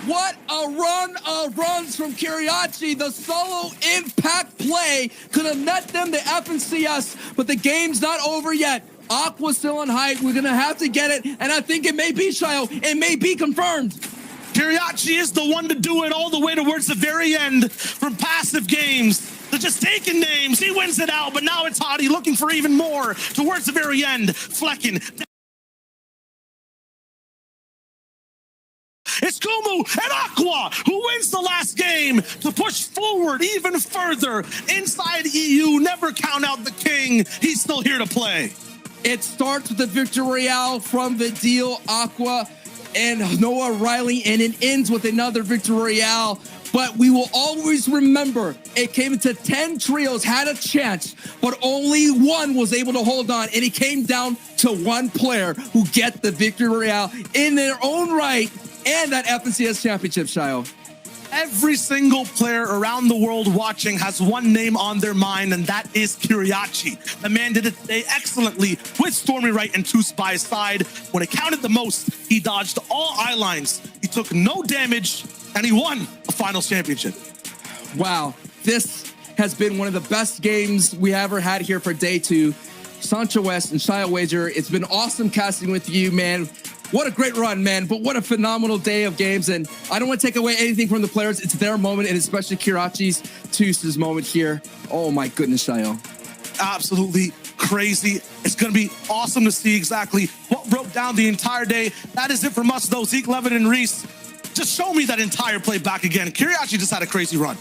What a run of runs from Kiriachi. The solo impact play could have net them the FNCS, but the game's not over yet. Aqua's still on height. We're going to have to get it, and I think it may be Shio. It may be confirmed. Kiriachi is the one to do it all the way towards the very end from passive games. They're just taking names. He wins it out, but now it's Hottie looking for even more towards the very end. Flecken. It's Kumu and Aqua who wins the last game to push forward even further inside EU. Never count out the king. He's still here to play. It starts with the Victory Royale from Vidal, Aqua, and Noah Riley, and it ends with another Victory Royale. But we will always remember it came into 10 trios, had a chance, but only one was able to hold on, and it came down to one player who get the Victory Royale in their own right and that FNCS championship, Shio. Every single player around the world watching has one name on their mind, and that is Kiriachi. The man did it today excellently with Stormy Wright and Toos by his side. When it counted the most, he dodged all eye lines. He took no damage, and he won a finals championship. Wow, this has been one of the best games we ever had here for day 2. Sancho West and Shia Wager, it's been awesome casting with you, man. What a great run, man, but what a phenomenal day of games. And I don't want to take away anything from the players. It's their moment, and especially Kiriachi's, Toos' moment here. Oh, my goodness, Shio. Absolutely crazy. It's going to be awesome to see exactly what broke down the entire day. That is it from us, though. Zeke, Levin, and Reese. Just show me that entire play back again. Kiriachi just had a crazy run.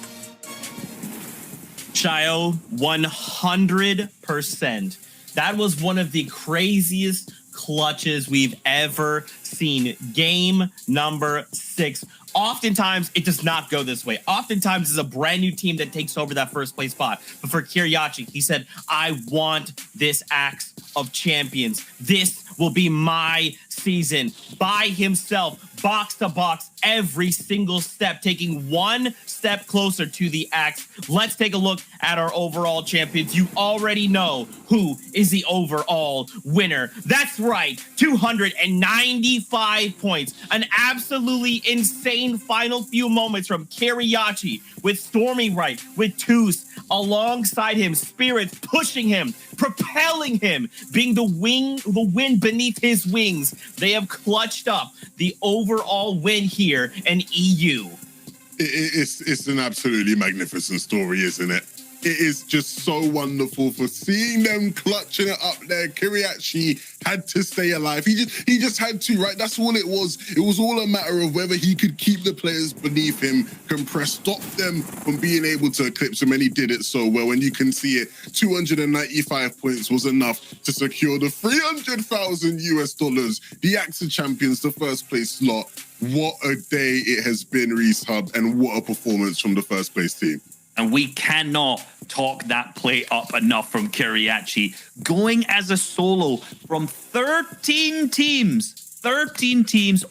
Shio, 100%. That was one of the craziest clutches we've ever seen. Game number 6. Oftentimes, it does not go this way. Oftentimes, it's a brand new team that takes over that first place spot. But for Kiriachi, he said, I want this Axe of Champions. This will be my season. By himself, box to box, every single step, taking one step closer to the Axe. Let's take a look at our overall champions. You already know who is the overall winner. That's right, 295 points. An absolutely insane final few moments from Kiriachi with Stormy Wright, with Toos alongside him, Spirits pushing him, propelling him, being the wind beneath his wings. They have clutched up the overall win here in EU. It's an absolutely magnificent story, isn't it? It is just so wonderful for seeing them clutching it up there. Kiriachi had to stay alive. He just had to, right? That's all it was. It was all a matter of whether he could keep the players beneath him, compress, stop them from being able to eclipse him, and he did it so well. And you can see it, 295 points was enough to secure the $300,000, the AXA Champions, the first place slot. What a day it has been, Reese Hub, and what a performance from the first place team. And we cannot talk that play up enough from Kiriachi. Going as a solo from 13 teams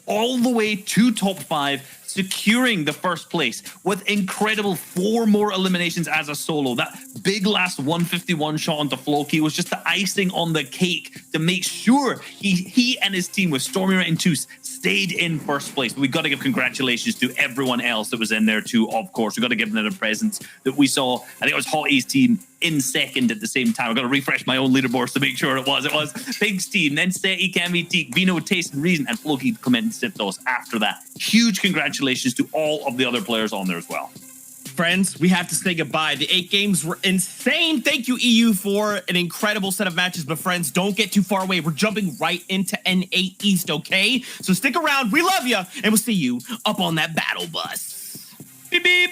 all the way to top 5, securing the first place with incredible 4 more eliminations as a solo. That big last 151 shot onto Floki was just the icing on the cake to make sure he and his team with Stormy Rat and Toos stayed in first place. But we've got to give congratulations to everyone else that was in there too, of course. We've got to give them the presence that we saw. I think it was Hotty's team in second at the same time. I've got to refresh my own leaderboards to make sure it was Pig's team, then Seti, Kemi, Teak, Vino, Taste and Reason, and Floki Clement and Siptos after that. Huge congratulations to all of the other players on there as well. Friends, we have to say goodbye. The 8 games were insane. Thank you, EU, for an incredible set of matches. But friends, don't get too far away. We're jumping right into N8 East, okay? So stick around. We love you, and we'll see you up on that battle bus. Beep, beep.